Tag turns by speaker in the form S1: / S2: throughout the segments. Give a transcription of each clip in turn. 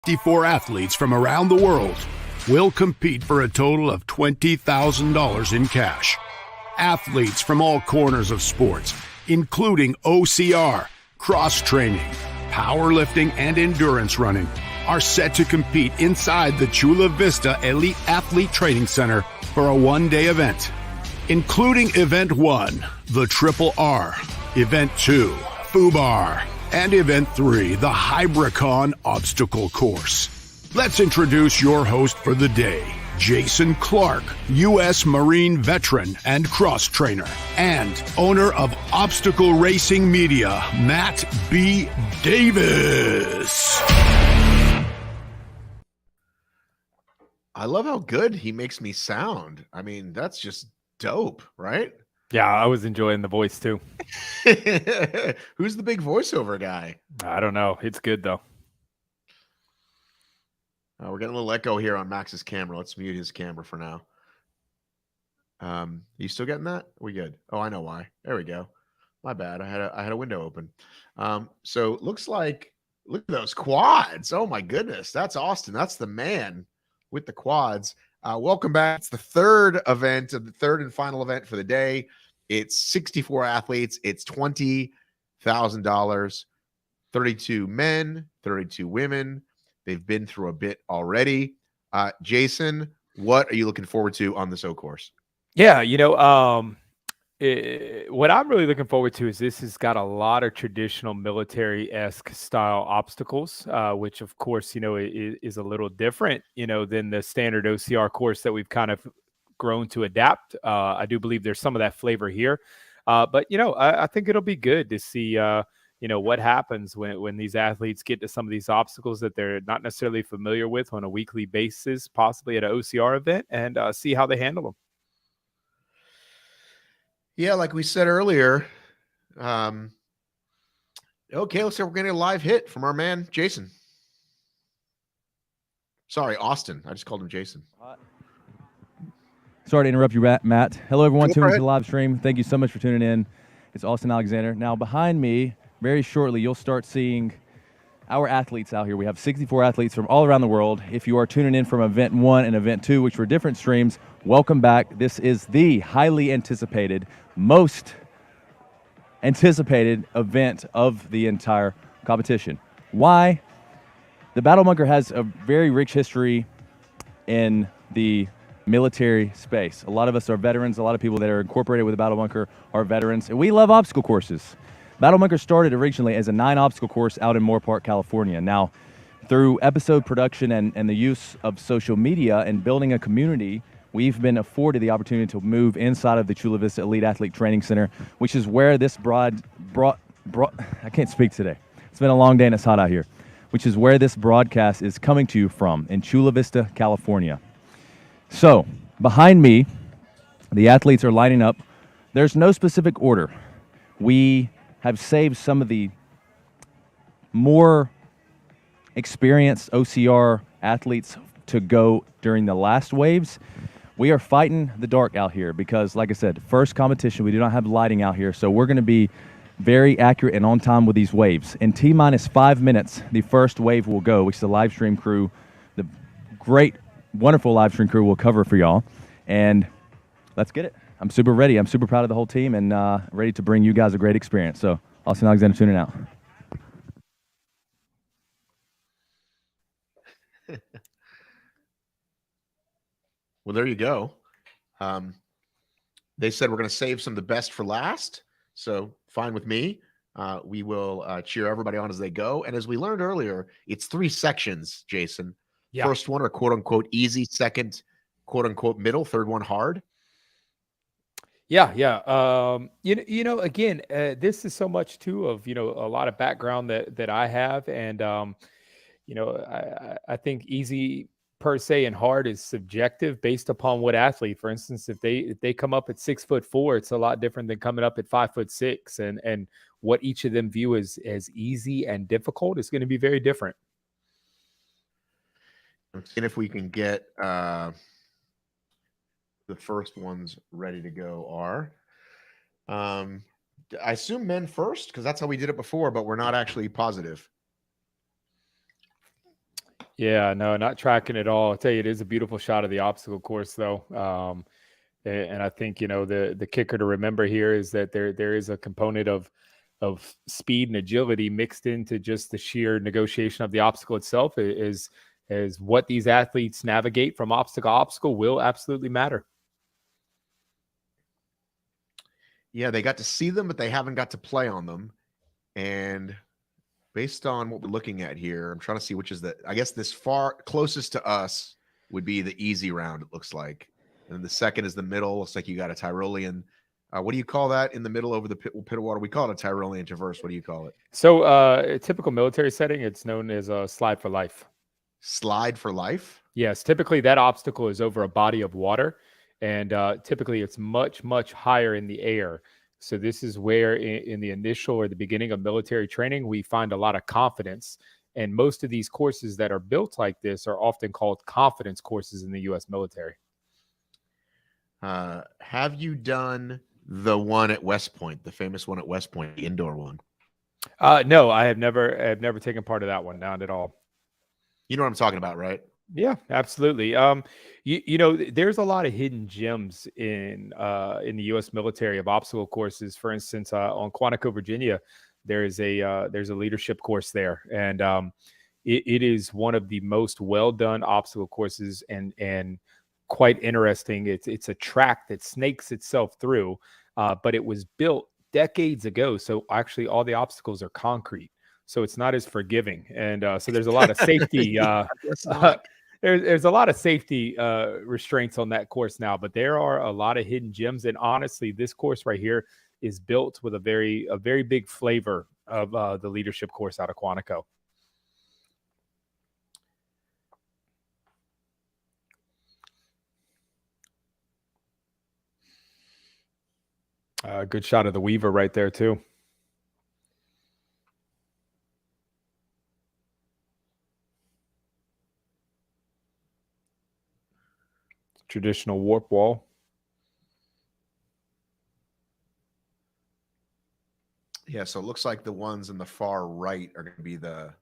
S1: 54 athletes from around the world will compete for a total of $20,000 in cash. Athletes from all corners of sports, including OCR, cross-training, powerlifting, and endurance running, are set to compete inside the Chula Vista Elite Athlete Training Center for a one-day event, including Event 1, the Triple R, Event 2, FUBAR, and Event 3, the HYBRICON Obstacle Course. Let's introduce your host for the day, Jason Clark, U.S. Marine veteran and cross-trainer, and owner of Obstacle Racing Media, Matt B. Davis.
S2: I love how good he makes me sound. I mean, that's just dope, right?
S3: Yeah, I was enjoying the voice too.
S2: Who's the big voiceover guy?
S3: I don't know. It's good though.
S2: We're getting a little echo here on Max's camera. Let's mute his camera for now. You still getting that? We good? Oh, I know why. There we go. My bad. I had a window open. So it looks like, look at those quads. Oh my goodness. That's Austin. That's the man with the quads. Welcome back. It's the third event of the third and final event for the day. It's 64 athletes. It's $20,000, 32 men, 32 women. They've been through a bit already. Jason, what are you looking forward to on this O course?
S3: Yeah, what I'm really looking forward to is this has got a lot of traditional military-esque style obstacles, which of course, is a little different, than the standard OCR course that we've kind of grown to adapt. I do believe there's some of that flavor here. But I think it'll be good to see, what happens when these athletes get to some of these obstacles that they're not necessarily familiar with on a weekly basis, possibly at an OCR event, and see how they handle them.
S2: Yeah, like we said earlier. Okay, let's say we're getting a live hit from our man, Jason. Sorry, Austin. I just called him Jason.
S4: Sorry to interrupt you, Matt. Hello, everyone tuning into the live stream. Thank you so much for tuning in. It's Austin Alexander. Now, behind me, very shortly, you'll start seeing our athletes out here. We have 64 athletes from all around the world. If you are tuning in from Event 1 and Event 2, which were different streams, welcome back. This is the highly anticipated, most anticipated event of the entire competition. Why? The Battle Bunker has a very rich history in the military space. A lot of us are veterans. A lot of people that are incorporated with the Battle Bunker are veterans, and we love obstacle courses. Battle Bunker started originally as a 9-obstacle course out in Moore Park, California. Now, through episode production and the use of social media and building a community, we've been afforded the opportunity to move inside of the Chula Vista Elite Athlete Training Center, which is where this I can't speak today. It's been a long day and it's hot out here. Which is where this broadcast is coming to you from, in Chula Vista, California. So, behind me, the athletes are lining up. There's no specific order. We have saved some of the more experienced OCR athletes to go during the last waves. We are fighting the dark out here because, like I said, first competition, we do not have lighting out here, so we're going to be very accurate and on time with these waves. In T-minus 5 minutes, the first wave will go, which the live stream crew, the great, wonderful live stream crew will cover for y'all. And let's get it. I'm super ready. I'm super proud of the whole team and ready to bring you guys a great experience. So, Austin Alexander tuning out.
S2: Well, there you go. They said we're going to save some of the best for last. So fine with me. We will cheer everybody on as they go. And as we learned earlier, it's 3 sections, Jason. Yeah. First one are quote unquote easy, second quote unquote middle, third one hard.
S3: Yeah. Again, this is so much too of, a lot of background that I have. And, I think easy per se and hard is subjective based upon what athlete. For instance, if they come up at 6'4", it's a lot different than coming up at 5'6", and what each of them view as easy and difficult is going to be very different.
S2: I'm seeing if we can get the first ones ready to go. I assume men first because that's how we did it before, but we're not actually positive.
S3: Yeah, no, not tracking at all. I'll tell you, it is a beautiful shot of the obstacle course, though. And I think the kicker to remember here is that there is a component of speed and agility mixed into just the sheer negotiation of the obstacle itself. Is what these athletes navigate from obstacle to obstacle will absolutely matter.
S2: Yeah, they got to see them, but they haven't got to play on them. And based on what we're looking at here, I'm trying to see which is I guess this far closest to us would be the easy round, it looks like. And then the second is the middle. Looks like you got a Tyrolean. What do you call that in the middle over the pit of water? We call it a Tyrolean traverse. What do you call it?
S3: So a typical military setting, it's known as a slide for life.
S2: Slide for life?
S3: Yes, typically that obstacle is over a body of water, and typically it's much, much higher in the air. So this is where in the initial or the beginning of military training, we find a lot of confidence. And most of these courses that are built like this are often called confidence courses in the U.S. military.
S2: Have you done the one at West Point, the famous one at West Point, the indoor one?
S3: No, I have never taken part of that one, not at all.
S2: You know what I'm talking about, right?
S3: Yeah, absolutely. There's a lot of hidden gems in the U.S. military of obstacle courses. For instance, on Quantico, Virginia, there's a leadership course there, and it is one of the most well done obstacle courses, and quite interesting. It's a track that snakes itself through, but it was built decades ago, so actually all the obstacles are concrete. So it's not as forgiving, and so there's a lot of safety. There's a lot of safety restraints on that course now, but there are a lot of hidden gems. And honestly, this course right here is built with a very big flavor of the leadership course out of Quantico. Good shot of the Weaver right there too. Traditional warp wall.
S2: Yeah, so it looks like the ones in the far right are going to be the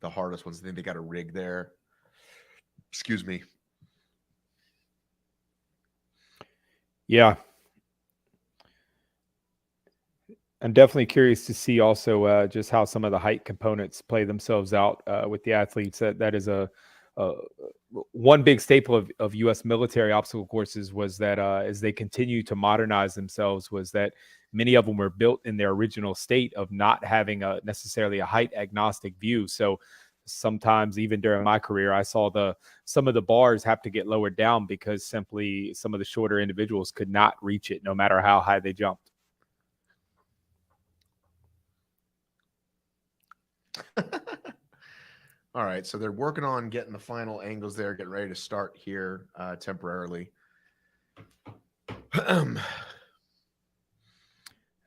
S2: hardest ones. I think they got a rig there. Excuse me.
S3: Yeah. I'm definitely curious to see also just how some of the height components play themselves out with the athletes. That is one big staple of U.S. military obstacle courses was that as they continue to modernize themselves, was that many of them were built in their original state of not having necessarily a height agnostic view. So sometimes even during my career, I saw some of the bars have to get lowered down because simply some of the shorter individuals could not reach it no matter how high they jumped.
S2: All right, so they're working on getting the final angles there, getting ready to start here temporarily.
S3: I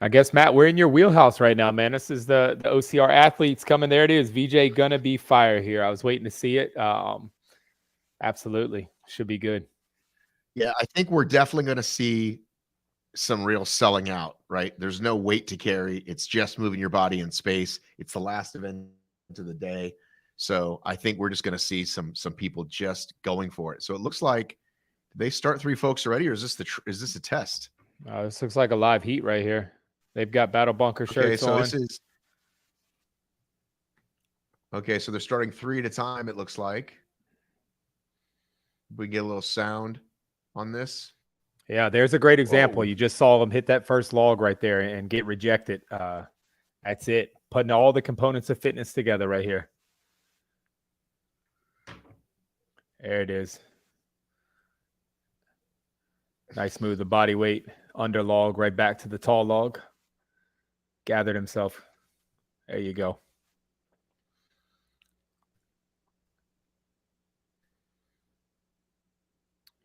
S3: guess, Matt, we're in your wheelhouse right now, man. This is the OCR athletes coming. There it is. VJ gonna be fire here. I was waiting to see it. Absolutely. Should be good.
S2: Yeah, I think we're definitely going to see some real selling out, right? There's no weight to carry. It's just moving your body in space. It's the last event of the day. So I think we're just going to see some people just going for it. So it looks like they start 3 folks already, or is this a test?
S3: This looks like a live heat right here. They've got battle bunker shirts on.
S2: Okay, so they're starting 3 at a time, it looks like. We get a little sound on this.
S3: Yeah, there's a great example.
S2: Whoa.
S3: You just saw them hit that first log right there and get rejected. That's it. Putting all the components of fitness together right here. There it is. Nice move. The body weight under log right back to the tall log. Gathered himself. There you go.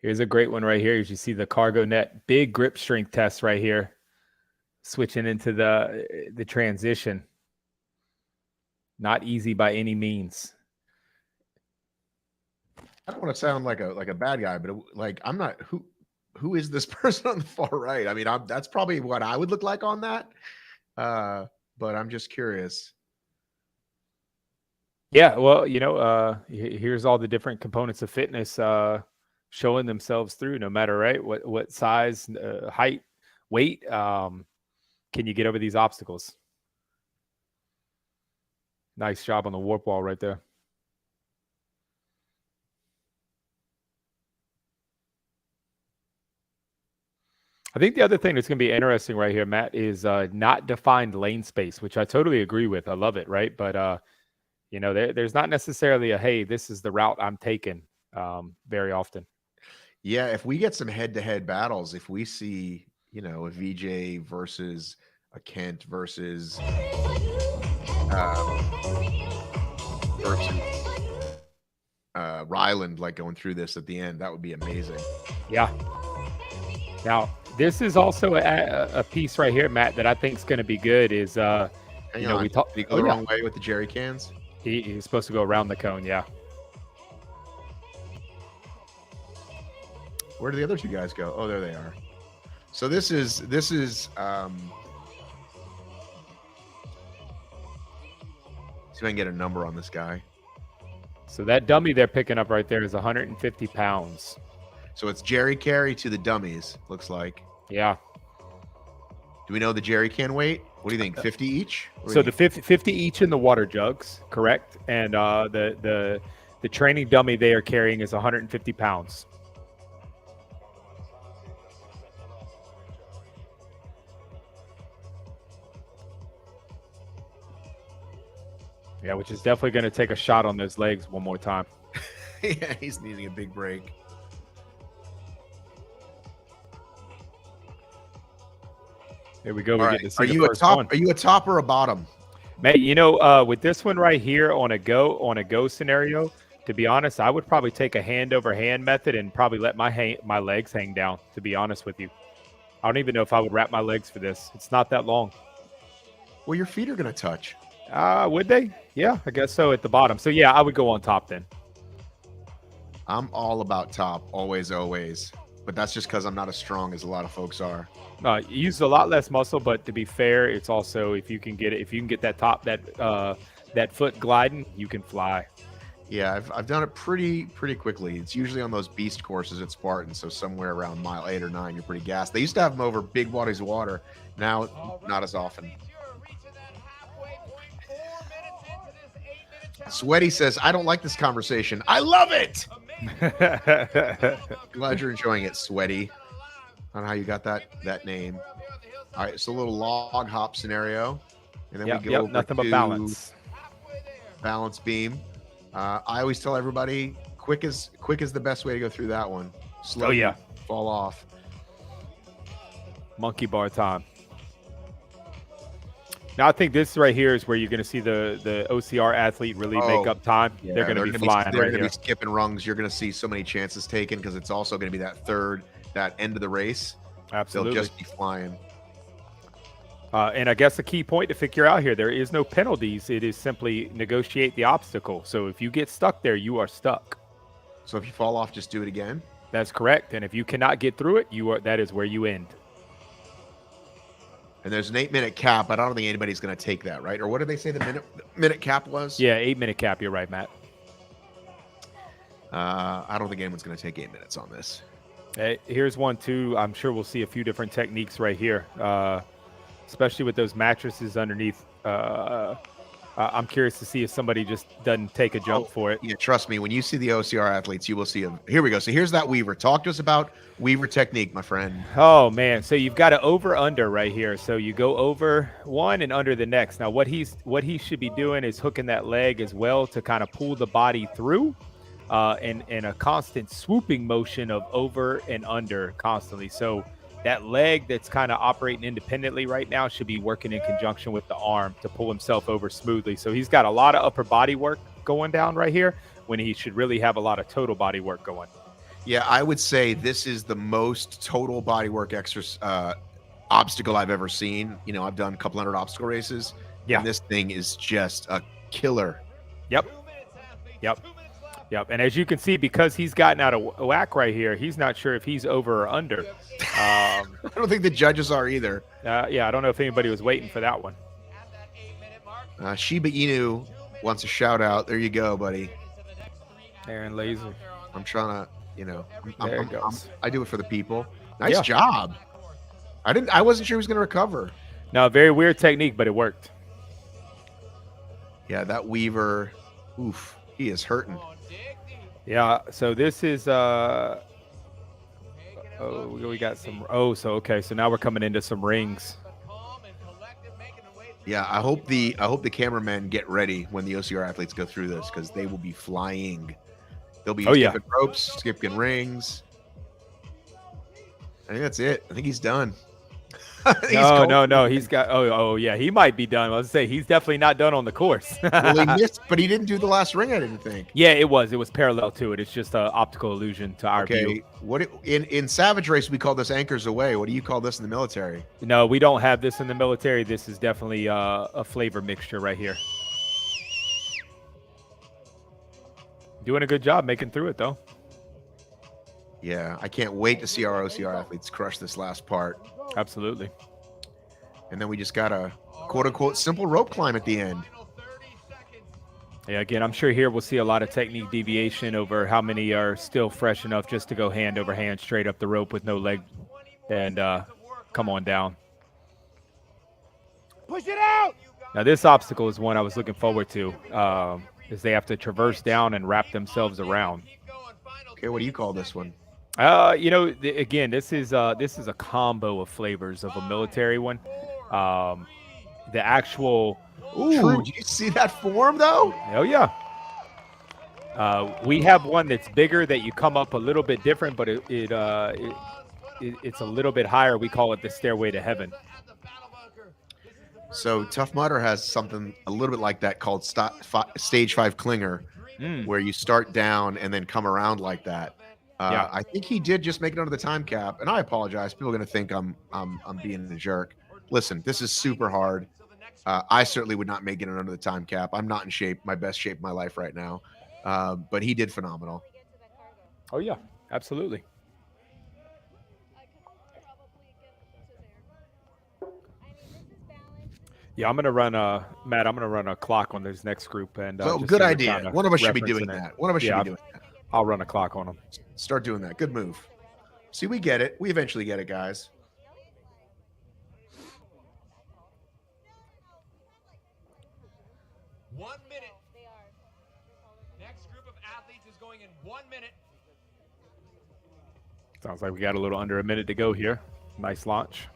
S3: Here's a great one right here. As you see the cargo net, big grip strength test right here. Switching into the transition. Not easy by any means.
S2: I don't want to sound like a bad guy, but I'm not who is this person on the far right? I mean, that's probably what I would look like on that. But I'm just curious.
S3: Yeah, well, here's all the different components of fitness showing themselves through, no matter right what size, height, weight. Can you get over these obstacles? Nice job on the warp wall right there. I think the other thing that's going to be interesting right here, Matt, is not defined lane space, which I totally agree with. I love it, right? But there's not necessarily a hey, this is the route I'm taking very often.
S2: Yeah, if we get some head-to-head battles, if we see, a VJ versus a Kent versus Ryland, like going through this at the end, that would be amazing.
S3: Yeah. Now, this is also a piece right here, Matt, that I think is going to be good. Is
S2: Hang on.
S3: we talk.
S2: Did he go the wrong way with the jerry cans?
S3: He's supposed to go around the cone. Yeah.
S2: Where do the other two guys go? Oh, there they are. So this is see if I can get a number on this guy.
S3: So that dummy they're picking up right there is 150 pounds.
S2: So it's jerry carry to the dummies, looks like.
S3: Yeah.
S2: Do we know the jerry can weight? What do you think? 50 each?
S3: So the 50 each in the water jugs, correct? And the training dummy they are carrying is 150 pounds. Yeah, which is definitely going to take a shot on those legs one more time.
S2: Yeah, he's needing a big break.
S3: Here we go.
S2: Right. Are you a top? Are you a top or a bottom?
S3: Mate, with this one right here on a go scenario, to be honest, I would probably take a hand over hand method and probably let my legs hang down, to be honest with you. I don't even know if I would wrap my legs for this. It's not that long.
S2: Well, your feet are going to touch.
S3: Would they? Yeah, I guess so at the bottom. So, yeah, I would go on top then.
S2: I'm all about top, always, always. But that's just because I'm not as strong as a lot of folks are.
S3: You use a lot less muscle, but to be fair, it's also if you can get that top, that foot gliding, you can fly.
S2: Yeah, I've done it pretty quickly. It's usually on those beast courses at Spartan, so somewhere around mile 8 or 9, you're pretty gassed. They used to have them over big bodies of water. Now, not as often. Sweaty says, I don't like this conversation. I love it. Glad you're enjoying it, Sweaty. I don't know how you got that name. All right, so a little log hop scenario. And then we go over
S3: nothing but balance.
S2: Balance beam. I always tell everybody, quick is the best way to go through that one. Slow, fall off.
S3: Monkey bar time. Now, I think this right here is where you're going to see the OCR athlete really make up time. Yeah, they're going to be flying right here. They're going to
S2: be skipping rungs. You're going to see so many chances taken because it's also going to be that end of the race.
S3: Absolutely.
S2: They'll just be flying.
S3: And I guess the key point to figure out here, there is no penalties. It is simply negotiate the obstacle. So if you get stuck there, you are stuck.
S2: So if you fall off, just do it again?
S3: That's correct. And if you cannot get through it, that is where you end.
S2: And there's an 8-minute cap. I don't think anybody's going to take that, right? Or what did they say the minute cap was?
S3: Yeah, 8-minute cap. You're right, Matt.
S2: I don't think anyone's going to take 8 minutes on this.
S3: Hey, here's one, too. I'm sure we'll see a few different techniques right here, especially with those mattresses underneath. I'm curious to see if somebody just doesn't take a jump for it.
S2: Yeah, trust me. When you see the OCR athletes, you will see them. Here we go. So here's that Weaver. Talk to us about Weaver technique, my friend.
S3: Oh, man. So you've got an over-under right here. So you go over one and under the next. Now, what he should be doing is hooking that leg as well to kind of pull the body through in a constant swooping motion of over and under constantly. So that leg that's kind of operating independently right now should be working in conjunction with the arm to pull himself over smoothly. So he's got a lot of upper body work going down right here when he should really have a lot of total body work going.
S2: Yeah, I would say this is the most total body work obstacle I've ever seen. You know, I've done a couple hundred obstacle races. Yeah. And this thing is just a killer.
S3: Yep. And as you can see, because he's gotten out of whack right here, he's not sure if he's over or under.
S2: I don't think the judges are either.
S3: Yeah, I don't know if anybody was waiting for that one.
S2: Shiba Inu wants a shout out. There you go, buddy.
S3: Aaron Laser.
S2: I'm trying to,
S3: There it goes.
S2: I do it for the people. Nice
S3: Yeah.
S2: job. I wasn't sure he was going to recover.
S3: No, very weird technique, but it worked.
S2: Yeah, that Weaver, oof, he is hurting.
S3: Yeah, so this is we got some okay, so now we're coming into some rings.
S2: Yeah, I hope the cameramen get ready when the OCR athletes go through this, because they will be flying. They'll be skipping ropes, skipping rings. I think that's it. I think he's done.
S3: No. He's got. Yeah. He might be done. I was gonna say he's definitely not done on the course.
S2: Well, he missed, but he didn't do the last ring. I didn't think.
S3: Yeah, it was parallel to it. It's just an optical illusion to our view.
S2: In Savage Race we call this anchors away. What do you call this in the military?
S3: No, we don't have this in the military. This is definitely a flavor mixture right here. Doing a good job making through it though.
S2: Yeah, I can't wait to see our OCR athletes crush this last part.
S3: Absolutely.
S2: And then we just got a quote-unquote simple rope climb at the end.
S3: Yeah, again, I'm sure here we'll see a lot of technique deviation over how many are still fresh enough just to go hand over hand straight up the rope with no leg and come on down.
S5: Push it out!
S3: Now, this obstacle is one I was looking forward to, is they have to traverse down and wrap themselves around.
S2: Okay, what do you call this one?
S3: Again, this is a combo of flavors of a military one. The actual
S2: Ooh, did you see that form though?
S3: Oh yeah. We have one that's bigger that you come up a little bit different, but it's a little bit higher. We call it the Stairway to Heaven.
S2: So Tough Mudder has something a little bit like that called Stage 5 Clinger, where you start down and then come around like that.
S3: Yeah.
S2: I think he did just make it under the time cap, and I apologize. People are going to think I'm being a jerk. Listen, this is super hard. I certainly would not make it under the time cap. I'm not in shape, my best shape of my life right now. But he did phenomenal.
S3: Oh yeah, absolutely. Yeah, I'm gonna run Matt. I'm gonna run a clock on this next group, and
S2: so
S3: just
S2: good
S3: so we're
S2: idea.
S3: kinda
S2: One of us should be doing
S3: referencing it.
S2: that. One of us should be doing that.
S3: I'll run a clock on them.
S2: Start doing that. Good move. See, we get it. We eventually get it, guys.
S5: One minute. Next group of athletes is going in 1 minute.
S3: Sounds like we got a little under a minute to go here. Nice launch.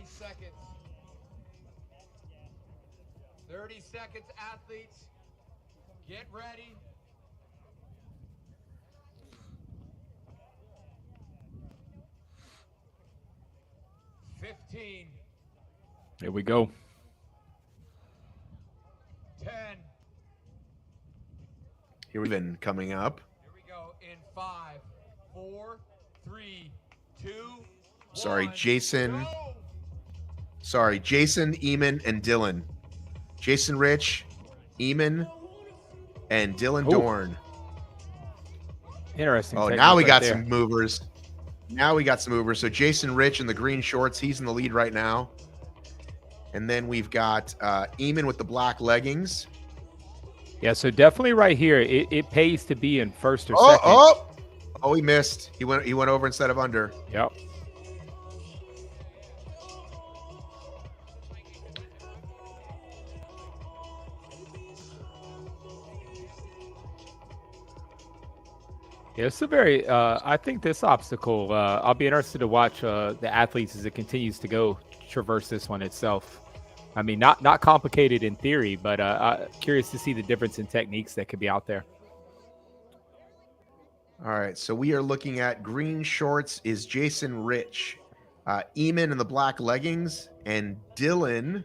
S5: Seconds. 30 seconds, athletes. Get ready. $15.
S3: Here we go.
S5: 10.
S2: Here we've been coming up.
S5: Here we go in 5, 4, 3, 2.
S2: Sorry,
S5: 1,
S2: Jason.
S5: go!
S2: Sorry, Jason, Eamon, and Dylan. Jason Rich, Eamon, and Dylan Dorn.
S3: Interesting.
S2: Oh,
S3: technique
S2: now we
S3: right
S2: got
S3: there.
S2: some movers. Now we got some movers. So Jason Rich in the green shorts, he's in the lead right now. And then we've got Eamon with the black leggings.
S3: Yeah, so definitely right here, it pays to be in first or second.
S2: Oh, he missed. He went over instead of under.
S3: Yep. Yeah, it's a very, I think this obstacle, I'll be interested to watch the athletes as it continues to go traverse this one itself. I mean, not complicated in theory, but curious to see the difference in techniques that could be out there.
S2: All right, so we are looking at green shorts is Jason Rich, Eamon in the black leggings, and Dylan.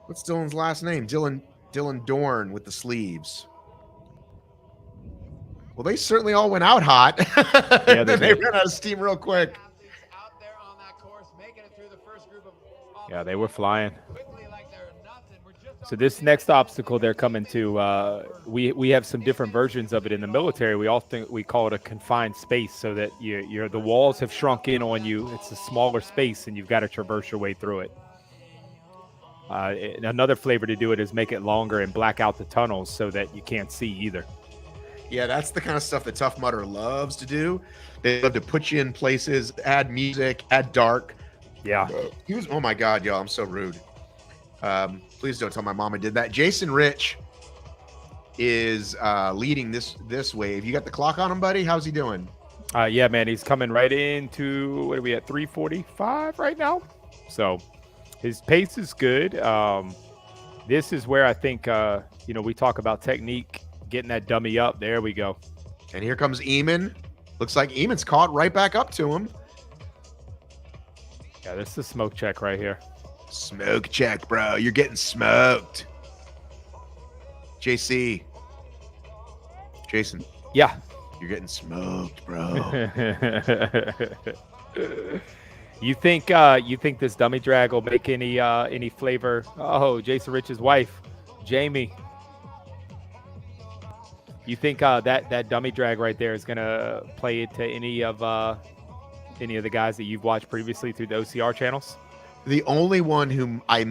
S2: What's Dylan's last name? Dylan Dorn with the sleeves. Well, they certainly all went out hot.
S3: Yeah,
S2: they ran out of steam real quick.
S5: Out there on that course, making it through
S3: Yeah, they were flying. So this next obstacle they're coming to, we have some different versions of it in the military. We call it a confined space, so that the walls have shrunk in on you. It's a smaller space, and you've got to traverse your way through it. Another flavor to do it is make it longer and black out the tunnels so that you can't see either.
S2: Yeah, that's the kind of stuff that Tough Mudder loves to do. They love to put you in places, add music, add dark.
S3: Yeah.
S2: Oh my God, y'all, I'm so rude. Please don't tell my mom I did that. Jason Rich is leading this wave. You got the clock on him, buddy? How's he doing?
S3: Yeah, man, he's coming right into, what are we at, 3:45 right now? So his pace is good. This is where I think, we talk about technique, getting that dummy up. There we go.
S2: And here comes Eamon. Looks like Eamon's caught right back up to him.
S3: Yeah, this is a smoke check right here.
S2: Smoke check, bro. You're getting smoked. JC. Jason.
S3: Yeah.
S2: You're getting smoked, bro.
S3: You think this dummy drag will make any flavor? Oh, Jason Rich's wife, Jamie. You think that dummy drag right there is gonna play it to any of the guys that you've watched previously through the OCR channels?
S2: The only one whom I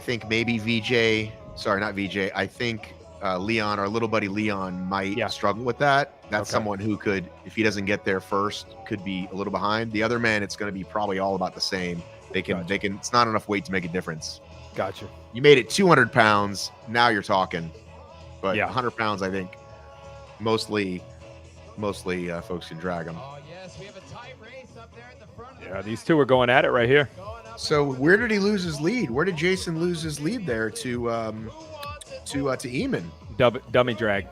S2: think maybe VJ. Sorry, not VJ. I think Leon, our little buddy Leon, might struggle with that. That's someone who could, if he doesn't get there first, could be a little behind. The other man, it's going to be probably all about the same. They can. It's not enough weight to make a difference.
S3: Gotcha.
S2: You made it 200 pounds. Now you're talking. But
S3: yeah,
S2: 100 pounds, I think, mostly folks can drag them.
S5: Oh yes, we have a tight race up there at the front.
S3: Yeah, these two are going at it right here.
S2: So where did he lose his lead? Where did Jason lose his lead there to Eamon?
S3: Dummy drag.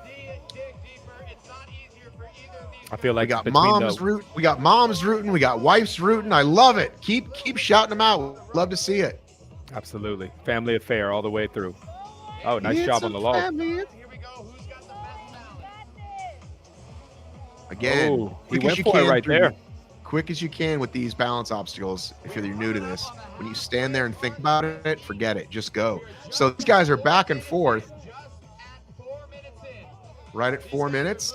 S3: I feel like
S2: we got moms rooting. We got moms rooting. We got wives rooting. I love it. Keep shouting them out. Love to see it.
S3: Absolutely, family affair all the way through. Oh, nice job on the log.
S2: Again,
S3: he went for it right there.
S2: Quick as you can with these balance obstacles. If you're new to this, when you stand there and think about it, forget it. Just go. So these guys are back and forth. Right at 4 minutes.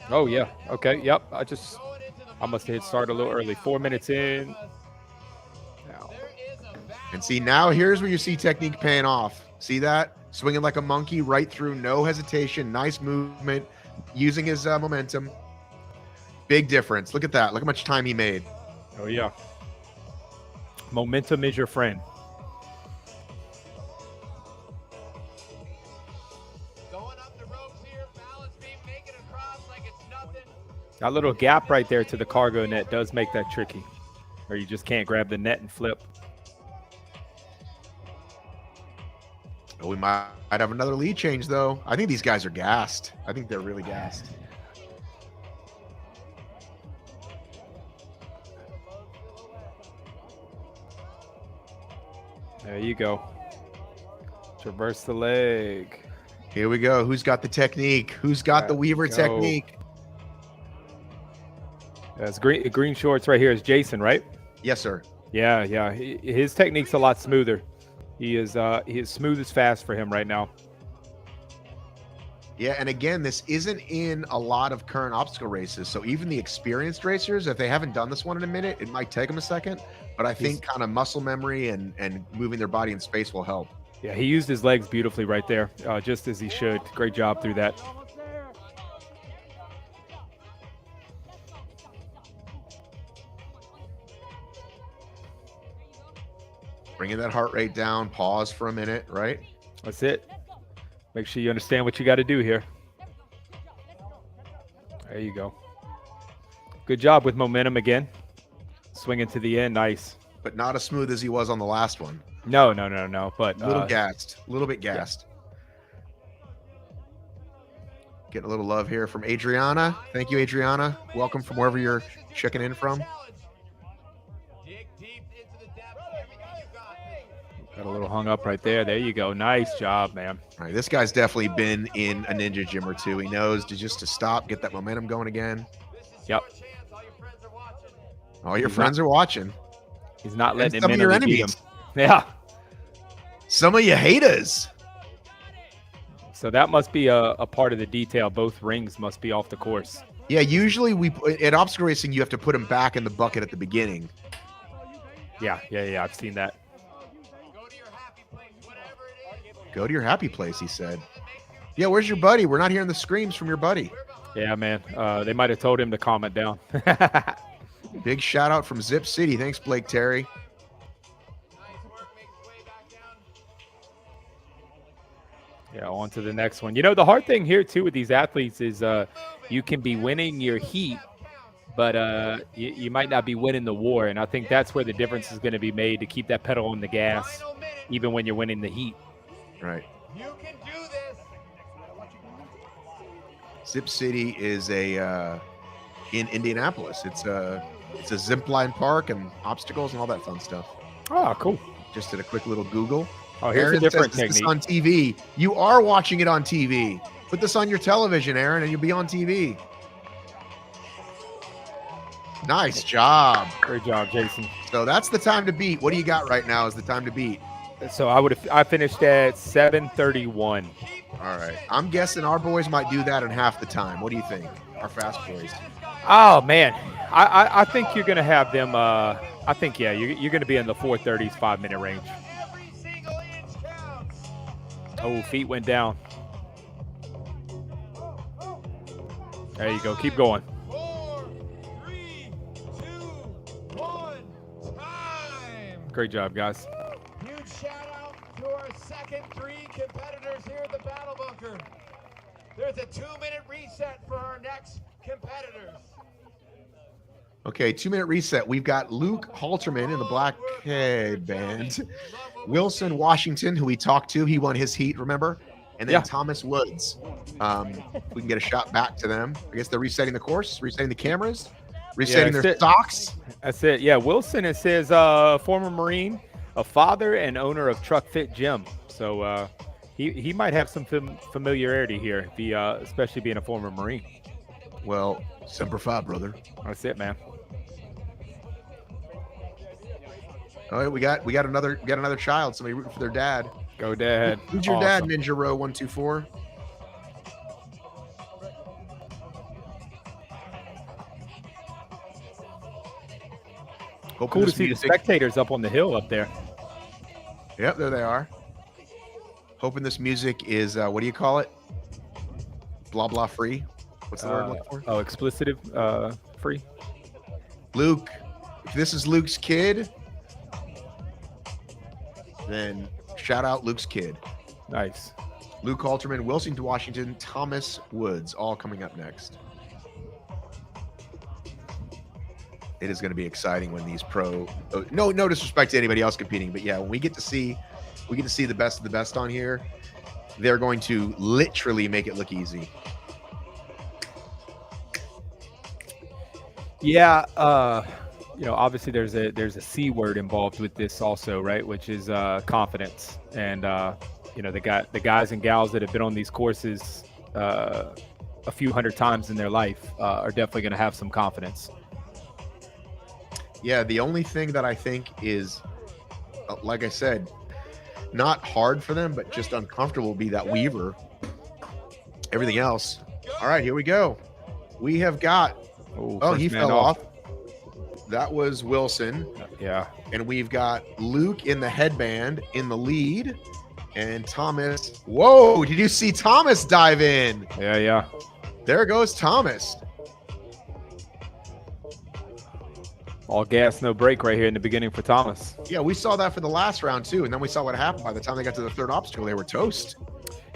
S3: Oh yeah. Okay. Yep. I must have hit start a little early. 4 minutes in. Now.
S2: And see, now here's where you see technique paying off. See that? Swinging like a monkey right through, no hesitation, nice movement, using his momentum. Big difference. Look at that. Look how much time he made.
S3: Oh, yeah. Momentum is your friend.
S5: Going up the ropes here, balance beam, make it across like it's nothing.
S3: That little gap right there to the cargo net does make that tricky. Or you just can't grab the net and flip.
S2: Oh, we might have another lead change, though. I think these guys are gassed. I think they're really gassed.
S3: There you go. Traverse the leg.
S2: Here we go. Who's got the technique? Who's got the Weaver technique?
S3: That's green shorts right here is Jason, right?
S2: Yes, sir.
S3: Yeah. His technique's a lot smoother. He is smooth as fast for him right now.
S2: Yeah, and again, this isn't in a lot of current obstacle races. So even the experienced racers, if they haven't done this one in a minute, it might take them a second. But I think kind of muscle memory and moving their body in space will help.
S3: Yeah, he used his legs beautifully right there, just as he should. Great job through that.
S2: Bringing that heart rate down, pause for a minute, right?
S3: That's it. Make sure you understand what you got to do here. There you go. Good job with momentum again. Swinging to the end, nice.
S2: But not as smooth as he was on the last one.
S3: No. But
S2: a little gassed, a little bit gassed. Yeah. Getting a little love here from Adriana. Thank you, Adriana. Welcome from wherever you're checking in from.
S3: Got a little hung up right there. There you go. Nice job, man.
S2: All right, this guy's definitely been in a ninja gym or two. He knows to stop, get that momentum going again.
S3: Yep.
S2: All your friends are watching.
S3: He's not letting
S2: some
S3: him
S2: of your
S3: in.
S2: enemies.
S3: Yeah.
S2: Some of you haters.
S3: So that must be a part of the detail. Both rings must be off the course.
S2: Yeah, usually in obstacle racing, you have to put them back in the bucket at the beginning.
S3: Yeah. I've seen that.
S5: Go to your happy place, whatever it is.
S2: Go to your happy place, he said. Yeah, where's your buddy? We're not hearing the screams from your buddy.
S3: Yeah, man. They might have told him to calm it down.
S2: Big shout out from Zip City. Thanks, Blake Terry.
S5: Nice work, make its way back down.
S3: Yeah, on to the next one. You know, the hard thing here, too, with these athletes is you can be winning your heat, but you might not be winning the war. And I think that's where the difference is going to be made, to keep that pedal on the gas,
S5: Final minute.
S3: even when you're winning the heat.
S2: Right.
S5: You can do this.
S2: Zip City is in Indianapolis. It's a zip line park and obstacles and all that fun stuff.
S3: Oh, cool.
S2: Just did a quick little Google.
S3: Oh, here's
S2: Aaron
S3: a different
S2: says this is
S3: technique.
S2: on TV. You are watching it on TV. Put this on your television, Aaron, and you'll be on TV. Nice job.
S3: Great job, Jason.
S2: So that's the time to beat. What do you got right now is the time to beat?
S3: So I finished at 7:31.
S2: All right. I'm guessing our boys might do that in half the time. What do you think? Our fast boys.
S3: Oh, man. I think you're going to have them. I think, yeah, you're going to be in the 4:30s, 5-minute range.
S5: Every single inch counts.
S3: Oh, feet went down. There you go. Keep going.
S5: 4, 3, 2, 1, time.
S3: Great job, guys.
S5: Huge shout out to our second 3 competitors here at the Battle Bunker. There's a 2-minute reset for our next competitors.
S2: Okay, 2-minute reset. We've got Luke Halterman in the black headband. Wilson Washington, who we talked to, he won his heat, remember? And then
S3: Yeah.
S2: Thomas Woods. We can get a shot back to them. I guess they're resetting the course, resetting the cameras, resetting
S3: that's
S2: their
S3: it.
S2: stocks.
S3: That's it. Yeah, Wilson, it says former Marine, a father and owner of Truck Fit Gym. So he might have some familiarity here, especially being a former Marine.
S2: Well, Semper Fi, brother.
S3: That's it, man.
S2: All right, we got another child. Somebody rooting for their dad.
S3: Go, Dad.
S2: Who's your dad,
S3: Awesome.
S2: Ninja Row 124? Hoping
S3: Cool to
S2: this
S3: see the
S2: music-
S3: spectators up on the hill up there.
S2: Yep, there they are. Hoping this music is what do you call it? Blah blah free. What's the word I'm looking for?
S3: Oh, explicit free.
S2: Luke. If this is Luke's kid, then shout out Luke's kid.
S3: Nice.
S2: Luke Halterman, Wilson Washington, Thomas Woods, all coming up next. It is going to be exciting when these no disrespect to anybody else competing, but yeah, when we get to see the best of the best on here, they're going to literally make it look easy.
S3: Yeah, obviously there's a C word involved with this also, right? Which is confidence. And the guys and gals that have been on these courses a few hundred times in their life are definitely going to have some confidence.
S2: Yeah, the only thing that I think is, like I said, not hard for them, but just uncomfortable will be that Weaver. Everything else. All right, here we go. We have got. Oh, he
S3: first man
S2: fell off. That was Wilson.
S3: Yeah.
S2: And we've got Luke in the headband in the lead. And Thomas. Whoa, did you see Thomas dive in?
S3: Yeah.
S2: There goes Thomas.
S3: All gas, no brake right here in the beginning for Thomas.
S2: Yeah, we saw that for the last round too. And then we saw what happened. By the time they got to the third obstacle, they were toast.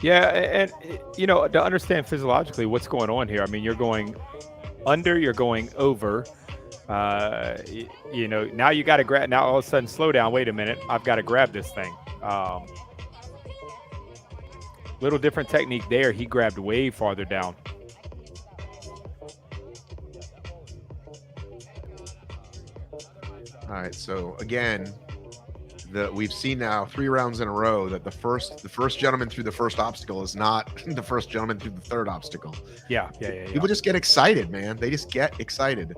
S3: Yeah, and to understand physiologically what's going on here, I mean, you're going under, you're going over. Now you got to grab. Now all of a sudden, slow down. Wait a minute, I've got to grab this thing. Little different technique there. He grabbed way farther down.
S2: All right, so again, we've seen now 3 rounds in a row that the first gentleman through the first obstacle is not the first gentleman through the third obstacle.
S3: Yeah.
S2: People just get excited, man. They just get excited.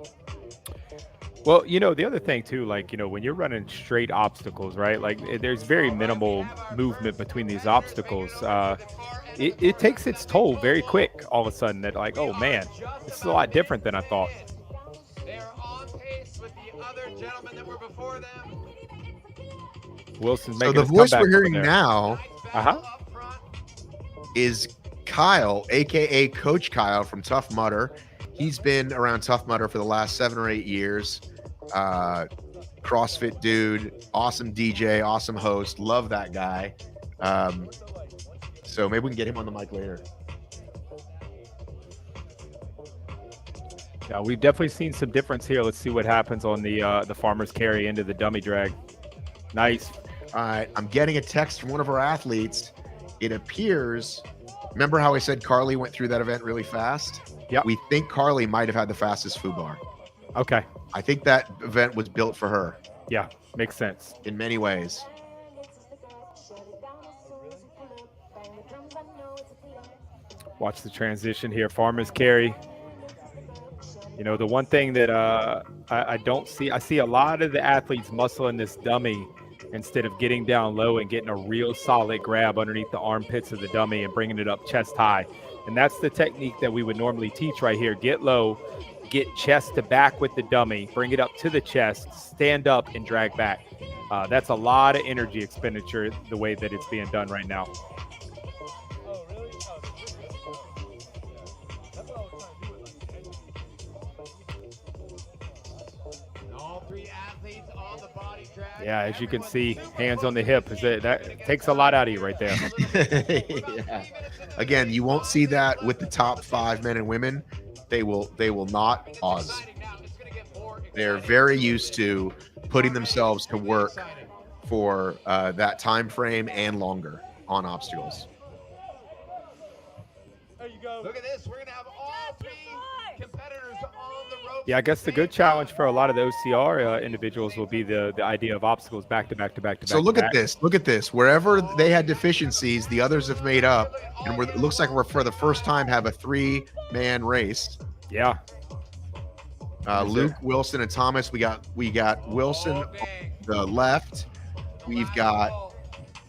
S3: Well, the other thing too, like, when you're running straight obstacles, right? Like there's very minimal movement between these obstacles. It takes its toll very quick all of a sudden that like, oh man, this is a lot different than I thought.
S5: They're on pace with the other gentlemen that were before them.
S3: Wilson's
S2: So
S3: making
S2: the
S3: his
S2: voice
S3: comeback
S2: we're
S3: over
S2: hearing
S3: there.
S2: now
S3: Uh-huh.
S2: is Kyle, aka Coach Kyle from Tough Mudder. He's been around Tough Mudder for the last 7 or 8 years. CrossFit dude, awesome DJ, awesome host. Love that guy. So maybe we can get him on the mic later.
S3: Yeah, we've definitely seen some difference here. Let's see what happens on the farmer's carry into the dummy drag. Nice.
S2: All right, I'm getting a text from one of our athletes. It appears, remember how I said Carly went through that event really fast?
S3: Yep.
S2: We think Carly might have had the fastest FUBAR.
S3: Okay.
S2: I think that event was built for her
S3: Yeah, makes sense.
S2: in many ways.
S3: Watch the transition here. Farmer's carry. The one thing that I don't see, I see a lot of the athletes muscling this dummy instead of getting down low and getting a real solid grab underneath the armpits of the dummy and bringing it up chest high. And that's the technique that we would normally teach right here. Get low, get chest to back with the dummy, bring it up to the chest, stand up and drag back. That's a lot of energy expenditure the way that it's being done right now. Yeah, as you can see, hands on the hip. That takes a lot out of you right there.
S2: Yeah. Again, you won't see that with the top 5 men and women. They will not pause. They're very used to putting themselves to work for that time frame and longer on obstacles.
S5: There you go. Look at this. We're gonna have all 3 competitors on the rope.
S3: Yeah, I guess the good challenge for a lot of the OCR individuals will be the idea of obstacles back to back to back to back.
S2: So look at this. Look at this. Wherever they had deficiencies, the others have made up, and it looks like we're for the first time have a 3-man race.
S3: Yeah.
S2: Luke, Wilson, and Thomas. We got Wilson on the left. We've got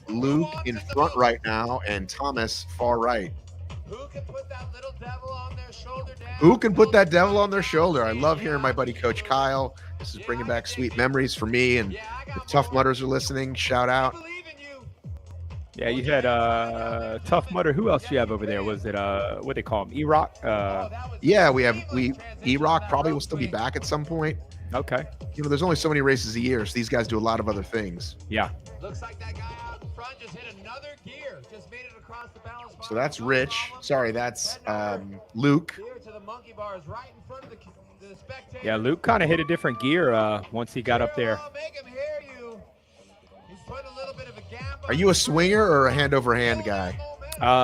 S2: Luke in front right now, and Thomas far right.
S5: Who can put that little devil on their shoulder down?
S2: Who can put that devil on their shoulder? I love hearing my buddy Coach Kyle. This is bringing back sweet memories for me, and the Tough Mudders are listening. Shout out.
S3: Yeah, you had Tough Mudder. Who else do you have over there? Was it what they call him? E-Rock?
S2: Yeah, we E-Rock probably will still be back at some point.
S3: Okay.
S2: There's only so many races a year, so these guys do a lot of other things.
S3: Yeah.
S5: Looks like that guy out in front just hit another gear. Just made it across the balance bar.
S2: So that's Rich. Sorry, that's Luke.
S5: Here to the monkey bars right in front of the spectator.
S3: Yeah, Luke kind of hit a different gear once he got up there.
S5: Make him hear you. He's putting a little bit of a gap.
S2: Are you a swinger or a hand-over-hand guy?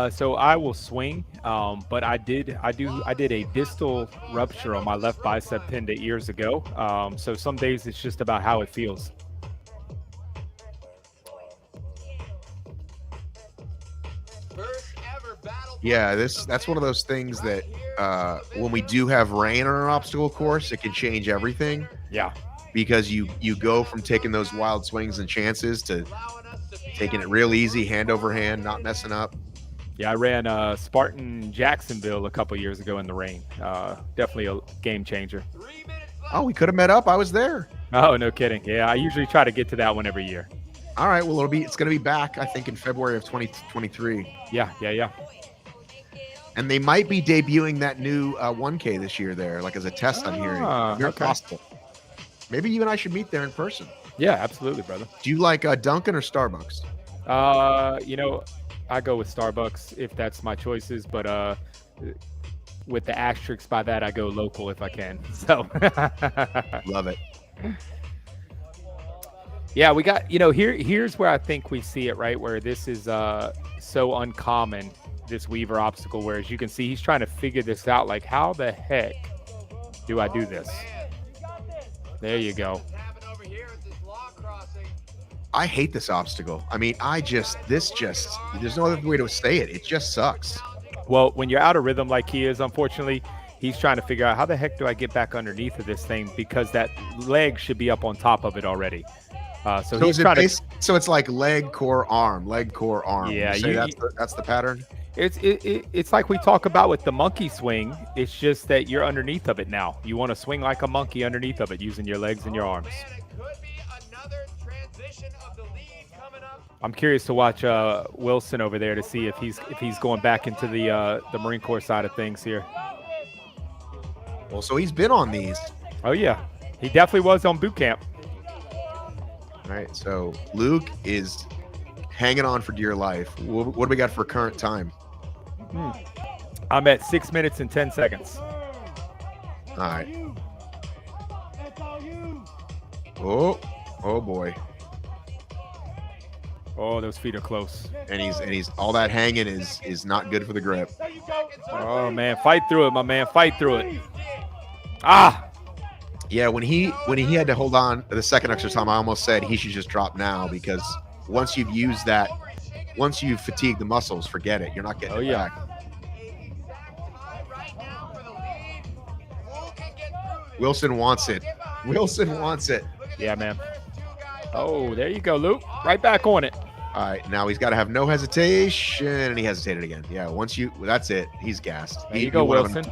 S3: So I will swing, but I did a distal rupture on my left bicep tendon years ago. So some days it's just about how it feels.
S2: Yeah, that's one of those things that when we do have rain on an obstacle course, it can change everything.
S3: Yeah.
S2: Because you go from taking those wild swings and chances to taking it real easy, hand over hand, not messing up.
S3: Yeah, I ran Spartan Jacksonville a couple years ago in the rain. Definitely a game changer.
S2: Oh, we could have met up. I was there.
S3: Oh, no kidding. Yeah, I usually try to get to that one every year.
S2: All right. Well, it's going to be back, I think, in February of 2023.
S3: Yeah.
S2: And they might be debuting that new 1K this year there, like as a test. I'm hearing. Very possible. Maybe you and I should meet there in person.
S3: Yeah, absolutely, brother.
S2: Do you like Dunkin' or Starbucks?
S3: I go with Starbucks if that's my choices, but with the asterisk by that, I go local if I can. So
S2: love it.
S3: Yeah, we got, here's where I think we see it, right? Where this is so uncommon, this Weaver obstacle, where as you can see, he's trying to figure this out. Like, how the heck do I do this? There you go.
S2: I hate this obstacle. I mean, there's no other way to say it. It just sucks.
S3: Well, when you're out of rhythm like he is, unfortunately, he's trying to figure out how the heck do I get back underneath of this thing, because that leg should be up on top of it already. So he's trying to.
S2: So it's like leg, core, arm, leg, core, arm.
S3: Yeah,
S2: that's the pattern.
S3: It's like we talk about with the monkey swing. It's just that you're underneath of it now. You want to swing like a monkey underneath of it, using your legs and your arms. I'm curious to watch Wilson over there to see if he's going back into the Marine Corps side of things here.
S2: Well, so he's been on these.
S3: Oh yeah, he definitely was on boot camp.
S2: All right, so Luke is hanging on for dear life. What do we got for current time?
S3: I'm at 6 minutes and 10 seconds.
S2: All right. Oh boy.
S3: Oh, those feet are close.
S2: And he's all that hanging is not good for the grip.
S3: Oh man, fight through it, my man. Fight through it. Ah.
S2: Yeah, when he had to hold on the second extra time, I almost said he should just drop now, because once you've used that, once you've fatigued the muscles, forget it. You're not getting it back. Wilson wants it. Wilson wants it.
S3: Yeah, man. Oh, there you go, Luke. Right back on it.
S2: All right, now he's got to have no hesitation, and he hesitated again. Yeah, that's it. He's gassed.
S3: There you go, Wilson.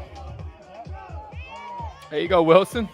S3: There you go, Wilson.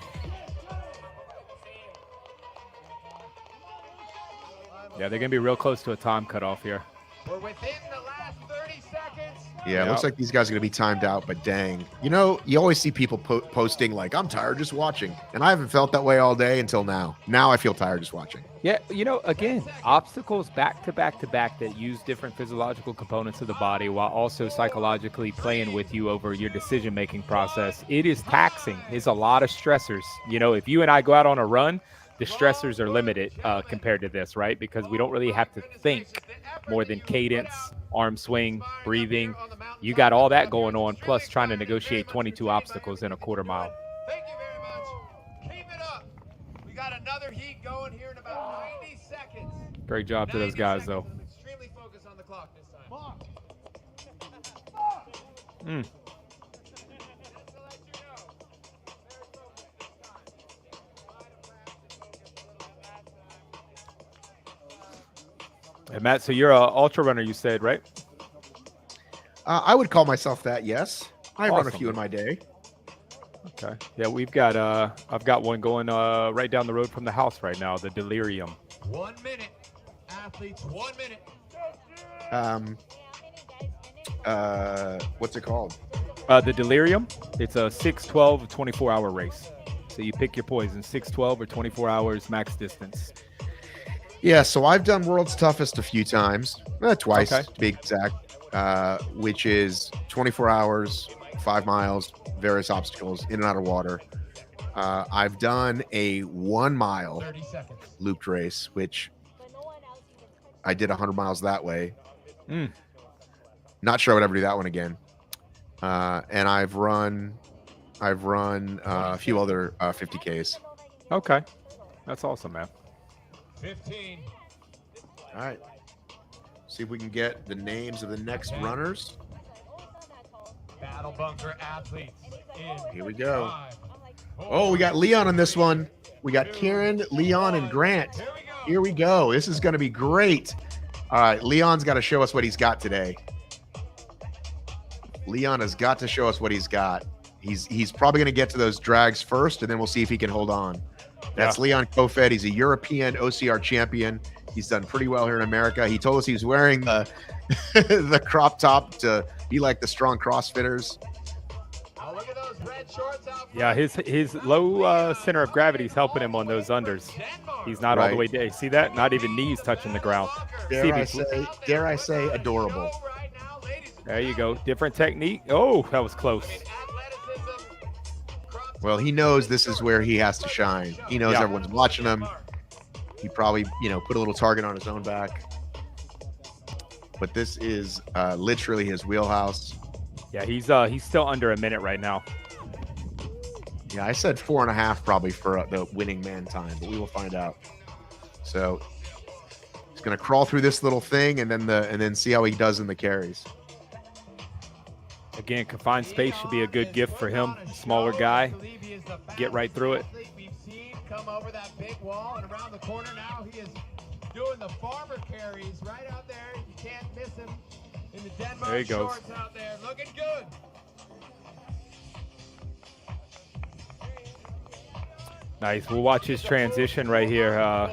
S3: Yeah, they're going to be real close to a time cutoff here.
S5: We're within the last 30 seconds.
S2: Yeah, it looks like these guys are going to be timed out, but dang. You always see people posting like, I'm tired just watching. And I haven't felt that way all day until now. Now I feel tired just watching.
S3: Yeah, again, obstacles back to back to back that use different physiological components of the body while also psychologically playing with you over your decision-making process. It is taxing. It's a lot of stressors. If you and I go out on a run, the stressors are limited compared to this, right? Because we don't really have to think more than cadence, arm swing, breathing. You got all that going on, plus trying to negotiate 22 obstacles in a quarter mile.
S5: Thank you very much. Keep it up. We got another heat going here in about 90 seconds.
S3: Great job to those guys, though.
S5: Extremely focused on the clock this time.
S3: Hey, Matt, so you're an ultra runner, you said, right?
S2: I would call myself that, yes. I run a
S3: Awesome.
S2: few in my day.
S3: Okay. Yeah, we've got I've got one going right down the road from the house right now, the Delirium.
S5: 1 minute. Athletes, 1 minute.
S2: What's it called?
S3: The Delirium. It's a 6, 12, 24-hour race. So you pick your poison, 6, 12, or 24 hours max distance.
S2: Yeah, so I've done World's Toughest a few times, twice
S3: Okay.
S2: to be exact, which is 24 hours, 5 miles, various obstacles, in and out of water. I've done a 1 mile
S5: 30 seconds.
S2: looped race, which I did 100 miles that way. Not sure I would ever do that one again. And I've run a few other 50Ks.
S3: Okay. That's awesome, man.
S5: 15.
S2: All right. See if we can get the names of the next runners.
S5: Battle bunker athletes.
S2: Here we go. Oh, we got Leon on this one. We got Kieran, Leon, and Grant. Here we go. This is going to be great. All right. Leon's got to show us what he's got today. Leon has got to show us what he's got. He's probably going to get to those drags first, and then we'll see if he can hold on. That's Leon Kofed. He's a European OCR champion. He's done pretty well here in America. He told us he was wearing the the crop top to be like the strong CrossFitters.
S5: Oh, look at those red shorts out.
S3: Yeah, his low center of gravity is helping him on those unders. He's not all the way down. See that? Not even knees touching the ground.
S2: Dare I say, adorable.
S3: There you go. Different technique. Oh, that was close.
S2: Well, he knows this is where he has to shine. He knows everyone's watching him. He probably, put a little target on his own back. But this is literally his wheelhouse.
S3: Yeah, he's still under a minute right now.
S2: Yeah, I said 4.5 probably for the winning man time, but we will find out. So he's going to crawl through this little thing and then see how he does in the carries.
S3: Again, confined space should be a good gift for him. Smaller guy, get right through it.
S5: We've seen come over that big wall and around the corner. Now he is doing the farmer carries right out there. You can't miss him in the Denmark
S3: There he goes.
S5: shorts out there. Looking good.
S3: Nice. We'll watch his transition right here.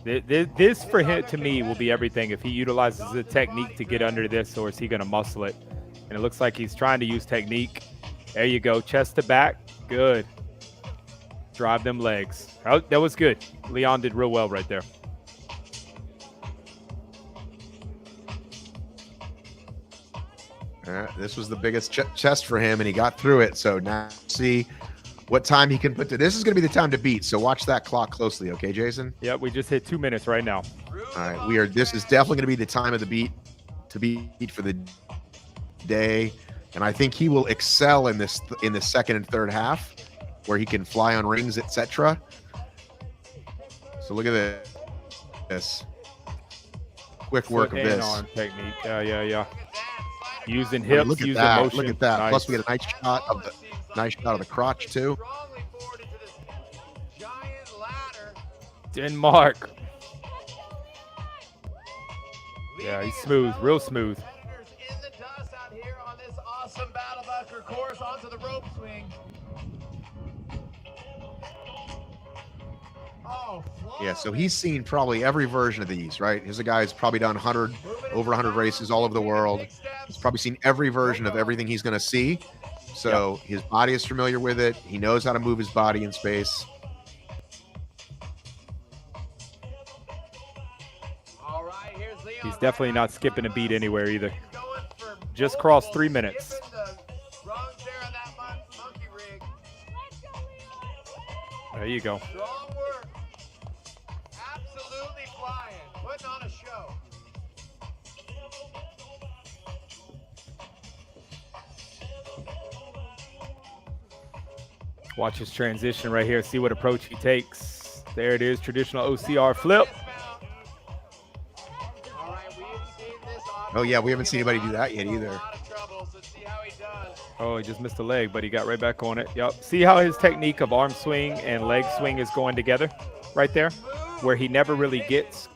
S3: This for him, to me, will be everything. If he utilizes the technique to get under this, or is he going to muscle it? And it looks like he's trying to use technique. There you go. Chest to back. Good. Drive them legs. Oh, that was good. Leon did real well right there.
S2: This was the biggest chest for him, and he got through it. So now see what time he can put to. This is going to be the time to beat. So watch that clock closely, okay, Jason?
S3: Yep, we just hit 2 minutes right now.
S2: All right, this is definitely going to be the time of the beat to beat for the day, and I think he will excel in the second and third half, where he can fly on rings, etc. So look at this quick work of this.
S3: Arm technique. Yeah. Using hips,
S2: look at
S3: using
S2: that.
S3: motion.
S2: Look at that.
S3: Nice.
S2: Plus, we get a nice shot of the crotch too.
S3: Denmark. Yeah, he's smooth, real smooth.
S5: In the dust out here on this awesome Battle Bunker course onto the rope swing. Oh,
S2: Yeah, so he's seen probably every version of these, right? Here's a guy who's probably done over 100 races all over the world. He's probably seen every version of everything he's going to see. So his body is familiar with it. He knows how to move his body in space.
S5: all right, here's Leon.
S3: He's definitely not skipping a beat anywhere either. Just crossed 3 minutes. There you go.
S5: Strong work. Absolutely flying. Putting on a show.
S3: Watch his transition right here. See what approach he takes. There it is. Traditional OCR flip.
S5: All right, we've seen this
S2: Oh, yeah, we haven't seen anybody do that yet either.
S5: a lot of trouble, so see how he does.
S3: Oh, he just missed a leg, but he got right back on it. Yep. See how his technique of arm swing and leg swing is going together right there, where he never really gets.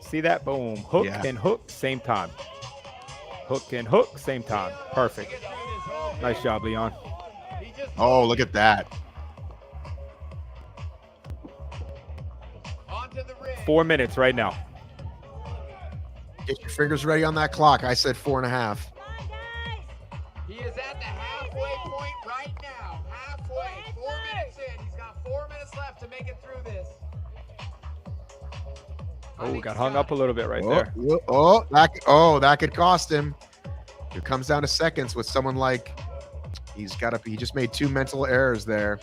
S3: See that? Boom. Hook and hook, same time. Hook and hook, same time. Perfect. Nice job, Leon.
S2: Oh, look at that.
S5: Onto the ring.
S3: 4 minutes right now.
S2: Get your fingers ready on that clock. I said 4.5.
S5: He is at the halfway point right now. Halfway. 4 minutes in. He's got 4 minutes left to make it through this.
S3: Oh, got hung up a little bit right there.
S2: That could cost him. It comes down to seconds with someone like he just made 2 mental errors there.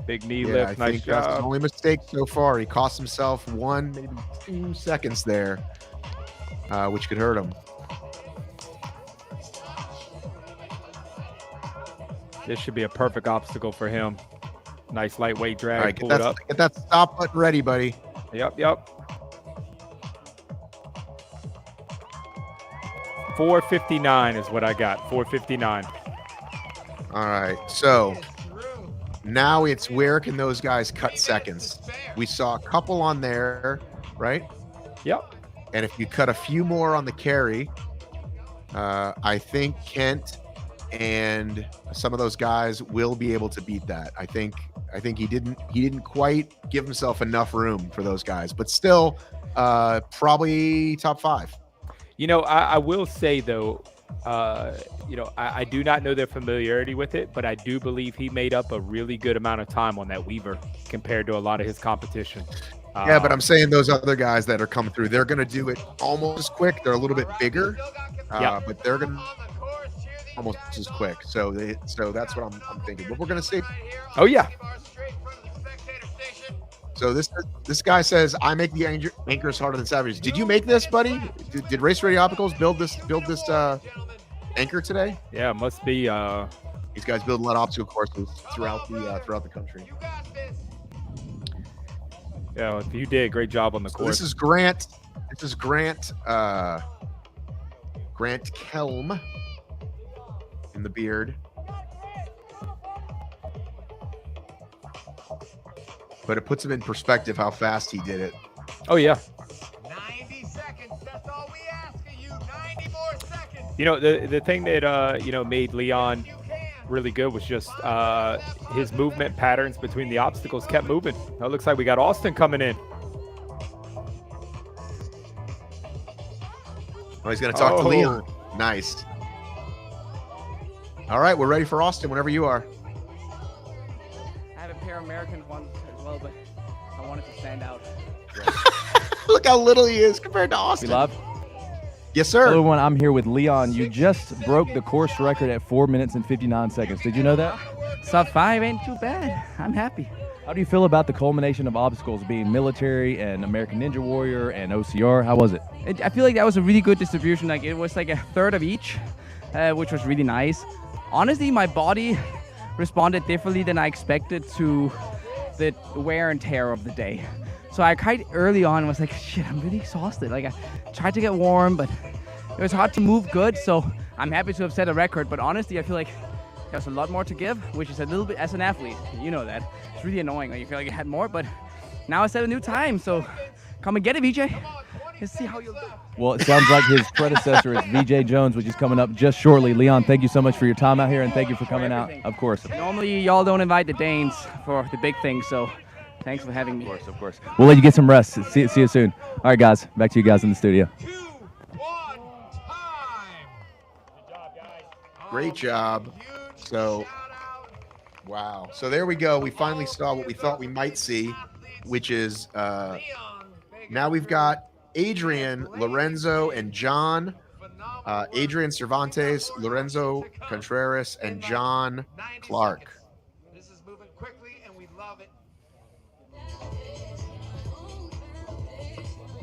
S2: Big knee lift. I
S3: Nice
S2: think that's his
S3: job.
S2: only mistake so far. He cost himself 1, maybe 2 seconds there, which could hurt him.
S3: This should be a perfect obstacle for him. Nice lightweight drag.
S2: All right,
S3: Pull it up.
S2: get that stop button ready, buddy.
S3: Yep. 4:59 is what I got. 4:59.
S2: All right, so now it's where can those guys cut seconds? We saw a couple on there, right?
S3: Yep.
S2: And if you cut a few more on the carry, I think Kent and some of those guys will be able to beat that. I think he didn't quite give himself enough room for those guys, but still probably top 5.
S3: You know, I will say though, I do not know their familiarity with it, but I do believe he made up a really good amount of time on that Weaver compared to a lot of his competition.
S2: Yeah, but I'm saying those other guys that are coming through, they're going to do it almost as quick. They're a little bit bigger, but they're going to almost as quick. So that's what I'm thinking. But we're going to see.
S3: Oh yeah.
S2: So this guy says, I make the anchors harder than savages. Did you make this, buddy? Did Race Ready Opticals build this anchor today?
S3: Yeah, it must be.
S2: Yeah, These guys build a lot of obstacle courses throughout the country.
S5: You got this.
S3: Yeah, you did a great job on the
S2: So
S3: course.
S2: this is Grant. This is Grant. Grant Kelm in the beard. But it puts him in perspective how fast he did it.
S3: Oh yeah.
S5: 90 seconds. That's all we ask of you. 90 more seconds.
S3: You know, the thing that made Leon
S5: You can.
S3: really good was just his movement patterns between the obstacles kept moving. Now it looks like we got Austin coming in.
S2: Oh, he's going to talk to Leon. Nice. All right, we're ready for Austin whenever you are.
S6: I have a pair of American ones as well, but I wanted to stand out.
S2: Look how little he is compared to Austin.
S4: Love.
S2: Yes,
S4: Hello,
S2: sir.
S4: everyone. I'm here with Leon. You just broke the course record at 4 minutes and 59 seconds. Did you know that?
S6: Sub 5 ain't too bad. I'm happy.
S4: How do you feel about the culmination of obstacles being military and American Ninja Warrior and OCR? How was it?
S6: I feel like that was a really good distribution. Like it was like a third of each, which was really nice. Honestly, my body responded differently than I expected to the wear and tear of the day. So I quite early on was like, shit, I'm really exhausted. Like I tried to get warm, but it was hard to move good. So I'm happy to have set a record. But honestly, I feel like there's a lot more to give, which is a little bit, as an athlete, you know that. It's really annoying when you feel like you had more, but now I set a new time. So come and get it, VJ. Let's see how you'll do.
S4: Well, it sounds like his predecessor is VJ Jones, which is coming up just shortly. Leon, thank you so much for your time out here, and thank you for coming out, of course.
S6: Normally, y'all don't invite the Danes for the big things, so thanks for having me.
S4: Of course. We'll let you get some rest. See you soon. All right, guys. Back to you guys in the studio.
S5: 2, 1, time. Good job, guys.
S2: Great job.
S5: Huge
S2: So,
S5: shout out.
S2: wow. So there we go. We finally saw what we thought we might see, which is
S5: Leon,
S2: now we've got Adrian, Lorenzo, and John. Adrian Cervantes, Lorenzo Contreras, and John
S5: 90
S2: Clark.
S5: seconds. This is moving quickly, and we love it.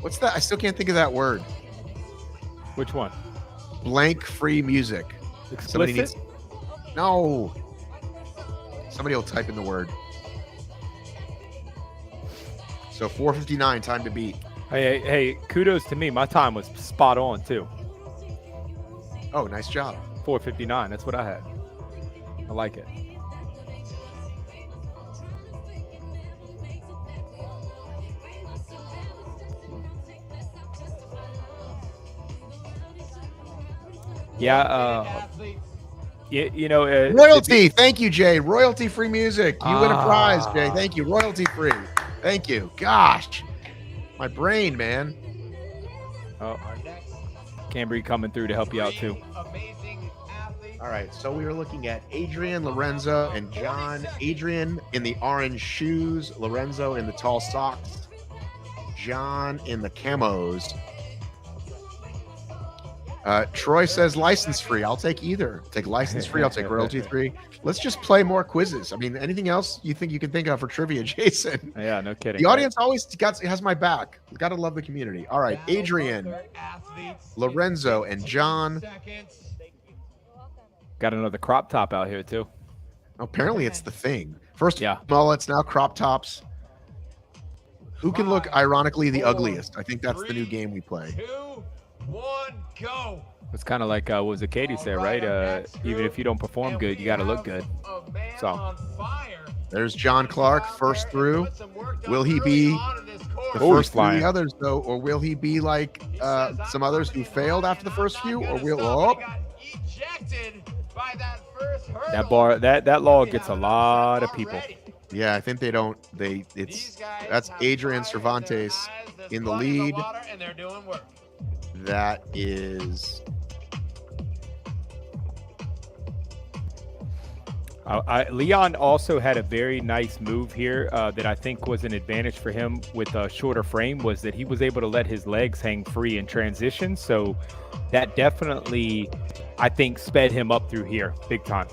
S2: What's that? I still can't think of that word.
S3: Which one?
S2: Blank free music. Somebody
S3: Explicit?
S2: needs. No. Somebody will type in the word. So 4:59, time to beat.
S3: Hey, kudos to me. My time was spot on too.
S2: Oh, nice job.
S3: 4:59. That's what I had. I like it. Yeah.
S5: Athletes.
S2: Royalty. Thank you, Jay. Royalty free music. You win a prize, Jay. Thank you. Royalty free. Thank you. Gosh. My brain, man.
S3: Oh,
S5: Our next
S3: Cambry coming through to help you out too.
S5: amazing athletes.
S2: All right. So we are looking at Adrian, Lorenzo, and John. Adrian in the orange shoes. Lorenzo in the tall socks. John in the camos. Troy says license free. I'll take either. Take license free. I'll take royalty free. Let's just play more quizzes. I mean, anything else you think you can think of for trivia, Jason?
S3: Yeah, no kidding.
S2: The audience always has my back. Got to love the community. All right, Adrian,
S5: Athletes.
S2: Lorenzo, and John.
S5: Seconds.
S3: Got another crop top out here too.
S2: Apparently, it's the thing. First,
S3: Yeah.
S2: mullets, now crop tops. Who can look ironically the ugliest? I think that's the new game we play.
S5: 2, 1, go.
S3: It's kind of like what was it Katie said, right? Even if you don't perform good, you got to look good. So.
S2: There's John Clark, first through. Will he be the
S3: Oh,
S2: first
S3: he's
S2: through
S3: flying.
S2: the others, though? Or will he be like some others who failed after the first few? Or will,
S5: Ejected by that first hurdle.
S3: That bar, that log gets a lot of people.
S2: yeah, I think that's Adrian Cervantes in the lead.
S5: And they're doing work.
S2: That is
S3: Leon also had a very nice move here that I think was an advantage for him with a shorter frame, was that he was able to let his legs hang free in transition. So that definitely, I think, sped him up through here big time.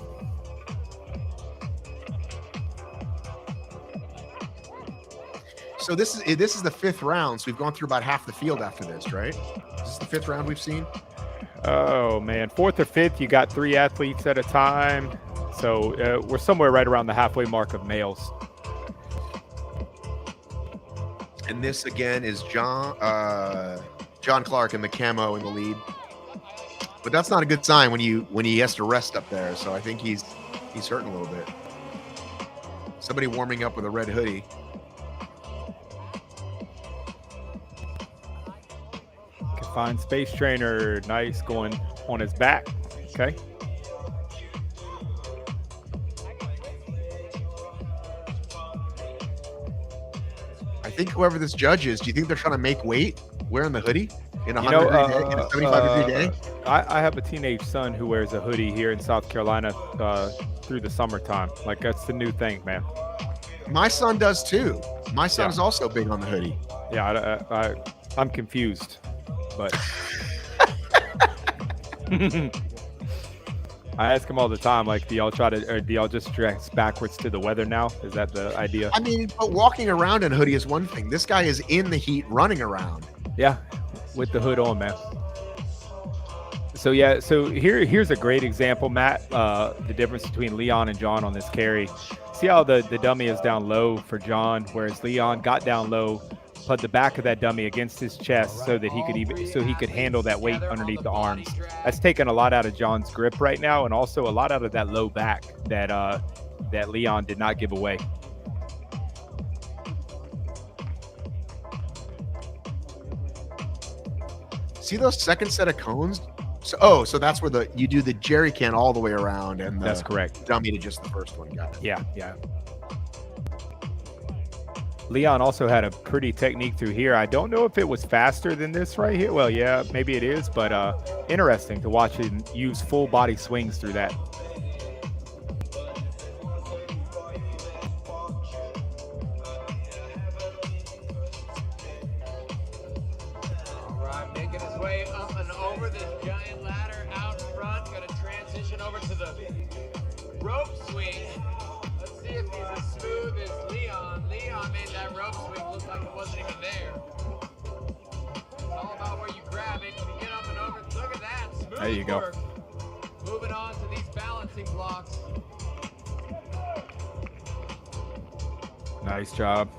S2: so. This is the fifth round. So we've gone through about half the field after this, right? This is the fifth round we've seen.
S3: Oh man, fourth or fifth, you got 3 athletes at a time. So we're somewhere right around the halfway mark of males.
S2: And this again is John Clark and the camo in the lead. But that's not a good sign when he has to rest up there. So I think he's hurting a little bit. Somebody warming up with a red hoodie.
S3: Confined space trainer, nice, going on his back. Okay.
S2: I think whoever this judge is, do you think they're trying to make weight wearing the hoodie in a 100-degree day, in a 75-degree day?
S3: I have a teenage son who wears a hoodie here in South Carolina through the summertime. Like, that's the new thing, man.
S2: My son does too. My son is also big on the hoodie.
S3: Yeah, I'm confused, but I ask him all the time, like, do y'all just dress backwards to the weather now? Is that the idea?
S2: I mean, but walking around in a hoodie is one thing. This guy is in the heat running around.
S3: Yeah, with the hood on, man. So yeah, so here's a great example, Matt. The difference between Leon and John on this carry. See how the dummy is down low for John, whereas Leon got down low, put the back of that dummy against his chest so that he could handle that weight underneath the arms. That's taken a lot out of John's grip right now, and also a lot out of that low back that Leon did not give away.
S2: See those second set of cones? So that's where you do the jerry can all the way around, and
S3: that's correct.
S2: Dummy to just the first one. Got it.
S3: Yeah. Leon also had a pretty technique through here. I don't know if it was faster than this right here. Well, yeah, maybe it is, but interesting to watch him use full body swings through that.
S5: All right, making his way up and over this giant ladder out front. Going to transition over to the rope swing. Let's see if he's as smooth as Leon. Leon made that rope swing look like it wasn't even there. It's all about where you grab it. Can you get up and over? Look at that. Smooth
S3: There you go.
S5: work. Moving on to these balancing blocks.
S3: Nice job.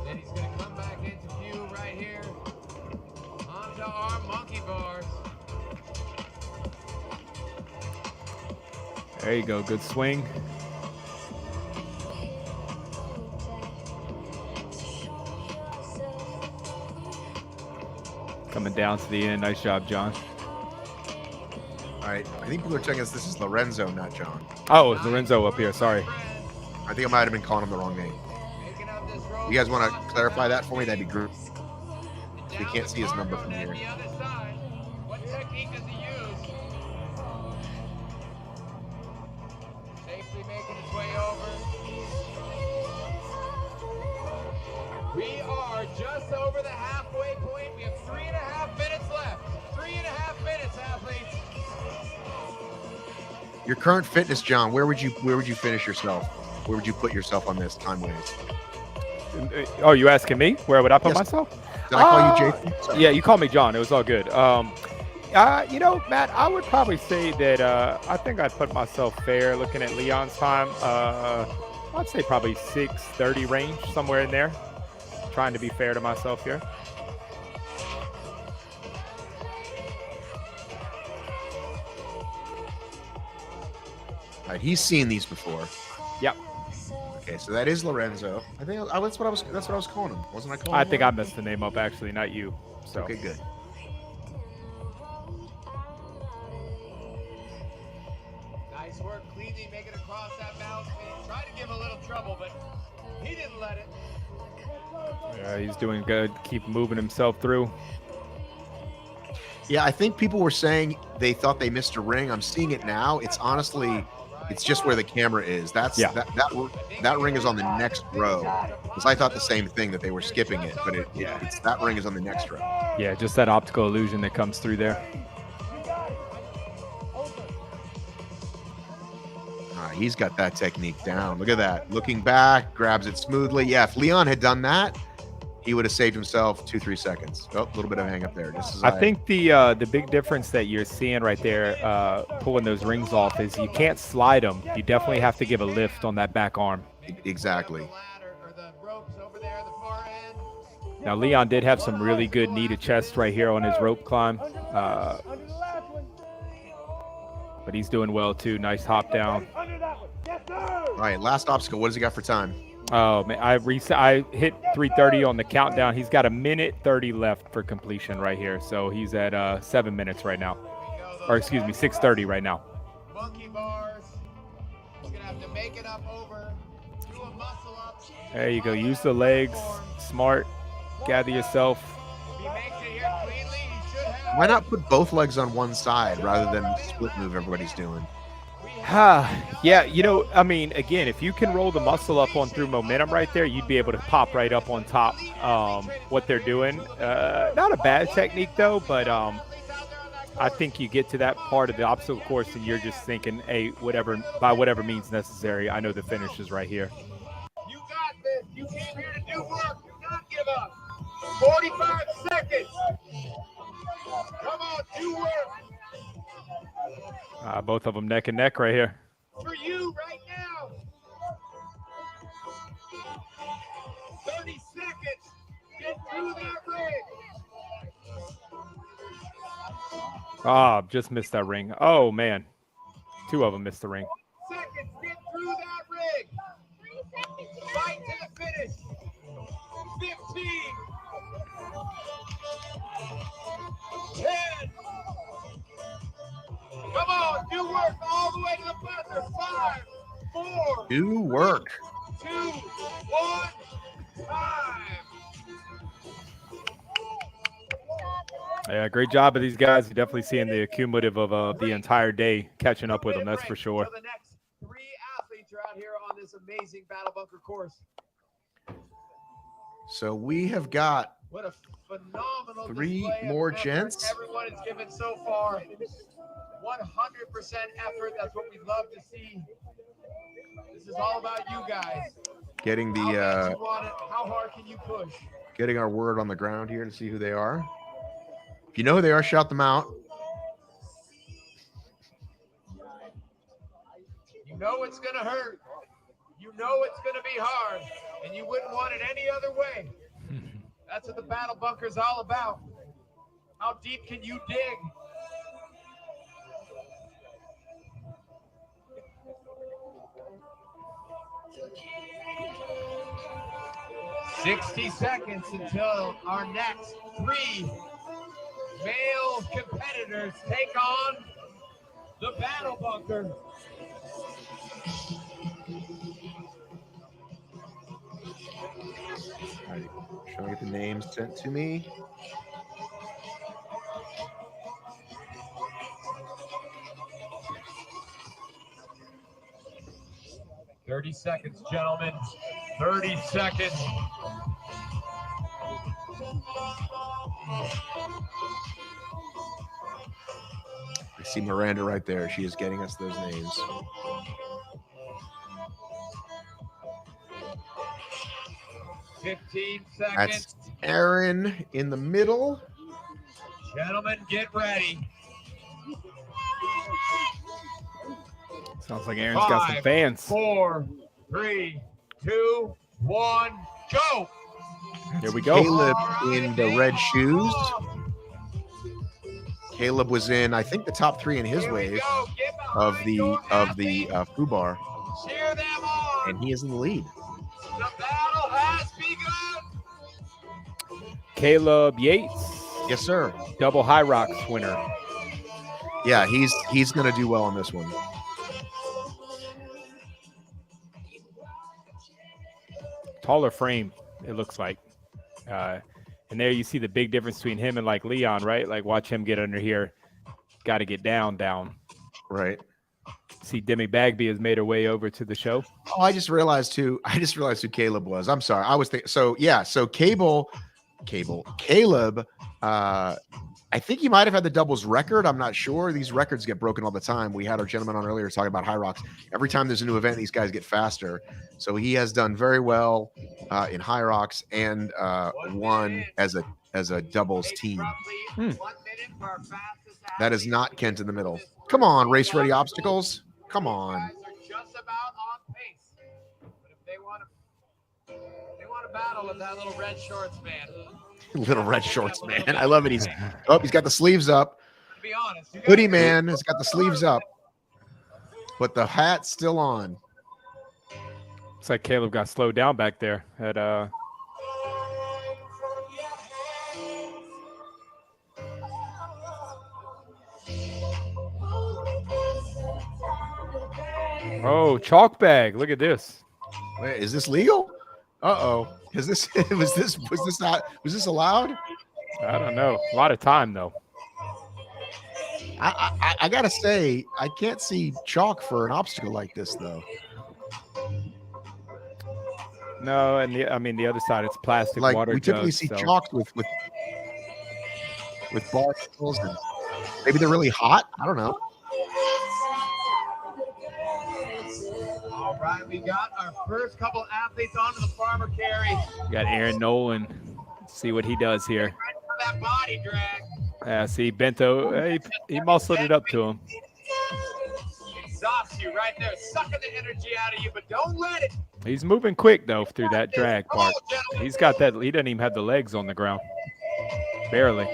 S5: Then he's going to come back into view right here. Onto our monkey bars.
S3: There you go. Good swing. Coming down to the end. Nice job, John.
S2: All right. I think people are checking this is Lorenzo, not John.
S3: Oh, it's Lorenzo up here. Sorry.
S2: I think I might have been calling him the wrong name. You guys want to clarify that for me? That'd be great. We can't see his number from here.
S5: What technique does he use? Safely making his way over. We are just over the halfway point. We have 3.5 minutes left. 3.5 minutes, athletes.
S2: Your current fitness, John. Where would you finish yourself? Where would you put yourself on this time-wise?
S3: Oh, you asking me? Where would I put myself?
S2: Did I call you Jason? Sorry.
S3: Yeah, you called me John. It was all good. Matt, I would probably say that I think I'd put myself fair looking at Leon's time. I'd say probably 6:30 range, somewhere in there. Trying to be fair to myself here.
S2: All right, he's seen these before.
S3: Yep.
S2: Okay, so that is Lorenzo. I think that's what I was calling him. Wasn't I calling him?
S3: I think I messed the name up, actually, not you. So.
S2: Okay, good.
S5: Nice work, cleanly making across that balance beam. Tried to give a little trouble, but he didn't let it.
S3: Yeah, he's doing good. Keep moving himself through.
S2: Yeah, I think people were saying they thought they missed a ring. I'm seeing it now. It's honestly, it's just where the camera is. That ring is on the next row. Because I thought the same thing, that they were skipping it, but it's that ring is on the next row.
S3: Yeah, just that optical illusion that comes through there.
S2: He's got that technique down. Look at that. Looking back, grabs it smoothly. Yeah, if Leon had done that, he would have saved himself 2-3 seconds. Oh, a little bit of hang up there. Just as
S3: I think the big difference that you're seeing right there, pulling those rings off, is you can't slide them. You definitely have to give a lift on that back arm.
S2: Exactly.
S3: Now, Leon did have some really good knee to chest right here on his rope climb. But he's doing well, too. Nice hop down.
S2: All right, last obstacle. What does he got for time?
S3: Oh, man, I hit 3:30 on the countdown. He's got 1:30 left for completion right here. So he's at 7 minutes right now. Or excuse me, 6:30 right now.
S5: Monkey bars. You're going to have to make it up over. Do a muscle up.
S3: There you go. Use the legs. Smart. Gather yourself.
S5: If he makes it here cleanly, he should have.
S2: Why not put both legs on one side rather than the split move everybody's doing?
S3: Yeah, you know, I mean, again, if you can roll the muscle up on through momentum right there, you'd be able to pop right up on top what they're doing. Not a bad technique, though, but I think you get to that part of the obstacle course and you're just thinking, hey, by whatever means necessary, I know the finish is right here.
S5: You got this. You came here to do work. Do not give up. 45 seconds. Come on, do work.
S3: Both of them neck and neck right here.
S5: For you right now. 30 seconds. Get through that ring.
S3: Just missed that ring. Oh, man. Two of them missed the ring.
S5: Seconds. Get through that ring. Fight to the finish. 15. 10. Come on, do work all the way to the buzzer. 5, 4.
S2: Do work.
S5: 2, 1. Time.
S3: Yeah, great job of these guys. You're definitely seeing the cumulative of the entire day catching up with them, that's for sure.
S5: So the next 3 athletes are out here on this amazing Battle Bunker course.
S2: So we have got
S5: What a phenomenal
S2: 3
S5: display of
S2: more
S5: effort
S2: gents.
S5: Everyone has given so far 100% effort. That's what we love to see. This is all about you guys.
S2: getting
S5: How
S2: the
S5: bad you want it? How hard can you push?
S2: getting our word on the ground here to see who they are. If you know who they are, shout them out.
S5: You know it's gonna hurt. You know it's gonna be hard, and you wouldn't want it any other way. That's what the Battle Bunker is all about. How deep can you dig? "60 seconds until our next 3 male competitors take on the Battle Bunker."
S2: All right, should I get the names sent to me?
S5: "30 seconds, gentlemen. 30 seconds.
S2: I see Miranda right there. She is getting us those names.
S5: "15
S2: That's
S5: seconds.
S2: Aaron in the middle.
S5: Gentlemen, get ready.
S3: Sounds like Aaron's got some
S5: 5,
S3: fans.
S5: 4, 3, 2, 1, go.
S3: Here we go.
S2: Caleb in the red shoes. Caleb was in, I think, the top 3 in his
S5: Here we
S2: wave
S5: go. Give a
S2: of
S5: high
S2: the
S5: score
S2: FUBAR,
S5: Cheer them on.
S2: and he is in the lead.
S5: The battle has begun.
S3: Caleb Yates,
S2: Yes, sir.
S3: double High Rocks winner.
S2: Yeah, he's going to do well on this one.
S3: Taller frame, it looks like. And there you see the big difference between him and like Leon, right? Like watch him get under here. Got to get down.
S2: Right.
S3: See Demi Bagby has made her way over to the show.
S2: Oh, I just realized who Caleb was. I'm sorry. I was thinking. So yeah. So Cable Caleb, I think he might have had the doubles record. I'm not sure. These records get broken all the time. We had our gentleman on earlier talking about HYBRICON. Every time there's a new event, these guys get faster. So he has done very well in HYBRICON and won as a doubles team. That is not Kent in the middle. Come on, race ready obstacles. Come on.
S5: Just about on pace. But if they want to battle with that little red shorts man.
S2: Little red shorts man. I love it. He's got the sleeves up.
S5: To be honest,
S2: Hoodie man has got the sleeves up, but the hat's still on.
S3: Looks like Caleb got slowed down back there at Oh, chalk bag. Look at this.
S2: Wait, is this legal? Uh-oh. Was this allowed?
S3: I don't know. A lot of time though.
S2: I gotta say, I can't see chalk for an obstacle like this though.
S3: No, and the other side it's plastic
S2: Like
S3: water
S2: we typically
S3: jugs,
S2: see
S3: so.
S2: chalk with barnacles, and maybe they're really hot. I don't know.
S5: all right, we got our first couple athletes onto the farmer carry.
S3: We got Aaron Nolan. Let's see what he does here.
S5: Right for that body drag.
S3: Yeah, see Bento. He muscled it up to him.
S5: Exhausts you right there, sucking the energy out of you, but don't let it.
S3: He's moving quick though through that drag
S5: Come on,
S3: part.
S5: gentlemen.
S3: He's got that. He doesn't even have the legs on the ground. Barely.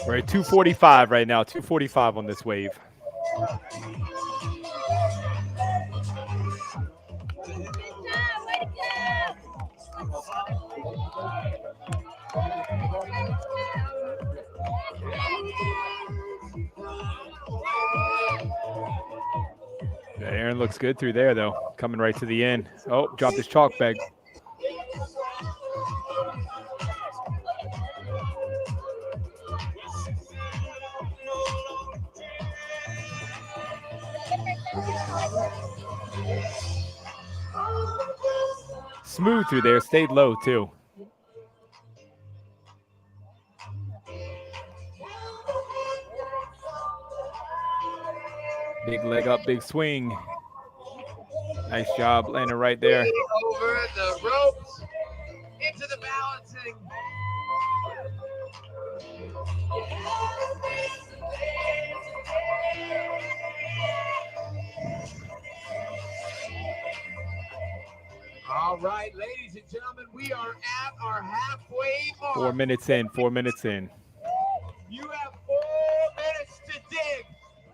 S3: We're at 245 right now. 245 on this wave. Yeah, Aaron looks good through there, though. Coming right to the end. Oh, dropped his chalk bag. Smooth through there. Stayed low, too. Big leg up, big swing. Nice job landing right there.
S5: Over the ropes, into the balancing. All right, ladies and gentlemen, we are at our halfway mark.
S3: 4 minutes in, 4 minutes in.
S5: You have 4 minutes to dig,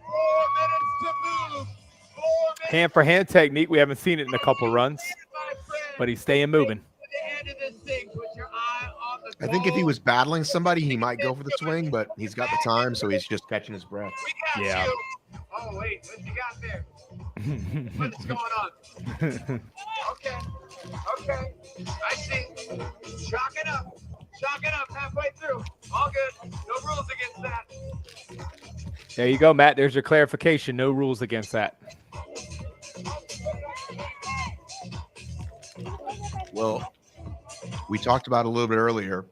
S5: 4 minutes to move, 4 minutes
S3: Hand for hand technique. We haven't seen it in a couple runs,
S5: my friend.
S3: but he's staying moving.
S5: To the end of this thing, put your eye on the
S2: I think if he
S5: goal.
S2: was battling somebody, he might go for the swing, but he's got the time, so he's just catching his breath.
S5: We got
S3: Yeah.
S5: you. Oh, wait, what you got there? What's going on? Okay, okay. I see. Chalk it up. Chalk it up halfway through. All good. No rules against that.
S3: There you go, Matt. There's your clarification. No rules against that.
S2: Well, we talked about it a little bit earlier.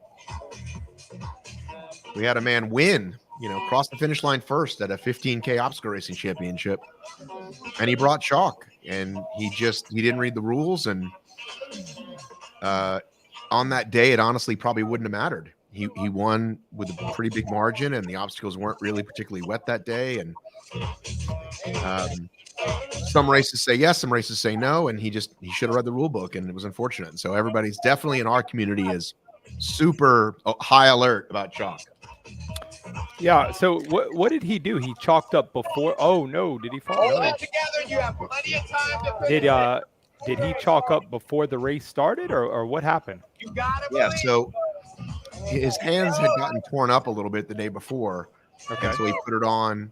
S2: We had a man win, cross the finish line first at a 15K obstacle racing championship, and he brought chalk, and he didn't read the rules, and on that day, it honestly probably wouldn't have mattered. He won with a pretty big margin, and the obstacles weren't really particularly wet that day, and some races say yes, some races say no, and he should have read the rule book, and it was unfortunate. So everybody's definitely in our community is super high alert about chalk.
S3: Yeah. So what did he do? He chalked up before. Oh no! Did he fall?
S5: Hold
S3: No.
S5: it together. You have plenty of time to finish.
S3: Did he chalk up before the race started, or what happened?
S5: You got it.
S2: Yeah, so his hands had gotten torn up a little bit the day before,
S3: Okay.
S2: and so he put it on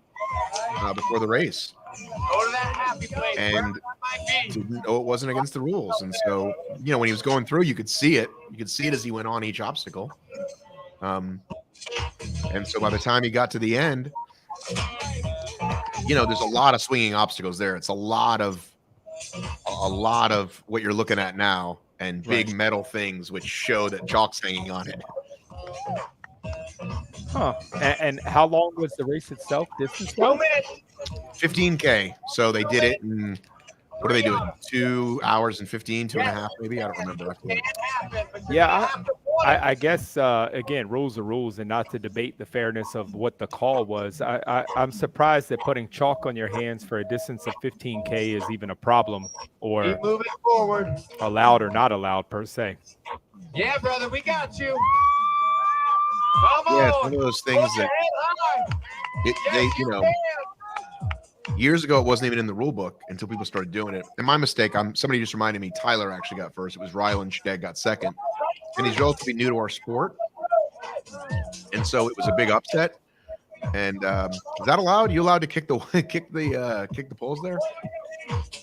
S2: before the race,
S5: Go to that happy place.
S2: and
S5: wherever that might be.
S2: didn't know it wasn't against the rules. And so, when he was going through, you could see it. You could see it as he went on each obstacle. And so by the time he got to the end, there's a lot of swinging obstacles there. It's a lot of what you're looking at now, and big metal things which show that chalk's hanging on it.
S3: Huh. And how long was the race itself, distance-wise?
S2: 15K. So they did it in, what do they do it in? 2 hours and 15, 2.5 maybe? I don't remember.
S3: Yeah, I guess, again, rules are rules, and not to debate the fairness of what the call was. I'm surprised that putting chalk on your hands for a distance of 15K is even a problem, or
S5: Keep moving forward.
S3: allowed or not allowed per se.
S5: Yeah, brother, we got you. Come on.
S2: Yeah, it's one of those things that years ago it wasn't even in the rule book until people started doing it. And my mistake, somebody just reminded me, Tyler actually got first. It was Rylan Steg got second. And he's relatively new to our sport. And so it was a big upset. And is that allowed? You allowed to kick the poles there?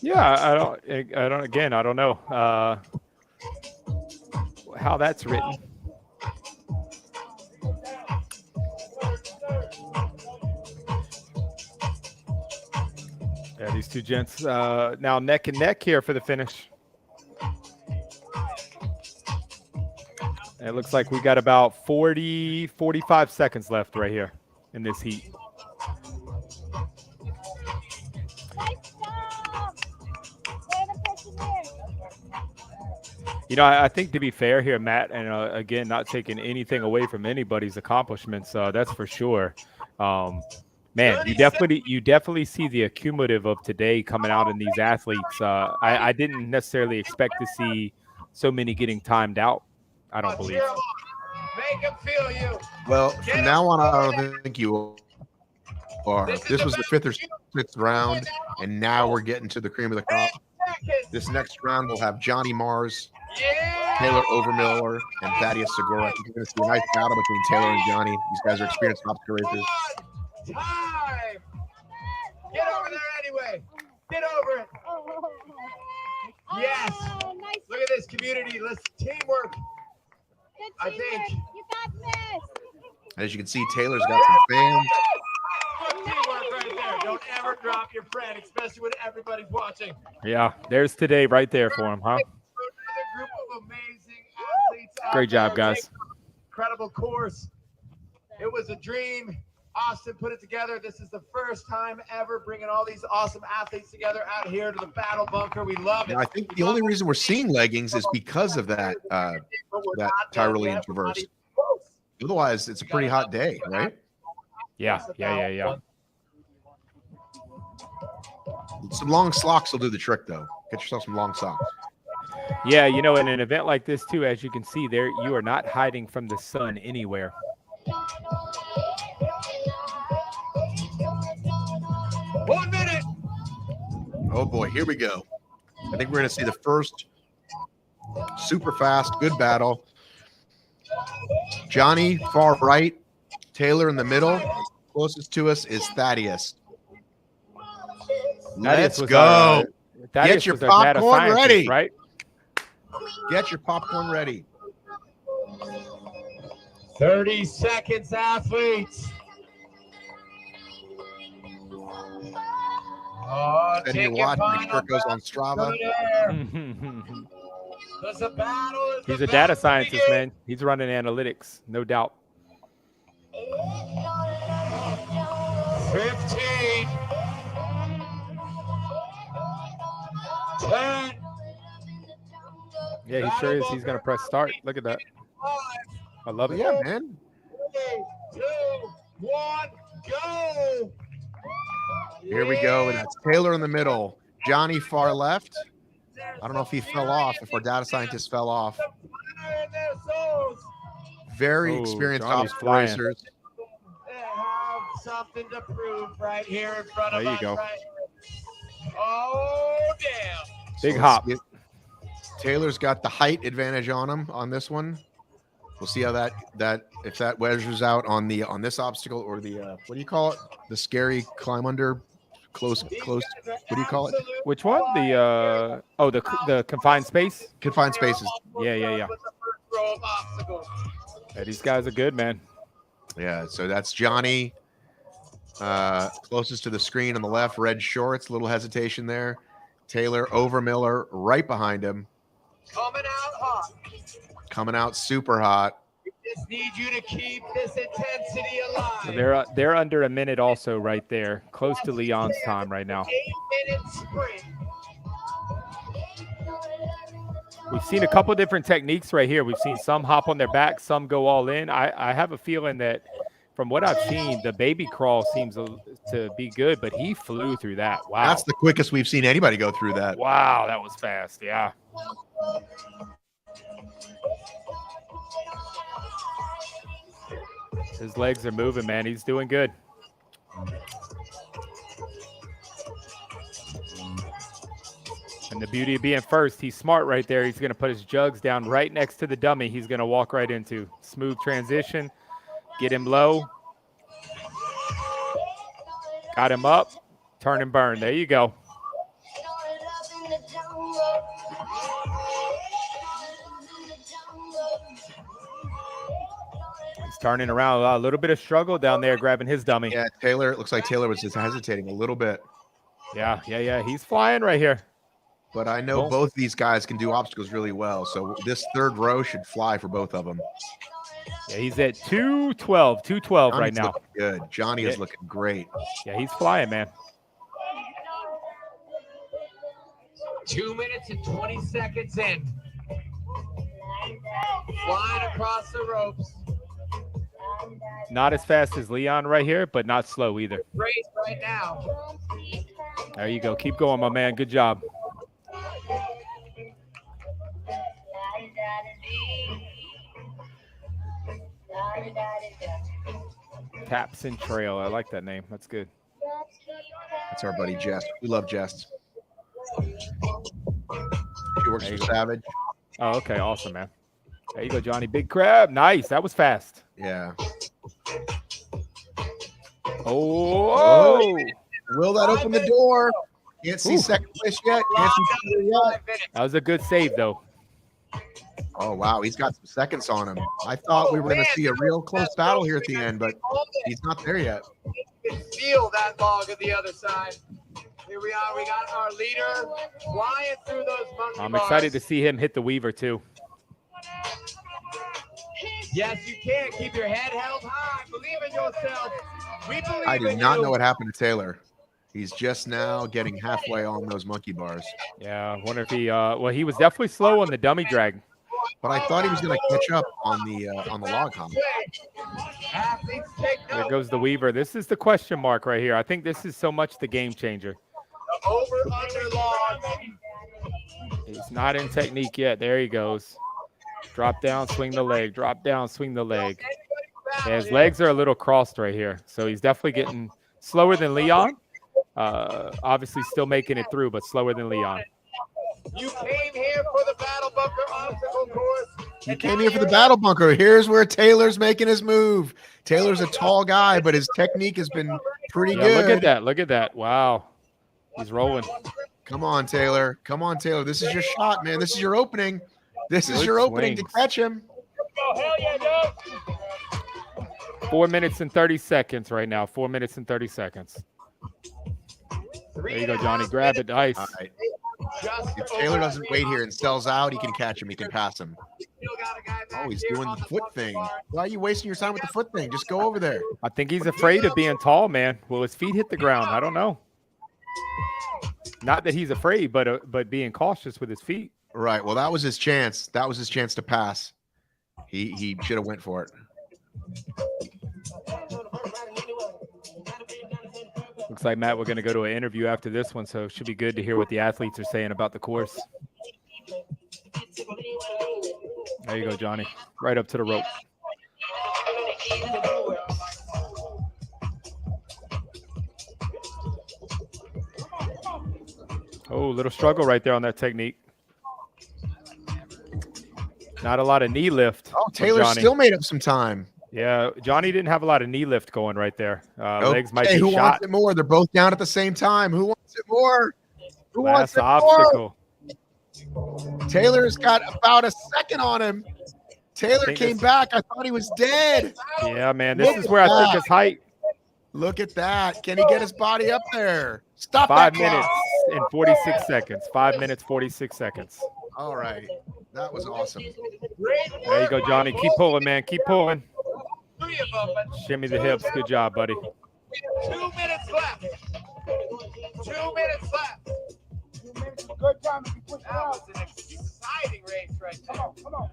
S3: Yeah, I don't know how that's written. Yeah, these two gents now neck and neck here for the finish. And it looks like we got about 45 seconds left right here in this heat. I think, to be fair here, Matt, and again, not taking anything away from anybody's accomplishments, that's for sure. Man, you definitely see the accumulative of today coming out in these athletes. I didn't necessarily expect to see so many getting timed out. I don't believe.
S5: Make them feel you.
S2: Well, from now on, I don't think you are. This was the 5th or 6th round, and now we're getting to the cream of the crop. This next round will have Johnny Mars, Taylor Overmiller, and Thaddeus Segura. I think you're going to see a nice battle between Taylor and Johnny. These guys are experienced obstacle racers.
S5: Time. Get over there anyway. Get over it. Yes. Look at this community. Let's teamwork. I think.
S7: You got this.
S2: As you can see, Taylor's got some fans.
S5: Good teamwork right there. Don't ever drop your friend, especially when everybody's watching.
S3: Yeah, there's today right there for him, huh?
S5: Another group of amazing athletes.
S3: Great job, guys.
S5: Incredible course. It was a dream. Austin put it together. This is the first time ever bringing all these awesome athletes together out here to the battle bunker. We love it.
S2: I think the only reason we're seeing leggings is because of that Tyrolean traverse. Otherwise, it's a pretty hot day, right?
S3: Yeah.
S2: Some long socks will do the trick, though. Get yourself some long socks.
S3: Yeah, in an event like this, too, as you can see there, you are not hiding from the sun anywhere.
S5: 1 minute.
S2: Oh, boy. Here we go. I think we're going to see the first super fast, good battle. Johnny, far right. Taylor in the middle. Closest to us is Thaddeus. Let's go. Get your popcorn ready.
S3: Right?
S2: Get your popcorn ready.
S5: 30 seconds, athletes. Oh,
S2: Then
S5: take
S2: you
S5: your
S2: watch. Make sure
S5: final
S2: it goes on Strava.
S5: There's a battle.
S3: He's a data scientist, man. He's running analytics, no doubt.
S5: 15. 10.
S3: Yeah, he sure is. He's going to press start. Look at that.
S5: 5,
S3: I love it.
S2: Yeah, man.
S5: 3, 2, 1, go.
S2: Here we go. And that's Taylor in the middle. Johnny far left. I don't know if he fell off, if our data scientist fell off. Very experienced obstacle racers.
S5: They have something to prove right here in front of us.
S3: There you go.
S5: Right here. Oh, damn.
S3: Big hop.
S2: Taylor's got the height advantage on him on this one. We'll see how that if that wedges out on this obstacle, or the what do you call it? The scary climb under close. What do you call it?
S3: Which one? The confined space?
S2: Confined spaces.
S3: Yeah. Yeah, these guys are good, man.
S2: Yeah, so that's Johnny. Closest to the screen on the left, red shorts, little hesitation there. Taylor over Miller, right behind him.
S5: Coming out hot.
S2: Coming out super hot.
S5: We just need you to keep this intensity alive.
S3: So they're under a minute also right there, close to Leon's time right now.
S5: 8-minute sprint.
S3: We've seen a couple different techniques right here. We've seen some hop on their back, some go all in. I have a feeling that from what I've seen, the baby crawl seems to be good, but he flew through that. Wow.
S2: That's the quickest we've seen anybody go through that.
S3: Wow, that was fast. Yeah. His legs are moving, man. He's doing good. And the beauty of being first, he's smart right there. He's going to put his jugs down right next to the dummy he's going to walk right into. Smooth transition. Get him low. Got him up. Turn and burn. There you go. He's turning around. A little bit of struggle down there grabbing his dummy.
S2: Yeah, Taylor, it looks like Taylor was just hesitating a little bit.
S3: Yeah. He's flying right here.
S2: But I know both these guys can do obstacles really well. So this third row should fly for both of them.
S3: Yeah, he's at 212 right now.
S2: Good. Johnny is looking great.
S3: Yeah, he's flying, man.
S5: 2 minutes and 20 seconds in. Flying across the ropes.
S3: Not as fast as Leon right here, but not slow either.
S5: Race right now.
S3: There you go. Keep going, my man. Good job. Taps and Trail. I like that name. That's good.
S2: That's our buddy Jess. We love Jess. He works for Savage.
S3: Oh, okay. Awesome, man. There you go, Johnny. Big crab. Nice. That was fast.
S2: Yeah.
S3: Oh.
S2: Will that open the door? Can't see second place yet. Can't see third yet.
S3: That was a good save, though.
S2: Oh, wow. He's got some seconds on him. I thought we were going to see a real close battle here at the end, but he's not there yet.
S5: You can feel that log at the other side. Here we are. We got our leader flying through those monkey
S3: I'm
S5: bars.
S3: excited to see him hit the Weaver, too.
S5: Yes, you can. Keep your head held high. Believe in yourself. We believe
S2: I do
S5: in
S2: not
S5: you.
S2: know what happened to Taylor. He's just now getting halfway on those monkey bars.
S3: Yeah, I wonder if he well, he was definitely slow on the dummy drag.
S2: But I thought he was going to catch up on the log hop.
S5: Athletes take
S3: There
S5: note.
S3: goes the Weaver. This is the question mark right here. I think this is so much the game changer.
S5: The over-under log.
S3: He's not in technique yet. There he goes. Drop down, swing the leg. Drop down, swing the leg. Yeah, his legs are a little crossed right here. So he's definitely getting slower than Leon. Obviously still making it through, but slower than Leon.
S5: You came here for the Battle Bunker obstacle course.
S2: He came here for the battle bunker. Here's where Taylor's making his move. Taylor's a tall guy, but his technique has been pretty good.
S3: Look at that. Look at that. Wow. He's rolling.
S2: Come on, Taylor. Come on, Taylor. This is your shot, man. This is your opening. This is
S3: Good
S2: your opening to
S3: swings.
S2: catch him.
S5: Oh, hell yeah, no.
S3: 4 minutes and 30 seconds right now. 4 minutes and 30 seconds. There you go, Johnny. Grab it. Nice.
S2: All right.
S5: Just
S2: If Taylor doesn't wait here and sells out, he can catch him. He can pass him. Oh, he's doing the foot thing. Why are you wasting your time with the foot thing? Just go over there.
S3: I think he's afraid of being tall, man. Will his feet hit the ground? I don't know. Not that he's afraid, but being cautious with his feet.
S2: Right. Well, that was his chance. That was his chance to pass. He should have went for it.
S3: Looks like, Matt, we're going to go to an interview after this one, so it should be good to hear what the athletes are saying about the course. There you go, Johnny. Right up to the rope. Oh, little struggle right there on that technique. Not a lot of knee lift.
S2: Oh,
S3: for
S2: Taylor
S3: Johnny.
S2: still made up some time.
S3: Yeah, Johnny didn't have a lot of knee lift going right there. Legs might
S2: Okay,
S3: be
S2: who
S3: shot.
S2: wants it more? They're both down at the same time. Who wants it more? Who wants
S3: Last
S2: it
S3: obstacle.
S2: more? Taylor's got about a second on him. Taylor
S3: think
S2: came
S3: this-
S2: back. I thought he was dead.
S3: Yeah, man. This
S2: Look
S3: is
S2: at
S3: where I think
S2: that.
S3: his height.
S2: Look at that. Can he get his body up there? Stop
S3: 5
S2: that
S3: minutes
S2: clock.
S3: and 46 seconds. 5 minutes, 46 seconds.
S2: All right. That was awesome.
S3: There you go, Johnny. Keep pulling, man. Keep pulling.
S5: 3 of them.
S3: Shimmy the hips. Good job, buddy.
S5: 2 minutes left. 2 minutes left.
S7: Good time to be pushing
S5: That
S7: out.
S5: was an exciting race right there.
S7: Come on.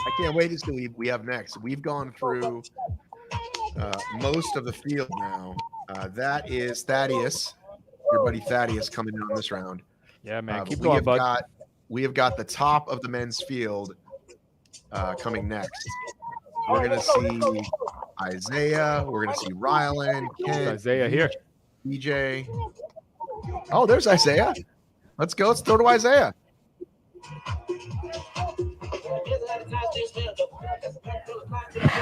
S2: I can't wait to see what we have next. We've gone through most of the field now. That is Thaddeus, your buddy Thaddeus, coming in on this round.
S3: Yeah, man. Keep
S2: we
S3: going,
S2: have
S3: bud.
S2: we have got the top of the men's field coming next. We're going to see Isaiah. We're going to see Rylan, Ken,
S3: Isaiah here.
S2: DJ. Oh, there's Isaiah. Let's go. Let's throw to Isaiah.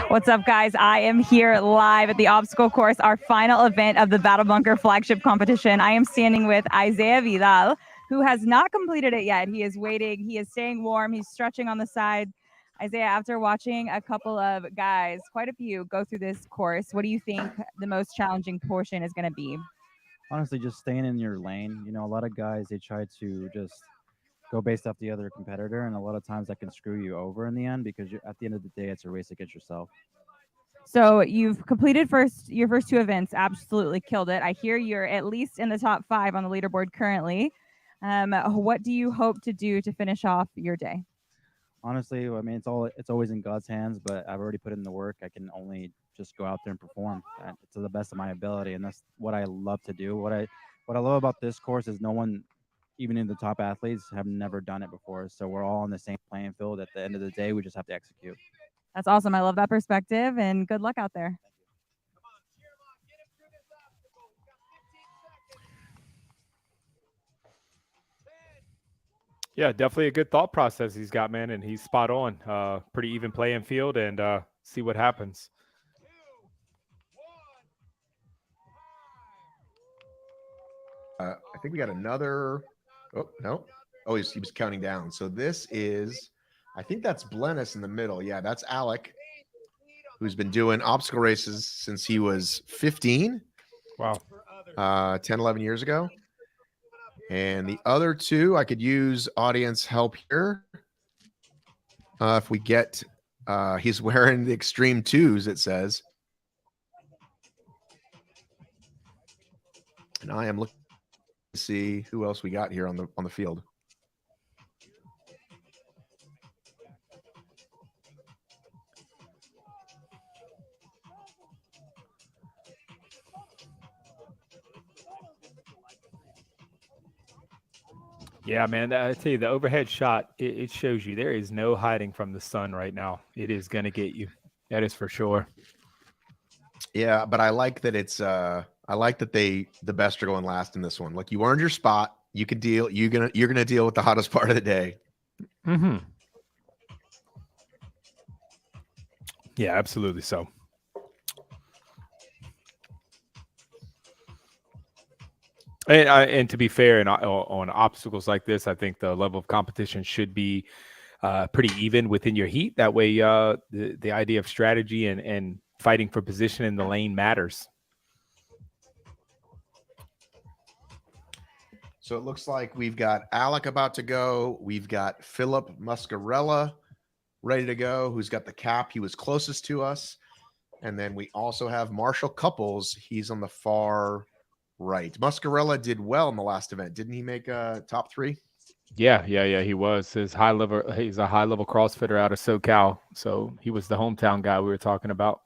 S8: What's up, guys? I am here live at the obstacle course, our final event of the Battle Bunker flagship competition. I am standing with Isaiah Vidal, who has not completed it yet. He is waiting. He is staying warm. He's stretching on the side. Isaiah, after watching a couple of guys, quite a few, go through this course, what do you think the most challenging portion is going to be?
S9: Honestly, just staying in your lane. You know, a lot of guys, they try to just go based off the other competitor, and a lot of times that can screw you over in the end because at the end of the day, it's a race against yourself.
S8: So you've completed your first 2 events, absolutely killed it. I hear you're at least in the top 5 on the leaderboard currently. What do you hope to do to finish off your day?
S9: Honestly, I mean, it's always in God's hands, but I've already put in the work. I can only just go out there and perform to the best of my ability, and that's what I love to do. What I love about this course is no one, even in the top athletes, have never done it before. So we're all on the same playing field. At the end of the day, we just have to execute.
S8: That's awesome. I love that perspective, and good luck out there.
S3: Yeah, definitely a good thought process he's got, man, and he's spot on. Pretty even playing field, and see what happens.
S2: I think we got another. Oh, no. Oh, he was counting down. So this is, I think that's Blennis in the middle. Yeah, that's Alec, who's been doing obstacle races since he was 15.
S3: Wow.
S2: 10, 11 years ago. And the other 2, I could use audience help here. If we get, he's wearing the Extreme 2s, it says. And I am looking to see who else we got here on the field.
S3: Yeah, man. I tell you, the overhead shot, it shows you there is no hiding from the sun right now. It is going to get you. That is for sure.
S2: Yeah, but I like that it's I like that the best are going last in this one. Like, you earned your spot. You can deal. You're gonna deal with the hottest part of the day.
S3: Mm-hmm. Yeah, absolutely. So. And to be fair, on obstacles like this, I think the level of competition should be pretty even within your heat. That way, the idea of strategy and fighting for position in the lane matters.
S2: So it looks like we've got Alec about to go. We've got Philip Muscarella ready to go, who's got the cap. He was closest to us. And then we also have Marshall Couples. He's on the far right. Muscarella did well in the last event. Didn't he make a top 3?
S3: Yeah. He was. He's a high level CrossFitter out of SoCal. So he was the hometown guy we were talking about.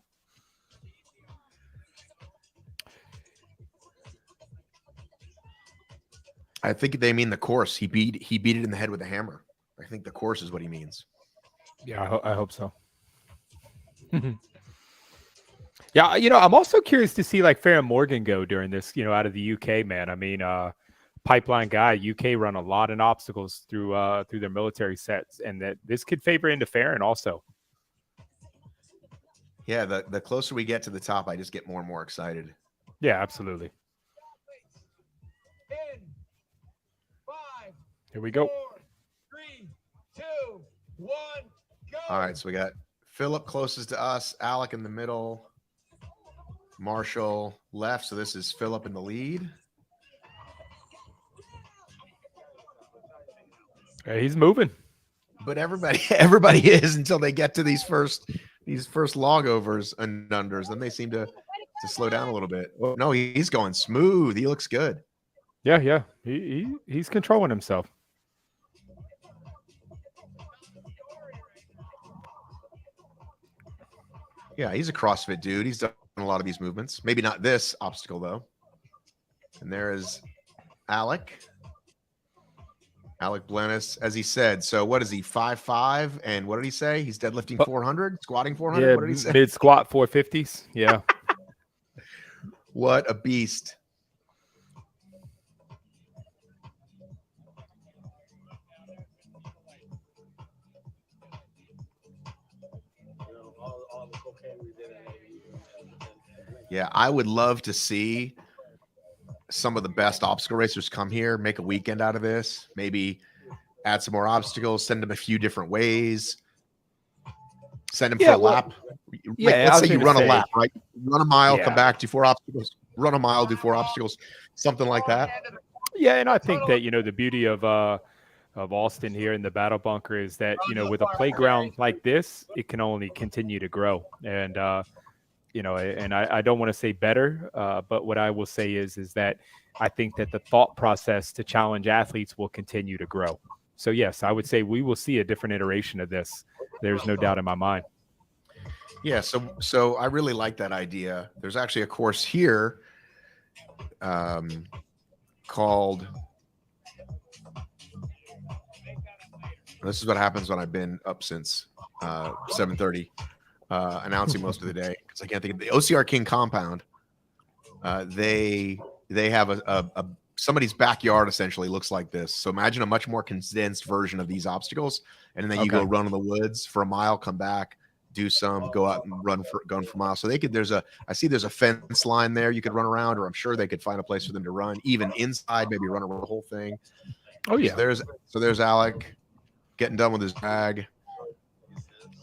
S2: I think they mean the course. He beat it in the head with a hammer. I think the course is what he means.
S3: Yeah, I hope so. Yeah, I'm also curious to see like Farron Morgan go during this, out of the UK, man. I mean, pipeline guy, UK run a lot of obstacles through their military sets, and that this could favor into Farron also.
S2: Yeah, the closer we get to the top, I just get more and more excited.
S3: Yeah, absolutely. Here we go.
S5: 4, 3, 2, 1, go.
S2: All right, so we got Philip closest to us, Alec in the middle. Marshall left, so this is Philip in the lead.
S3: He's moving.
S2: But everybody is until they get to these first log overs and unders. Then they seem to slow down a little bit. Oh, no, he's going smooth. He looks good.
S3: Yeah. He's controlling himself.
S2: Yeah, he's a CrossFit dude. He's done a lot of these movements. Maybe not this obstacle, though. And there is Alec Blenis, as he said. So what is he, 5'5"? And what did he say? He's deadlifting 400, squatting 400?
S3: Yeah,
S2: What did he say?
S3: Mid-squat 450s. Yeah.
S2: What a beast. Yeah, I would love to see some of the best obstacle racers come here, make a weekend out of this, maybe add some more obstacles, send them a few different ways, send them for a lap.
S3: Yeah,
S2: let's say you run a lap, right? Run a mile, come back, do 4 obstacles, run a mile, do 4 obstacles, something like that.
S3: Yeah, and I think that, the beauty of Austin here in the Battle Bunker is that, with a playground like this, it can only continue to grow. And, and I don't want to say better, but what I will say is that I think that the thought process to challenge athletes will continue to grow. So, yes, I would say we will see a different iteration of this. There's no doubt in my mind.
S2: Yeah, so I really like that idea. There's actually a course here called, this is what happens when I've been up since 7:30, announcing most of the day, because I can't think of the OCR King compound. They have a somebody's backyard essentially looks like this. So imagine a much more condensed version of these obstacles, and then you go run in the woods for a mile, come back, do some, go out and run for a mile. So they could, I see there's a fence line there you could run around, or I'm sure they could find a place for them to run, even inside, maybe run around the whole thing.
S3: Oh yeah.
S2: So there's Alec getting done with his bag.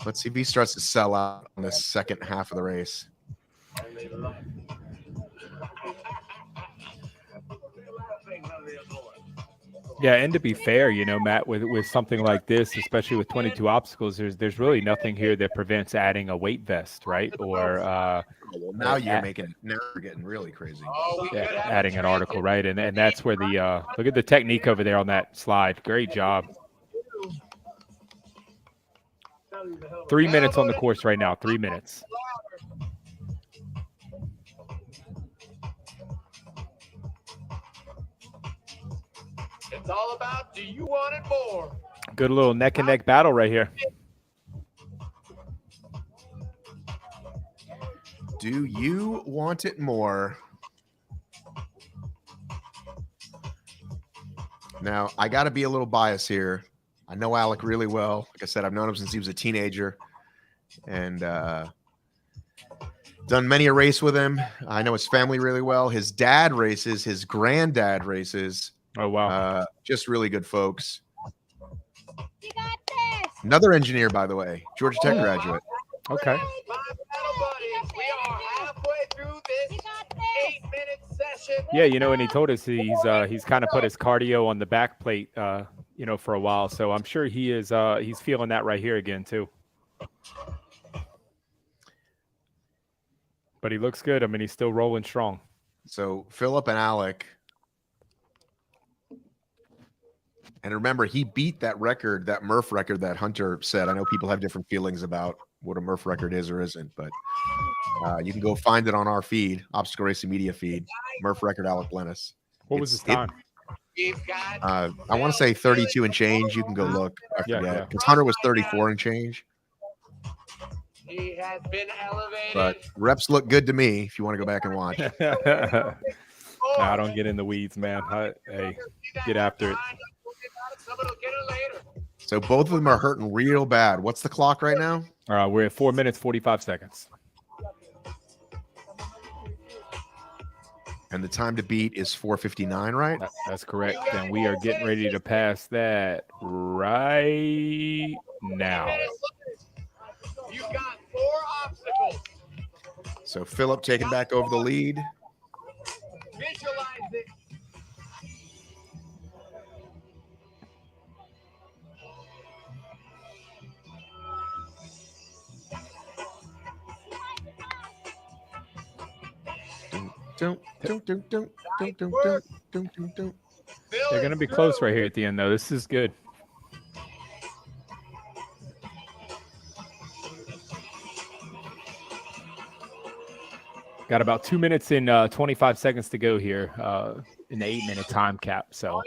S2: Let's see if he starts to sell out on the second half of the race.
S3: Yeah, and to be fair, Matt, with something like this, especially with 22 obstacles, there's really nothing here that prevents adding a weight vest, right? Or
S2: now you're getting really crazy.
S3: Adding an article, right? And that's where the look at the technique over there on that slide. Great job. 3 minutes on the course right now. 3 minutes.
S5: It's all about, do you want it more?
S3: Good little neck and neck battle right here.
S2: Do you want it more? Now, I got to be a little biased here. I know Alec really well. Like I said, I've known him since he was a teenager, and done many a race with him. I know his family really well. His dad races, his granddad races.
S3: Oh, wow.
S2: Just really good folks.
S7: You got this.
S2: Another engineer, by the way, Georgia Tech graduate.
S3: Okay.
S5: My battle buddies, we are halfway through this 8-minute session.
S3: Yeah, and he told us he's kind of put his cardio on the back plate, for a while. So I'm sure he's feeling that right here again too. But he looks good. I mean, he's still rolling strong.
S2: So Philip and Alec. And remember, he beat that record, that Murph record that Hunter said. I know people have different feelings about what a Murph record is or isn't, but you can go find it on our feed, Obstacle Racing Media feed, Murph record, Alec Blenis.
S3: What was his time?
S2: I want to say 32 and change. You can go look. I forget. Because Hunter was 34 and change.
S5: He has been elevated.
S2: But reps look good to me if you want to go back and watch.
S3: I don't get in the weeds, man. Hey, get after it.
S2: So both of them are hurting real bad. What's the clock right now?
S3: We're at 4 minutes, 45 seconds.
S2: And the time to beat is 4:59, right?
S3: That's correct. And we are getting ready to pass that right now.
S5: You've got 4 obstacles.
S2: So Philip taking back over the lead.
S5: Visualize it.
S2: Don't.
S3: They're going to be close right here at the end, though. This is good. Got about 2 minutes and 25 seconds to go here in the 8-minute time cap. So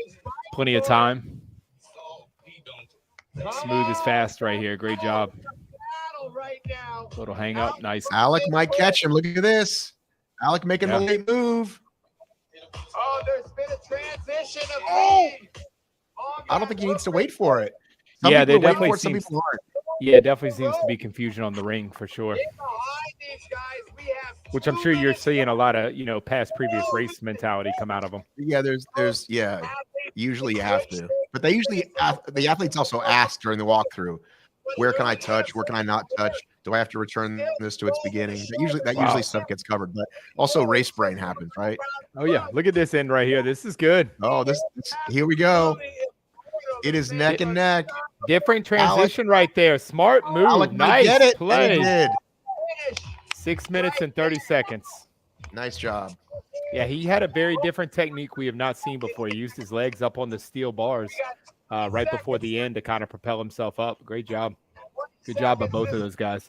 S3: plenty of time. Smooth is fast right here. Great job. Little hang up. Nice.
S2: Alec might catch him. Look at this. Alec making the late move.
S5: Oh, there's been a transition of
S2: I don't think he needs to wait for it.
S3: Yeah,
S2: there
S3: definitely
S2: some
S3: seems.
S2: people aren't.
S3: Yeah, definitely seems to be confusion on the ring for sure. Which I'm sure you're seeing a lot of, past previous race mentality come out of them.
S2: Yeah, there's usually you have to. But they usually, the athletes also ask during the walkthrough, where can I touch? Where can I not touch? Do I have to return this to its beginning? Usually stuff gets covered, but also race brain happens, right?
S3: Oh yeah, look at this end right here. This is good.
S2: Oh, here we go. It is neck and neck.
S3: Different transition right there. Smart move.
S2: Alec
S3: nice
S2: get it,
S3: play.
S2: and he did.
S3: 6 minutes and 30 seconds.
S2: Nice job.
S3: Yeah, he had a very different technique we have not seen before. He used his legs up on the steel bars right before the end to kind of propel himself up. Great job. Good job by both of those guys.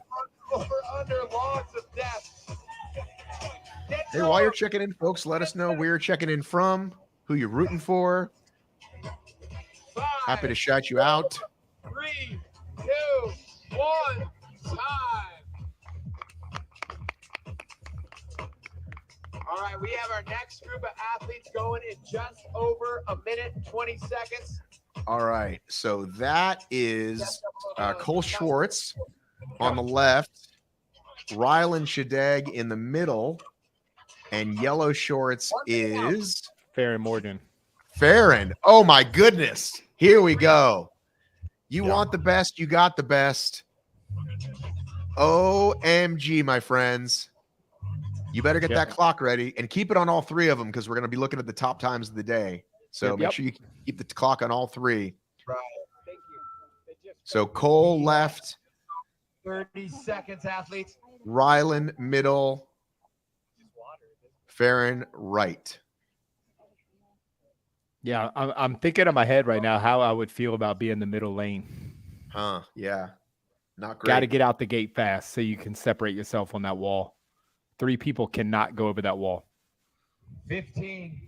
S2: Hey, while you're checking in, folks, let us know where you're checking in from, who you're rooting for. Happy to shout you out.
S5: 3, 2, 1, time. All right, we have our next group of athletes going in just over a minute, 20 seconds.
S2: All right, so that is Cole Schwartz on the left, Rylan Shadeg in the middle, and yellow shorts is
S3: Farron Morgan.
S2: Farron. Oh my goodness. Here we go. You want the best, you got the best. OMG, my friends. You better get that clock ready and keep it on all three of them because we're going to be looking at the top times of the day. So make sure you keep the clock on all three.
S5: Right. Thank you.
S2: So Cole left.
S5: 30 seconds, athletes.
S2: Rylan middle. Farron right.
S3: Yeah, I'm thinking in my head right now how I would feel about being the middle lane.
S2: Huh, yeah. Not great.
S3: Got to get out the gate fast so you can separate yourself on that wall. 3 people cannot go over that wall.
S5: 15.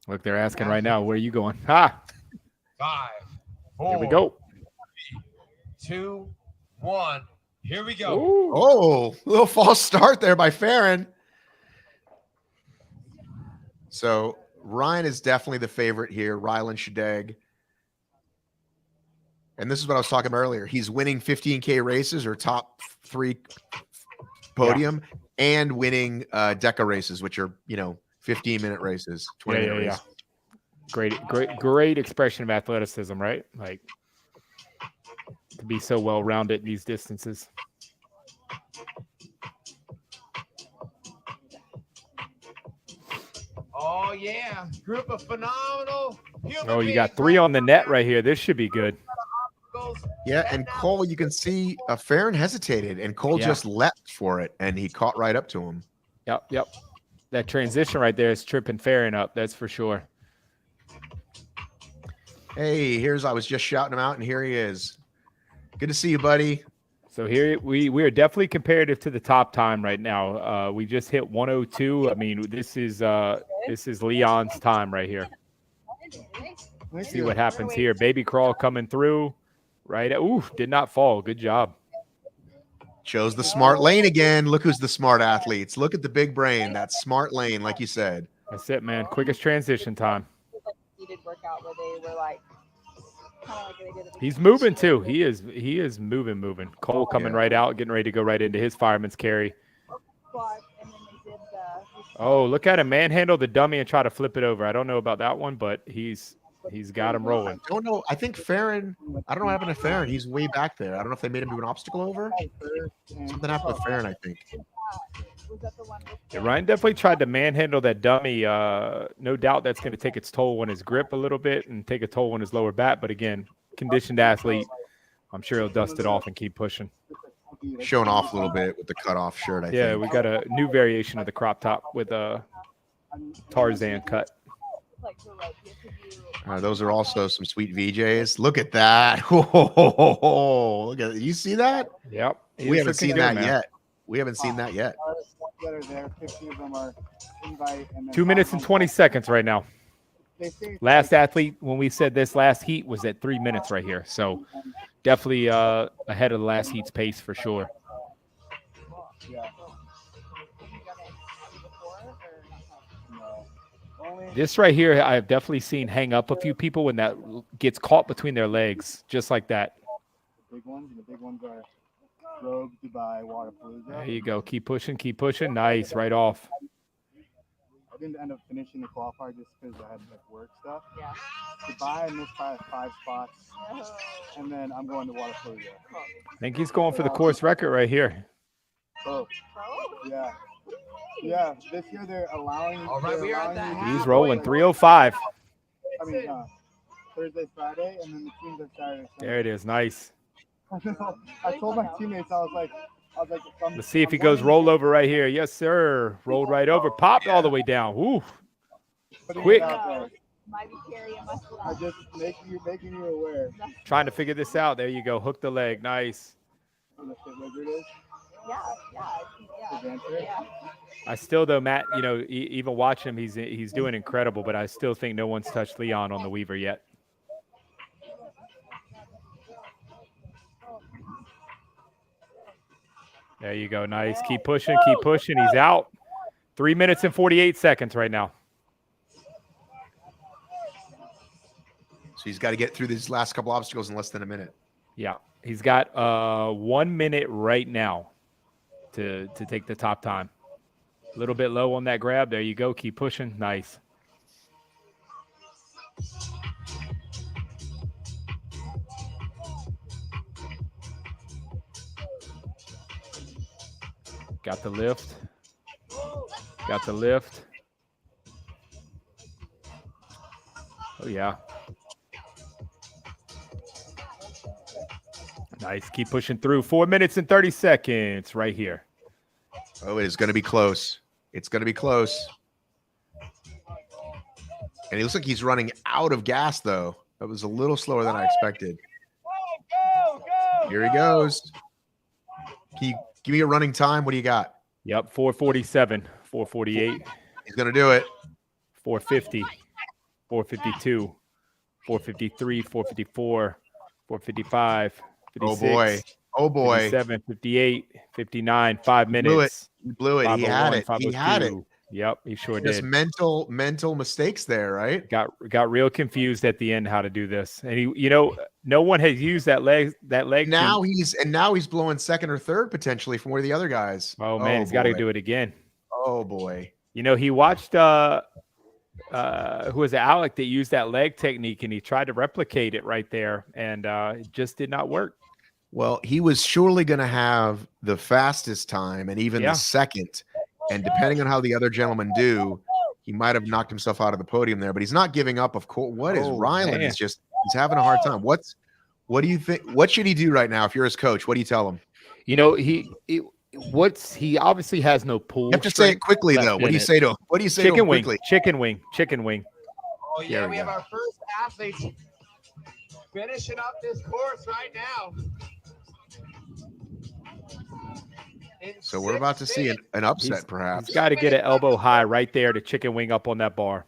S3: Look, they're asking right now, where are you going? Ha!
S5: 5, 4.
S3: Here we go.
S5: 2, 1. Here we go.
S3: Ooh.
S2: Oh, little false start there by Farron. So Ryan is definitely the favorite here. Rylan Shadeg. And this is what I was talking about earlier. He's winning 15K races or top 3 podium and winning DECA races, which are, 15-minute races, 20-minute races.
S3: Great expression of athleticism, right? Like to be so well-rounded in these distances.
S5: Oh, yeah. Group of phenomenal human
S3: Oh, you
S5: beings.
S3: got 3 on the net right here. This should be good.
S2: Yeah, and Cole, you can see Farron hesitated, and Cole just leapt for it, and he caught right up to him.
S3: Yep. That transition right there is tripping Farron up, that's for sure.
S2: Hey, I was just shouting him out, and here he is. Good to see you, buddy.
S3: So here we are definitely comparative to the top time right now. We just hit 102. I mean, this is Leon's time right here. Let's see what happens here. Baby crawl coming through. Right. Ooh, did not fall. Good job.
S2: Chose the smart lane again. Look who's the smart athletes. Look at the big brain. That smart lane, like you said.
S3: That's it, man. Quickest transition time. He's moving too. He is moving. Cole coming right out, getting ready to go right into his fireman's carry. Oh, look at him manhandle the dummy and try to flip it over. I don't know about that one, but he's He's got him rolling.
S2: I don't know. I think Farron, I don't know what happened to Farron. He's way back there. I don't know if they made him do an obstacle over. Something happened with Farron, I think.
S3: Yeah, Ryan definitely tried to manhandle that dummy. No doubt that's going to take its toll on his grip a little bit and take a toll on his lower back. But again, conditioned athlete, I'm sure he'll dust it off and keep pushing.
S2: Showing off a little bit with the cutoff shirt, I think.
S3: We got a new variation of the crop top with a Tarzan cut.
S2: Those are also some sweet VJs. Look at that. Oh, look at it. You see that?
S3: Yep.
S2: We haven't seen that yet. We haven't seen that yet.
S3: 2 minutes and 20 seconds right now. Last athlete, when we said this last heat, was at 3 minutes right here. So definitely ahead of the last heat's pace for sure. This right here, I've definitely seen hang up a few people when that gets caught between their legs, just like that.
S10: The big ones are Rogue, Dubai, Waterpalooza.
S3: There you go. Keep pushing, keep pushing. Nice, right off.
S10: I didn't end up finishing the qualifier just because I had work stuff. Yeah. Dubai, I missed by 5 spots, and then I'm going to Waterpalooza.
S3: I think he's going for the course record right here.
S10: Oh, yeah. Yeah, this year they're allowing.
S5: All right, we are at that.
S3: He's rolling 305.
S10: I mean, Thursday, Friday, and then the teams are Saturday. Sunday.
S3: There it is. Nice.
S10: I told my teammates, I was like,
S3: let's see if he goes roll over right here. Yes, sir. Rolled right over. Popped all the way down. Woo. Quick.
S10: I just making you aware.
S3: Trying to figure this out. There you go. Hook the leg. Nice. I still, though, Matt, you know, even watching him, he's doing incredible, but I still think no one's touched Leon on the Weaver yet. There you go. Nice. Keep pushing. Keep pushing. He's out. 3 minutes and 48 seconds right now.
S2: So he's got to get through these last couple obstacles in less than a minute.
S3: Yeah. He's got 1 minute right now to take the top time. A little bit low on that grab. There you go. Keep pushing. Nice. Got the lift. Got the lift. Oh, yeah. Nice. Keep pushing through. 4 minutes and 30 seconds right here.
S2: Oh, it is going to be close. It's going to be close. And he looks like he's running out of gas, though. That was a little slower than I expected. Here he goes. Can you give me a running time? What do you got?
S3: Yep, 4:47, 4:48.
S2: He's going to do it.
S3: 4:50, 4:52, 4:53, 4:54, 4:55, 56.
S2: Oh, boy. Oh, boy.
S3: 57, 58, 59, 5 minutes.
S2: He blew it. He had it. He had it.
S3: Yep, he sure
S2: Just
S3: did.
S2: mental mistakes there, right?
S3: Got real confused at the end how to do this, and he, you know, no one has used that leg.
S2: Now he's blowing second or third potentially from where the other guys.
S3: Oh man, he's got to do it again.
S2: Oh boy.
S3: You know, he watched who was it, Alec, that used that leg technique, and he tried to replicate it right there, and it just did not work.
S2: Well, he was surely going to have the fastest time and even the second. And depending on how the other gentlemen do, he might have knocked himself out of the podium there. But he's not giving up. Of course, what is Ryland? He's having a hard time. What do you think? What should he do right now if you're his coach? What do you tell him?
S3: You know, he obviously has no pull.
S2: You have to say it quickly though. What do you say to him? What do you say to him quickly?
S3: Chicken wing.
S5: Oh yeah, we have our first athletes finishing up this course right now.
S2: So we're about to see an upset, perhaps.
S3: He's got to get an elbow high right there to chicken wing up on that bar.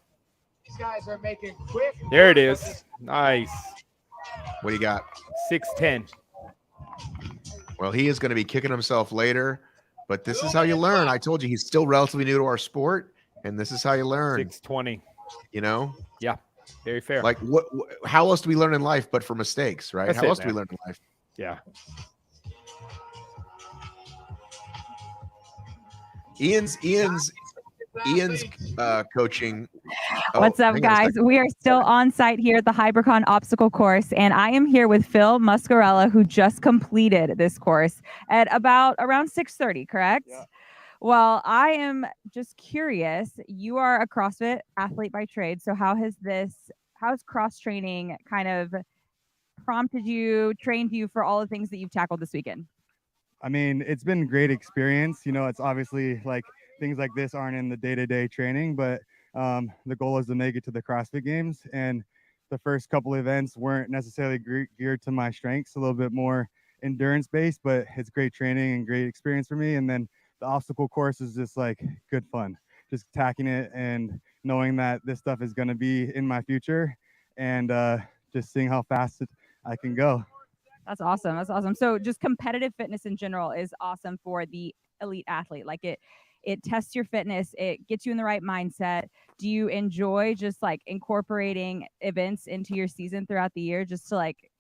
S5: These guys are making quick.
S3: There it is. Nice.
S2: What do you got?
S3: 6:10.
S2: Well, he is going to be kicking himself later, but this is how you learn. I told you he's still relatively new to our sport, and this is how you learn.
S3: 6:20.
S2: You know?
S3: Yeah, very fair.
S2: Like how else do we learn in life but for mistakes, right? How else do we learn in life?
S3: Yeah.
S2: Ian's Ian's coaching.
S8: What's up,
S2: hang on a
S8: guys?
S2: second.
S8: We are still on site here at the HYBRICON obstacle course, and I am here with Phil Muscarella, who just completed this course at around 6:30, correct?
S10: Yeah.
S8: Well, I am just curious. You are a CrossFit athlete by trade, so how's cross training kind of prompted you, trained you for all the things that you've tackled this weekend?
S10: I mean, it's been a great experience. You know, it's obviously like things like this aren't in the day-to-day training, but the goal is to make it to the CrossFit Games. And the first couple events weren't necessarily geared to my strengths, a little bit more endurance based, but it's great training and great experience for me. And then the obstacle course is just like good fun, just attacking it and knowing that this stuff is going to be in my future, and just seeing how fast I can go.
S8: That's awesome. That's awesome. So just competitive fitness in general is awesome for the elite athlete. Like it tests your fitness. It gets you in the right mindset. Do you enjoy just like incorporating events into your season throughout the year just to like,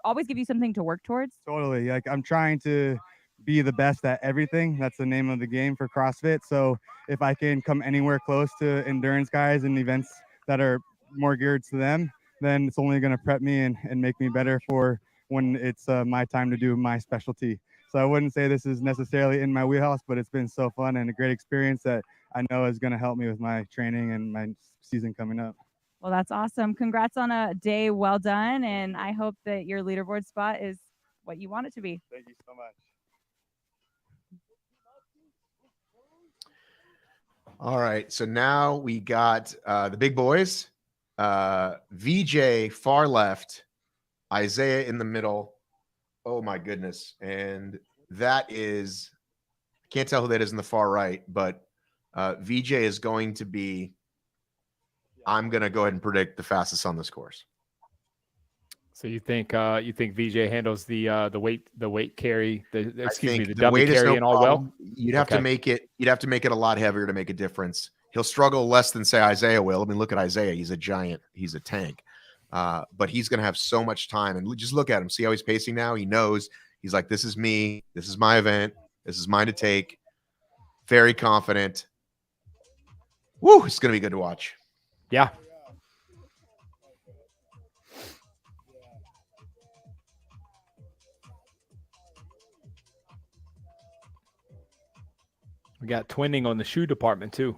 S8: always give you something to work towards?
S10: Totally. Like I'm trying to be the best at everything. That's the name of the game for CrossFit. So if I can come anywhere close to endurance guys and events that are more geared to them, then it's only going to prep me and make me better for when it's my time to do my specialty. So I wouldn't say this is necessarily in my wheelhouse, but it's been so fun and a great experience that I know is going to help me with my training and my season coming up.
S8: Well, that's awesome. Congrats on a day well done. And I hope that your leaderboard spot is what you want it to be.
S10: Thank you so much.
S2: All right. So now we got the big boys. VJ far left, Isaiah in the middle. Oh my goodness. And that is, I can't tell who that is in the far right, but VJ is going to be, I'm going to go ahead and predict the fastest on this course.
S3: So you think VJ handles the weight carry, the dummy
S2: weight
S3: carry
S2: no
S3: and all
S2: problem.
S3: well?
S2: You'd have to make it a lot heavier to make a difference. He'll struggle less than say Isaiah will. I mean, look at Isaiah. He's a giant. He's a tank. But he's going to have so much time. And just look at him. See how he's pacing now? He knows. He's like, this is me. This is my event. This is mine to take. Very confident. Woo! It's going to be good to watch.
S3: Yeah. We got twinning on the shoe department too.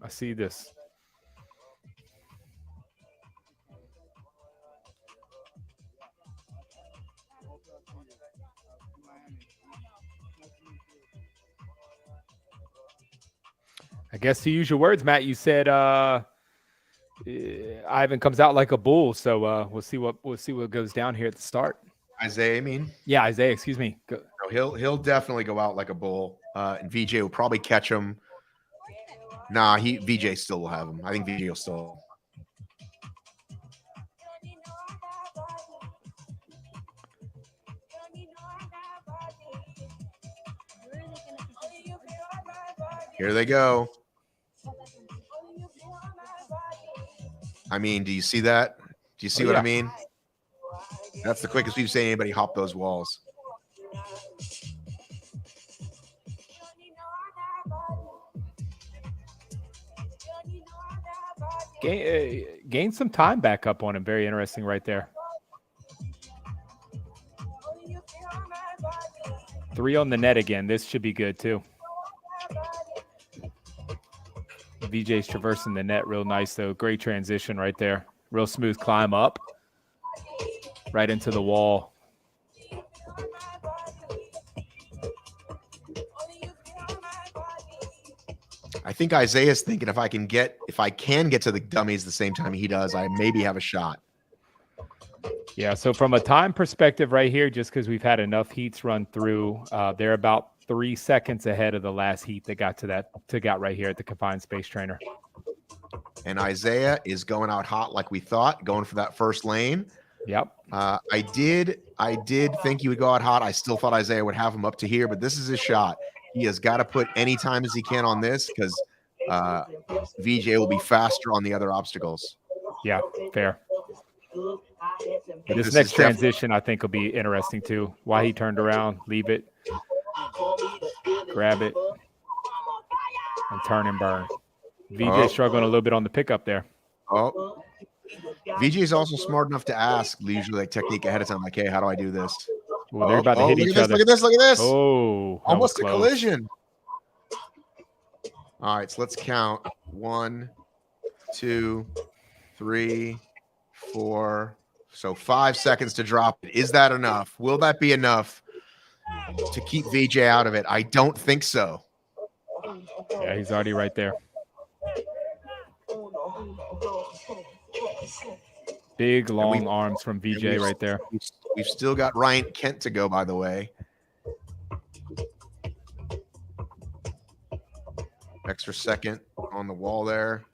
S3: I see this. I guess to use your words, Matt, you said Ivan comes out like a bull. So we'll see what goes down here at the start.
S2: Isaiah, I mean?
S3: Yeah, Isaiah, excuse me.
S2: No, he'll definitely go out like a bull. And VJ will probably catch him. Nah, VJ still will have him. I think VJ will still. Here they go. I mean, do you see that? Do you see what I mean? That's the quickest we've seen anybody hop those walls.
S3: Gain some time back up on him. Very interesting right there. 3 on the net again. This should be good too. VJ's traversing the net real nice though. Great transition right there. Real smooth climb up. Right into the wall.
S2: I think Isaiah's thinking if I can get to the dummies the same time he does, I maybe have a shot.
S3: Yeah, so from a time perspective right here, just because we've had enough heats run through, they're about 3 seconds ahead of the last heat that got right here at the confined space trainer.
S2: And Isaiah is going out hot like we thought, going for that first lane.
S3: Yep.
S2: I did think he would go out hot. I still thought Isaiah would have him up to here, but this is his shot. He has got to put any time as he can on this because VJ will be faster on the other obstacles.
S3: Yeah, fair. This next transition, I think, will be interesting too. Why he turned around, leave it, grab it. and turn and burn. VJ struggling a little bit on the pickup there.
S2: Oh, VJ is also smart enough to ask usually like technique ahead of time, like, hey, how do I do this?
S3: Well, they're about to hit each other.
S2: Look at this! Look at this!
S3: Oh,
S2: almost a collision. All right, so let's count 1, 2, 3, 4. So 5 seconds to drop it. Is that enough? Will that be enough to keep VJ out of it? I don't think so.
S3: Yeah, he's already right there. Big, long arms from VJ right there.
S2: We've still got Ryan Kent to go, by the way. Extra second on the wall there.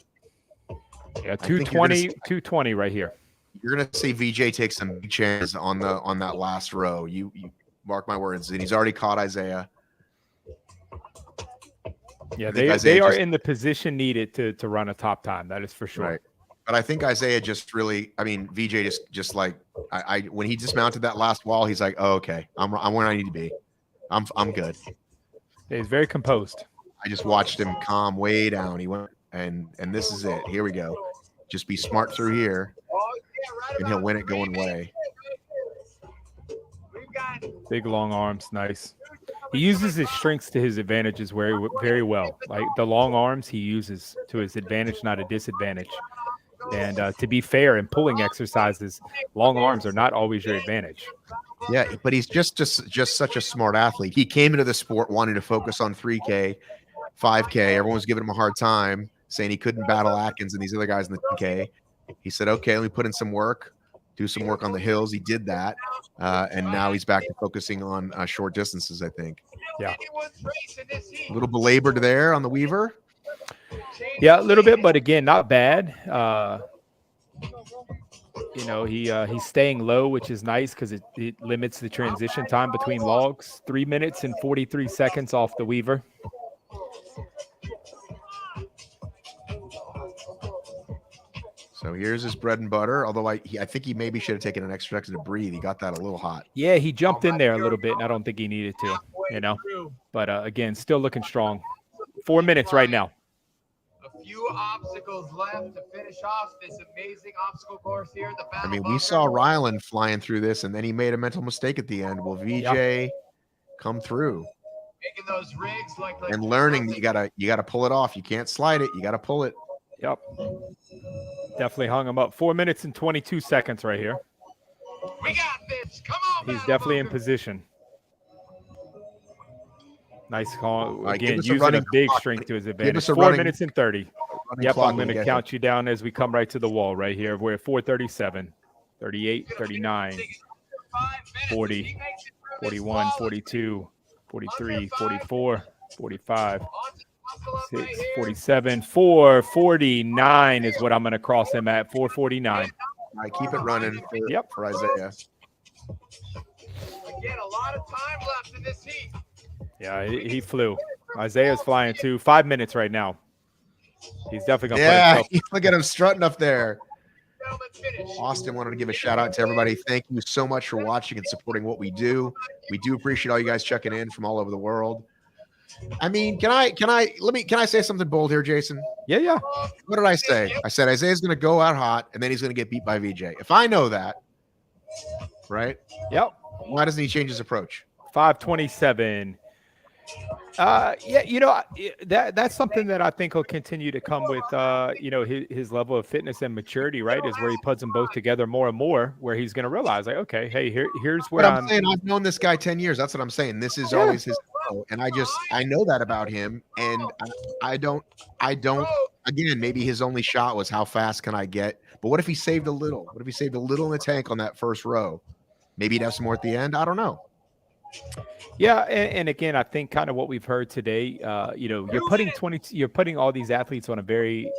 S3: Yeah, 220 right here.
S2: You're gonna see VJ take some big chances on that last row. You mark my words, and he's already caught Isaiah.
S3: Yeah, they are in the position needed to run a top time. That is for sure.
S2: Right. But I think Isaiah just really, I mean, VJ just like I when he dismounted that last wall, he's like, oh, okay, I'm where I need to be. I'm good.
S3: He's very composed.
S2: I just watched him calm way down. He went and this is it. Here we go. Just be smart through here, and he'll win it going away.
S3: Big long arms, nice. He uses his strengths to his advantages very well. Like the long arms, he uses to his advantage, not a disadvantage. And to be fair, in pulling exercises, long arms are not always your advantage.
S2: Yeah, but he's just such a smart athlete. He came into the sport wanting to focus on 3K, 5K. Everyone was giving him a hard time, saying he couldn't battle Atkins and these other guys in the 10K. He said, okay, let me put in some work, do some work on the hills. He did that, and now he's back to focusing on short distances, I think.
S3: Yeah.
S2: A little belabored there on the Weaver.
S3: Yeah, a little bit, but again, not bad. You know, he's staying low, which is nice because it limits the transition time between logs. 3 minutes and 43 seconds off the Weaver.
S2: So here's his bread and butter. Although I think he maybe should have taken an extra second to breathe. He got that a little hot.
S3: Yeah, he jumped in there a little bit, and I don't think he needed to, you know. But again, still looking strong. 4 minutes right now.
S5: A few obstacles left to finish off this amazing obstacle course here.
S2: I mean, we saw Ryland flying through this, and then he made a mental mistake at the end. Will VJ come through?
S5: Making those rigs like
S2: and learning that you gotta pull it off. You can't slide it. You gotta pull it.
S3: Yep. Definitely hung him up. 4 minutes and 22 seconds right here.
S5: We got this. Come on.
S3: He's definitely in position. Nice call. Again, using a big strength to his advantage. 4 minutes and 30. Yep, I'm going to count you down as we come right to the wall right here. We're at 4:37, 38, 39, 40, 41, 42, 43, 44, 45, 46, 47, 449 is what I'm going to cross him at. 449.
S2: All right, keep it running for Isaiah.
S5: Again, a lot of time left in this heat.
S3: Yeah, he flew. Isaiah's flying too. 5 minutes right now. He's definitely going to
S2: play
S3: himself.
S2: Look at him strutting up there. Austin wanted to give a shout out to everybody. Thank you so much for watching and supporting what we do. We do appreciate all you guys checking in from all over the world. I mean, can I say something bold here, Jason?
S3: Yeah.
S2: What did I say? I said Isaiah's going to go out hot and then he's going to get beat by VJ. If I know that, right?
S3: Yep.
S2: Why doesn't he change his approach?
S3: 5:27. Yeah, you know, that's something that I think will continue to come with, you know, his level of fitness and maturity, right? Is where he puts them both together more and more, where he's going to realize, like, okay, hey, here's where
S2: I'm saying. I've known this guy 10 years. That's what I'm saying. This is always his flow, and I know that about him, and I don't. Again, maybe his only shot was how fast can I get? But what if he saved a little? What if he saved a little in the tank on that first row? Maybe he'd have some more at the end. I don't know.
S3: Yeah, and again, I think kind of what we've heard today, you know, you're putting all these athletes on a very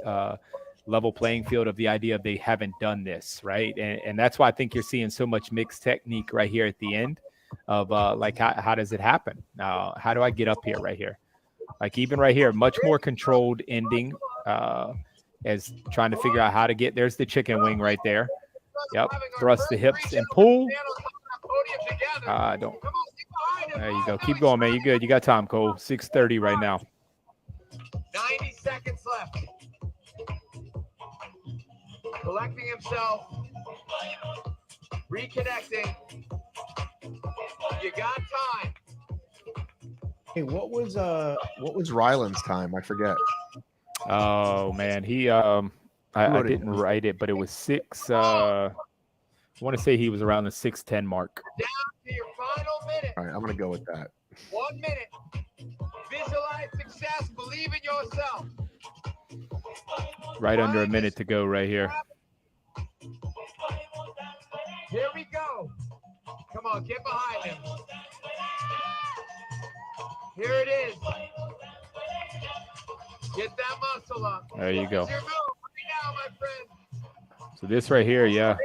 S3: level playing field of the idea of they haven't done this, right? And that's why I think you're seeing so much mixed technique right here at the end of like how does it happen? How do I get up here right here? Like even right here, much more controlled ending as trying to figure out how to get. There's the chicken wing right there. Yep, thrust the hips and pull. Don't. There you go. Keep going, man. You good. You got time, Cole. 6:30 right now.
S5: 90 seconds left. Collecting himself. Reconnecting. You got time.
S2: Hey, what was Ryland's time? I forget.
S3: Oh man, I didn't write it, but it was 6. I want to say he was around the 6:10 mark.
S5: Down to your final minute.
S2: All right, I'm gonna go with that.
S5: 1 minute. Visualize success. Believe in yourself.
S3: Right under a minute to go right here.
S5: Here we go. Come on, get behind him. Here it is. Get that muscle up.
S3: There you go.
S5: It's your move right now, my friend.
S3: So this right here, yeah,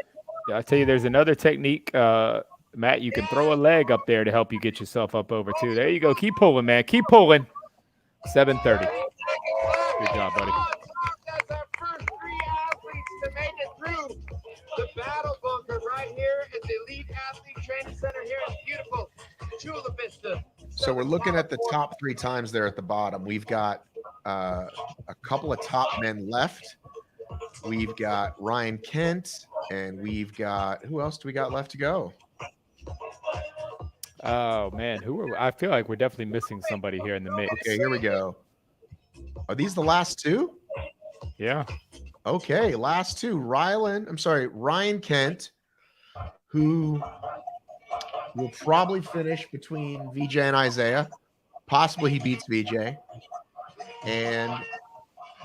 S3: I tell you, there's another technique, Matt. You can throw a leg up there to help you get yourself up over too. There you go. Keep pulling, man. Keep pulling. 7:30. Good job, buddy.
S5: That's our first 3 athletes to make it through the battle bunker right here at the Elite Athlete Training Center here in beautiful Chula Vista.
S2: So we're looking at the top 3 times there at the bottom. We've got a couple of top men left. We've got Ryan Kent, and we've got, who else do we got left to go?
S3: Oh man, I feel like we're definitely missing somebody here in the mix.
S2: Okay, here we go. Are these the last 2?
S3: Yeah.
S2: Okay, last 2. Ryan Kent, who will probably finish between VJ and Isaiah. Possibly he beats VJ. And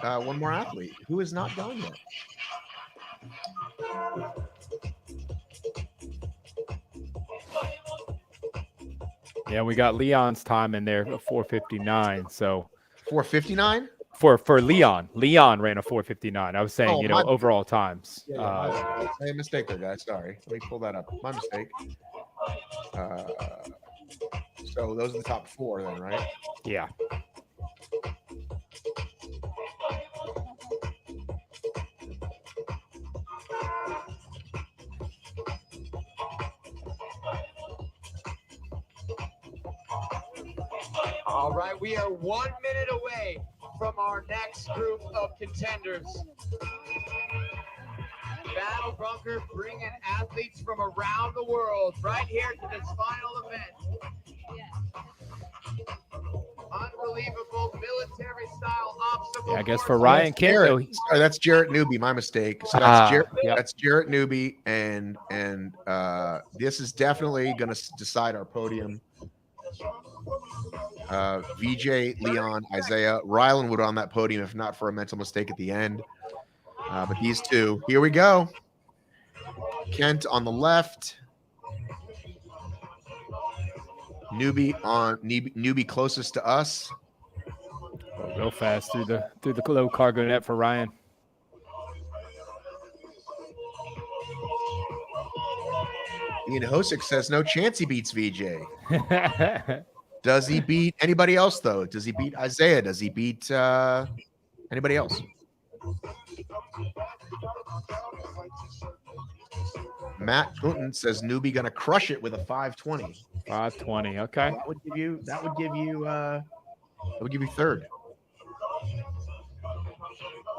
S2: one more athlete who is not gone yet.
S3: Yeah, we got Leon's time in there, 4:59. So
S2: 4:59
S3: for Leon. Leon ran a 4:59. I was saying, overall times.
S2: I made a mistake there, guys. Sorry. Let me pull that up. My mistake. So those are the top 4 then, right?
S3: Yeah.
S5: All right, we are 1 minute away from our next group of contenders. Battle Bunker bringing athletes from around the world right here to this final event. Unbelievable military-style obstacle.
S3: Yeah, I guess for Ryan Kent,
S2: that's Jarrett Newby. My mistake. So that's Jarrett Newby, and this is definitely going to decide our podium. VJ, Leon, Isaiah, Ryland would on that podium if not for a mental mistake at the end. But these 2, here we go. Kent on the left. Newbie closest to us.
S3: Go fast through the low cargo net for Ryan.
S2: Ian Hosick says no chance he beats VJ. Does he beat anybody else though? Does he beat Isaiah? Does he beat anybody else? Matt Clinton says Newbie gonna crush it with a 5:20.
S3: 5:20. Okay.
S2: That would give you third.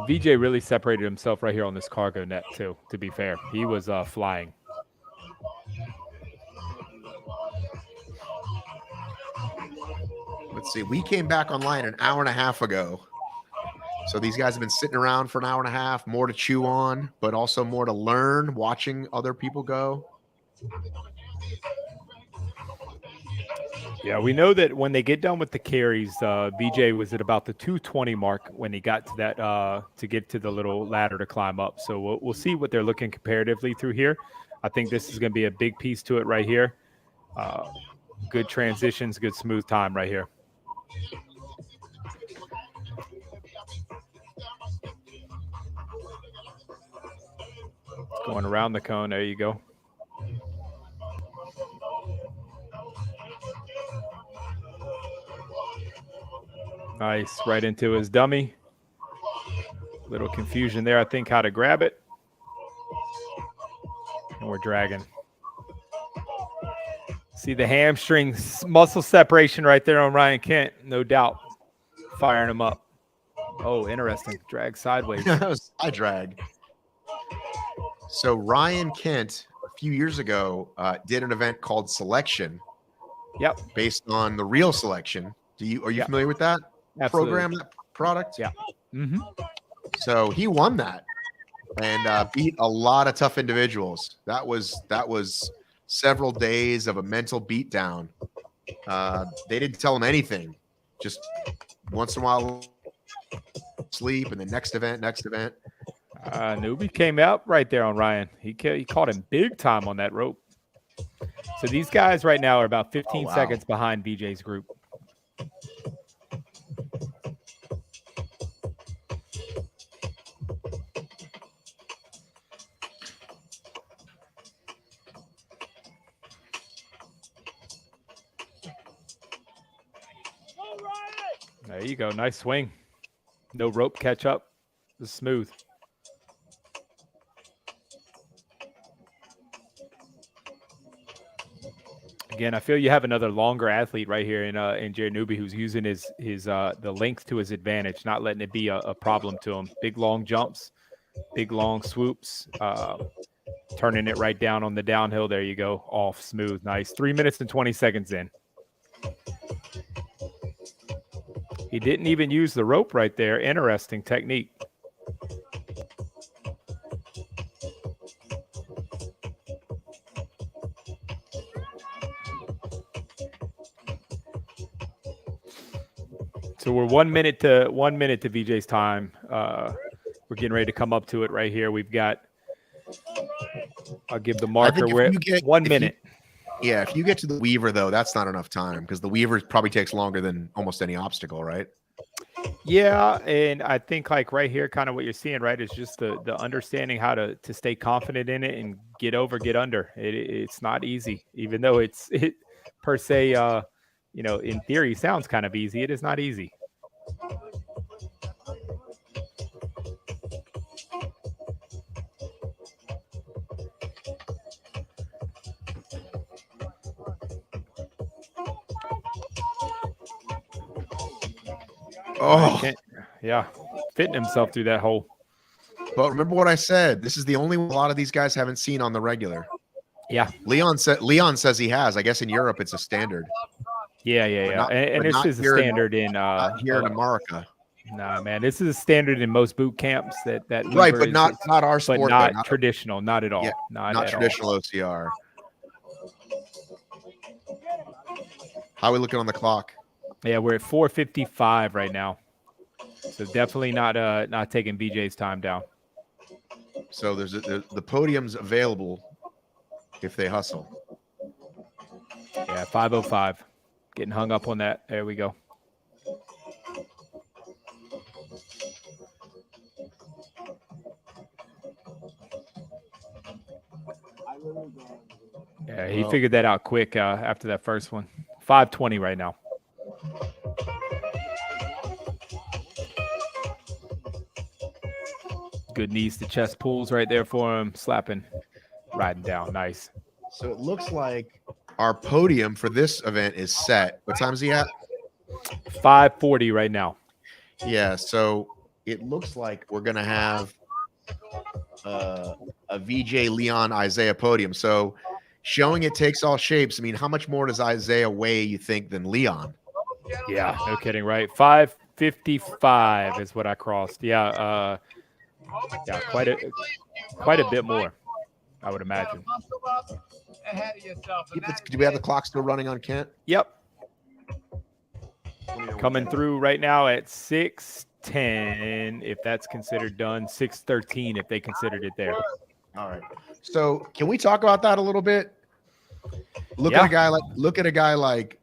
S3: VJ really separated himself right here on this cargo net too. To be fair, he was flying.
S2: Let's see. We came back online an hour and a half ago. So these guys have been sitting around for an hour and a half, more to chew on, but also more to learn, watching other people go.
S3: Yeah, we know that when they get done with the carries, VJ was at about the 220 mark when he got to that to get to the little ladder to climb up. So we'll see what they're looking comparatively through here. I think this is going to be a big piece to it right here. Good transitions, good smooth time right here. Going around the cone. There you go. Nice. Right into his dummy. Little confusion there, I think, how to grab it. And we're dragging. See the hamstring muscle separation right there on Ryan Kent. No doubt. Firing him up. Oh, interesting. Drag sideways.
S2: I drag. So Ryan Kent a few years ago did an event called Selection.
S3: Yep.
S2: Based on the Real Selection. Are you familiar with that program, that product?
S3: Yeah. Mm-hmm.
S2: So he won that and beat a lot of tough individuals. That was several days of a mental beatdown. They didn't tell him anything. Just once in a while sleep, and then next event.
S3: Newbie came out right there on Ryan. He caught him big time on that rope. So these guys right now are about 15 seconds behind VJ's group. There you go. Nice swing. No rope catch up. Just smooth. Again, I feel you have another longer athlete right here in Jared Newby, who's using his the length to his advantage, not letting it be a problem to him. Big long jumps, big long swoops, turning it right down on the downhill. There you go, off smooth, nice. 3 minutes and 20 seconds in. He didn't even use the rope right there. Interesting technique. So we're 1 minute to VJ's time. We're getting ready to come up to it right here. We've got. I'll give the marker. We're at 1 minute.
S2: If you get to the Weaver though, that's not enough time because the Weaver probably takes longer than almost any obstacle, right?
S3: Yeah, and I think like right here, kind of what you're seeing, right, is just the understanding how to stay confident in it and get over, get under. It's not easy, even though it per se. In theory, sounds kind of easy. It is not easy.
S2: Oh,
S3: yeah, fitting himself through that hole.
S2: But remember what I said. This is the only one a lot of these guys haven't seen on the regular.
S3: Yeah,
S2: Leon says he has. I guess in Europe it's a standard.
S3: Yeah. And this is a standard in
S2: here in America.
S3: Nah, man, this is a standard in most boot camps that
S2: right, but not our sport,
S3: but not traditional, not at all.
S2: Yeah, not traditional all. OCR. How are we looking on the clock?
S3: Yeah, we're at 4:55 right now, so definitely not taking BJ's time down.
S2: So there's the podium's available if they hustle.
S3: Yeah, 5:05. Getting hung up on that. There we go. Yeah, he figured that out quick after that first one. 5:20 right now. Good knees to chest pulls right there for him. Slapping, riding down. Nice.
S2: So it looks like our podium for this event is set. What time is he at?
S3: 5:40 right now.
S2: Yeah, so it looks like we're going to have a VJ Leon Isaiah podium. So showing it takes all shapes. I mean, how much more does Isaiah weigh, you think, than Leon?
S3: Yeah, no kidding, right? 5:55 is what I crossed. Yeah, quite a bit more, I would imagine.
S2: Do we have the clock still running on Kent?
S3: Yep. Coming through right now at 6:10, if that's considered done. 6:13, if they considered it there.
S2: All right. So can we talk about that a little bit? Look at a guy like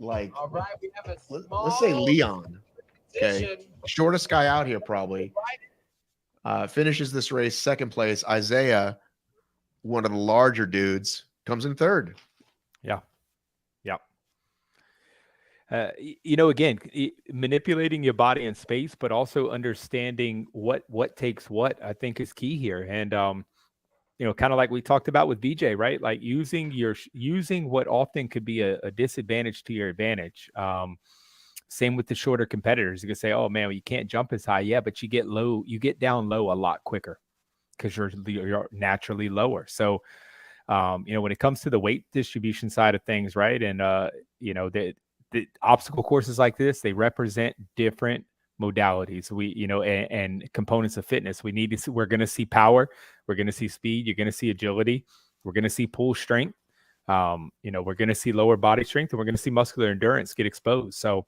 S5: all right, we have a
S2: let's say Leon. Okay, shortest guy out here probably. Finishes this race second place. Isaiah, one of the larger dudes, comes in third.
S3: Yeah. Again, manipulating your body in space, but also understanding what takes what, I think is key here. And kind of like we talked about with BJ, right? Like using what often could be a disadvantage to your advantage. Same with the shorter competitors. You can say, oh man, well, you can't jump as high. Yeah, but you get down low a lot quicker because you're naturally lower. So, when it comes to the weight distribution side of things, right? And, the obstacle courses like this, they represent different modalities and components of fitness. We're going to see power, we're going to see speed, you're going to see agility, we're going to see pull strength, we're going to see lower body strength, and we're going to see muscular endurance get exposed. So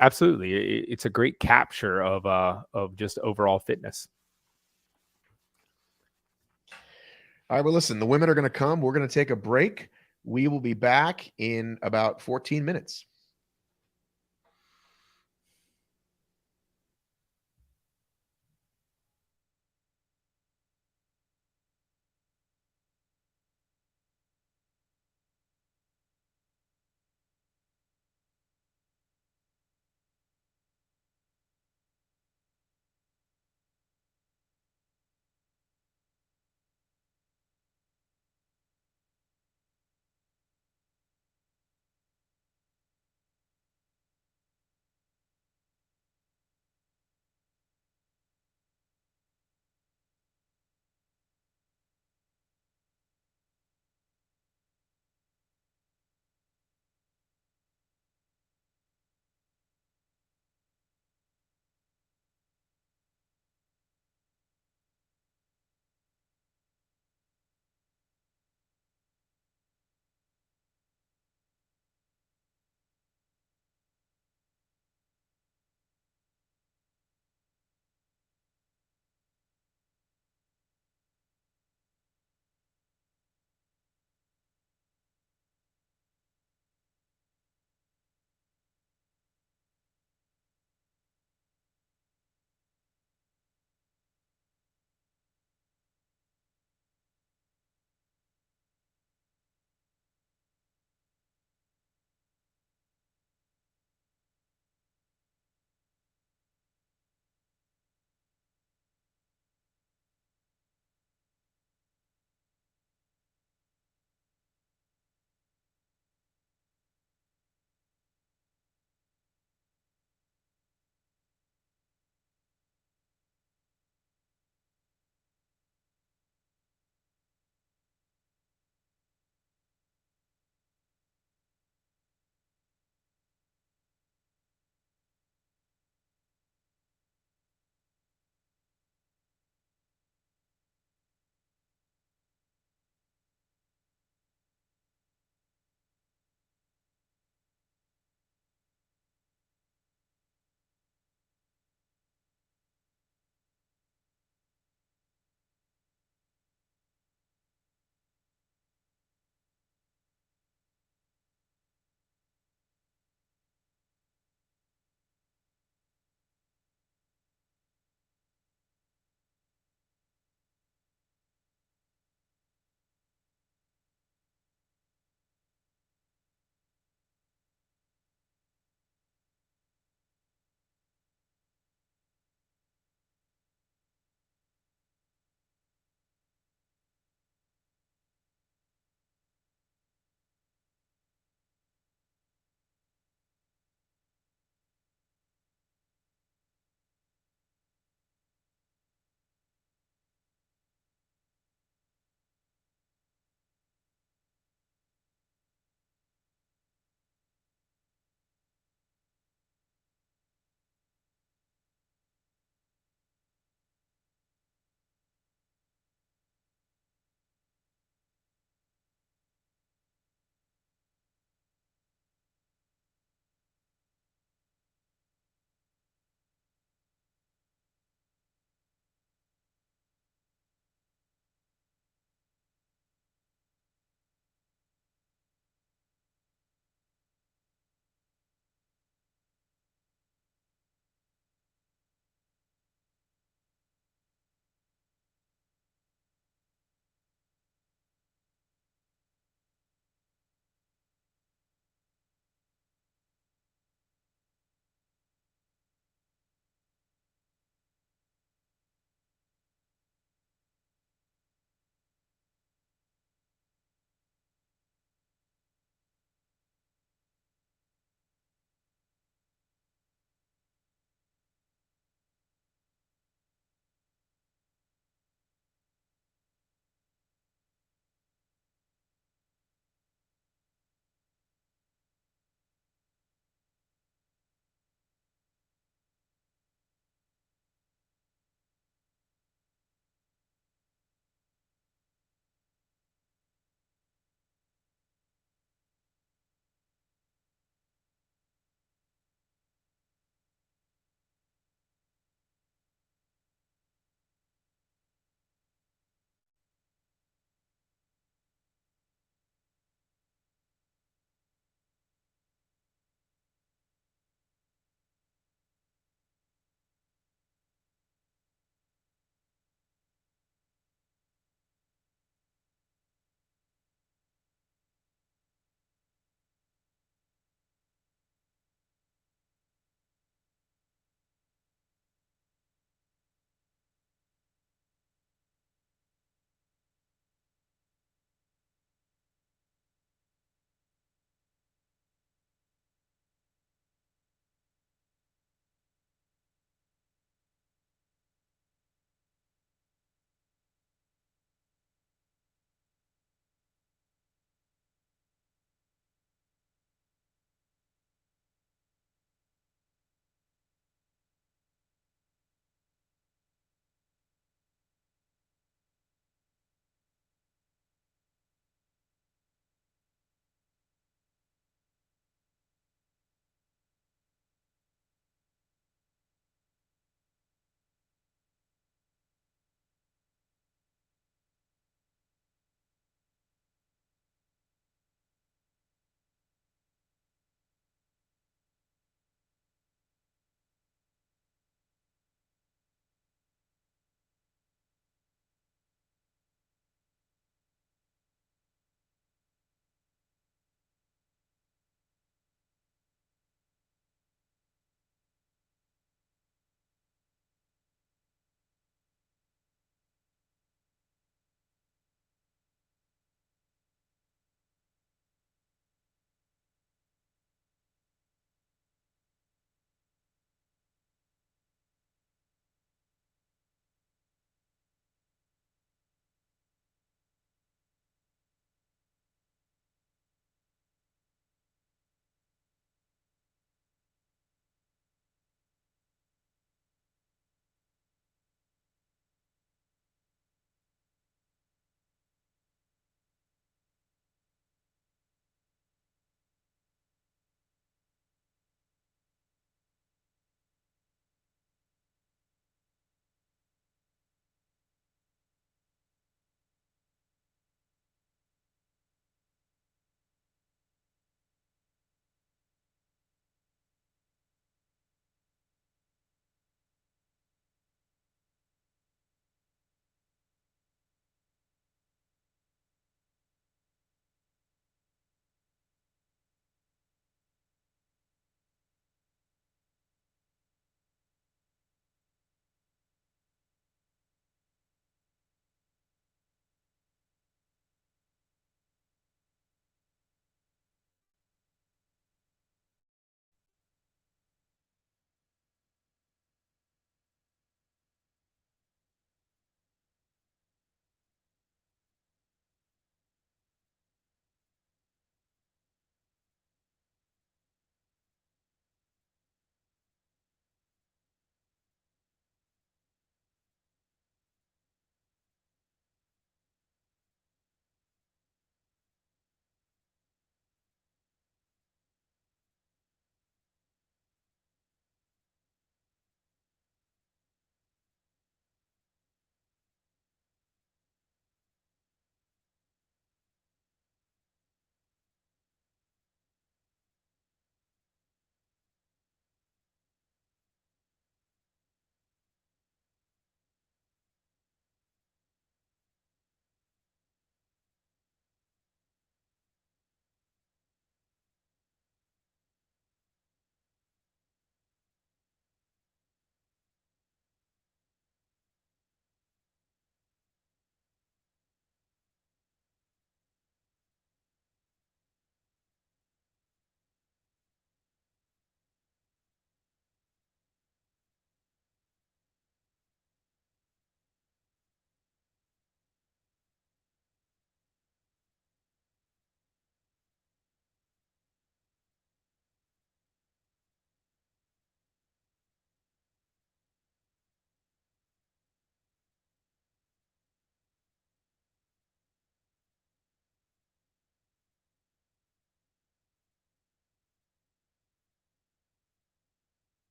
S3: absolutely, it's a great capture of just overall fitness.
S2: All right, well, listen, the women are going to come. We're going to take a break. We will be back in about 14 minutes.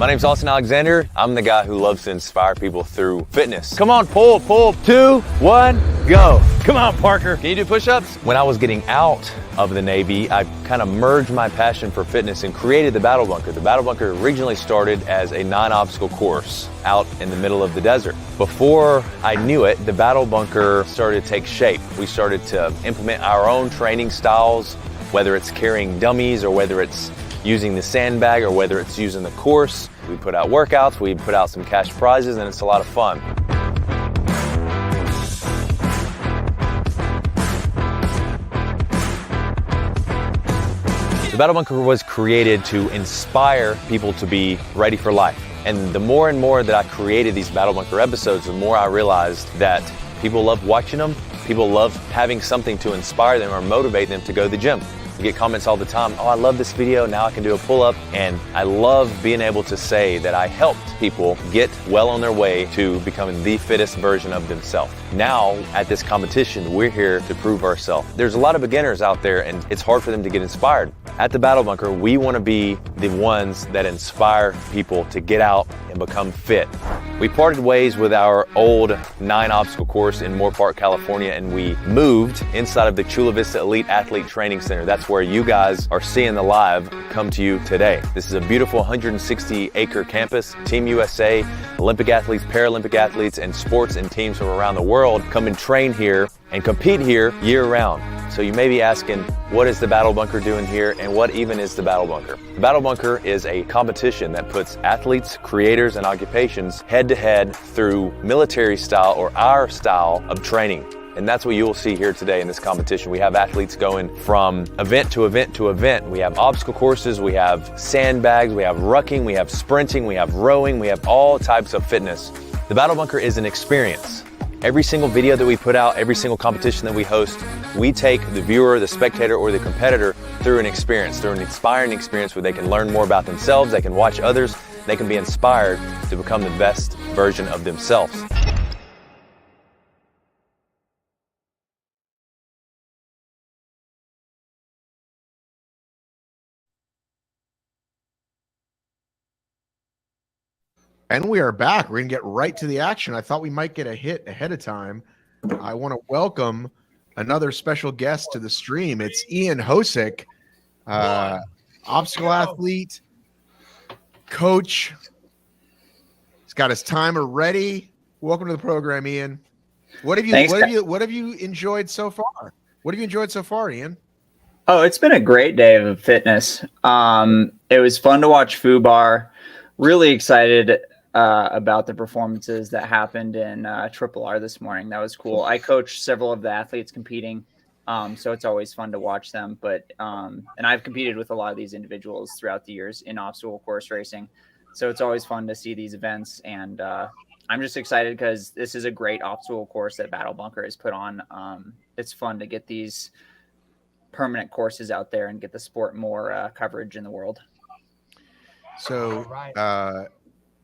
S11: My name's Austin Alexander. I'm the guy who loves to inspire people through fitness. Come on, pull, 2, 1, go. Come on, Parker. Can you do push-ups? When I was getting out of the Navy, I kind of merged my passion for fitness and created the Battle Bunker. The Battle Bunker originally started as a 9-obstacle course out in the middle of the desert. Before I knew it, the Battle Bunker started to take shape. We started to implement our own training styles, whether it's carrying dummies or whether it's using the sandbag or whether it's using the course. We put out workouts, we put out some cash prizes, and it's a lot of fun. The Battle Bunker was created to inspire people to be ready for life. And the more and more that I created these Battle Bunker episodes, the more I realized that people love watching them, people love having something to inspire them or motivate them to go to the gym. You get comments all the time, oh, I love this video, now I can do a pull-up. And I love being able to say that I helped people get well on their way to becoming the fittest version of themselves. Now, at this competition, we're here to prove ourselves. There's a lot of beginners out there and it's hard for them to get inspired. At the Battle Bunker, we want to be the ones that inspire people to get out and become fit. We parted ways with our old 9-obstacle course in Moore Park, California, and we moved inside of the Chula Vista Elite Athlete Training Center. That's where you guys are seeing the live come to you today. This is a beautiful 160-acre campus. Team USA, Olympic athletes, Paralympic athletes, and sports and teams from around the world come and train here and compete here year-round. So you may be asking, what is the Battle Bunker doing here, and what even is the Battle Bunker? The Battle Bunker is a competition that puts athletes, creators, and occupations head-to-head through military style or our style of training. And that's what you will see here today in this competition. We have athletes going from event to event to event. We have obstacle courses, we have sandbags, we have rucking, we have sprinting, we have rowing, we have all types of fitness. The Battle Bunker is an experience. Every single video that we put out, every single competition that we host, we take the viewer, the spectator, or the competitor through an experience, through an inspiring experience where they can learn more about themselves, they can watch others, they can be inspired to become the best version of themselves.
S2: And we are back. We're going to get right to the action. I thought we might get a hit ahead of time. I want to welcome another special guest to the stream. It's Ian Hosick, obstacle athlete, coach. He's got his timer ready. Welcome to the program, Ian. What have you enjoyed so far? What have you enjoyed so far, Ian?
S12: Oh, it's been a great day of fitness. It was fun to watch FUBAR. Really excited about the performances that happened in Triple R this morning. That was cool. I coached several of the athletes competing, so it's always fun to watch them. But and I've competed with a lot of these individuals throughout the years in obstacle course racing, so it's always fun to see these events. And I'm just excited because this is a great obstacle course that Battle Bunker has put on. It's fun to get these permanent courses out there and get the sport more coverage in the world.
S2: So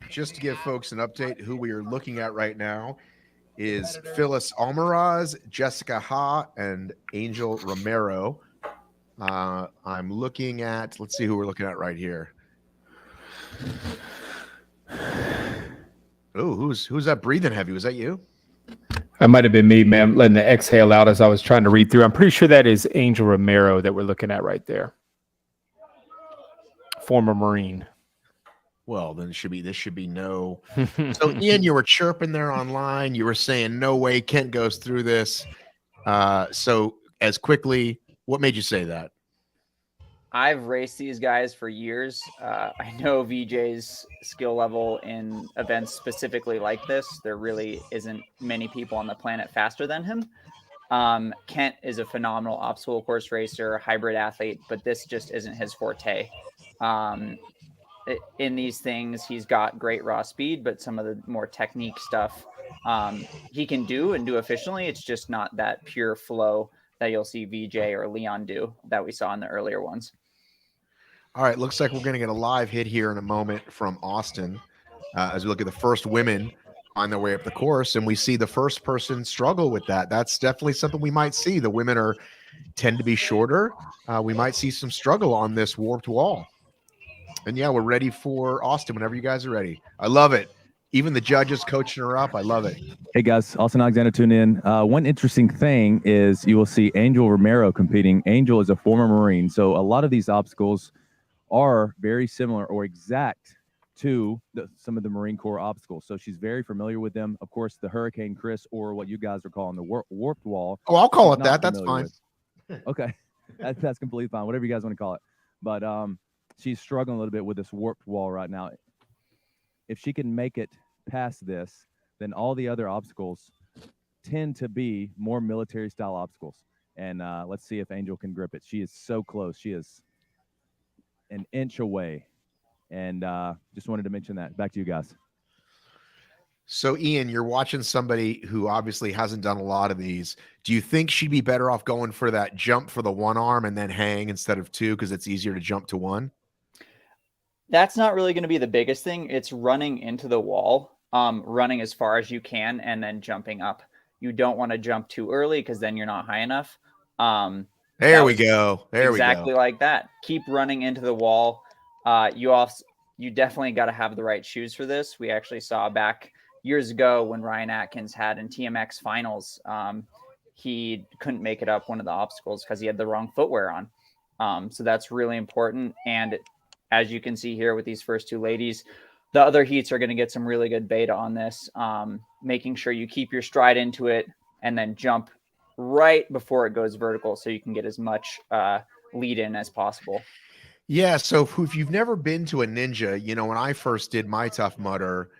S2: just to give folks an update, who we are looking at right now is Phyllis Almaraz, Jessica Ha, and Angel Romero. I'm looking at, let's see who we're looking at right here. Oh, who's that breathing heavy? Was that you?
S3: That might have been me, man, letting the exhale out as I was trying to read through. I'm pretty sure that is Angel Romero that we're looking at right there. Former Marine.
S2: Well, then this should be no. So, Ian, you were chirping there online. You were saying, no way Kent goes through this. So as quickly, what made you say that?
S12: I've raced these guys for years. I know VJ's skill level in events specifically like this. There really isn't many people on the planet faster than him. Kent is a phenomenal obstacle course racer, hybrid athlete, but this just isn't his forte. In these things, he's got great raw speed, but some of the more technique stuff he can do and do efficiently. It's just not that pure flow that you'll see VJ or Leon do that we saw in the earlier ones.
S2: All right, looks like we're going to get a live hit here in a moment from Austin as we look at the first women on their way up the course, and we see the first person struggle with that. That's definitely something we might see. The women tend to be shorter. We might see some struggle on this warped wall. And yeah, we're ready for Austin whenever you guys are ready. I love it. Even the judges coaching her up. I love it.
S4: Hey guys, Austin Alexander tune in. One interesting thing is you will see Angel Romero competing. Angel is a former Marine, so a lot of these obstacles are very similar or exact to some of the Marine Corps obstacles. So she's very familiar with them. Of course, the Hurricane Chris, or what you guys are calling the warped wall.
S2: Oh, I'll call it that. That's fine.
S4: Okay, that's completely fine. Whatever you guys want to call it. But she's struggling a little bit with this warped wall right now. If she can make it past this, then all the other obstacles tend to be more military style obstacles. And let's see if Angel can grip it. She is so close. She is an inch away. And just wanted to mention that. Back to you guys.
S2: So, Ian, you're watching somebody who obviously hasn't done a lot of these. Do you think she'd be better off going for that jump for the one arm and then hang instead of two because it's easier to jump to one?
S12: That's not really going to be the biggest thing. It's running into the wall, running as far as you can, and then jumping up. You don't want to jump too early because then you're not high enough.
S2: There we go.
S12: Exactly like that. Keep running into the wall. You definitely got to have the right shoes for this. We actually saw back years ago when Ryan Atkins had in TMX finals, he couldn't make it up one of the obstacles because he had the wrong footwear on. So that's really important. And as you can see here with these first two ladies, the other heats are going to get some really good beta on this, making sure you keep your stride into it and then jump right before it goes vertical so you can get as much lead in as possible.
S2: Yeah. So if you've never been to a ninja, when I first did my Tough Mudder,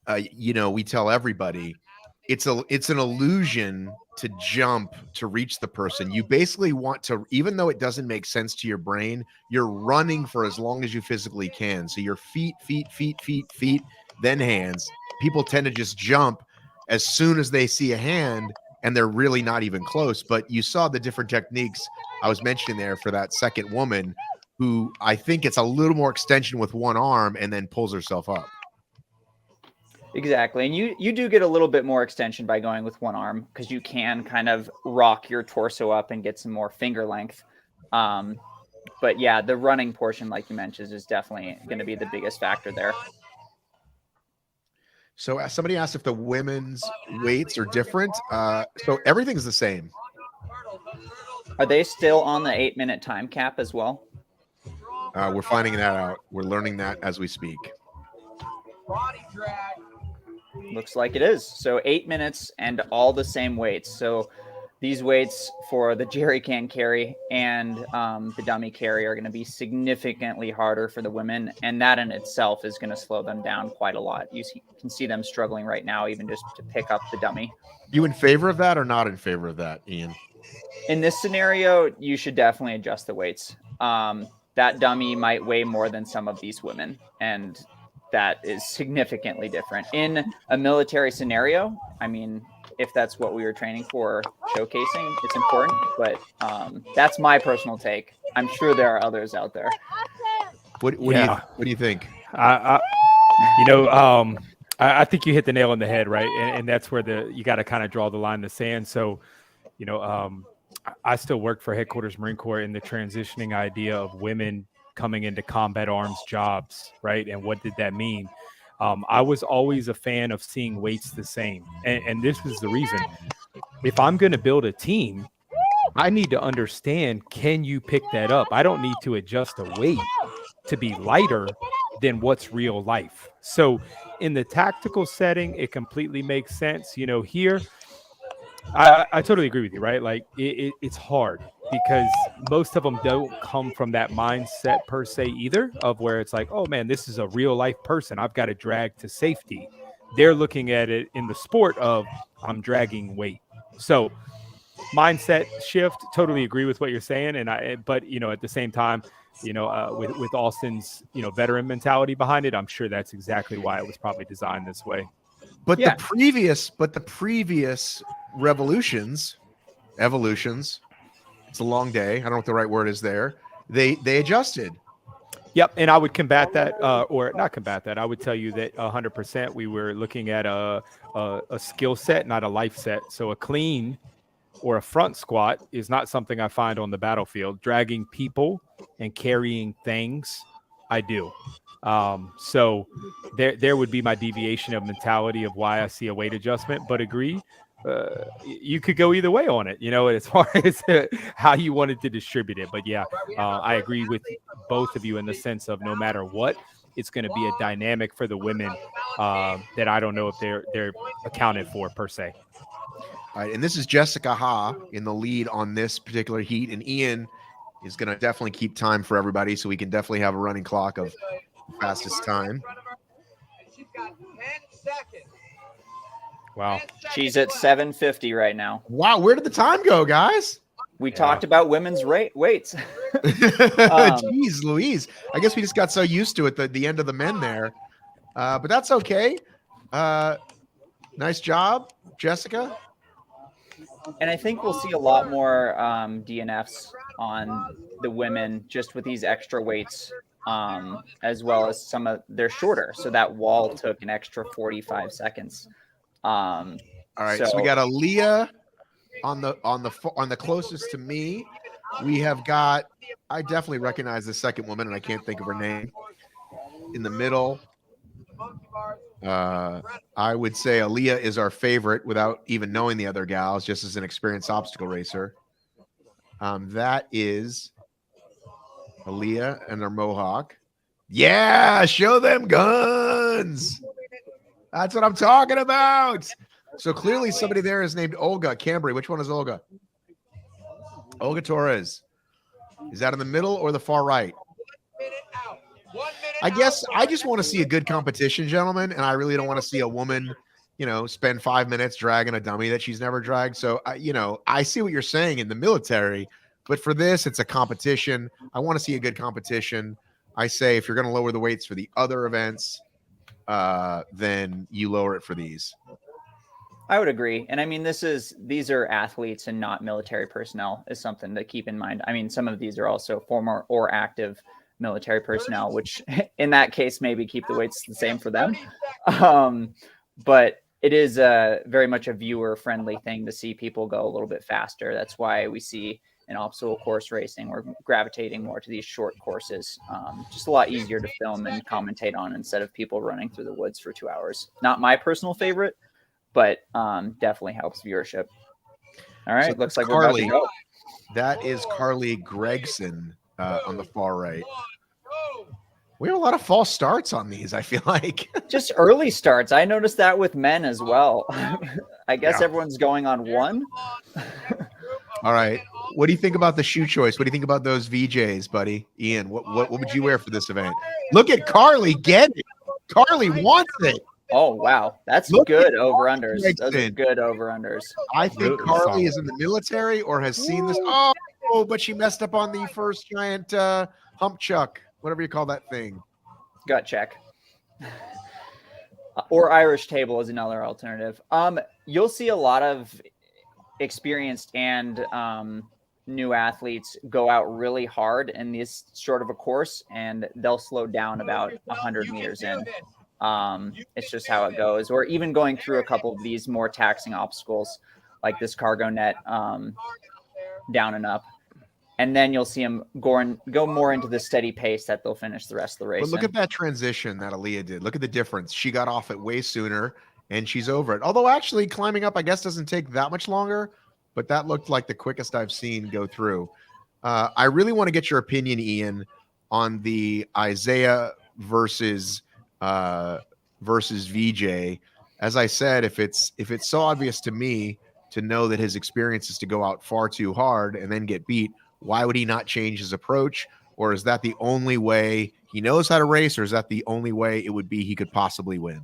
S2: we tell everybody it's an illusion to jump to reach the person. You basically want to, even though it doesn't make sense to your brain, you're running for as long as you physically can. So your feet, then hands. People tend to just jump as soon as they see a hand and they're really not even close. But you saw the different techniques I was mentioning there for that second woman who I think it's a little more extension with one arm and then pulls herself up.
S12: Exactly. And you do get a little bit more extension by going with one arm because you can kind of rock your torso up and get some more finger length. But yeah, the running portion, like you mentioned, is definitely going to be the biggest factor there.
S2: So somebody asked if the women's weights are different. So everything's the same.
S12: Are they still on the 8-minute time cap as well?
S2: We're finding that out. We're learning that as we speak.
S5: Body drag.
S12: Looks like it is. So 8 minutes and all the same weights. So these weights for the jerry can carry and the dummy carry are going to be significantly harder for the women. And that in itself is going to slow them down quite a lot. You can see them struggling right now, even just to pick up the dummy.
S2: You in favor of that or not in favor of that, Ian?
S12: In this scenario, you should definitely adjust the weights. That dummy might weigh more than some of these women. And that is significantly different. In a military scenario, I mean, if that's what we were training for, showcasing, it's important. But that's my personal take. I'm sure there are others out there.
S2: What do you think?
S3: I think you hit the nail on the head, right? And that's where you got to kind of draw the line in the sand. So, I still work for Headquarters Marine Corps in the transitioning idea of women coming into combat arms jobs, right? And what did that mean? I was always a fan of seeing weights the same. And this was the reason. If I'm going to build a team, I need to understand, can you pick that up? I don't need to adjust a weight to be lighter than what's real life. So in the tactical setting, it completely makes sense. Here, I totally agree with you, right? Like it's hard because most of them don't come from that mindset per se either, of where it's like, oh man, this is a real life person. I've got to drag to safety. They're looking at it in the sport of I'm dragging weight. So mindset shift, totally agree with what you're saying. But at the same time, with Austin's, veteran mentality behind it, I'm sure that's exactly why it was probably designed this way.
S2: But the previous evolutions, it's a long day. I don't know what the right word is there. They adjusted.
S3: Yep. And I would combat that, or not combat that. I would tell you that 100% we were looking at a skill set, not a life set. So a clean or a front squat is not something I find on the battlefield. Dragging people and carrying things I do. So there would be my deviation of mentality of why I see a weight adjustment, but agree. You could go either way on it, as far as how you wanted to distribute it. But yeah, I agree with both of you in the sense of no matter what, it's going to be a dynamic for the women that I don't know if they're accounted for per se.
S2: All right, and this is Jessica Ha in the lead on this particular heat, and Ian is going to definitely keep time for everybody, so we can definitely have a running clock of fastest time.
S5: She's got 10 seconds.
S3: Wow.
S12: She's at 7:50 right now.
S2: Wow, where did the time go, guys?
S12: We talked about women's weights.
S2: Jeez Louise. I guess we just got so used to it, the end of the men there. But that's okay. Nice job, Jessica.
S12: And I think we'll see a lot more DNFs on the women just with these extra weights, as well as some of they're shorter. So that wall took an extra 45 seconds.
S2: All right, so we got Aaliyah on the closest to me. We have got, I definitely recognize the second woman, and I can't think of her name. In the middle, I would say Aaliyah is our favorite without even knowing the other gals, just as an experienced obstacle racer. That is Aaliyah and their mohawk. Yeah, show them guns. That's what I'm talking about. So clearly somebody there is named Olga Cambry. Which one is Olga? Olga Torres. Is that in the middle or the far right? I guess I just want to see a good competition, gentlemen, and I really don't want to see a woman, spend 5 minutes dragging a dummy that she's never dragged. So, I see what you're saying in the military, but for this, it's a competition. I want to see a good competition. I say if you're going to lower the weights for the other events, then you lower it for these.
S12: I would agree. And I mean, these are athletes and not military personnel is something to keep in mind. I mean, some of these are also former or active military personnel, which in that case, maybe keep the weights the same for them. But it is very much a viewer friendly thing to see people go a little bit faster. That's why we see in obstacle course racing, we're gravitating more to these short courses. Just a lot easier to film and commentate on instead of people running through the woods for 2 hours. Not my personal favorite, but definitely helps viewership. All right,
S2: So
S12: looks like
S2: Carly,
S12: we're about to go.
S2: That is Carly Gregson on the far right. We have a lot of false starts on these, I feel like.
S12: Just early starts. I noticed that with men as well. I guess everyone's going on one.
S2: All right. What do you think about the shoe choice? What do you think about those VJs, buddy? Ian, what would you wear for this event? Look at Carly get it. Carly wants it.
S12: Oh, wow. That's good over-unders. Those are good over-unders.
S2: I think Carly is in the military or has seen this. Oh, but she messed up on the first giant hump chuck, whatever you call that thing.
S12: Gut check. Or Irish table is another alternative. You'll see a lot of experienced and new athletes go out really hard in this short of a course, and they'll slow down about 100 meters in. It's just how it goes. Or even going through a couple of these more taxing obstacles like this cargo net down and up. And then you'll see them go more into the steady pace that they'll finish the rest of the race.
S2: But look at that transition that Aaliyah did. Look at the difference. She got off it way sooner, and she's over it. Although actually climbing up, I guess, doesn't take that much longer, but that looked like the quickest I've seen go through. I really want to get your opinion, Ian, on the Isaiah versus VJ. As I said, if it's so obvious to me to know that his experience is to go out far too hard and then get beat, why would he not change his approach? Or is that the only way he knows how to race, or is that the only way it would be he could possibly win?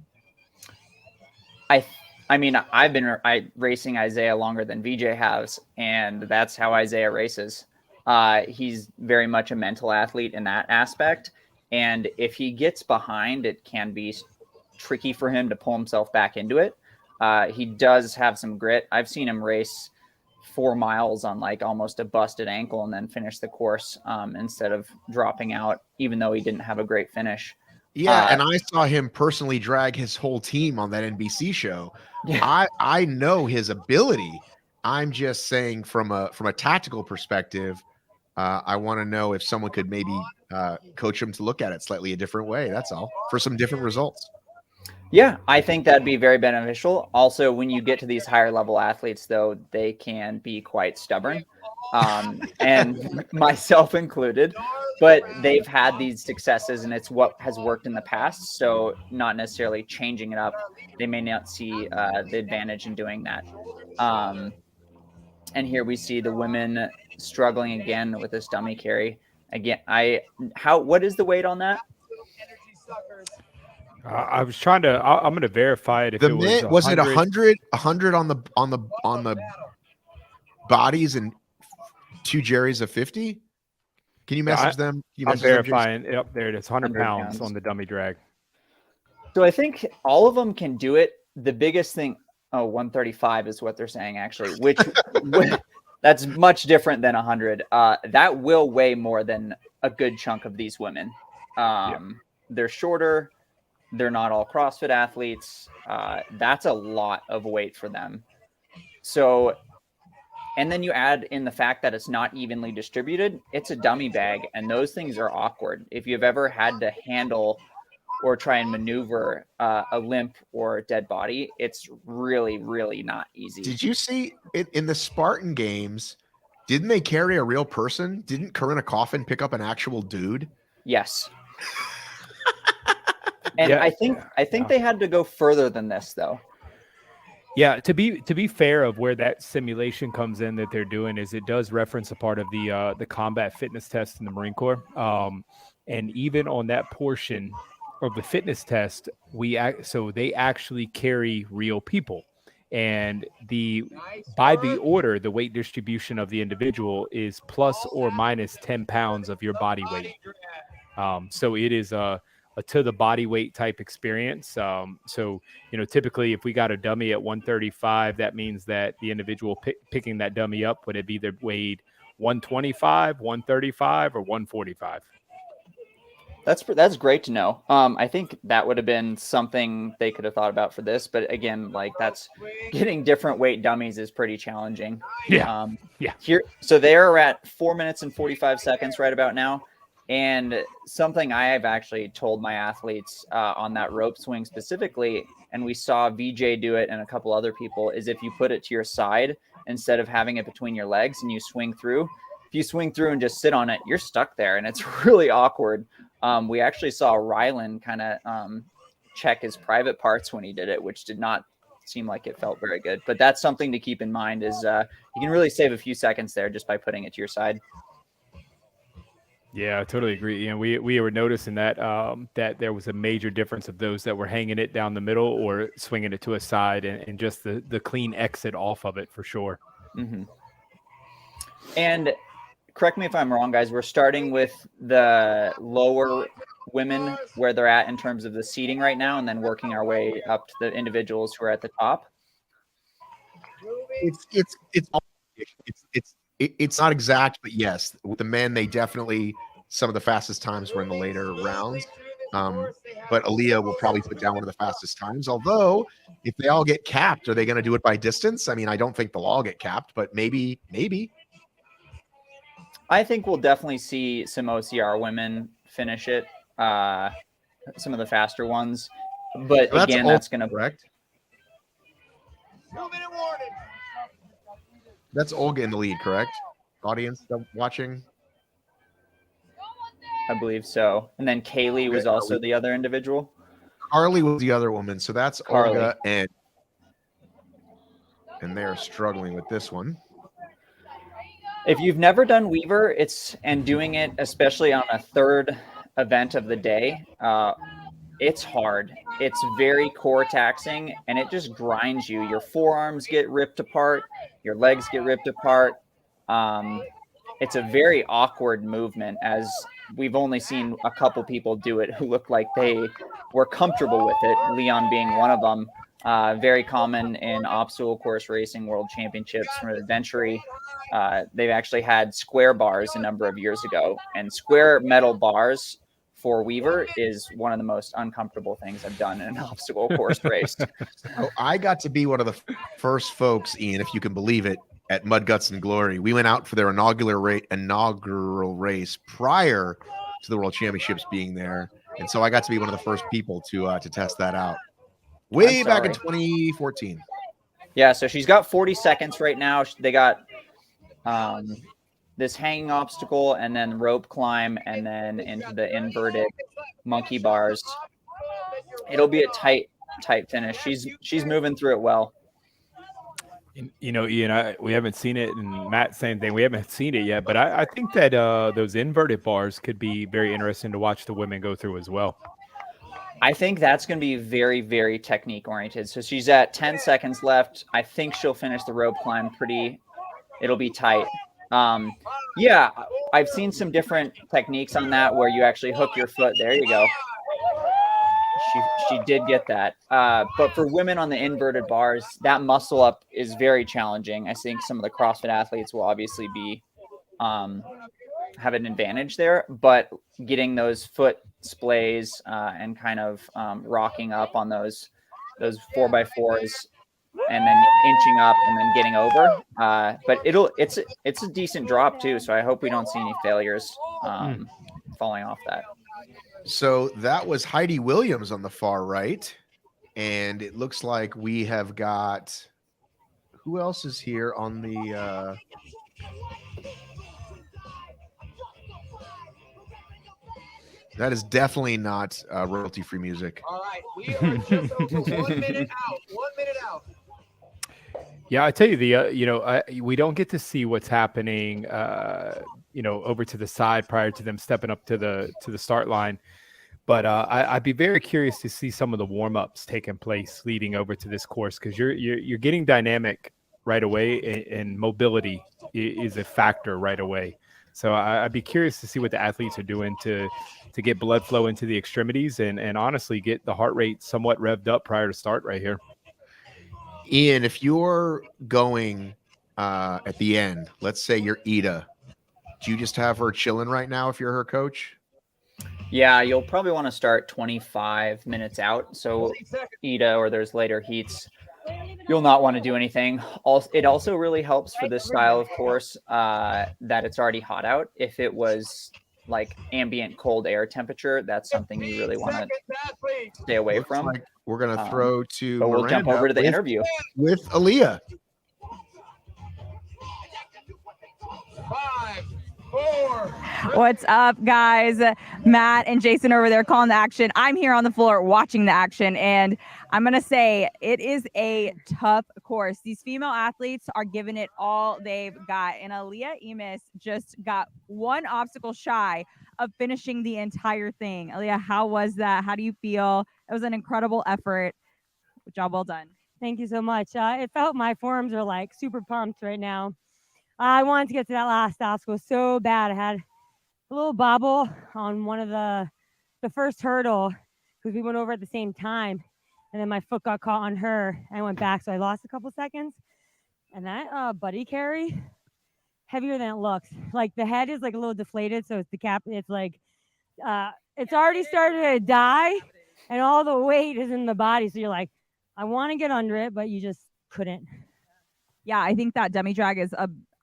S12: I mean, I've been racing Isaiah longer than VJ has, and that's how Isaiah races. He's very much a mental athlete in that aspect. And if he gets behind, it can be tricky for him to pull himself back into it. He does have some grit. I've seen him race 4 miles on like almost a busted ankle and then finish the course instead of dropping out, even though he didn't have a great finich.
S2: Yeah, and I saw him personally drag his whole team on that NBC show. Yeah. I know his ability. I'm just saying from a tactical perspective, I want to know if someone could maybe coach them to look at it slightly a different way. That's all, for some different results.
S12: Yeah, I think that'd be very beneficial. Also, when you get to these higher level athletes, though, they can be quite stubborn, and myself included. But they've had these successes, and it's what has worked in the past. So, not necessarily changing it up, they may not see the advantage in doing that. And here we see the women struggling again with this dummy carry. Again, what is the weight on that?
S3: I was trying to. I'm going to verify it. If it
S2: was it 100 on the bodies and 2 Jerry's of 50? Can you message them?
S3: I'm verifying. Yep, there it is. 100 pounds on the dummy drag.
S12: So I think all of them can do it. The biggest thing, 135 is what they're saying actually, which that's much different than 100. That will weigh more than a good chunk of these women. They're shorter. They're not all CrossFit athletes. That's a lot of weight for them. So, and then you add in the fact that it's not evenly distributed. It's a dummy bag, and those things are awkward. If you've ever had to handle or try and maneuver a limp or a dead body, it's really, really not easy.
S2: Did you see it in the Spartan Games? Didn't they carry a real person? Didn't Corinna Coffin pick up an actual dude?
S12: Yes. And I think they had to go further than this, though.
S3: Yeah, to be fair, of where that simulation comes in that they're doing is it does reference a part of the combat fitness test in the Marine Corps, and even on that portion of the fitness test, so they actually carry real people, and by the order, the weight distribution of the individual is plus or minus 10 pounds of your body weight. So it is a to the body weight type experience. So, typically if we got a dummy at 135, that means that the individual picking that dummy up would have either weighed 125, 135, or 145.
S12: That's great to know. I think that would have been something they could have thought about for this, but again, that's getting different weight dummies is pretty challenging.
S3: Yeah.
S12: So they're at 4 minutes and 45 seconds right about now. And something I have actually told my athletes on that rope swing specifically, and we saw VJ do it and a couple other people, is if you put it to your side instead of having it between your legs and you swing through. If you swing through and just sit on it, you're stuck there, and it's really awkward. We actually saw Rylan kind of check his private parts when he did it, which did not seem like it felt very good. But that's something to keep in mind is you can really save a few seconds there just by putting it to your side.
S3: Yeah, I totally agree. We were noticing that that there was a major difference of those that were hanging it down the middle or swinging it to a side, and just the clean exit off of it for sure.
S12: Mm-hmm. And correct me if I'm wrong, guys. We're starting with the lower women where they're at in terms of the seating right now, and then working our way up to the individuals who are at the top.
S2: It's not exact, but yes, with the men, they definitely, some of the fastest times were in the later rounds. But Aaliyah will probably put down one of the fastest times. Although, if they all get capped, are they going to do it by distance? I mean, I don't think they'll all get capped, but maybe.
S12: I think we'll definitely see some OCR women finish it, some of the faster ones. But
S2: so
S12: again, that's going to
S2: correct. That's Olga in the lead, correct? Audience watching?
S12: I believe so. And then Kaylee was also the other individual.
S2: Carly was the other woman. So that's
S12: Carly.
S2: Olga, and they're struggling with this one.
S12: If you've never done Weaver, and doing it, especially on a third event of the day, it's hard. It's very core taxing, and it just grinds you. Your forearms get ripped apart. Your legs get ripped apart. It's a very awkward movement, as we've only seen a couple people do it who look like they were comfortable with it, Leon being one of them. Very common in obstacle course racing world championships from Adventure. They've actually had square bars a number of years ago, and square metal bars for Weaver is one of the most uncomfortable things I've done in an obstacle course race.
S2: So I got to be one of the first folks, Ian, if you can believe it, at Mud Guts and Glory. We went out for their inaugural race prior to the World Championships being there, and so I got to be one of the first people to test that out way back in 2014.
S12: Yeah, so she's got 40 seconds right now. They got this hanging obstacle and then rope climb and then into the inverted monkey bars. It'll be a tight finish. She's moving through it well.
S3: You know, Ian, we haven't seen it, and Matt, same thing. We haven't seen it yet, but I think that those inverted bars could be very interesting to watch the women go through as well.
S12: I think that's going to be very, very technique oriented. So she's at 10 seconds left. I think she'll finish the rope climb it'll be tight. Yeah, I've seen some different techniques on that where you actually hook your foot. There you go. She did get that. But for women on the inverted bars, that muscle up is very challenging. I think some of the CrossFit athletes will obviously be have an advantage there, but getting those foot splays and kind of rocking up on those 4x4s and then inching up and then getting over. But it's a decent drop too. So I hope we don't see any failures falling off that.
S2: So that was Heidi Williams on the far right. And it looks like we have got, who else is here on the, that is definitely not royalty-free music.
S5: All right, we are just over 1 minute out. 1 minute out.
S3: Yeah, I tell you, we don't get to see what's happening, over to the side prior to them stepping up to the start line. But I'd be very curious to see some of the warm-ups taking place leading over to this course, because you're getting dynamic right away, and mobility is a factor right away. So I'd be curious to see what the athletes are doing to get blood flow into the extremities and honestly get the heart rate somewhat revved up prior to start right here.
S2: Ian, if you're going at the end, let's say you're Ida, do you just have her chilling right now if you're her coach?
S12: Yeah, you'll probably want to start 25 minutes out. So Ida, or there's later heats, you'll not want to do anything. It also really helps for this style of course that it's already hot out. If it was like ambient cold air temperature, that's something you really want to stay away from.
S2: Like we're going to throw to
S12: but we'll jump over to the interview
S2: with Aaliyah.
S5: 5, 4.
S8: What's up, guys? Matt and Jason over there calling the action. I'm here on the floor watching the action, and I'm going to say it is a tough course. These female athletes are giving it all they've got, and Aaliyah Emis just got one obstacle shy of finishing the entire thing. Aaliyah, how was that? How do you feel? It was an incredible effort. Good job, well done.
S13: Thank you so much. It felt my forearms are like super pumped right now. I wanted to get to that last obstacle so bad. I had a little bobble on one of the first hurdle because we went over at the same time, and then my foot got caught on her and I went back, so I lost a couple seconds. And that buddy carry, heavier than it looks. Like the head is like a little deflated, so it's the cap. It's like it's already started to die, and all the weight is in the body. So you're like, I want to get under it, but you just couldn't.
S8: Yeah, I think that demi drag is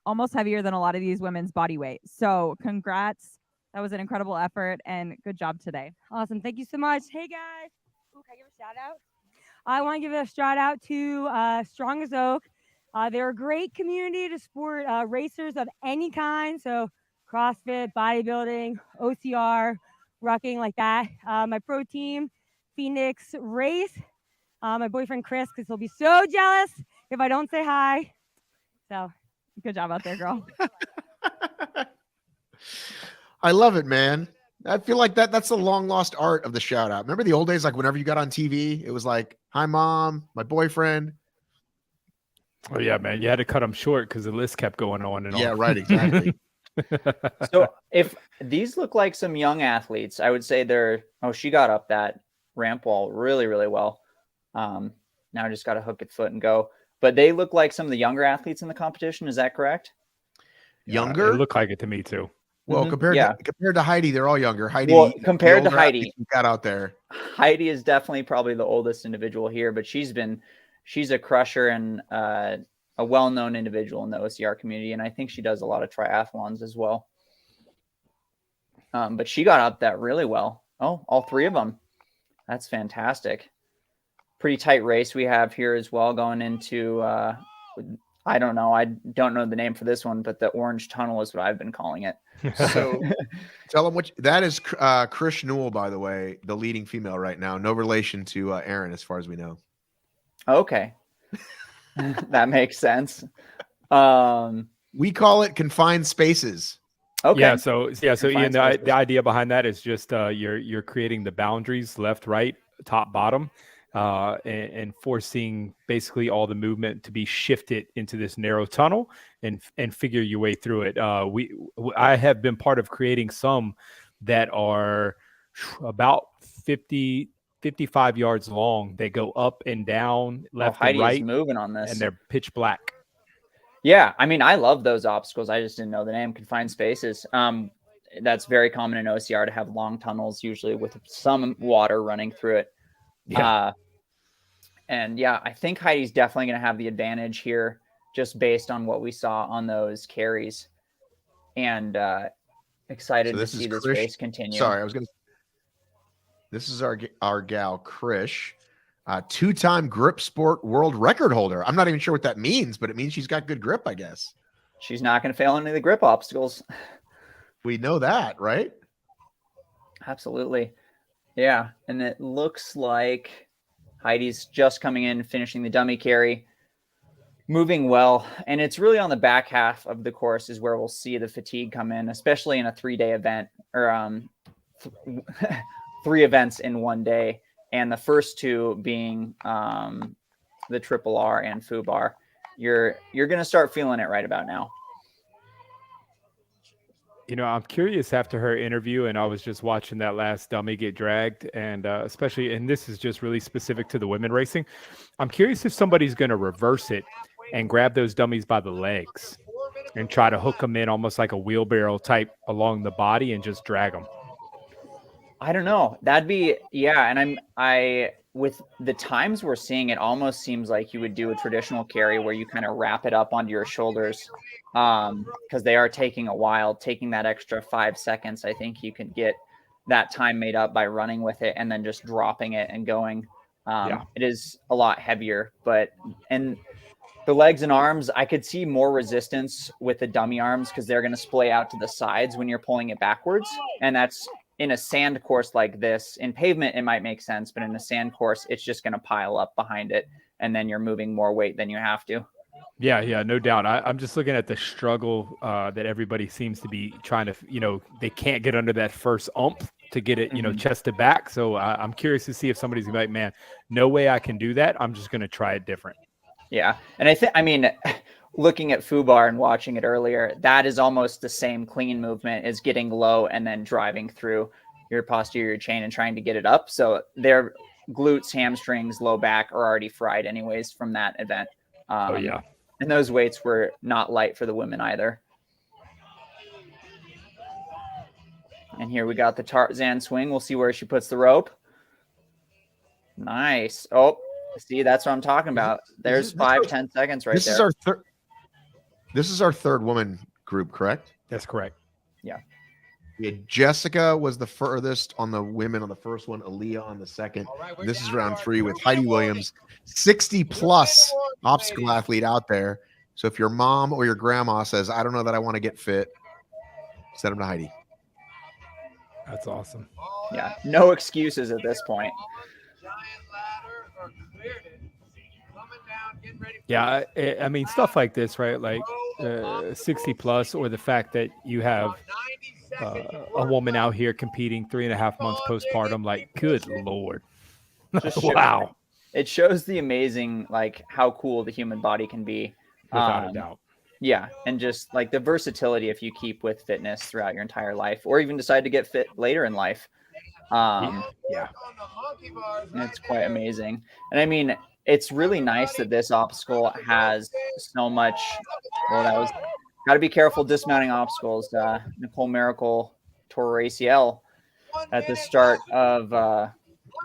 S8: almost heavier than a lot of these women's body weight. So congrats. That was an incredible effort, and good job today.
S13: Awesome. Thank you so much. Hey, guys. Ooh, can I give a shout out? I want to give a shout out to Strong as Oak. They're a great community to support racers of any kind. So CrossFit, bodybuilding, OCR, rucking like that. My pro team, Phoenix Race. My boyfriend, Chris, because he'll be so jealous if I don't say hi. So good job out there, girl.
S2: I love it, man. I feel like that's the long lost art of the shout out. Remember the old days, like whenever you got on TV, it was like, hi, mom, my boyfriend.
S3: Oh, yeah, man. You had to cut them short because the list kept going on and on.
S2: Yeah, right. Exactly.
S12: So if these look like some young athletes, I would say she got up that ramp wall really, really well. Now I just got to hook it foot and go. But they look like some of the younger athletes in the competition. Is that correct?
S2: Younger?
S3: It looked like it to me too.
S2: Well, compared to Heidi, they're all younger. Heidi,
S12: compared to Heidi,
S2: got out there.
S12: Heidi is definitely probably the oldest individual here, but she's a crusher and a well-known individual in the OCR community, and I think she does a lot of triathlons as well. But she got up that really well. Oh, all three of them. That's fantastic. Pretty tight race we have here as well going into, I don't know. I don't know the name for this one, but the Orange Tunnel is what I've been calling it.
S2: So tell them that is Krish Newell, by the way, the leading female right now. No relation to Aaron, as far as we know.
S12: Okay. That makes sense.
S2: We call it confined spaces.
S12: Okay.
S3: Yeah. So Ian, the idea behind that is just you're creating the boundaries, left, right, top, bottom, and forcing basically all the movement to be shifted into this narrow tunnel and figure your way through it. I have been part of creating some that are about 55 yards long. They go up and down, left and right,
S12: moving on this,
S3: and they're pitch black.
S12: Yeah, I mean, I love those obstacles. I just didn't know the name. Confined spaces. That's very common in OCR to have long tunnels, usually with some water running through it. Yeah. And yeah, I think Heidi's definitely going to have the advantage here, just based on what we saw on those carries. And excited to see this race continue.
S2: Sorry, this is our gal Krish. Two-time grip sport world record holder. I'm not even sure what that means, but it means she's got good grip, I guess.
S12: She's not going to fail any of the grip obstacles.
S2: We know that, right?
S12: Absolutely. Yeah. And it looks like Heidi's just coming in, finishing the dummy carry, moving well. And it's really on the back half of the course is where we'll see the fatigue come in, especially in a 3-day event or 3 events in one day. And the first 2 being the Triple R and FUBAR. You're going to start feeling it right about now.
S3: You know, I'm curious after her interview, and I was just watching that last dummy get dragged, and especially, and this is just really specific to the women racing. I'm curious if somebody's going to reverse it and grab those dummies by the legs and try to hook them in almost like a wheelbarrow type along the body and just drag them.
S12: I don't know. That'd be, yeah. And I with the times we're seeing, it almost seems like you would do a traditional carry where you kind of wrap it up onto your shoulders, because they are taking a while. Taking that extra 5 seconds, I think you can get that time made up by running with it and then just dropping it and going. It is a lot heavier, and the legs and arms, I could see more resistance with the dummy arms because they're going to splay out to the sides when you're pulling it backwards. And that's in a sand course like this. In pavement, it might make sense, but in a sand course, it's just going to pile up behind it. And then you're moving more weight than you have to.
S3: Yeah, no doubt. I'm just looking at the struggle that everybody seems to be trying to, they can't get under that first to get it, chested back. So I'm curious to see if somebody's like, man, no way I can do that. I'm just going to try it different.
S12: Yeah. And I mean, looking at FUBAR and watching it earlier, that is almost the same clean movement as getting low and then driving through your posterior chain and trying to get it up. So their glutes, hamstrings, low back are already fried anyways from that event. And those weights were not light for the women either. And here we got the Tarzan swing. We'll see where she puts the rope. Nice. Oh, see, that's what I'm talking about. There's 5-10 seconds right there.
S2: This is our third woman group, correct?
S3: That's correct.
S12: Yeah.
S2: Jessica was the furthest on the women on the first one, Aaliyah on the second. This is round 3 with Heidi Williams, 60-plus obstacle athlete out there. So if your mom or your grandma says, I don't know that I want to get fit, send them to Heidi.
S3: That's awesome.
S12: Yeah, no excuses at this point.
S3: Yeah, I mean, stuff like this, right? Like 60 plus, or the fact that you have a woman out here competing 3.5 months postpartum, like, good Lord. Wow.
S12: It shows the amazing, like, how cool the human body can be.
S3: Without a doubt.
S12: Yeah. And just like the versatility, if you keep with fitness throughout your entire life, or even decide to get fit later in life.
S3: Yeah.
S12: It's quite amazing. And I mean, it's really nice that this obstacle has so much. Well, that was got to be careful dismounting obstacles. Nicole Miracle tore her ACL at the start of I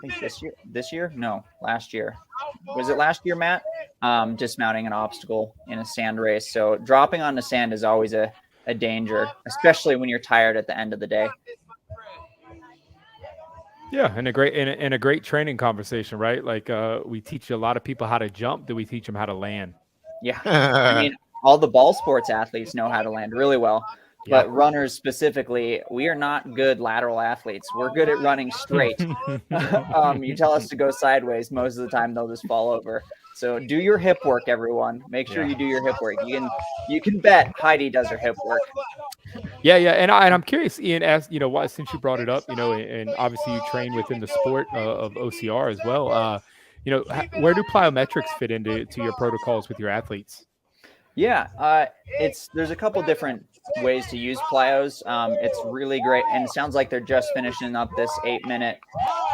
S12: think this year? No, last year. Was it last year, Matt? Dismounting an obstacle in a sand race. So dropping on the sand is always a danger, especially when you're tired at the end of the day.
S3: Yeah, and a great training conversation, right? Like we teach a lot of people how to jump. Do we teach them how to land?
S12: Yeah. I mean, all the ball sports athletes know how to land really well.
S3: Yeah.
S12: But runners specifically, we are not good lateral athletes. We're good at running straight. You tell us to go sideways, most of the time they'll just fall over. So do your hip work, everyone. Make sure
S3: Yeah.
S12: you do your hip work. You can bet Heidi does her hip work.
S3: Yeah, and I'm curious, Ian, as you know, why, since you brought it up, you know, and obviously you train within the sport of OCR as well. You know, where do plyometrics fit into your protocols with your athletes?
S12: Yeah, there's a couple different ways to use plyos. It's really great, and it sounds like they're just finishing up this 8-minute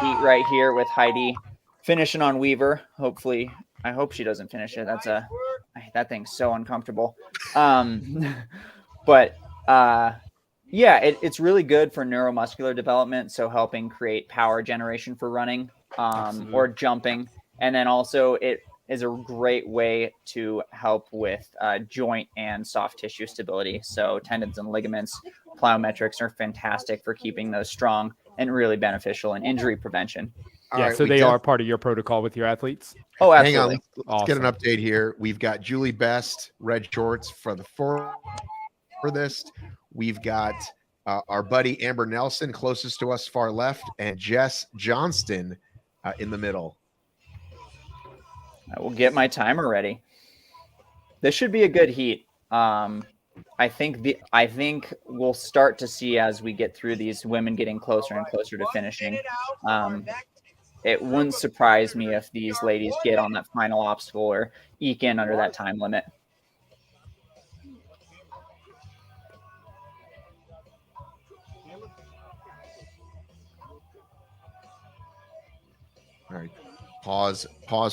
S12: heat right here with Heidi, finishing on Weaver. Hopefully, I hope she doesn't finish it. That thing's so uncomfortable. But yeah, it's really good for neuromuscular development, so helping create power generation for running or jumping, and then also it is a great way to help with joint and soft tissue stability. So tendons and ligaments, plyometrics are fantastic for keeping those strong and really beneficial in injury prevention.
S3: Yeah, so they are part of your protocol with your athletes?
S12: Oh, absolutely.
S2: Hang on, let's get an update here. We've got Julie Best, red shorts for the furthest. We've got our buddy Amber Nelson closest to us, far left, and Jess Johnston in the middle.
S12: I will get my timer ready. This should be a good heat. I think we'll start to see as we get through these women getting closer and closer to finishing. It wouldn't surprise me if these ladies get on that final obstacle or eke in under that time limit.
S2: All right. Pause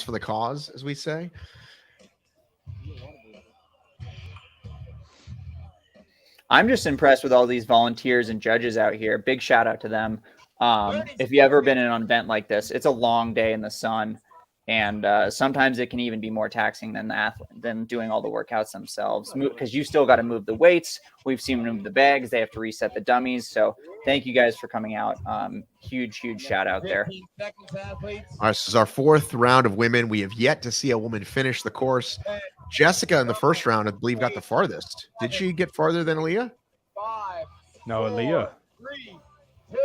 S2: for the cause, as we say.
S12: I'm just impressed with all these volunteers and judges out here. Big shout out to them. If you've ever been in an event like this, it's a long day in the sun, and sometimes it can even be more taxing than doing all the workouts themselves, because you still got to move the weights. We've seen them move the bags. They have to reset the dummies. So thank you guys for coming out. Huge shout out there.
S2: All right, this is our fourth round of women. We have yet to see a woman finish the course. Jessica in the first round, I believe, got the farthest. Did she get farther than Aaliyah?
S3: No, Aaliyah.
S5: 3, 2,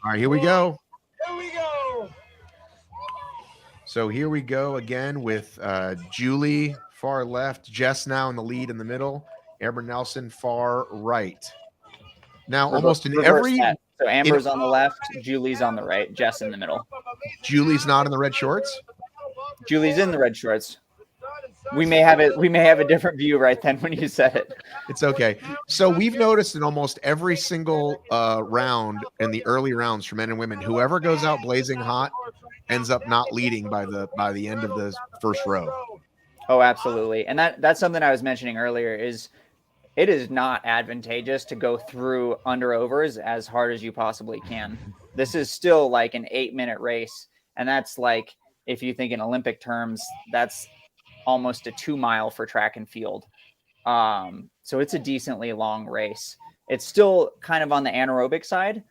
S2: all right, here we go.
S5: Here we go.
S2: So here we go again with Julie far left, Jess now in the lead in the middle, Amber Nelson far right. Now, almost in every
S12: set. So Amber's on the left, Julie's on the right, Jess in the middle.
S2: Julie's not in the red shorts.
S12: Julie's in the red shorts. We may have a different view right then when you said it.
S2: It's okay. So we've noticed in almost every single round in the early rounds for men and women, whoever goes out blazing hot ends up not leading by the end of the first row.
S12: Oh, absolutely. And that's something I was mentioning earlier is it is not advantageous to go through under overs as hard as you possibly can. This is still like an 8-minute race. And that's like, if you think in Olympic terms, that's almost a 2-mile for track and field. So it's a decently long race. It's still kind of on the anaerobic side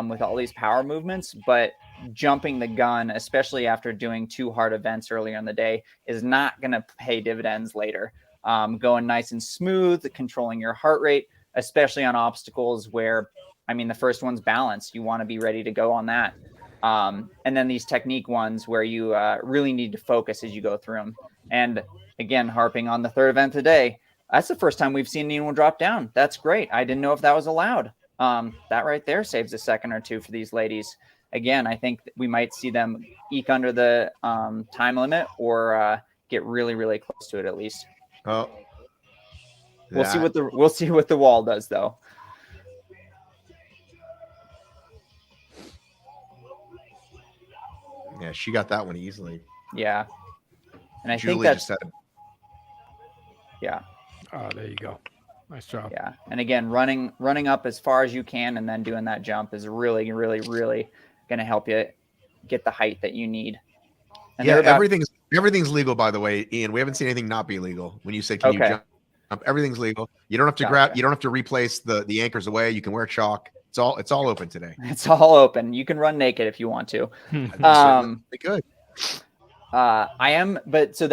S12: with all these power movements, but jumping the gun, especially after doing 2 hard events earlier in the day, is not going to pay dividends later. Going nice and smooth, controlling your heart rate, especially on obstacles where, I mean, the first one's balance. You want to be ready to go on that. And then these technique ones where you really need to focus as you go through them. And again, harping on the third event today, that's the first time we've seen anyone drop down. That's great. I didn't know if that was allowed. That right there saves a second or two for these ladies. Again, I think we might see them eke under the time limit or get really, really close to it at least.
S2: Oh,
S12: we'll see what the wall does though.
S2: Yeah, she got that one easily.
S12: Yeah, and I
S2: Julie
S12: think that's
S2: just had
S12: yeah.
S3: Oh, there you go. Nice job.
S12: Yeah, and again, running up as far as you can and then doing that jump is really, really, really going to help you get the height that you need. And
S2: yeah, everything's legal, by the way, Ian. We haven't seen anything not be legal. When you say can you jump, everything's legal. You don't have to grab. You don't have to replace the anchors away. You can wear chalk. It's all open today.
S12: It's all open. You can run naked if you want to.
S2: Good.
S12: But so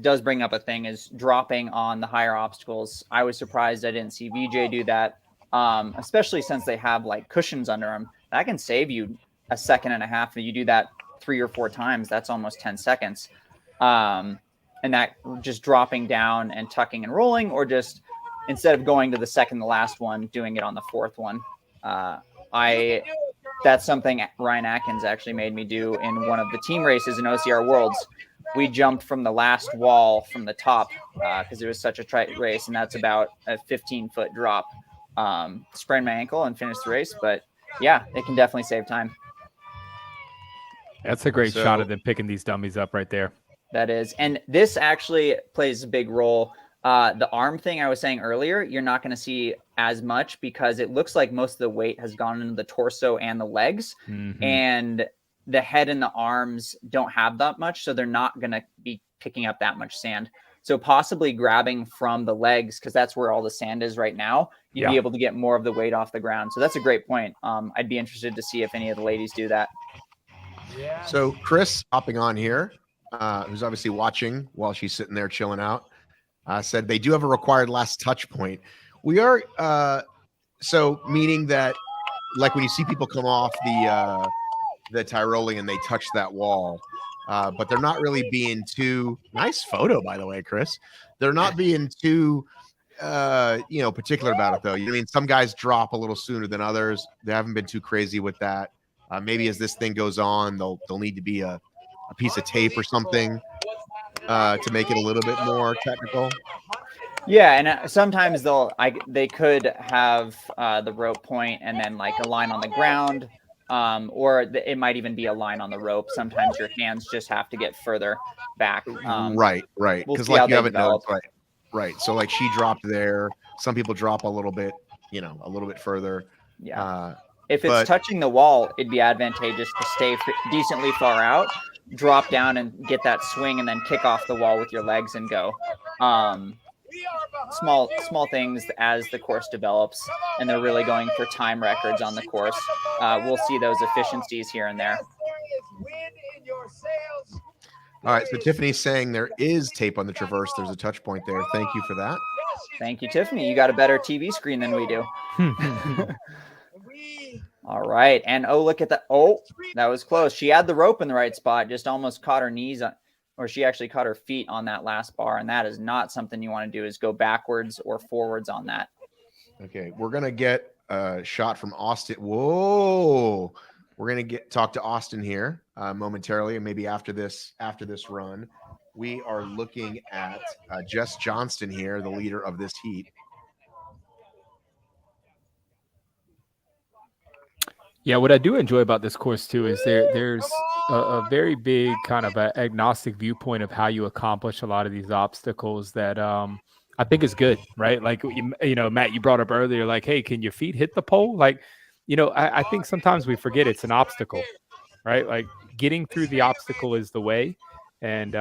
S12: does bring up a thing, is dropping on the higher obstacles. I was surprised I didn't see VJ do that, especially since they have like cushions under them. That can save you a second and a half. If you do that 3 or 4 times, that's almost 10 seconds. And that just dropping down and tucking and rolling, or just instead of going to the second to last one, doing it on the 4th one. That's something Ryan Atkins actually made me do in one of the team races in OCR Worlds. We jumped from the last wall from the top because it was such a tight race, and that's about a 15-foot drop. Sprained my ankle and finished the race, but yeah, it can definitely save time.
S3: That's a great shot of them picking these dummies up right there.
S12: That is. And this actually plays a big role. The arm thing I was saying earlier, you're not going to see as much because it looks like most of the weight has gone into the torso and the legs, and the head and the arms don't have that much. So they're not going to be picking up that much sand. So possibly grabbing from the legs, because that's where all the sand is right now, you'd be able to get more of the weight off the ground. So that's a great point. I'd be interested to see if any of the ladies do that.
S2: So Chris hopping on here, who's obviously watching while she's sitting there chilling out, said they do have a required last touch point. We are so meaning that, like when you see people come off the Tyrolean and they touch that wall, but they're not really being too nice photo, by the way, Chris. They're not being too particular about it, though. You know what I mean? Some guys drop a little sooner than others. They haven't been too crazy with that. Maybe as this thing goes on, they'll need to be a piece of tape or something to make it a little bit more technical.
S12: Yeah, and sometimes they could have the rope point and then like a line on the ground, or it might even be a line on the rope. Sometimes your hands just have to get further back.
S2: Right. Because
S12: we'll
S2: like you haven't noticed, right. So like she dropped there. Some people drop a little bit further.
S12: Yeah. If it's touching the wall, it'd be advantageous to stay decently far out, drop down and get that swing, and then kick off the wall with your legs and go. Small things as the course develops, and they're really going for time records on the course. We'll see those efficiencies here and there.
S2: All right, so Tiffany's saying there is tape on the traverse. There's a touch point there. Thank you for that.
S12: Thank you, Tiffany. You got a better TV screen than we do. All right, and look at that. Oh, that was close. She had the rope in the right spot, just almost caught her knees on, or she actually caught her feet on that last bar, and that is not something you want to do, is go backwards or forwards on that.
S2: Okay, we're going to get a shot from Austin. Whoa. We're going to talk to Austin here momentarily, and maybe after this run. We are looking at Jess Johnston here, the leader of this heat.
S3: Yeah, what I do enjoy about this course too is there's a very big kind of a agnostic viewpoint of how you accomplish a lot of these obstacles that I think is good, right? Like, Matt, you brought up earlier, like, hey, can your feet hit the pole? Like, I think sometimes we forget it's an obstacle, right? Like getting through the obstacle is the way. And,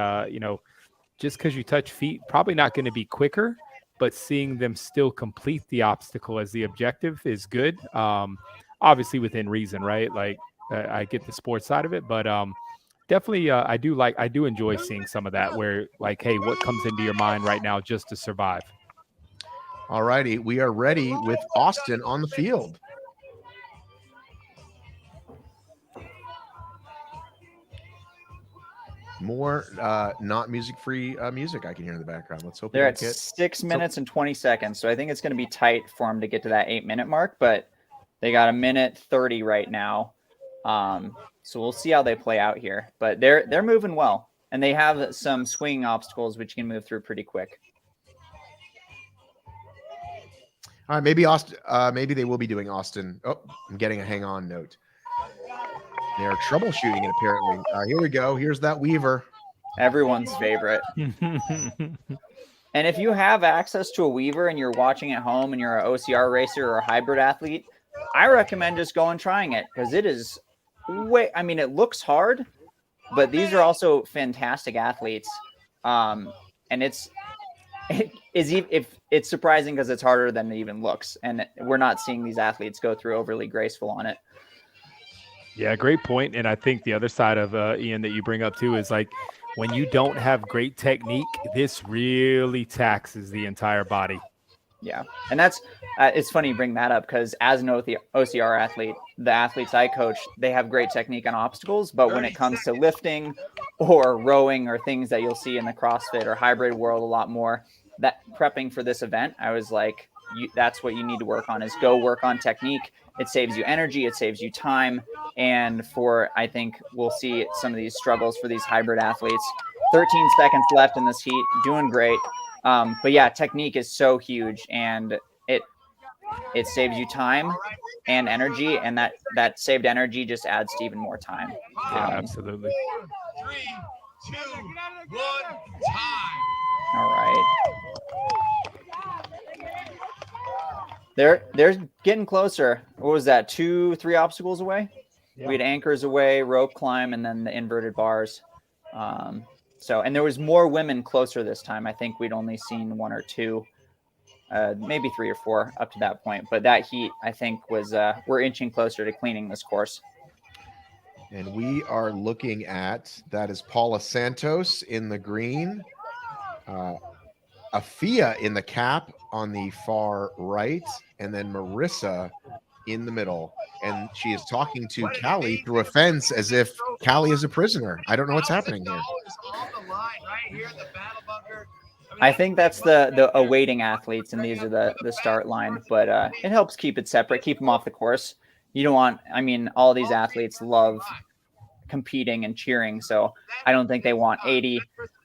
S3: just because you touch feet, probably not going to be quicker, but seeing them still complete the obstacle as the objective is good. Obviously within reason, right? Like I get the sports side of it, but definitely I do enjoy seeing some of that where like, hey, what comes into your mind right now just to survive?
S2: All righty. We are ready with Austin on the field. More not music-free music I can hear in the background. Let's hope
S12: they're at 6 minutes and 20 seconds. So I think it's going to be tight for them to get to that 8-minute mark, but they got 1:30 right now. So we'll see how they play out here, but they're moving well, and they have some swinging obstacles which you can move through pretty quick.
S2: All right, maybe Austin. Maybe they will be doing Austin. Oh, I'm getting a hang on note. They are troubleshooting it apparently. Here we go. Here's that Weaver.
S12: Everyone's favorite. And if you have access to a Weaver and you're watching at home and you're an OCR racer or a hybrid athlete, I recommend just going and trying it, because it is it looks hard, but these are also fantastic athletes. And if it's surprising because it's harder than it even looks, and we're not seeing these athletes go through overly graceful on it.
S3: Yeah, great point. And I think the other side of Ian that you bring up too is like when you don't have great technique, this really taxes the entire body.
S12: Yeah, and that's it's funny you bring that up because as an OCR athlete, the athletes I coach, they have great technique on obstacles, but when it comes to lifting or rowing or things that you'll see in the CrossFit or hybrid world a lot more, that prepping for this event, I was like, that's what you need to work on is go work on technique. It saves you energy, it saves you time, and I think we'll see some of these struggles for these hybrid athletes. 13 seconds left in this heat, doing great. But yeah, technique is so huge, and it saves you time and energy, and that saved energy just adds to even more time.
S3: Yeah, absolutely.
S5: 4, 3, 2, 1, time.
S12: All right. They're getting closer. What was that? 2, 3 obstacles away? Yeah. We had anchors away, rope climb, and then the inverted bars. And there was more women closer this time. I think we'd only seen 1 or 2, maybe 3 or 4 up to that point. But that heat, I think, was we're inching closer to cleaning this course.
S2: And we are looking at, that is Paula Santos in the green, Afia in the cap on the far right, and then Marissa in the middle. And she is talking to Callie through a fence as if Callie is a prisoner. I don't know what's happening here.
S12: I think that's the awaiting athletes, and these are the start line. But it helps keep it separate, keep them off the course. You don't want, I mean, all these athletes love competing and cheering. So I don't think they want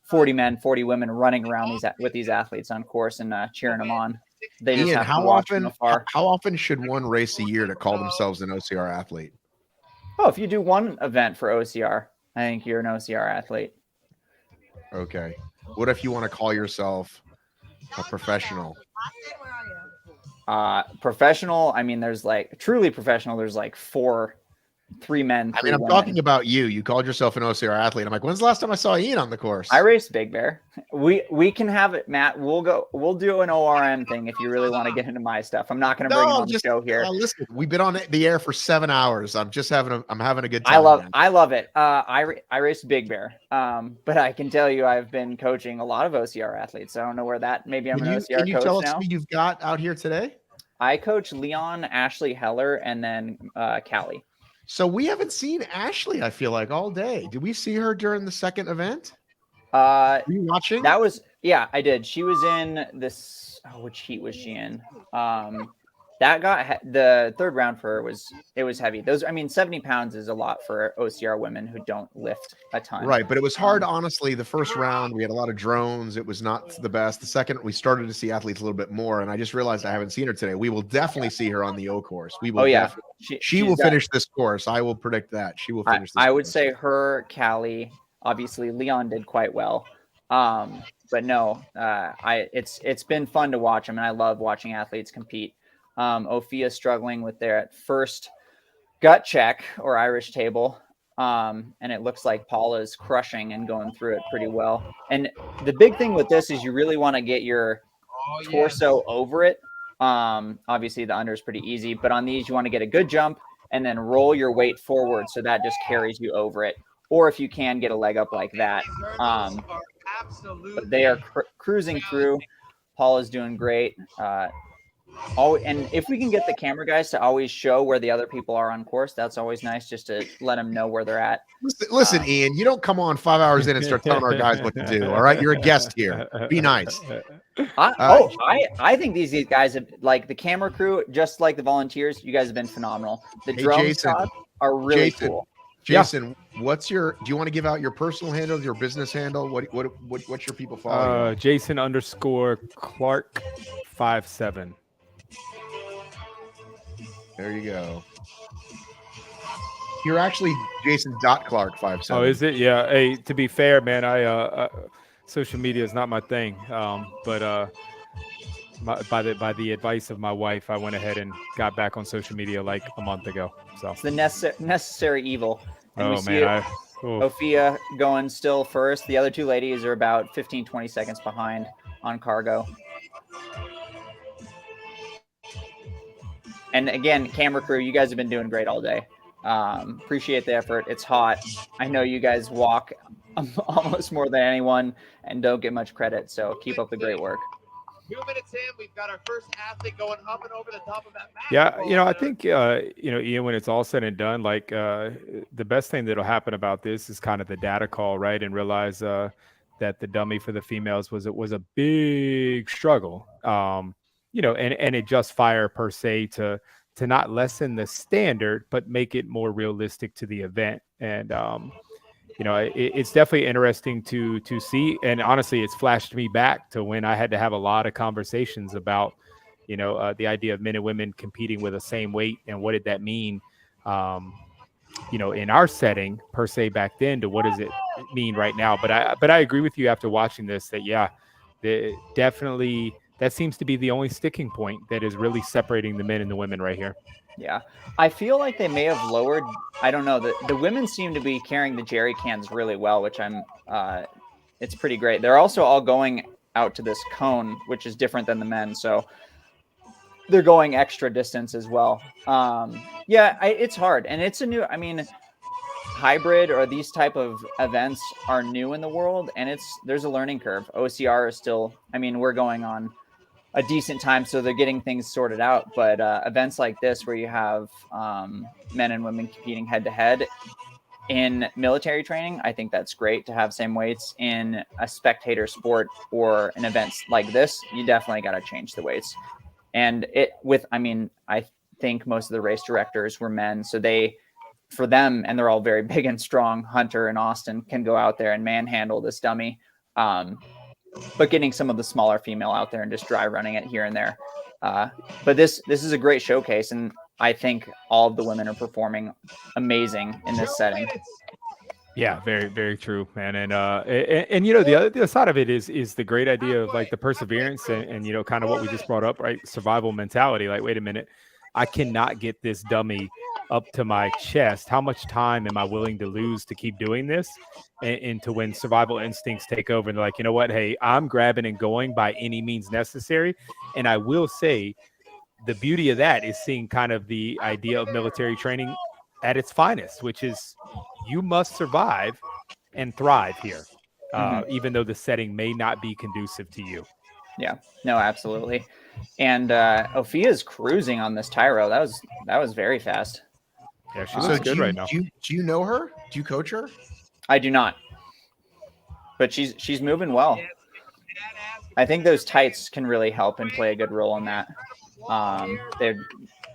S12: 40 men, 40 women running around with these athletes on course and cheering them on. They just
S2: Ian,
S12: have to watch from afar.
S2: how often should one race a year to call themselves an OCR athlete?
S12: Oh, if you do one event for OCR, I think you're an OCR athlete.
S2: Okay. What if you want to call yourself a professional?
S12: Professional, I mean, there's like truly professional. There's like 3 men.
S2: I mean, I'm talking about you. You called yourself an OCR athlete. I'm like, when's the last time I saw Ian on the course?
S12: I raced Big Bear. We can have it, Matt. We'll do an ORM thing if you really want to get into my stuff. I'm not going to bring him on the show here.
S2: Listen, we've been on the air for 7 hours. I'm just having a good time.
S12: I love it. I raced Big Bear. But I can tell you, I've been coaching a lot of OCR athletes. So I don't know where that. Maybe I'm an OCR coach now. Can you tell us who you've
S2: got out here today?
S12: I coach Leon, Ashley Heller, and then Callie.
S2: So we haven't seen Ashley, I feel like, all day. Did we see her during the second event?
S12: Were
S2: you watching?
S12: Yeah, I did. She was in this. Which heat was she in? That got the third round for her was heavy. 70 pounds is a lot for OCR women who don't lift a ton.
S2: Right, but it was hard, honestly. The first round, we had a lot of drones. It was not the best. The second, we started to see athletes a little bit more, and I just realized I haven't seen her today. We will definitely see her on the O course. We will. Oh yeah, she will finish this course. I will predict that she will finish.
S12: I would say her, Callie. Obviously, Leon did quite well. But no, it's been fun to watch. I mean, I love watching athletes compete. Ophia struggling with their first gut check or Irish table. And it looks like Paula is crushing and going through it pretty well. And the big thing with this is you really want to get your torso over it. Obviously the under is pretty easy, but on these you want to get a good jump and then roll your weight forward so that just carries you over it. Or if you can get a leg up like that. But they are cruising through. Paula's doing great. And if we can get the camera guys to always show where the other people are on course, that's always nice, just to let them know where they're at.
S2: Listen, Ian, you don't come on 5 hours in and start telling our guys what to do. All right, you're a guest here. Be nice.
S12: I think these guys have, like the camera crew, just like the volunteers. You guys have been phenomenal. The drone shots are really cool.
S2: Jason, what's do you want to give out your personal handle, your business handle? What's your people following?
S3: Jason_Clark57.
S2: There you go. You're actually Jason.Clark57.
S3: Oh, is it? Yeah. Hey, to be fair, man, I social media is not my thing. But by the advice of my wife, I went ahead and got back on social media like a month ago. So
S12: it's the necessary evil. And
S3: oh man,
S12: Ophia going still first. The other two ladies are about 15-20 seconds behind on cargo. And again, camera crew, you guys have been doing great all day. Appreciate the effort. It's hot. I know you guys walk almost more than anyone and don't get much credit. So keep up the great work.
S5: 2 minutes in, we've got our first athlete going humming over the top of that mat.
S3: Yeah, I think Ian, when it's all said and done, like the best thing that'll happen about this is kind of the data call, right? And realize that the dummy for the females was a big struggle. And adjust fire per se to not lessen the standard, but make it more realistic to the event. And it's definitely interesting to see. And honestly, it's flashed me back to when I had to have a lot of conversations about, the idea of men and women competing with the same weight and what did that mean, in our setting per se back then to what does it mean right now. But I agree with you after watching this that, definitely that seems to be the only sticking point that is really separating the men and the women right here.
S12: Yeah, I feel like they may have lowered. I don't know. The women seem to be carrying the jerry cans really well, which it's pretty great. They're also all going out to this cone, which is different than the men. So they're going extra distance as well. It's hard. And it's a new, hybrid or these type of events are new in the world, and there's a learning curve. OCR is still, we're going on a decent time, so they're getting things sorted out. But events like this, where you have men and women competing head to head in military training, I think that's great to have same weights. In a spectator sport or an event like this, you definitely got to change the weights. And I think most of the race directors were men, so for them, and they're all very big and strong. Hunter and Austin can go out there and manhandle this dummy. But getting some of the smaller female out there and just dry running it here and there. But this is a great showcase, and I think all of the women are performing amazing in this setting.
S3: Yeah, very, very true, man. And the other side of it is the great idea of like the perseverance and kind of what we just brought up, right? Survival mentality. Like, wait a minute, I cannot get this dummy up to my chest. How much time am I willing to lose to keep doing this? And to when survival instincts take over and they're like, you know what? Hey, I'm grabbing and going by any means necessary. And I will say the beauty of that is seeing kind of the idea of military training at its finest, which is you must survive and thrive here, even though the setting may not be conducive to you.
S12: Yeah, no, absolutely. And Ophia's cruising on this Tyro. That was very fast.
S3: Yeah, she looks good right now.
S2: Do you know her? Do you coach her?
S12: I do not, but she's moving well. I think those tights can really help and play a good role in that.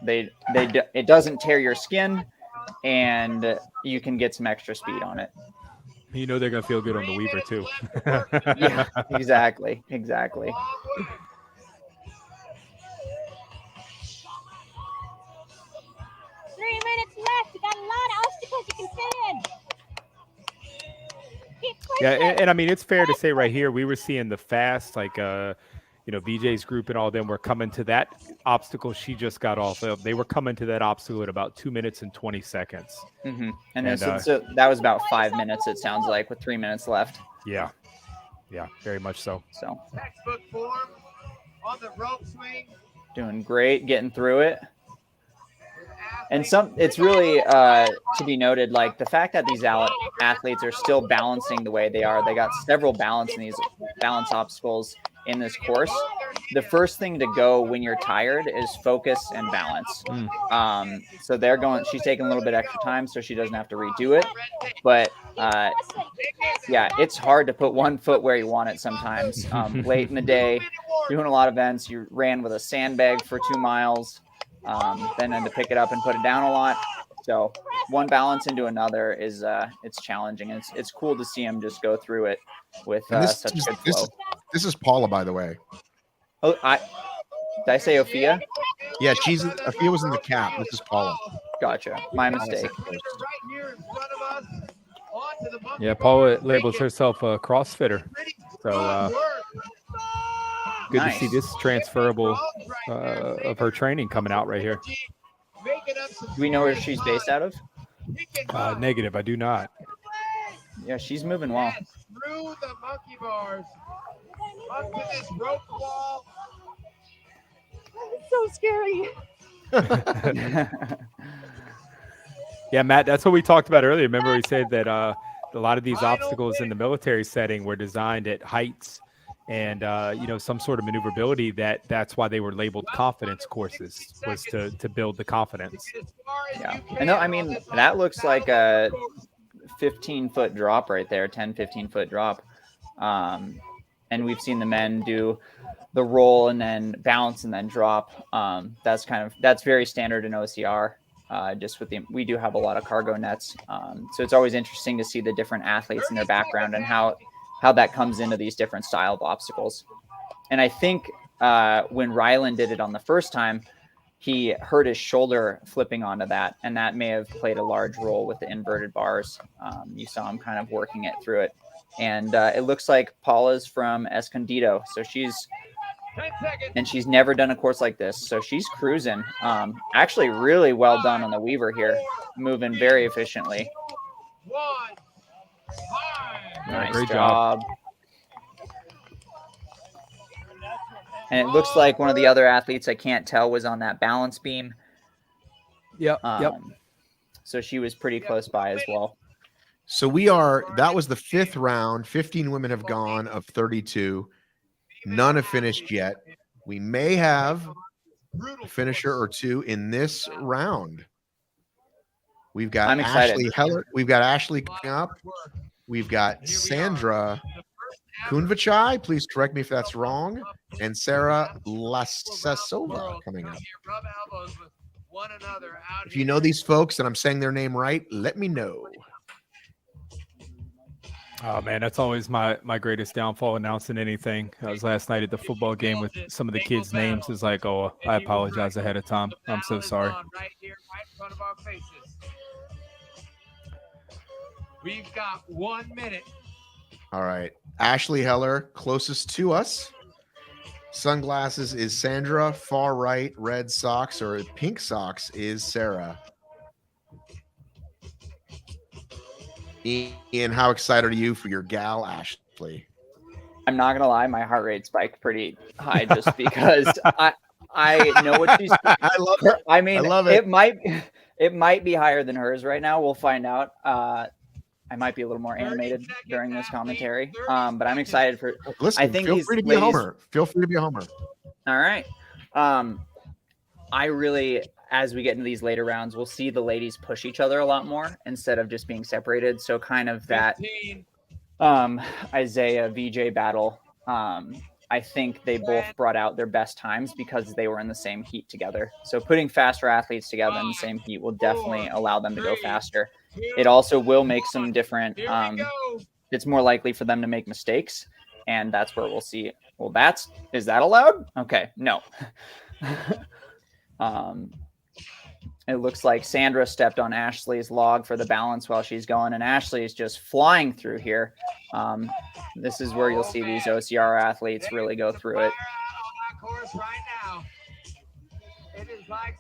S12: It doesn't tear your skin, and you can get some extra speed on it.
S3: They're gonna feel good on the Weaver too.
S12: Yeah, exactly.
S7: 3 minutes left. You got a lot of obstacles you can fit in.
S3: Yeah, and it's fair to say right here, we were seeing the fast, like BJ's group and all of them were coming to that obstacle she just got off of. They were coming to that obstacle at about 2 minutes and 20 seconds.
S12: Mm-hmm. And so that was about 5 minutes, it sounds like, with 3 minutes left.
S3: Yeah, very much so.
S12: So
S5: Textbook form on the rope swing.
S12: Doing great, getting through it. And it's really to be noted, like the fact that these athletes are still balancing the way they are. They got several balance obstacles in this course. The first thing to go when you're tired is focus and balance. So she's taking a little bit extra time so she doesn't have to redo it. But it's hard to put one foot where you want it sometimes. Late in the day, doing a lot of events, you ran with a sandbag for 2 miles. Then had to pick it up and put it down a lot. So one balance into another is it's challenging. And it's cool to see him just go through it with such good flow.
S2: This is Paula, by the way.
S12: Oh, did I say Ophia?
S2: Yeah, Ophia was in the cap. This is Paula.
S12: Gotcha. My mistake.
S3: Yeah, Paula labels herself a CrossFitter. So good to see this transferable of her training coming out right here.
S12: Do we know where she's based out of?
S3: Negative, I do not.
S12: Yeah, she's moving well.
S5: Through the monkey bars. Up to this rope wall.
S13: It's so scary.
S3: Yeah, Matt, that's what we talked about earlier. Remember we said that a lot of these obstacles in the military setting were designed at heights and some sort of maneuverability. That's why they were labeled confidence courses, was to build the confidence.
S12: Yeah. And no, I mean, that looks like a 15-foot drop right there, 10-15-foot drop. And we've seen the men do the roll and then bounce and then drop. That's very standard in OCR. Just with we do have a lot of cargo nets. So it's always interesting to see the different athletes and their background and how that comes into these different style of obstacles. And I think when Rylan did it on the first time, he hurt his shoulder flipping onto that, and that may have played a large role with the inverted bars. You saw him kind of working it through it. And it looks like Paula's from Escondido. So she's never done a course like this. So she's cruising. Actually really well done on the Weaver here, moving very efficiently. Nice
S3: Great
S12: job. And it looks like one of the other athletes, I can't tell, was on that balance beam.
S3: Yep.
S12: So she was pretty close by as well.
S2: So that was the 5th round. 15 women have gone of 32. None have finished yet. We may have a finisher or two in this round. We've got
S12: I'm excited.
S2: Ashley Heller. We've got Ashley coming up. We've got Sandra Kunvachai. Please correct me if that's wrong. And Sarah Lasasova coming up. If you know these folks and I'm saying their name right, let me know.
S3: Oh man, that's always my greatest downfall, announcing anything. I was last night at the football game with some of the kids' names. It's like, oh, I apologize ahead of time. I'm so sorry.
S5: We've got 1 minute.
S2: All right. Ashley Heller, closest to us. Sunglasses is Sandra. Far right, red socks or pink socks is Sarah. Ian, how excited are you for your gal, Ashley?
S12: I'm not gonna lie, my heart rate spiked pretty high just because I know what she's.
S2: I love it.
S12: I mean,
S2: I love it.
S12: It might be higher than hers right now. We'll find out. I might be a little more animated during this commentary, but I'm excited for.
S2: Listen,
S12: I think
S2: feel
S12: these
S2: free to be a
S12: ladies,
S2: homer. Feel free to be a homer.
S12: All right. I really, as we get into these later rounds, we'll see the ladies push each other a lot more instead of just being separated. So kind of that Isaiah VJ battle. I think they both brought out their best times because they were in the same heat together. So putting faster athletes together in the same heat will definitely allow them to go faster. It also will make some different. It's more likely for them to make mistakes, and that's where we'll see. Well, is that allowed? Okay, no. It looks like Sandra stepped on Ashley's log for the balance while she's going, and Ashley is just flying through here. This is where you'll see these OCR athletes really go through it.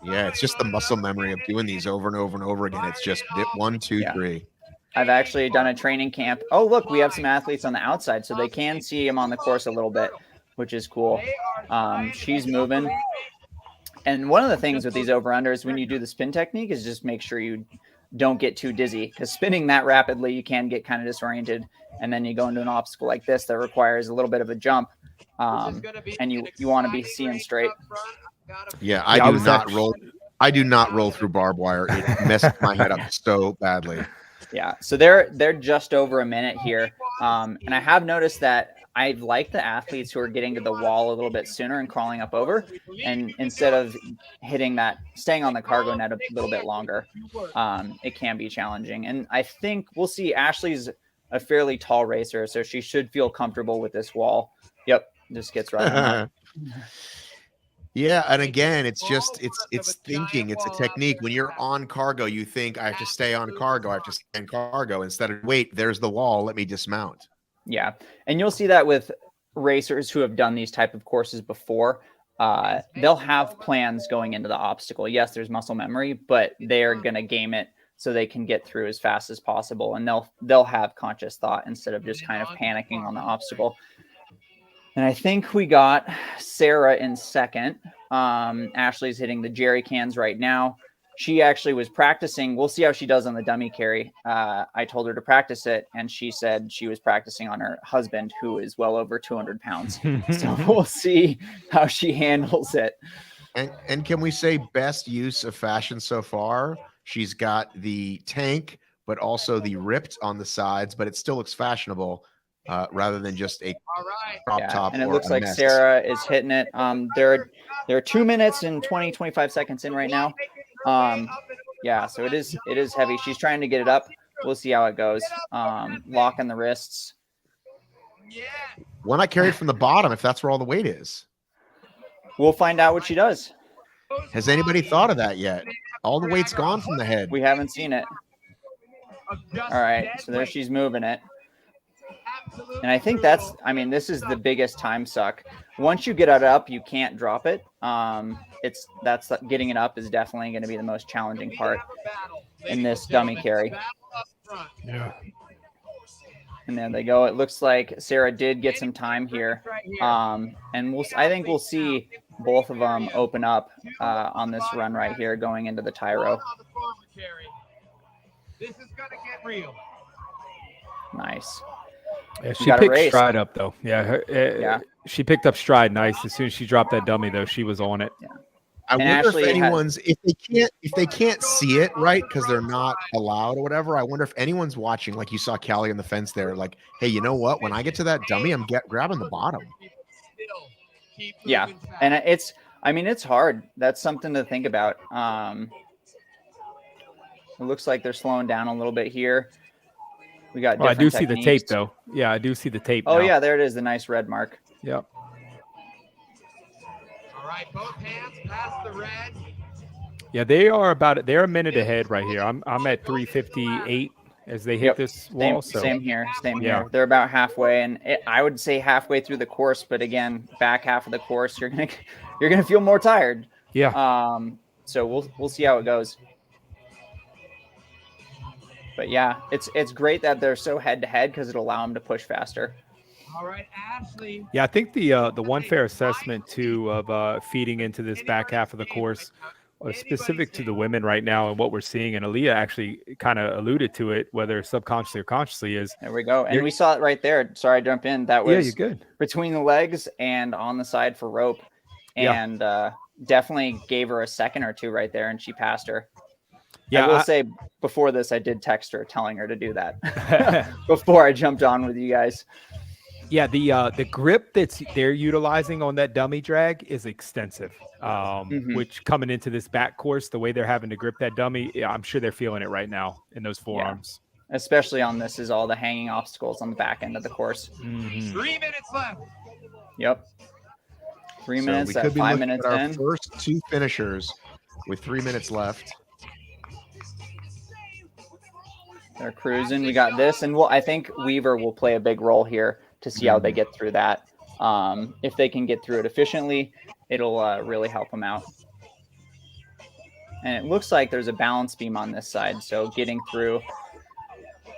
S2: Yeah, it's just the muscle memory of doing these over and over and over again. It's just dip 1, 2, 3.
S12: I've actually done a training camp. Oh, look, we have some athletes on the outside, so they can see him on the course a little bit, which is cool. She's moving. And one of the things with these over-unders when you do the spin technique is just make sure you don't get too dizzy, because spinning that rapidly, you can get kind of disoriented. And then you go into an obstacle like this that requires a little bit of a jump. And you want to be seeing straight.
S2: Yeah, I do not roll. I do not roll through barbed wire. It messed my head up so badly.
S12: Yeah, so they're just over a minute here. And I have noticed that I like the athletes who are getting to the wall a little bit sooner and crawling up over, and instead of staying on the cargo net a little bit longer. It can be challenging. And I think we'll see. Ashley's a fairly tall racer, so she should feel comfortable with this wall. Yep, just gets right on that.
S2: Yeah, and again, it's thinking. It's a technique. When you're on cargo, you think, I have to stay on cargo. I have to stay on cargo instead of, wait, there's the wall. Let me dismount.
S12: Yeah, and you'll see that with racers who have done these type of courses before. They'll have plans going into the obstacle. Yes, there's muscle memory, but they're going to game it so they can get through as fast as possible, and they'll have conscious thought instead of just kind of panicking on the obstacle. And I think we got Sarah in second. Ashley's hitting the jerry cans right now. She actually was practicing. We'll see how she does on the dummy carry. I told her to practice it, and she said she was practicing on her husband, who is well over 200 pounds. So we'll see how she handles it.
S2: And can we say best use of fashion so far? She's got the tank, but also the ripped on the sides, but it still looks fashionable rather than just a crop top.
S12: And it
S2: or
S12: looks
S2: a
S12: like
S2: mess.
S12: Sarah is hitting it. There are 2 minutes and 25 seconds in right now. Yeah, so it is heavy. She's trying to get it up. We'll see how it goes. Locking the wrists.
S2: Why not carry it from the bottom if that's where all the weight is?
S12: We'll find out what she does.
S2: Has anybody thought of that yet? All the weight's gone from the head.
S12: We haven't seen it. All right, so there she's moving it. And I think this is the biggest time suck. Once you get it up, you can't drop it. Getting it up is definitely going to be the most challenging part in this dummy carry.
S3: Yeah.
S12: And there they go. It looks like Sarah did get some time here. And I think we'll see both of them open up on this run right here going into the Tyro.
S5: This is going to get real.
S12: Nice.
S3: Yeah, she picked stride up though. Yeah, she picked up stride nice. As soon as she dropped that dummy though, she was on it.
S12: Yeah.
S2: I wonder if anyone's if they can't see it right because they're not allowed or whatever. I wonder if anyone's watching, like you saw Callie on the fence there, like, hey, you know what? When I get to that dummy, I'm grabbing the bottom.
S12: Yeah, and it's hard. That's something to think about. It looks like they're slowing down a little bit here. We got.
S3: I do see the tape though. Yeah, I do see the tape.
S12: Oh
S3: now.
S12: yeah, there it is. The nice red mark.
S3: Yep.
S5: All right, both hands past the red.
S3: Yeah, they're a minute ahead right here. I'm at 3:58 as they hit this wall.
S12: Same here. Here. They're about halfway, and I would say halfway through the course. But again, back half of the course, you're gonna feel more tired.
S3: Yeah.
S12: So we'll see how it goes. But yeah, it's great that they're so head to head because it'll allow them to push faster.
S5: All right, Ashley.
S3: Yeah, I think the one fair assessment too of feeding into this back half of the course, specific to the women right now and what we're seeing, and Aaliyah actually kind of alluded to it, whether subconsciously or consciously, is
S12: there we go, and we saw it right there. Sorry, to jump in. That was
S3: you're good.
S12: Between the legs and on the side for rope, and definitely gave her a second or two right there, and she passed her. Yeah, I will say before this, I did text her telling her to do that before I jumped on with you guys.
S3: Yeah, the grip they're utilizing on that dummy drag is extensive, which coming into this back course, the way they're having to grip that dummy, I'm sure they're feeling it right now in those forearms.
S12: Yeah. Especially on this is all the hanging obstacles on the back end of the course.
S5: 3 minutes left.
S12: Yep. 3 minutes.
S2: We could be
S12: 5
S2: looking
S12: minutes
S2: at our
S12: in.
S2: first two finishers with 3 minutes left.
S12: They're cruising. We got this, and I think Weaver will play a big role here to see how they get through that. If they can get through it efficiently, it'll really help them out. And it looks like there's a balance beam on this side, so getting through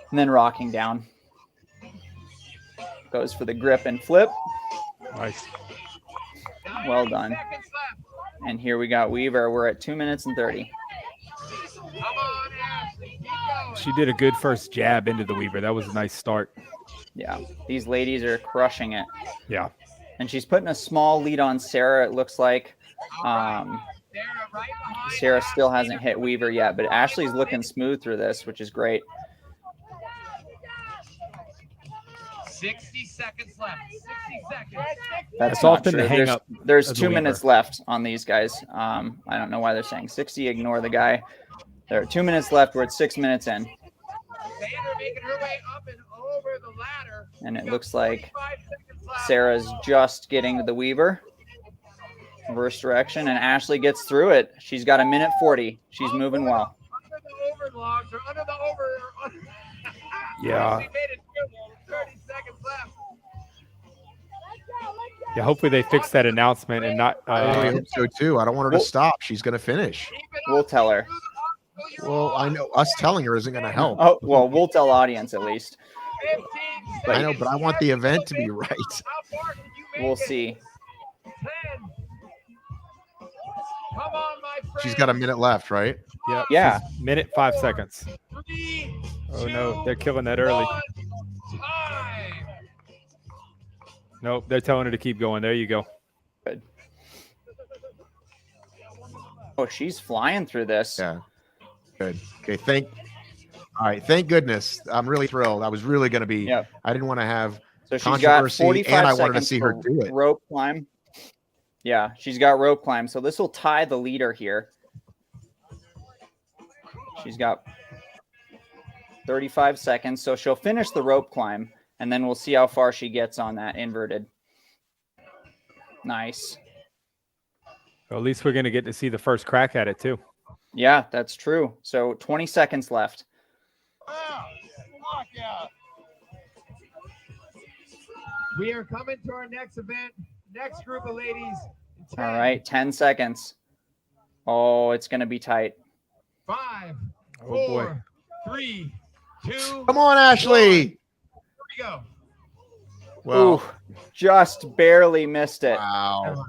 S12: and then rocking down. Goes for the grip and flip.
S3: Nice.
S12: Well done. And here we got Weaver. We're at 2 minutes and 30.
S3: She did a good first jab into the Weaver. That was a nice start.
S12: Yeah, these ladies are crushing it.
S3: Yeah.
S12: And she's putting a small lead on Sarah, it looks like. Sarah still hasn't hit Weaver yet, but Ashley's looking smooth through this, which is great.
S5: 60 seconds left. 60 seconds.
S12: That's
S3: often
S12: true.
S3: the hang up.
S12: There's
S3: of the
S12: 2
S3: Weaver.
S12: minutes left on these guys. I don't know why they're saying 60. Ignore the guy. There are 2 minutes left. We're at 6 minutes in.
S5: Sandra making her way up and over the ladder.
S12: And it looks like Sarah's just getting to the Weaver. Reverse direction, and Ashley gets through it. She's got 1:40. She's moving well.
S5: Under the overlogs or under the over.
S3: Yeah.
S5: She made it through. 30 seconds left.
S3: Yeah, hopefully they fix that announcement and not.
S2: I hope so too. I don't want her to stop. She's going to finish.
S12: We'll tell her.
S2: Well, I know us telling her isn't going to help.
S12: Oh, well, we'll tell audience at least.
S2: I know, but I want the event to be right.
S12: We'll see.
S5: Come on, my friend.
S2: She's got a minute left, right?
S3: Yep.
S12: Yeah.
S3: she's minute 5 seconds.
S5: 3,
S3: Oh
S5: 2,
S3: no, they're killing that early.
S5: 1, time.
S3: Nope, they're telling her to keep going. There you go.
S12: Good. Oh, she's flying through this.
S2: Yeah. Good. Okay. All right. Thank goodness. I'm really thrilled. I was really going to be.
S12: Yep.
S2: I didn't want to have
S12: So she's got
S2: controversy,
S12: 45
S2: and I
S12: seconds
S2: wanted to see her
S12: for
S2: do it.
S12: rope climb. Yeah, she's got rope climb. So this will tie the leader here. She's got 35 seconds. So she'll finish the rope climb, and then we'll see how far she gets on that inverted. Nice.
S3: Well, at least we're going to get to see the first crack at it, too.
S12: Yeah, that's true. So 20 seconds left.
S5: We are coming to our next event. Next group of ladies.
S12: All right, 10 seconds. Oh, it's going to be tight.
S5: 5,
S3: Oh, boy.
S5: 4, 3, 2.
S2: Come on, Ashley.
S5: Here we go.
S2: Well,
S12: Ooh, just barely missed it.
S2: wow.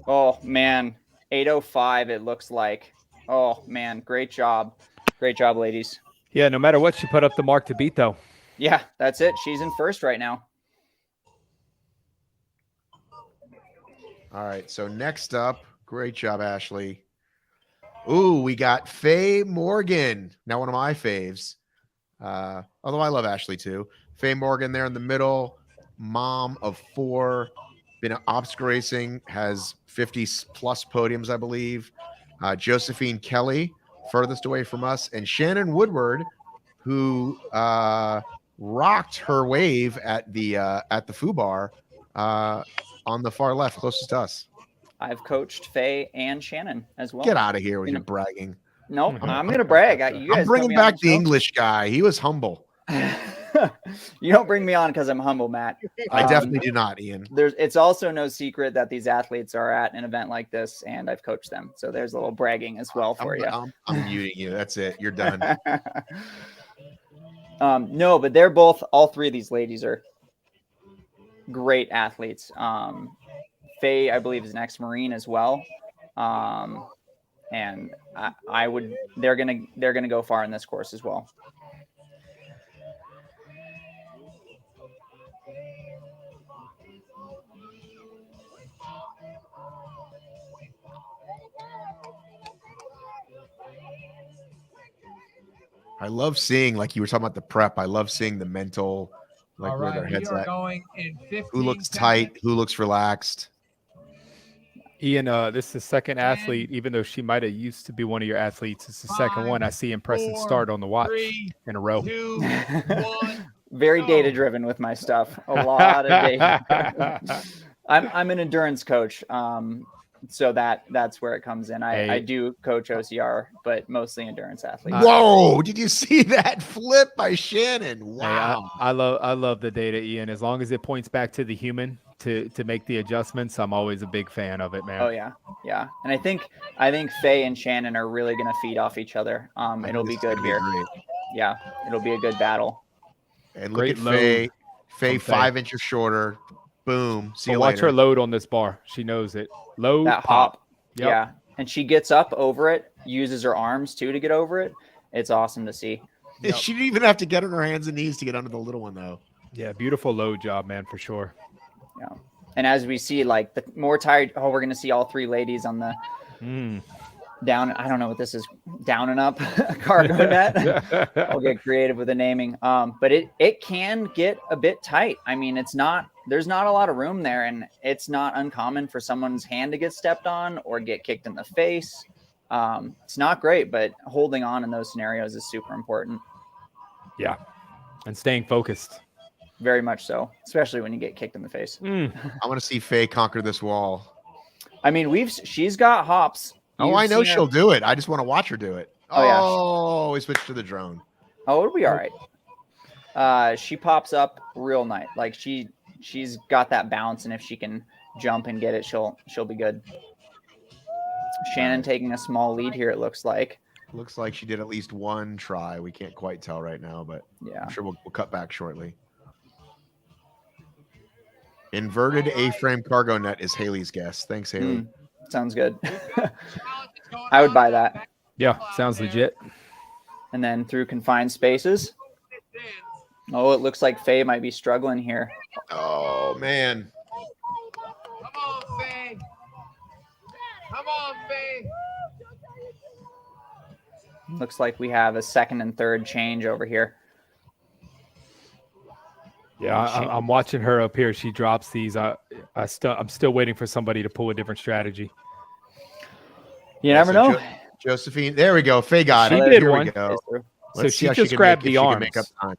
S12: Oh, man. 8:05, it looks like. Oh, man. Great job. Great job, ladies.
S3: Yeah, no matter what, she put up the mark to beat, though.
S12: Yeah, that's it. She's in first right now.
S2: All right. So next up, great job, Ashley. Ooh, we got Faye Morgan. Now one of my faves. Although I love Ashley too. Faye Morgan there in the middle. Mom of 4. Been at obstacle racing. Has 50 plus podiums, I believe. Josephine Kelly, furthest away from us. And Shannon Woodward, who rocked her wave at the FUBAR on the far left, closest to us.
S12: I've coached Faye and Shannon as well.
S2: Get out of here with your bragging.
S12: Nope, I'm going to brag. You guys
S2: I'm bringing
S12: put me on
S2: back the
S12: show.
S2: English guy. He was humble.
S12: You don't bring me on because I'm humble, Matt.
S2: I definitely do not, Ian.
S12: It's also no secret that these athletes are at an event like this, and I've coached them. So there's a little bragging as well for you.
S2: I'm muting you. That's it. You're done.
S12: No, but they're both, all three of these ladies are great athletes. Faye, I believe, is an ex-Marine as well. And they're gonna go far in this course as well.
S2: I love seeing, like you were talking about the prep. I love seeing the mental, like
S5: All
S2: where
S5: right,
S2: their heads
S5: we are
S2: at.
S5: going in 15
S2: Who looks
S5: seconds.
S2: tight? Who looks relaxed?
S3: Ian, this is the second athlete, even though she might have used to be one of your athletes. It's the second one I see impressive start on the watch in a row.
S5: 2, 1.
S12: Very data driven with my stuff. A lot of data. I'm an endurance coach. So that's where it comes in. I do coach OCR, but mostly endurance athletes.
S2: Whoa! Did you see that flip by Shannon? Wow!
S3: Hey, I love the data, Ian. As long as it points back to the human to make the adjustments, I'm always a big fan of it, man.
S12: Oh yeah. And I think Faye and Shannon are really gonna feed off each other. It'll be good here. Yeah, it'll be a good battle.
S2: And look at Faye. Faye 5 inches shorter. Boom. See you
S3: watch
S2: later.
S3: her load on this bar. She knows it. Load,
S12: That
S3: pop.
S12: hop.
S3: Yep.
S12: Yeah. And she gets up over it, uses her arms too to get over it. It's awesome to see.
S2: She didn't even have to get on her hands and knees to get under the little one, though.
S3: Yeah, beautiful load job, man, for sure.
S12: Yeah. And as we see, like the more tired, we're gonna see all three ladies on the down. I don't know what this is, down and up cargo net. I'll get creative with the naming. But it can get a bit tight. I mean, there's not a lot of room there, and it's not uncommon for someone's hand to get stepped on or get kicked in the face. It's not great, but holding on in those scenarios is super important.
S3: Yeah. And staying focused.
S12: Very much so, especially when you get kicked in the face.
S2: I want to see Faye conquer this wall.
S12: I mean, she's got hops.
S2: Oh, I know she'll do it. I just want to watch her do it. Oh, we switched to the drone.
S12: Oh, it'll be all right. She pops up real nice. Like she's got that bounce, and if she can jump and get it, she'll be good. Shannon taking a small lead here, it looks like.
S2: Looks like she did at least one try. We can't quite tell right now, but
S12: yeah,
S2: I'm sure we'll cut back shortly. Inverted A-frame cargo net is Haley's guess. Thanks, Haley.
S12: Sounds good. I would buy that.
S3: Yeah, sounds legit.
S12: And then through confined spaces. Oh, it looks like Faye might be struggling here.
S2: Oh, man.
S5: Come on, Faye. Come on, Faye.
S12: Looks like we have a second and third change over here.
S3: Yeah, I'm watching her up here. She drops these. I'm still waiting for somebody to pull a different strategy.
S12: You never know.
S2: Josephine, there we go. Faye got
S3: She
S2: it.
S3: did
S2: Here
S3: one.
S2: we go.
S3: So
S2: Let's see
S3: she
S2: how
S3: just
S2: can
S3: grabbed
S2: make-
S3: the
S2: if she can
S3: arms.
S2: make up time.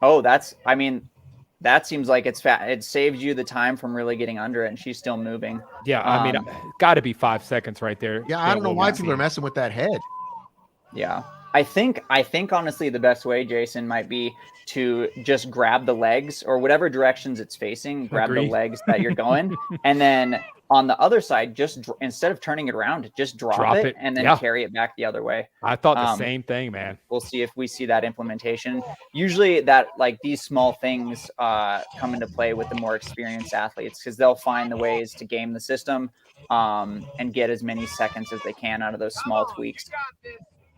S12: Oh, that seems like it saves you the time from really getting under it, and she's still moving.
S3: Yeah, I mean, got to be 5 seconds right there.
S2: Yeah, I don't know why people are messing with that head.
S12: Yeah. I think honestly the best way, Jason, might be to just grab the legs or whatever directions it's facing, grab
S3: Agreed.
S12: the legs that you're going, and then on the other side, just instead of turning it around, just drop it and then carry it back the other way.
S3: I thought the same thing, man.
S12: We'll see if we see that implementation. Usually that like these small things come into play with the more experienced athletes because they'll find the ways to game the system and get as many seconds as they can out of those small tweaks.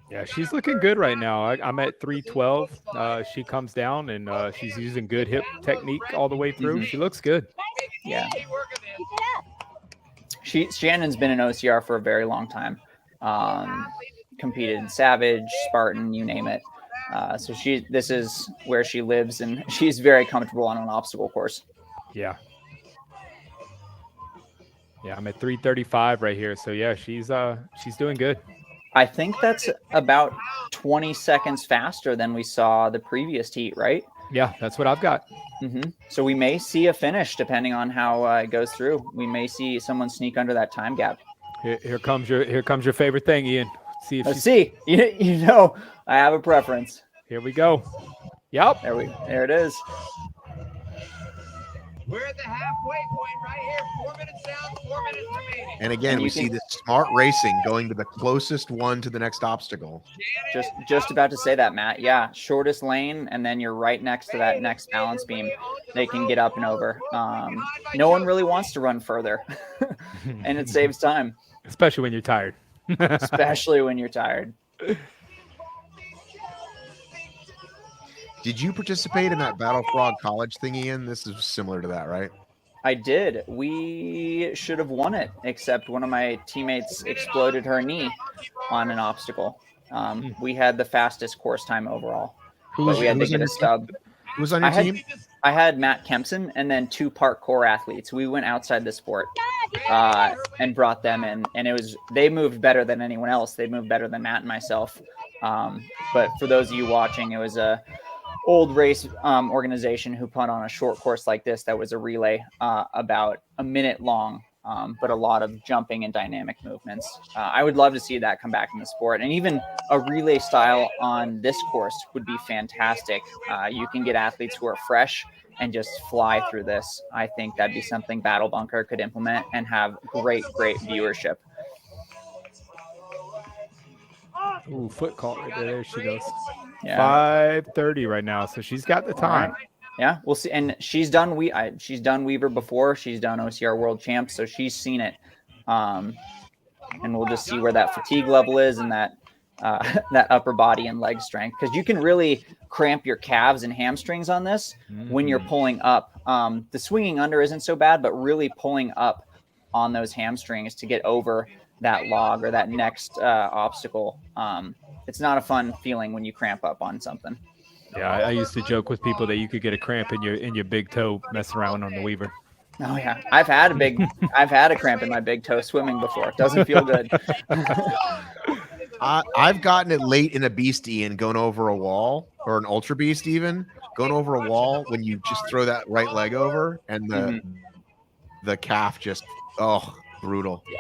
S3: Yeah, she's looking good right now. I'm at 312. She comes down and she's using good hip technique all the way through. She looks good.
S12: Yeah. Shannon's been in OCR for a very long time. Competed in Savage, Spartan, you name it. So this is where she lives, and she's very comfortable on an obstacle course.
S3: Yeah. Yeah, I'm at 335 right here. So yeah, she's doing good.
S12: I think that's about 20 seconds faster than we saw the previous heat, right?
S3: Yeah, that's what I've got.
S12: So we may see a finish depending on how it goes through. We may see someone sneak under that time gap.
S3: Here comes your favorite thing, Ian.
S12: Let's see. You know, I have a preference.
S3: Here we go. Yep.
S12: There it is.
S5: We're at the halfway point right here. 4 minutes down, 4 minutes remaining.
S2: And again, we see this smart racing going to the closest one to the next obstacle.
S12: Just about to say that, Matt. Yeah, shortest lane, and then you're right next to that next balance beam. They can get up and over. No one really wants to run further, and it saves time.
S3: Especially when you're tired.
S12: Especially when you're tired.
S2: Did you participate in that Battle Frog College thing, Ian? This is similar to that, right?
S12: I did. We should have won it, except one of my teammates exploded her knee on an obstacle. We had the fastest course time overall, but we had to get a stub.
S2: Who was on your team?
S12: I had Matt Kempson and then 2 parkour athletes. We went outside the sport and brought them in, and they moved better than anyone else. They moved better than Matt and myself. But for those of you watching, it was a old race organization who put on a short course like this that was a relay about a minute long, but a lot of jumping and dynamic movements. I would love to see that come back in the sport, and even a relay style on this course would be fantastic. You can get athletes who are fresh and just fly through this. I think that'd be something Battle Bunker could implement and have great viewership.
S3: Ooh, foot caught right there. There she goes.
S12: Yeah.
S3: 5:30 right now, so she's got the time.
S12: Right. Yeah, we'll see. And she's done Weaver before. She's done OCR World Champs, so she's seen it. And we'll just see where that fatigue level is and that that upper body and leg strength, because you can really cramp your calves and hamstrings on this when you're pulling up. The swinging under isn't so bad, but really pulling up on those hamstrings to get over that log or that next obstacle. It's not a fun feeling when you cramp up on something.
S3: Yeah, I used to joke with people that you could get a cramp in your big toe messing around on the Weaver.
S12: Oh yeah, I've had a cramp in my big toe swimming before. It doesn't feel good.
S2: I've gotten it late in a beastie and going over a wall, or an ultra beast even going over a wall when you just throw that right leg over and the calf just brutal.
S12: Yeah.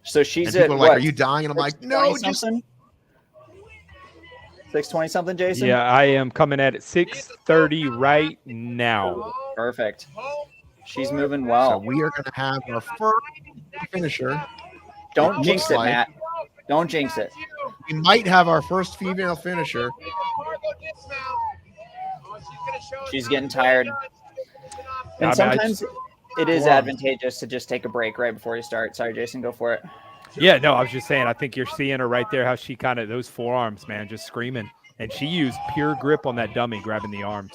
S12: So she's
S2: and
S12: at
S2: people are like,
S12: what?
S2: "Are you dying?" And I'm like, "No, just
S12: 6:20 something, Jason."
S3: Yeah, I am coming at it 6:30 right now.
S12: Perfect. She's moving well.
S2: So we are going to have our first finisher.
S12: Don't jinx it, Matt. Don't jinx it.
S2: We might have our first female finisher.
S12: She's getting tired. And sometimes it is advantageous to just take a break right before you start. Sorry, Jason, go for it.
S3: Yeah, no, I was just saying, I think you're seeing her right there, how she kind of, those forearms, man, just screaming. And she used pure grip on that dummy, grabbing the arms.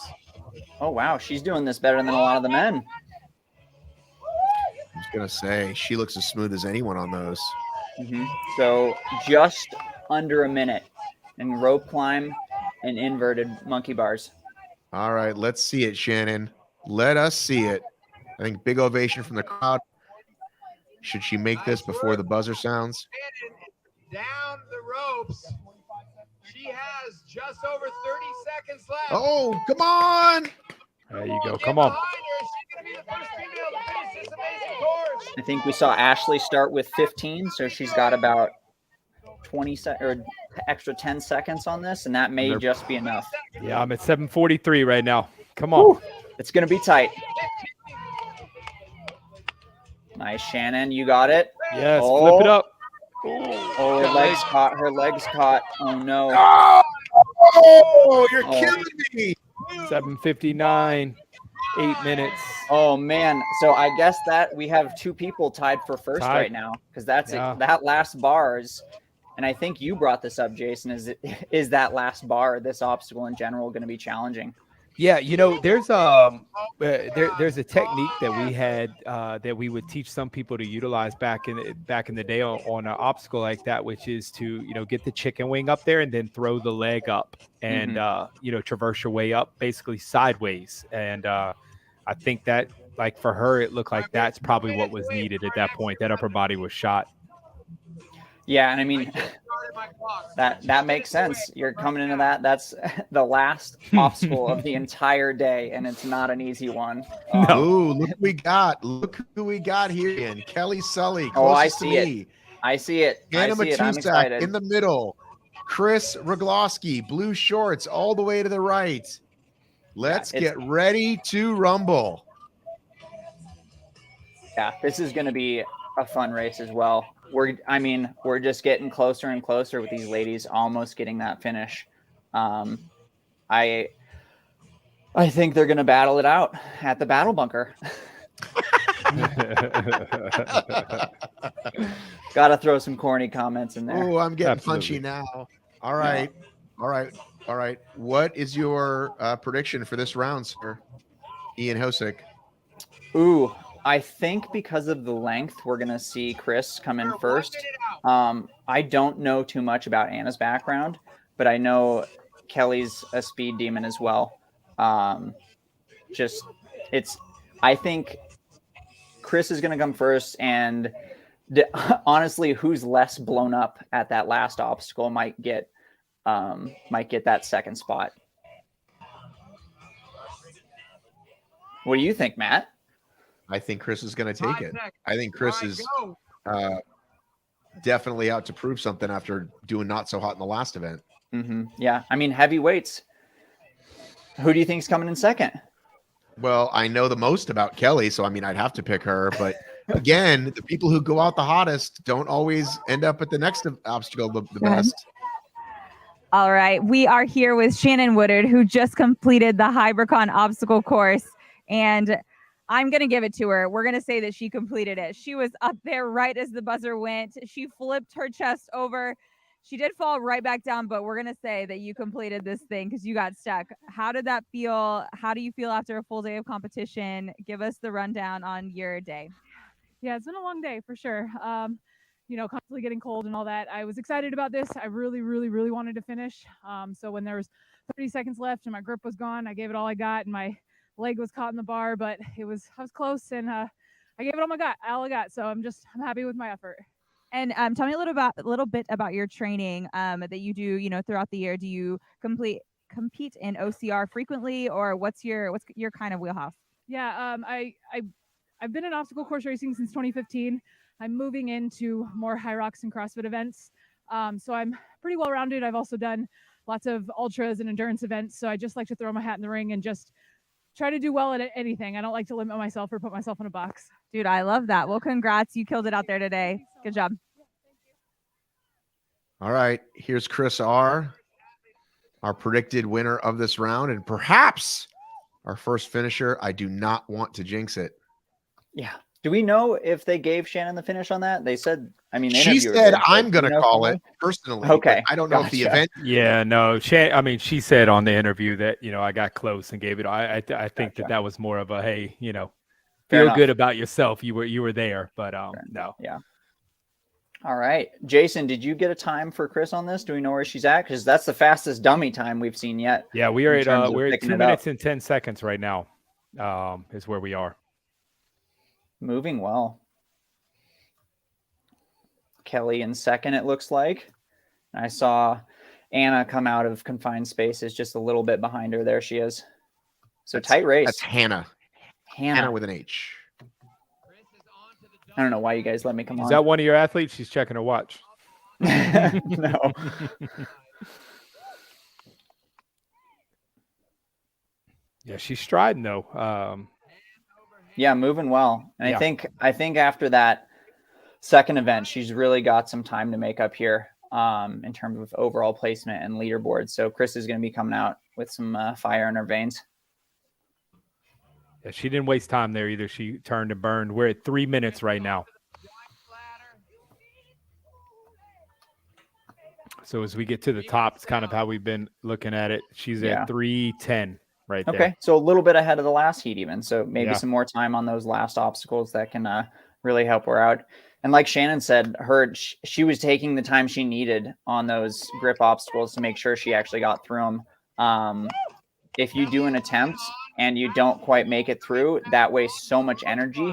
S12: Oh, wow. She's doing this better than a lot of the men.
S2: I was going to say, she looks as smooth as anyone on those.
S12: So just under a minute in rope climb and inverted monkey bars.
S2: All right, let's see it, Shannon. Let us see it. I think big ovation from the crowd. Should she make this before the buzzer sounds?
S5: Down the ropes. She has just over 30 seconds left.
S2: Oh, come on.
S3: There you go. Come on.
S12: I think we saw Ashley start with 15, so she's got about 20 or extra 10 seconds on this, and that may just be enough.
S3: Yeah, I'm at 7:43 right now. Come on.
S12: Woo. It's going to be tight. Nice, Shannon. You got it.
S3: Yes, flip it up.
S12: Oh, her legs caught. Her legs caught. Oh, no.
S2: Oh, you're killing me.
S3: 7:59, 8 minutes.
S12: Oh, man. So I guess that we have two people tied for first
S3: Tied.
S12: right now, because that's that last bars. And I think you brought this up, Jason. Is that last bar, this obstacle in general, going to be challenging?
S3: Yeah, you know, there's a technique that we had that we would teach some people to utilize back in the day on an obstacle like that, which is to, you know, get the chicken wing up there and then throw the leg up and you know, traverse your way up basically sideways. And I think that, like, for her, it looked like that's probably what was needed at that point. That upper body was shot.
S12: Yeah, and I mean, that makes sense. You're coming into that. That's the last obstacle of the entire day, and it's not an easy one.
S2: Ooh, look who we got. Look who we got here in Kelly Sully.
S12: Oh, I
S2: closest
S12: see
S2: to
S12: it.
S2: me.
S12: I see it.
S2: Anna
S12: I see it. I'm
S2: Matusak
S12: excited.
S2: in the middle. Chris Roglowski, blue shorts, all the way to the right. Let's get ready to rumble.
S12: Yeah, this is going to be a fun race as well. We're just getting closer and closer with these ladies almost getting that finish. I think they're going to battle it out at the battle bunker. Got to throw some corny comments in there.
S2: Oh, I'm getting punchy now. All right.
S12: Yeah.
S2: All right. What is your prediction for this round, sir? Ian Hosick.
S12: Ooh, I think because of the length, we're going to see Chris come in first. I don't know too much about Anna's background, but I know Kelly's a speed demon as well. I think Chris is going to come first, and honestly, who's less blown up at that last obstacle might get that second spot. What do you think, Matt?
S2: I think Chris is going to take it. I think Chris is definitely out to prove something after doing not so hot in the last event.
S12: Yeah, I mean, heavyweights. Who do you think is coming in second?
S2: Well, I know the most about Kelly, so I mean, I'd have to pick her. But again, the people who go out the hottest don't always end up at the next obstacle the best.
S8: All right. We are here with Shannon Woodard, who just completed the HYBRICON obstacle course. And I'm going to give it to her. We're going to say that she completed it. She was up there right as the buzzer went. She flipped her chest over. She did fall right back down, but we're going to say that you completed this thing because you got stuck. How did that feel? How do you feel after a full day of competition? Give us the rundown on your day.
S14: Yeah, it's been a long day for sure. You know, constantly getting cold and all that. I was excited about this. I really, really, really wanted to finish. So when there was 30 seconds left and my grip was gone, I gave it all I got, and my leg was caught in the bar, but I was close, and I gave it all I got. So I'm happy with my effort.
S8: And tell me a little bit about your training that you do, you know, throughout the year. Do you compete in OCR frequently, or what's your kind of wheelhouse?
S14: Yeah, I've been in obstacle course racing since 2015. I'm moving into more high rocks and CrossFit events. So I'm pretty well rounded. I've also done lots of ultras and endurance events. So I just like to throw my hat in the ring and just try to do well at anything. I don't like to limit myself or put myself in a box.
S8: Dude, I love that. Well, congrats. You killed it out there today. Good job.
S2: All right. Here's Chris R., our predicted winner of this round, and perhaps our first finisher. I do not want to jinx it.
S12: Yeah. Do we know if they gave Shannon the finish on that? They said, I mean, the
S2: She
S12: interviewer
S2: said,
S12: did, but
S2: I'm
S12: do
S2: going
S12: you
S2: to
S12: know
S2: call
S12: someone?
S2: it personally.
S12: Okay,
S2: but I don't know if the
S12: gotcha.
S2: event.
S3: Yeah, no. She said on the interview that I got close and gave it. I think
S12: Gotcha.
S3: that was more of a hey,
S12: Fair
S3: feel
S12: enough.
S3: good about yourself. You were there, but no.
S12: Yeah. All right, Jason, did you get a time for Chris on this? Do we know where she's at? Because that's the fastest dummy time we've seen yet.
S3: Yeah, we are
S12: in terms
S3: at
S12: of
S3: we're at
S12: picking
S3: 2
S12: it
S3: minutes
S12: up.
S3: and 10 seconds right now. Is where we are.
S12: Moving well. Kelly in second, it looks like. I saw Anna come out of confined spaces just a little bit behind her. There she is. So tight race.
S2: That's Hannah. Hannah with an H.
S12: I don't know why you guys let me come on.
S3: Is that one of your athletes? She's checking her watch.
S12: No.
S3: Yeah, she's striding though.
S12: Yeah, moving well. And
S3: Yeah.
S12: I think after that second event, she's really got some time to make up here in terms of overall placement and leaderboard. So Chris is going to be coming out with some fire in her veins.
S3: Yeah, she didn't waste time there either. She turned and burned. We're at 3 minutes right now. So as we get to the top, it's kind of how we've been looking at it. She's
S12: Yeah.
S3: at 3:10 right there.
S12: Okay, so a little bit ahead of the last heat even. So maybe
S3: Yeah.
S12: some more time on those last obstacles that can really help her out. And like Shannon said, she was taking the time she needed on those grip obstacles to make sure she actually got through them. If you do an attempt and you don't quite make it through, that wastes so much energy.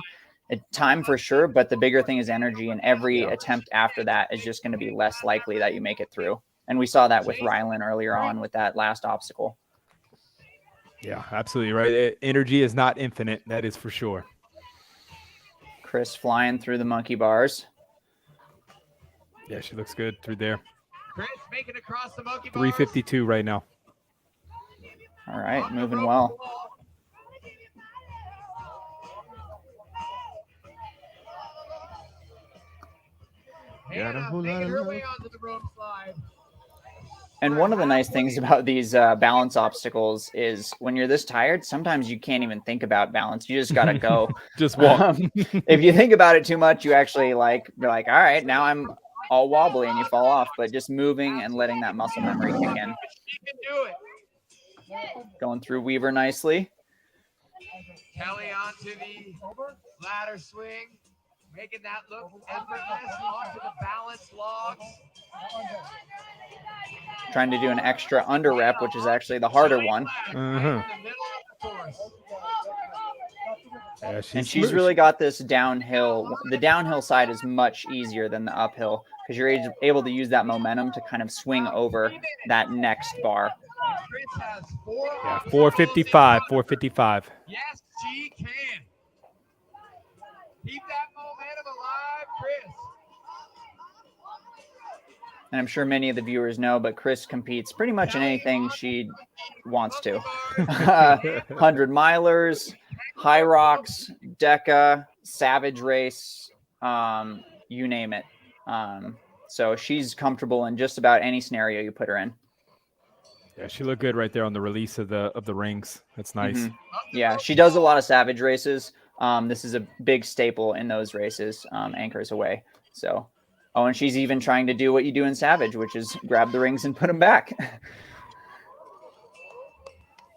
S12: Time for sure, but the bigger thing is energy, and every attempt after that is just going to be less likely that you make it through. And we saw that with Rylan earlier on with that last obstacle.
S3: Yeah, absolutely right. Energy is not infinite. That is for sure.
S12: Chris flying through the monkey bars.
S3: Yeah, she looks good through there.
S5: Chris making across the monkey bars.
S3: 3:52 right now.
S12: All right, moving well.
S5: Hannah making her way onto the rope slide.
S12: And one of the nice things about these balance obstacles is when you're this tired, sometimes you can't even think about balance. You just got to go.
S3: Just walk.
S12: If you think about it too much, you actually you're like, all right, now I'm all wobbly and you fall off. But just moving and letting that muscle memory kick in.
S5: She can do it.
S12: Going through Weaver nicely.
S5: Kelly onto the ladder swing, making that look effortless onto the balance logs.
S12: Trying to do an extra under rep, which is actually the harder one.
S3: Yeah,
S12: And she's really got this downhill. The downhill side is much easier than the uphill because you're able to use that momentum to kind of swing over that next bar.
S5: Chris has
S3: 4:55. 4:55.
S5: Yes, she can. Keep that momentum alive, Chris.
S12: And I'm sure many of the viewers know, but Chris competes pretty much in anything she wants to. 100 milers, high rocks, Deca, Savage Race, you name it. So she's comfortable in just about any scenario you put her in.
S3: Yeah, she looked good right there on the release of the rings. That's nice.
S12: Mm-hmm. Yeah, she does a lot of Savage races. This is a big staple in those races, anchors away. So, and she's even trying to do what you do in Savage, which is grab the rings and put them back.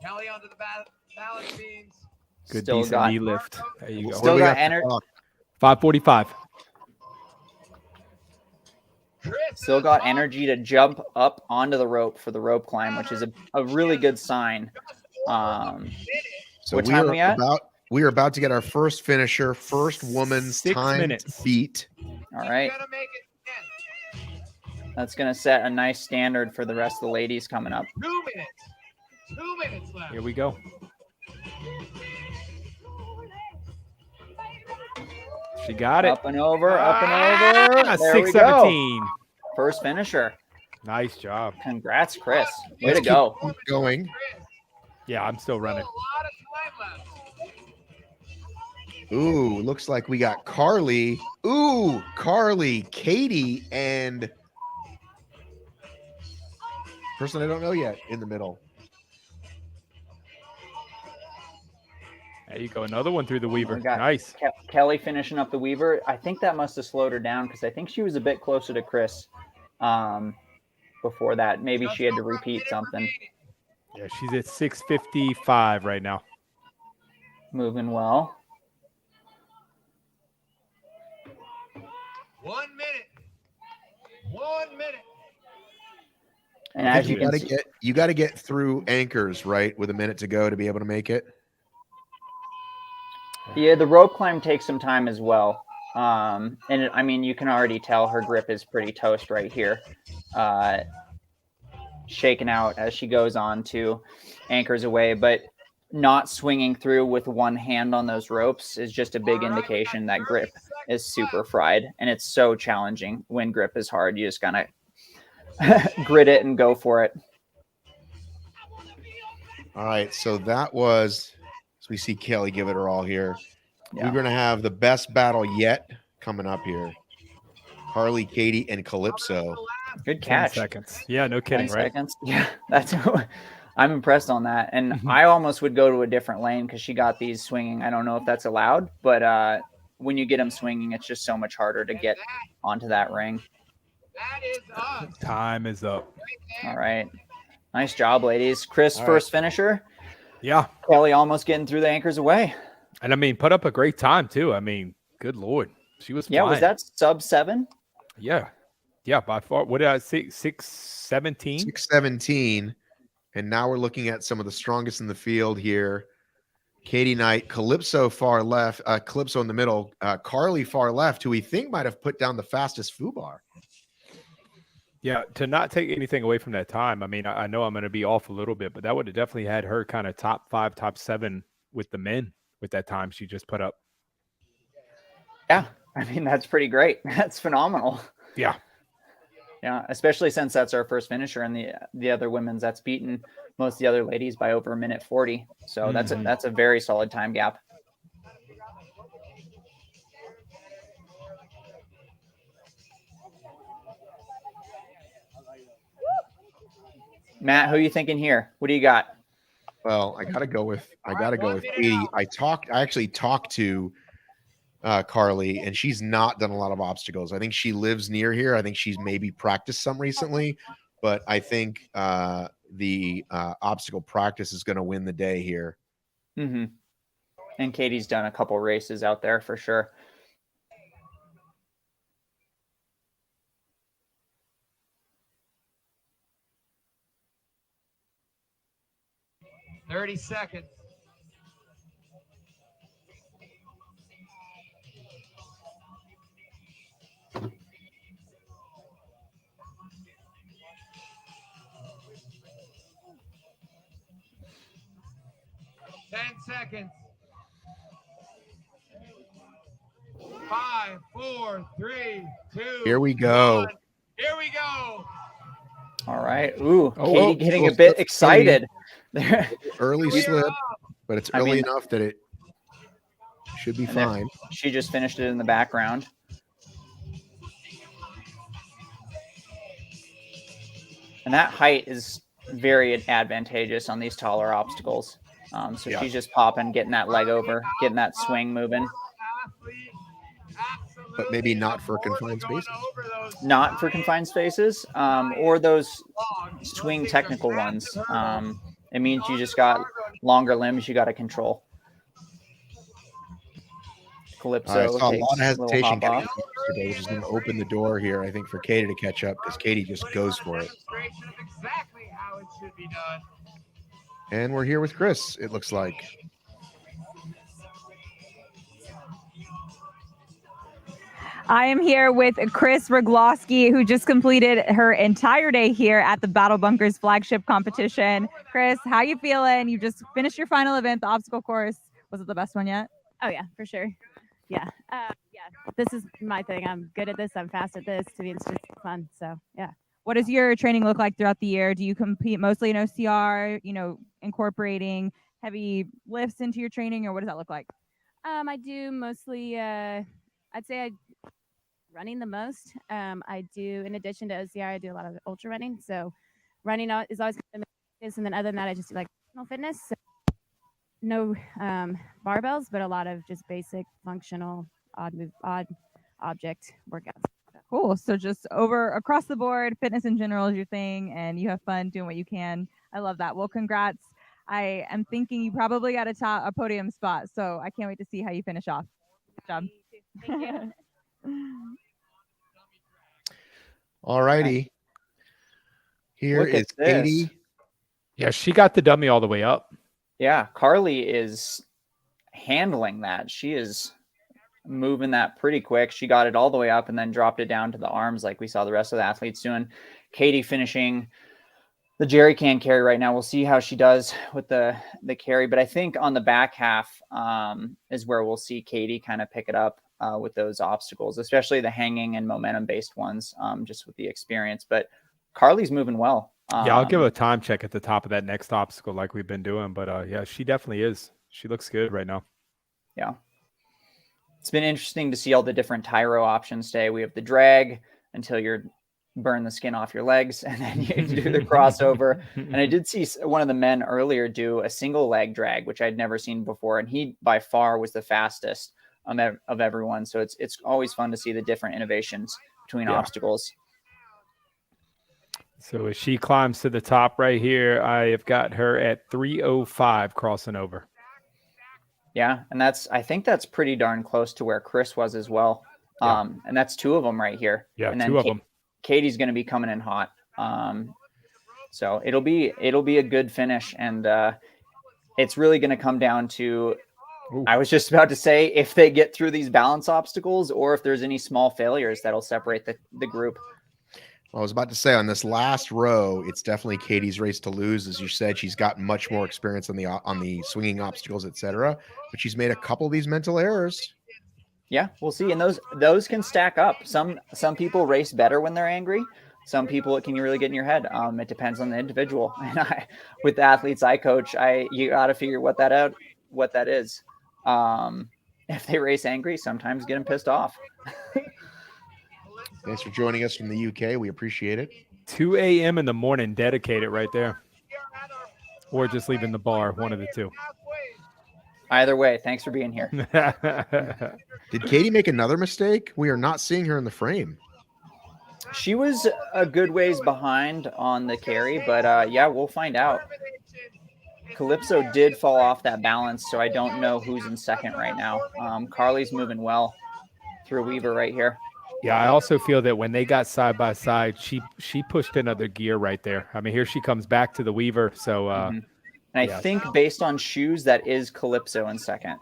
S5: Kelly onto the balance beams.
S3: Good,
S12: Still
S3: decent
S12: got-
S3: knee lift. There you go.
S12: Still got energy.
S3: 5:45.
S12: Still got energy to jump up onto the rope for the rope climb, which is a really good sign.
S2: So
S12: what time are we at?
S2: We are about to get our first finisher, first woman's
S3: 6
S2: time
S3: minutes.
S2: to beat.
S12: All right. That's going to set a nice standard for the rest of the ladies coming up.
S5: 2 minutes. 2 minutes left.
S3: Here we go. She got it.
S12: Up and over, up and over. There we go.
S3: 6:17.
S12: First finisher.
S3: Nice job.
S12: Congrats, Chris. Way
S2: Let's
S12: to go.
S2: keep going.
S3: Yeah, I'm still running.
S2: Ooh, looks like we got Carly. Ooh, Carly, Katie, and person I don't know yet in the middle.
S3: There you go. Another one through the Weaver.
S12: We got
S3: Nice.
S12: Kelly finishing up the Weaver. I think that must have slowed her down because I think she was a bit closer to Chris before that. Maybe she had to repeat something.
S3: Yeah, she's at 6:55 right now.
S12: Moving well.
S5: 1 minute. 1 minute.
S12: And
S2: I
S12: as
S2: think you got to get through anchors, right, with a minute to go to be able to make it.
S12: Yeah, the rope climb takes some time as well. And I mean, you can already tell her grip is pretty toast right here. Shaking out as she goes on to anchors away, but not swinging through with one hand on those ropes is just a big indication that grip is super fried. And it's so challenging when grip is hard. You just gotta grit it and go for it.
S2: All right, so that was, so we see Kelly give it her all here.
S12: Yeah.
S2: We're going to have the best battle yet coming up here. Carly, Katie, and Calypso.
S12: Good
S3: 10
S12: catch.
S3: seconds. Yeah, no kidding,
S12: 10
S3: right?
S12: seconds. Yeah, that's I'm impressed on that. And I almost would go to a different lane because she got these swinging. I don't know if that's allowed, but when you get them swinging, it's just so much harder to get onto that ring.
S3: Time is up.
S12: All right. Nice job, ladies. Chris,
S3: All
S12: first finisher.
S3: Yeah.
S12: Kelly almost getting through the anchors away.
S3: And I mean, put up a great time too. I mean, good Lord. She was
S12: Yeah,
S3: flying.
S12: was that sub-7?
S3: Yeah. Yeah, by far. What did I say? 6:17?
S2: 6:17. And now we're looking at some of the strongest in the field here. Katie Knight, Calypso far left, Calypso in the middle, Carly far left, who we think might have put down the fastest FUBAR.
S3: Yeah, to not take anything away from that time. I mean, I know I'm going to be off a little bit, but that would have definitely had her kind of top 5, top 7 with the men with that time she just put up.
S12: Yeah, I mean, that's pretty great. That's phenomenal.
S3: Yeah.
S12: Yeah, especially since that's our first finisher, and the other women's that's beaten most of the other ladies by over 1:40. So that's a very solid time gap. Matt, who are you thinking here? What do you got?
S2: Well, I gotta go with Katie. I actually talked to Carly, and she's not done a lot of obstacles. I think she lives near here. I think she's maybe practiced some recently, but I think the obstacle practice is going to win the day here.
S12: Mm-hmm. And Katie's done a couple races out there for sure.
S5: $30 seconds. Seconds. 5, 4, 3, 2.
S2: Here we go.
S5: 1. Here we go.
S12: All right. Ooh, Katie getting a bit excited.
S2: Early slip, but it's early enough that it should be fine.
S12: She just finished it in the background. And that height is very advantageous on these taller obstacles. So she's just popping, getting that leg over, getting that swing moving.
S2: But maybe not for confined spaces.
S12: Not for confined spaces, or those swing technical ones. It means you just got longer limbs you got to control. Calypso
S2: I saw a lot of
S12: takes a little
S2: hesitation
S12: hop off.
S2: today, which is going to open the door here, I think, for Katie to catch up, because Katie just goes for it.
S5: Exactly how it should be done.
S2: And we're here with Chris, it looks like.
S8: I am here with Chris Roglowski, who just completed her entire day here at the Battle Bunkers flagship competition. Chris, how you feeling? You just finished your final event, the obstacle course. Was it the best one yet?
S15: Oh yeah, for sure. Yeah. This is my thing. I'm good at this. I'm fast at this. To me, it's just fun. So yeah.
S8: What does your training look like throughout the year? Do you compete mostly in OCR, incorporating heavy lifts into your training, or what does that look like?
S15: I do mostly, I'd say running the most. I do, in addition to OCR, I do a lot of ultra running. So running is always kind of, and then other than that, I just do like personal fitness. So no barbells, but a lot of just basic functional odd object workouts.
S8: Cool. So just over across the board, fitness in general is your thing, and you have fun doing what you can. I love that. Well, congrats. I am thinking you probably got a podium spot, so I can't wait to see how you finish off. Good job.
S15: Thank you.
S2: All righty. Here
S12: Look
S2: is
S12: at this.
S2: Katie.
S3: Yeah, she got the dummy all the way up.
S12: Yeah, Carly is handling that. She is moving that pretty quick. She got it all the way up and then dropped it down to the arms like we saw the rest of the athletes doing. Katie finishing the jerry can carry right now. We'll see how she does with the carry, but I think on the back half is where we'll see Katie kind of pick it up with those obstacles, especially the hanging and momentum based ones, just with the experience. But Carly's moving well.
S3: Yeah, I'll give a time check at the top of that next obstacle like we've been doing. But yeah, she definitely is. She looks good right now.
S12: Yeah. It's been interesting to see all the different Tyro options today. We have the drag until you're burn the skin off your legs, and then you do the crossover. And I did see one of the men earlier do a single leg drag, which I'd never seen before. And he by far was the fastest of everyone. So it's always fun to see the different innovations between obstacles.
S3: So as she climbs to the top right here, I have got her at 3:05 crossing over.
S12: Yeah, and I think that's pretty darn close to where Chris was as well.
S3: Yeah.
S12: And that's two of them right here.
S3: Yeah,
S12: and then
S3: two of them.
S12: Katie's going to be coming in hot. So it'll be a good finish, and it's really going to come down to. Ooh. I was just about to say if they get through these balance obstacles, or if there's any small failures that'll separate the group.
S2: I was about to say on this last row, it's definitely Katie's race to lose. As you said, she's got much more experience on the swinging obstacles, etc. But she's made a couple of these mental errors.
S12: Yeah, we'll see. And those can stack up. Some people race better when they're angry. Some people, it can really get in your head. It depends on the individual. And with the athletes I coach, you got to figure what that is. If they race angry, sometimes get them pissed off.
S2: Thanks for joining us from the UK. We appreciate it.
S3: 2 a.m. in the morning, dedicated right there. Or just leaving the bar, one of the two.
S12: Either way, thanks for being here.
S2: Did Katie make another mistake? We are not seeing her in the frame.
S12: She was a good ways behind on the carry, but yeah, we'll find out. Calypso did fall off that balance, so I don't know who's in second right now. Carly's moving well through Weaver right here.
S3: Yeah, I also feel that when they got side by side, she pushed another gear right there. I mean, here she comes back to the Weaver. So,
S12: and I think based on shoes, that is Calypso in second.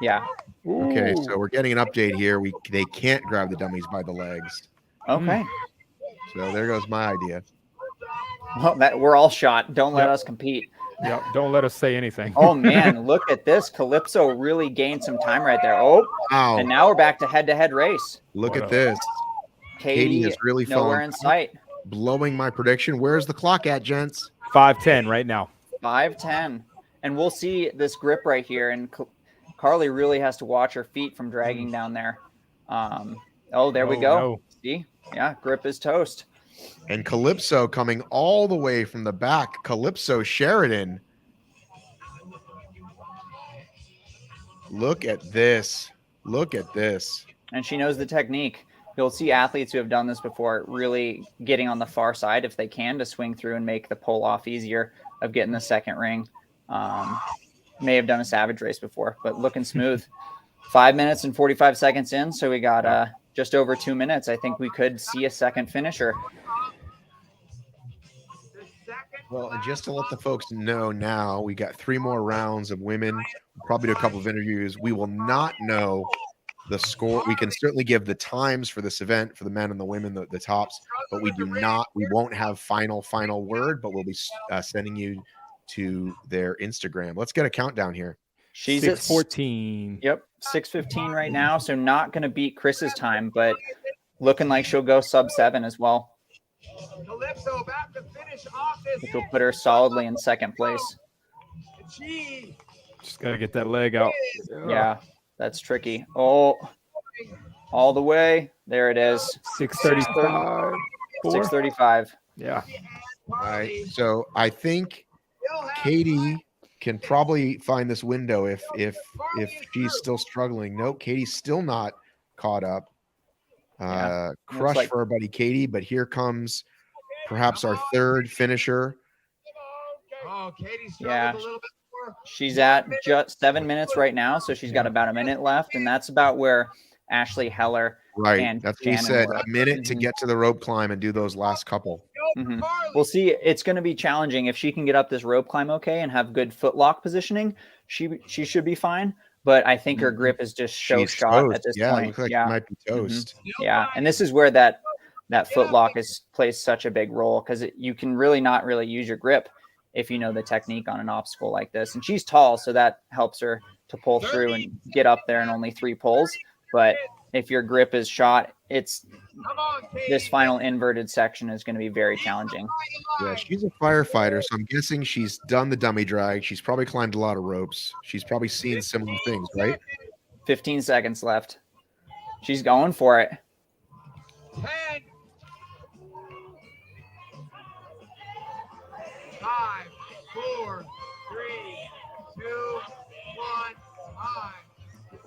S12: Yeah.
S2: Okay, so we're getting an update here. They can't grab the dummies by the legs.
S12: Okay.
S2: So there goes my idea.
S12: Well, we're all shot. Don't let us compete.
S3: Yeah, don't let us say anything.
S12: Oh, man, look at this. Calypso really gained some time right there. Oh,
S2: wow.
S12: And now we're back to head-to-head race.
S2: Look at this. Katie has really
S12: nowhere in sight.
S2: Blowing my prediction. Where's the clock at, gents?
S3: 5:10 right now.
S12: 5:10. And we'll see this grip right here. And Carly really has to watch her feet from dragging down there. There we go.
S3: No.
S12: See? Yeah, grip is toast.
S2: And Calypso coming all the way from the back. Calypso Sheridan. Look at this. Look at this.
S12: And she knows the technique. You'll see athletes who have done this before really getting on the far side if they can to swing through and make the pull off easier of getting the second ring. May have done a Savage race before, but looking smooth. 5 minutes and 45 seconds in. So we got just over 2 minutes. I think we could see a second finisher.
S2: Well, and just to let the folks know now, we got 3 more rounds of women. We'll probably do a couple of interviews. We will not know the score. We can certainly give the times for this event for the men and the women, the tops, but we won't have final word, but we'll be sending you to their Instagram. Let's get a countdown here.
S12: She's
S3: 6:14.
S12: Yep, 6:15 right now. So not going to beat Chris's time, but looking like she'll go sub-7 as well. Which will put her solidly in second place.
S3: Just got to get that leg out.
S12: Yeah, that's tricky. Oh, all the way. There it is.
S3: 6:35.
S12: 6:35.
S3: Yeah.
S2: All right. So I think Katie can probably find this window if she's still struggling. Nope, Katie's still not caught up. Crush
S12: like-
S2: for our buddy Katie, but here comes perhaps our third finisher.
S5: Oh, Katie struggled
S12: Yeah.
S5: a little bit more.
S12: She's at just 7 minutes right now, so she's got about a minute left, and that's about where Ashley Heller
S2: Right.
S12: and
S2: That's what he
S12: Shannon
S2: said.
S12: were.
S2: A minute to get to the rope climb and do those last couple.
S12: Mhm. We'll see. It's going to be challenging if she can get up this rope climb okay and have good foot lock positioning. She should be fine, but I think her grip is just so
S2: She's
S12: shot
S2: toast.
S12: at this
S2: Yeah, it
S12: point.
S2: looks like
S12: yeah,
S2: she might be toast.
S12: yeah, and this is where that foot lock plays such a big role because you can really not really use your grip if you know the technique on an obstacle like this. And she's tall, so that helps her to pull through and get up there in only 3 pulls. But if your grip is shot, this final inverted section is going to be very challenging.
S2: Yeah, she's a firefighter, so I'm guessing she's done the dummy drag. She's probably climbed a lot of ropes. She's probably seen similar things, right?
S12: 15 seconds left. She's going for it.
S5: 10, 5, 4, 3, 2, 1, time.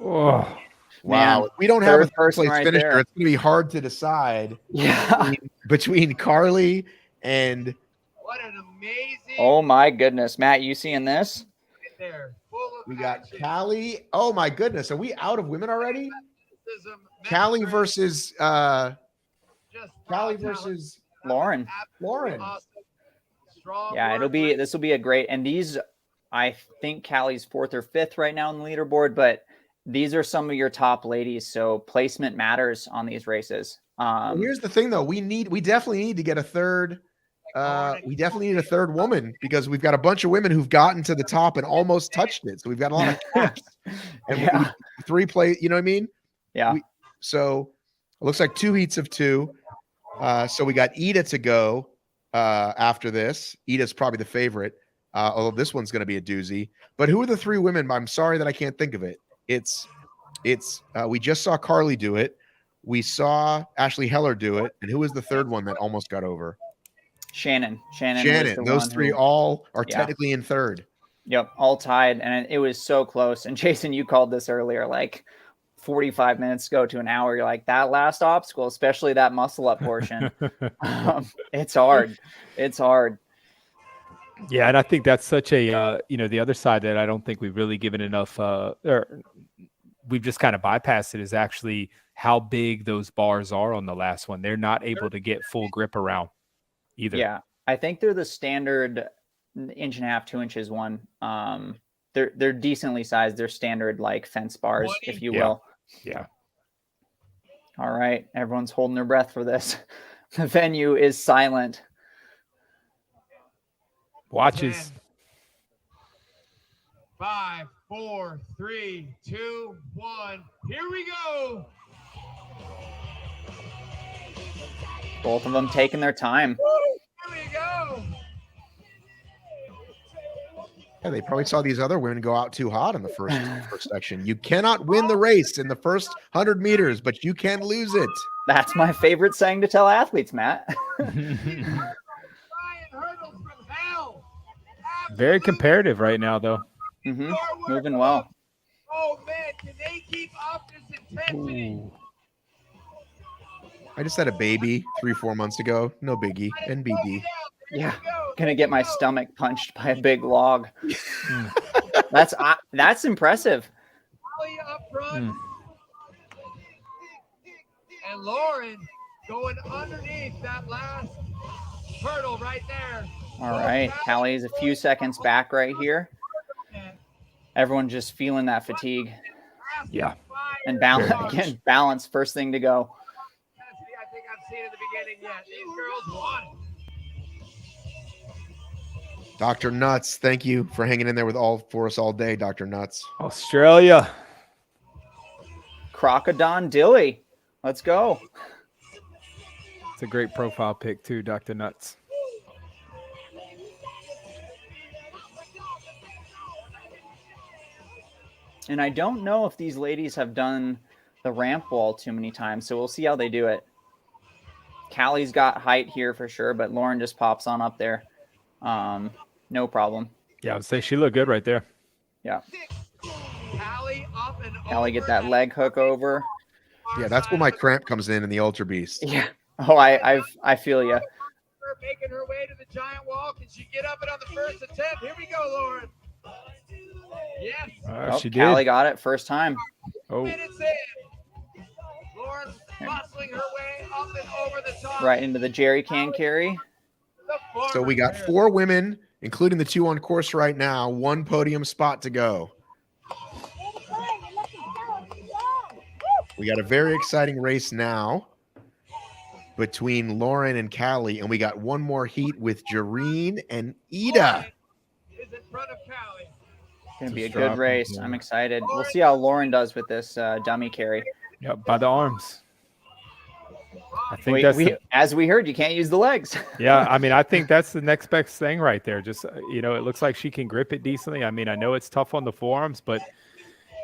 S3: Oh,
S2: Wow.
S12: Man,
S2: If we don't have a
S12: third person
S2: third place
S12: right
S2: finisher,
S12: there.
S2: it's going to be hard to decide
S12: Yeah.
S2: between Carly and
S5: What an amazing
S12: Oh my goodness, Matt, you seeing this?
S5: there. Full of
S2: we got
S5: action.
S2: Callie. Oh my goodness. Are we out of women already?
S5: Athleticism,
S2: Callie
S5: mental
S2: versus
S5: just raw
S2: Callie
S5: talent.
S2: versus
S12: Lauren.
S2: Lauren.
S5: Awesome. Strong
S12: Yeah,
S5: work.
S12: this will be a great, and these, I think Callie's 4th or 5th right now on the leaderboard, but these are some of your top ladies, so placement matters on these races.
S2: Well, here's the thing though. We definitely need to get a third. We definitely need a third woman because we've got a bunch of women who've gotten to the top and almost touched it. So we've got a lot of caps. And
S12: Yeah.
S2: 3 play, you know what I mean?
S12: Yeah.
S2: So it looks like 2 heats of 2. So we got Ida to go after this. Ida's probably the favorite, although this one's going to be a doozy. But who are the 3 women? I'm sorry that I can't think of it. It's we just saw Carly do it. We saw Ashley Heller do it. And who was the third one that almost got over?
S12: Shannon. was the
S2: Those
S12: one
S2: 3
S12: who-
S2: all are
S12: Yeah.
S2: technically in third.
S12: Yep, all tied, and it was so close. And Jason, you called this earlier, like 45 minutes ago to an hour. You're like, that last obstacle, especially that muscle up portion. It's hard. It's hard.
S3: yeah, and I think that's such a the other side that I don't think we've really given enough or we've just kind of bypassed it is actually how big those bars are on the last one. They're not able to get full grip around either.
S12: Yeah, I think they're the standard 1.5 inches, 2 inches one. They're decently sized. They're standard like fence bars, if you will.
S3: Yeah.
S12: All right, everyone's holding their breath for this. The venue is silent.
S3: Watches.
S5: 10, 5, 4, 3, 2, 1. Here we go.
S12: Both of them taking their time.
S5: Here we go.
S2: Yeah, they probably saw these other women go out too hot in the first section. You cannot win the race in the first 100 meters, but you can lose it.
S12: That's my favorite saying to tell athletes, Matt.
S3: Very comparative right now, though.
S12: Moving well.
S5: Oh man, can they keep up this intensity?
S2: I just had a baby 3-4 months ago. No biggie. NBD.
S12: Yeah, gonna get my stomach punched by a big log. That's impressive.
S5: Holly up front. And Lauren going underneath that last hurdle right there.
S12: All right, Callie's a few seconds back right here. Everyone just feeling that fatigue.
S3: Yeah.
S12: And balance first thing to go.
S5: I think I've seen in the beginning yet. These girls won.
S2: Dr. Nuts, thank you for hanging in there for us all day, Dr. Nuts.
S3: Australia.
S12: Crocodon Dilly. Let's go.
S3: It's a great profile pic too, Dr. Nuts.
S12: And I don't know if these ladies have done the ramp wall too many times, so we'll see how they do it. Callie's got height here for sure, but Lauren just pops on up there. No problem.
S3: Yeah, I would say she looked good right there.
S12: Yeah. Callie get that leg hook over.
S2: Yeah, that's where my cramp comes in the Ultra Beast.
S12: Yeah. Oh, I feel you.
S5: Making her way to the giant wall. Can she get up it on the first attempt? Here we go, Lauren. Yes.
S3: She did.
S12: Callie got it first time.
S3: Oh.
S5: Minutes in. Lauren bustling her way up and over the top.
S12: Right into the jerry can carry.
S2: So we got 4 women, including the 2 on course right now, 1 podium spot to go. We got a very exciting race now between Lauren and Callie, and we got 1 more heat with Jareen and Ida.
S12: It's going to be a good race. I'm excited. We'll see how Lauren does with this dummy carry.
S3: Yeah, by the arms. I think
S12: as we heard, you can't use the legs.
S3: Yeah, I mean, I think that's the next best thing right there. Just, it looks like she can grip it decently. I mean, I know it's tough on the forearms, but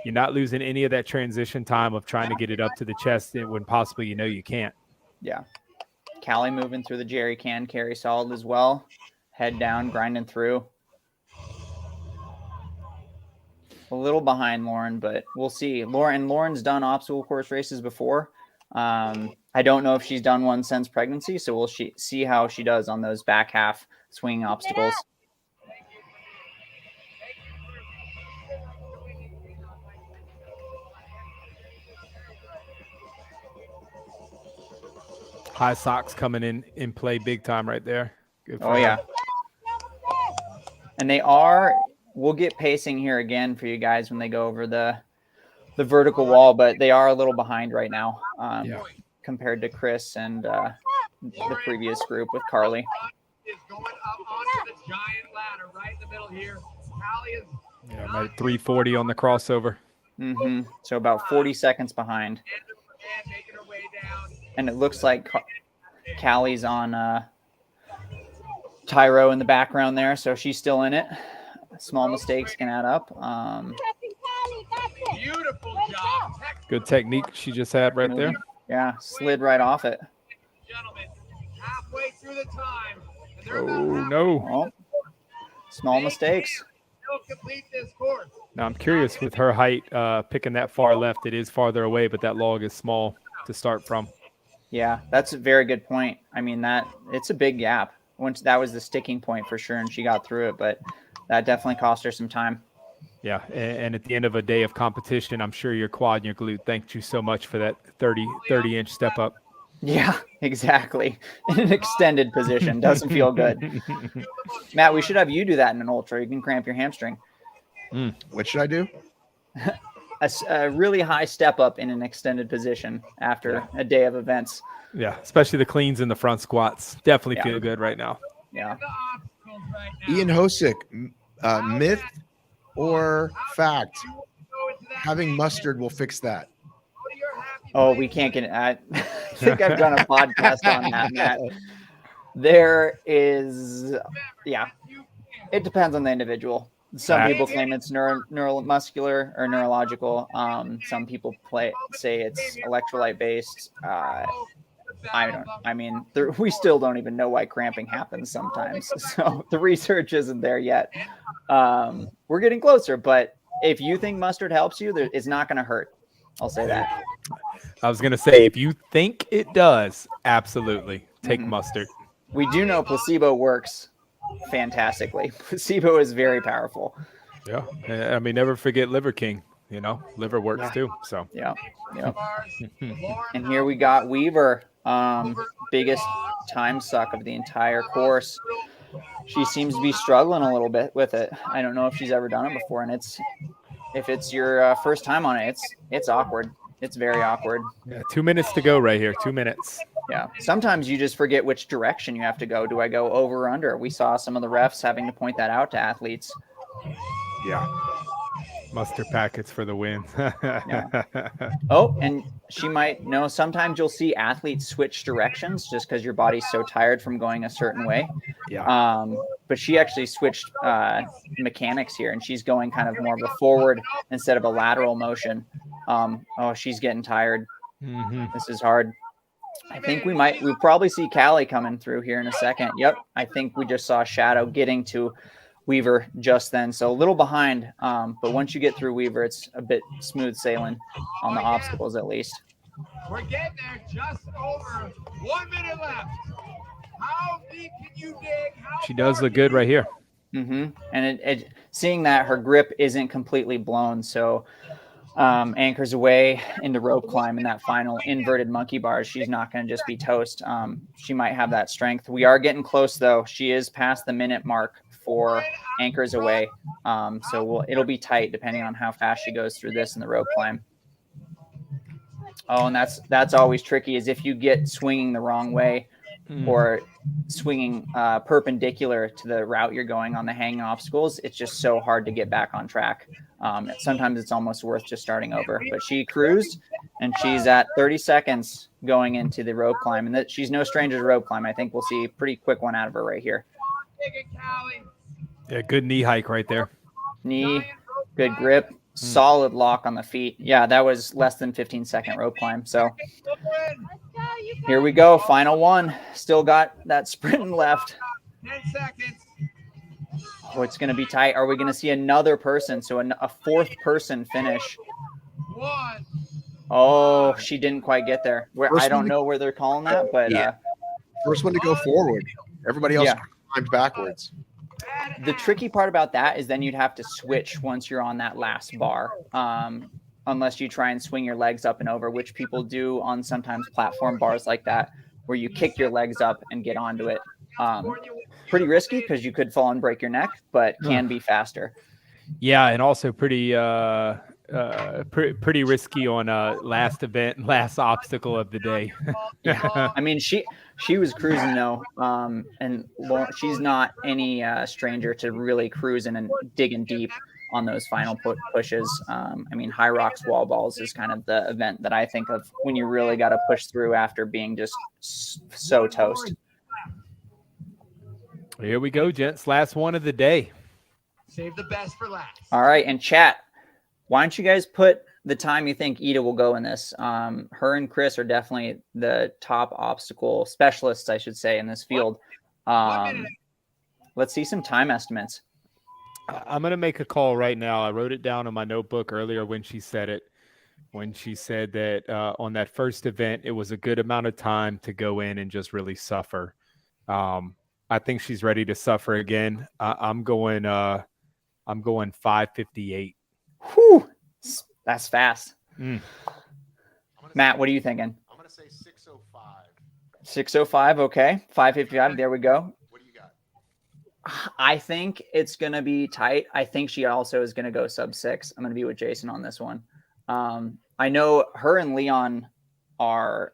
S3: you're not losing any of that transition time of trying to get it up to the chest when possibly you can't.
S12: Yeah. Callie moving through the jerry can carry solid as well. Head down, grinding through. A little behind Lauren, but we'll see. Lauren's done obstacle course races before. I don't know if she's done one since pregnancy, so we'll see how she does on those back half swinging obstacles.
S3: High socks coming in play big time right there. Good for
S12: Oh,
S3: her.
S12: yeah. And we'll get pacing here again for you guys when they go over the vertical wall, but they are a little behind right now compared to Chris and the previous group with Carly.
S5: Is going up onto the giant ladder right in the middle here. Callie is
S3: Yeah, about 340 on the crossover.
S12: So about 40 seconds behind.
S5: making her way down.
S12: And it looks like Callie's on Tyro in the background there, so she's still in it. Small mistakes can add up.
S5: Beautiful job.
S3: Good technique she just had right there.
S12: Yeah, slid right off it.
S5: Gentlemen, halfway through the time.
S3: Oh, no.
S12: Oh, small mistakes.
S5: They'll complete this course.
S3: Now, I'm curious with her height, picking that far left, it is farther away, but that log is small to start from.
S12: Yeah, that's a very good point. I mean, it's a big gap. Once that was the sticking point for sure, and she got through it, but that definitely cost her some time.
S3: Yeah, and at the end of a day of competition, I'm sure your quad and your glute thanked you so much for that 30-inch step up.
S12: Yeah, exactly. In an extended position. Doesn't feel good. Matt, we should have you do that in an ultra. You can cramp your hamstring.
S2: What should I do?
S12: A really high step up in an extended position after a day of events.
S3: Yeah, especially the cleans and the front squats. Definitely feel good right now.
S12: Yeah.
S2: Ian Hosick, myth or fact? Having mustard will fix that.
S12: Oh, we can't get it. I think I've done a podcast on that, Matt. There is, it depends on the individual. Some people claim it's neuromuscular or neurological. Some people say it's electrolyte based. We still don't even know why cramping happens sometimes. So the research isn't there yet. We're getting closer, but if you think mustard helps you, it's not going to hurt. I'll say that.
S3: I was going to say, if you think it does, absolutely take mustard.
S12: We do know placebo works fantastically. Placebo is very powerful.
S3: Yeah. I mean, never forget Liver King. Liver works too. So
S12: yeah. And here we got Weaver, biggest time suck of the entire course. She seems to be struggling a little bit with it. I don't know if she's ever done it before, and if it's your first time on it, it's awkward. It's very awkward.
S3: Yeah, 2 minutes to go right here. 2 minutes.
S12: Yeah. Sometimes you just forget which direction you have to go. Do I go over or under? We saw some of the refs having to point that out to athletes.
S3: Yeah. Mustard packets for the win.
S12: Yeah. Oh, and she might know sometimes you'll see athletes switch directions just because your body's so tired from going a certain way.
S3: Yeah.
S12: But she actually switched mechanics here, and she's going kind of more of a forward instead of a lateral motion. She's getting tired.
S3: Mm-hmm.
S12: This is hard. I think we'll probably see Callie coming through here in a second. Yep. I think we just saw Shadow getting to Weaver just then. So a little behind. But once you get through Weaver, it's a bit smooth sailing on the obstacles at least.
S5: We're getting there, just over 1 minute left. How deep can you dig?
S3: She does look good right here.
S12: And seeing that her grip isn't completely blown, so anchors away into rope climb in that final inverted monkey bars. She's not going to just be toast. She might have that strength. We are getting close though. She is past the minute mark for anchors away. So it'll be tight depending on how fast she goes through this in the rope climb. Oh, and that's always tricky, is if you get swinging the wrong way or swinging perpendicular to the route you're going on the hanging obstacles, it's just so hard to get back on track. Sometimes it's almost worth just starting over. But she cruised, and she's at 30 seconds going into the rope climb, and that she's no stranger to rope climb. I think we'll see a pretty quick one out of her right here.
S3: Yeah, good knee hike right there.
S12: Knee, good grip, solid lock on the feet. Yeah, that was less than 15-second rope climb. So here we go, final one. Still got that sprint left.
S5: 10 seconds.
S12: Oh, it's going to be tight. Are we going to see another person? So a fourth person finish. Oh, she didn't quite get there. I don't know where they're calling that, but
S2: first one to go forward. Everybody else climbed backwards.
S12: The tricky part about that is then you'd have to switch once you're on that last bar, unless you try and swing your legs up and over, which people do on sometimes platform bars like that, where you kick your legs up and get onto it. Pretty risky because you could fall and break your neck, but can be faster.
S3: Yeah, and also pretty risky on last event, last obstacle of the day.
S12: I mean, she was cruising though, and she's not any stranger to really cruising and digging deep on those final pushes. I mean, High Rocks wall balls is kind of the event that I think of when you really got to push through after being just so toast.
S3: Here we go, gents. Last one of the day.
S5: Save the best for last.
S12: All right, and chat, why don't you guys put the time you think Ida will go in this? Her and Chris are definitely the top obstacle specialists, I should say, in this field. Let's see some time estimates.
S3: I'm going to make a call right now. I wrote it down in my notebook earlier when she said it. When she said that on that first event, it was a good amount of time to go in and just really suffer. I think she's ready to suffer again. I'm going 5:58.
S12: Whew, that's fast. Matt, what are you thinking?
S2: I'm going to say 6:05.
S12: 6:05, okay. 5:55, there we go. What do you got? I think it's going to be tight. I think she also is going to go sub 6. I'm going to be with Jason on this one. I know her and Leon are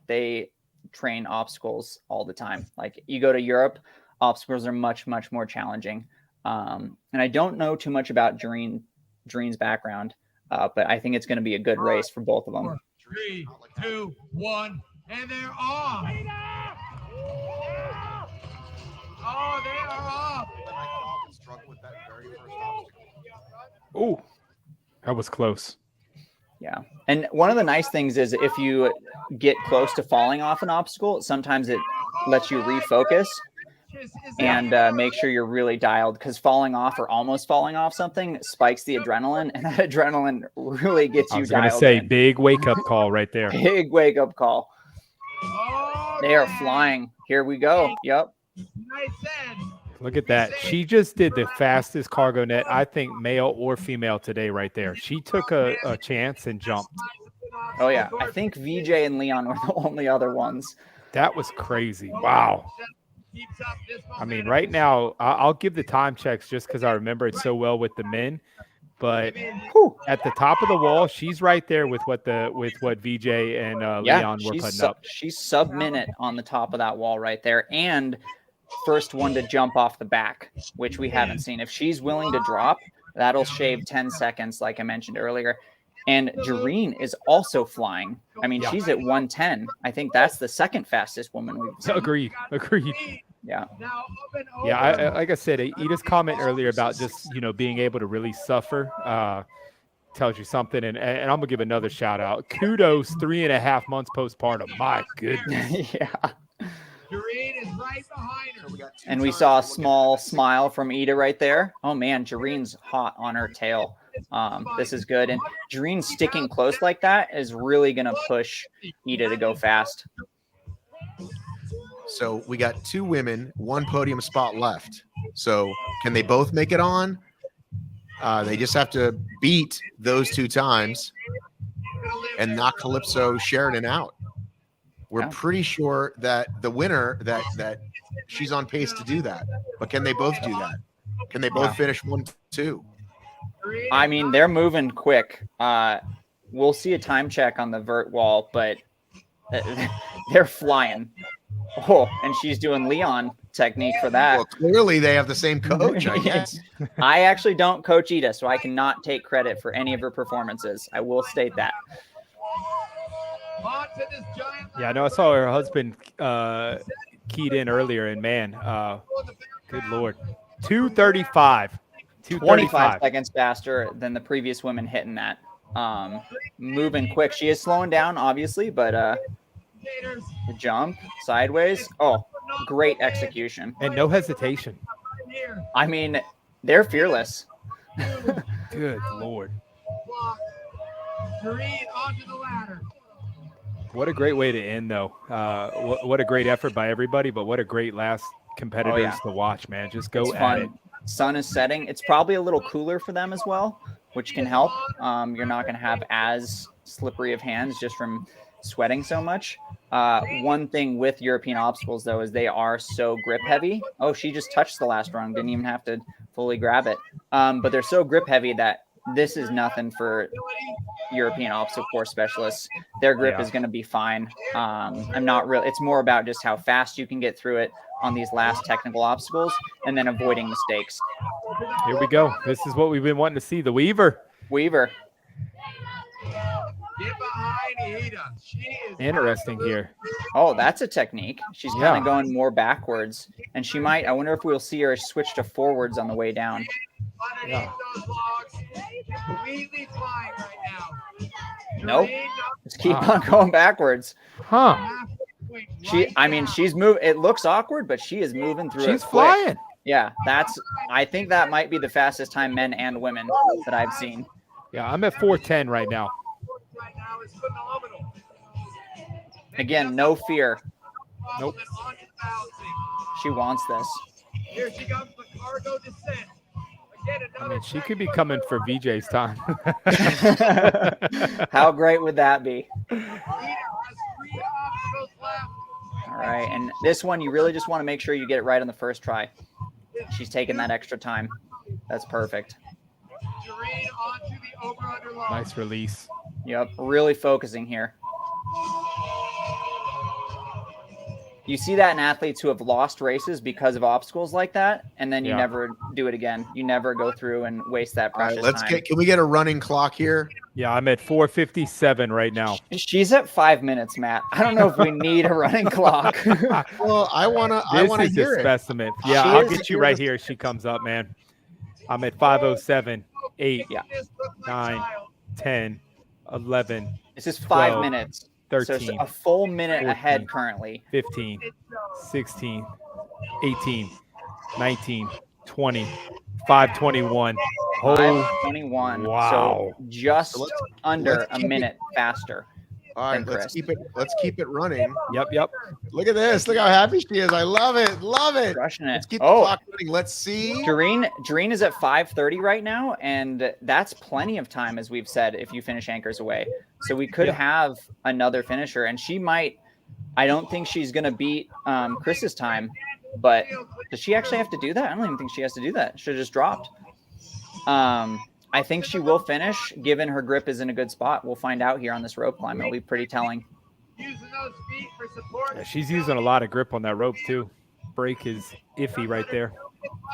S12: they train obstacles all the time. Like you go to Europe, obstacles are much, much more challenging. And I don't know too much about Doreen's background, but I think it's going to be a good race for both of them.
S5: 3, 2, 1, and they're off. Oh, they are off.
S3: Oh, that was close.
S12: Yeah. And one of the nice things is if you get close to falling off an obstacle, sometimes it lets you refocus and make sure you're really dialed, because falling off or almost falling off something spikes the adrenaline, and that adrenaline really gets you dialed.
S3: I was going to say, big wake-up call right there.
S12: Big wake-up call. They are flying. Here we go. Yep.
S3: Look at that. She just did the fastest cargo net, I think, male or female today right there. She took a chance and jumped.
S12: Oh, yeah. I think VJ and Leon were the only other ones.
S3: That was crazy. Wow. I mean, right now, I'll give the time checks just because I remember it so well with the men. But at the top of the wall, she's right there with what VJ and Leon were putting up.
S12: She's sub-minute on the top of that wall right there. And first one to jump off the back, which we haven't seen. If she's willing to drop, that'll shave 10 seconds, like I mentioned earlier. And Jareen is also flying. I mean, she's at 110. I think that's the second fastest woman we've seen.
S3: Agreed.
S12: Yeah.
S3: Yeah, like I said, Ida's comment earlier about just, being able to really suffer. tells you something. And I'm gonna give another shout out. Kudos, 3.5 months postpartum. My goodness.
S12: Yeah.
S5: Jareen is right behind her.
S12: And we saw a small smile from Ida right there. Oh man, Jareen's hot on her tail. This is good. And Jareen sticking close like that is really going to push Ida to go fast.
S2: So we got 2 women, 1 podium spot left. So can they both make it on? They just have to beat those 2 times and knock Calypso Sheridan out. We're pretty sure that the winner that she's on pace to do that. But can they both do that? Can they both finish 1, 2?
S12: I mean, they're moving quick. We'll see a time check on the vert wall, but they're flying. Oh, and she's doing Leon technique for that.
S2: Well, clearly they have the same coach, I guess.
S12: I actually don't coach Ida, so I cannot take credit for any of her performances. I will state that.
S3: Yeah, I know. I saw her husband keyed in earlier, and man, good Lord, 235.
S12: 25 seconds faster than the previous women hitting that. Moving quick. She is slowing down, obviously, but the jump sideways. Oh, great execution.
S3: And no hesitation.
S12: I mean, they're fearless.
S3: Good Lord.
S5: Jareen onto the ladder.
S3: What a great way to end, though. What a great effort by everybody, but what a great last competitors to watch, man. Just go at it.
S12: Sun is setting. It's probably a little cooler for them as well, which can help. You're not going to have as slippery of hands just from sweating so much. One thing with European obstacles, though, is they are so grip heavy. Oh, she just touched the last rung. Didn't even have to fully grab it. But they're so grip heavy that this is nothing for European obstacle course specialists. Their grip is going to be fine. I'm not really. It's more about just how fast you can get through it on these last technical obstacles and then avoiding mistakes.
S3: Here we go. This is what we've been wanting to see. The Weaver.
S12: Weaver.
S5: Get behind Ida. She is
S3: interesting here.
S12: Oh, that's a technique. She's kind of going more backwards, and she might. I wonder if we'll see her switch to forwards on the way down.
S5: underneath those logs. Completely flying right now.
S12: Nope. Just keep on going backwards.
S3: Huh.
S12: She's moving. It looks awkward, but she is moving through.
S3: She's
S12: it quick.
S3: flying.
S12: Yeah, I think that might be the fastest time, men and women, that I've seen.
S3: Yeah, I'm at 4:10 right now.
S12: Again, no fear.
S3: Nope.
S12: She wants this.
S5: Here she comes, the cargo descent.
S3: I mean, she could be coming for VJ's time.
S12: How great would that be? All right, and this one, you really just want to make sure you get it right on the first try. She's taking that extra time. That's perfect.
S3: Nice release.
S12: Yep, really focusing here. You see that in athletes who have lost races because of obstacles like that, and then you never do it again. You never go through and waste that precious time.
S2: Can we get a running clock here?
S3: Yeah, I'm at 4:57 right now.
S12: She's at 5 minutes, Matt. I don't know if we need a running clock.
S2: Well, I want to hear it.
S3: Specimen. Yeah, I'll get you right here. She comes up, man. I'm at 5:07, 8, 9, 10, 11.
S12: This is
S3: 12,
S12: 5 minutes.
S3: 13,
S12: so it's a full minute
S3: 14,
S12: ahead currently.
S3: 15, 16, 18, 19, 20, 5:21.
S12: 5:21.
S3: Wow.
S12: So just under a minute faster.
S2: All right, let's keep it running.
S3: Yep.
S2: Look at this. Look how happy she is. I love it. Love it.
S12: Crushing it.
S2: Let's keep the clock running. Let's see.
S12: Jareen is at 5:30 right now, and that's plenty of time, as we've said, if you finish anchors away. So we could have another finisher, and she might. I don't think she's going to beat Chris's time, but does she actually have to do that? I don't even think she has to do that. Should have just dropped. I think she will finish, given her grip is in a good spot. We'll find out here on this rope climb. It'll be pretty telling.
S5: Using those feet for support.
S3: Yeah, she's using a lot of grip on that rope, too. Break is iffy right there.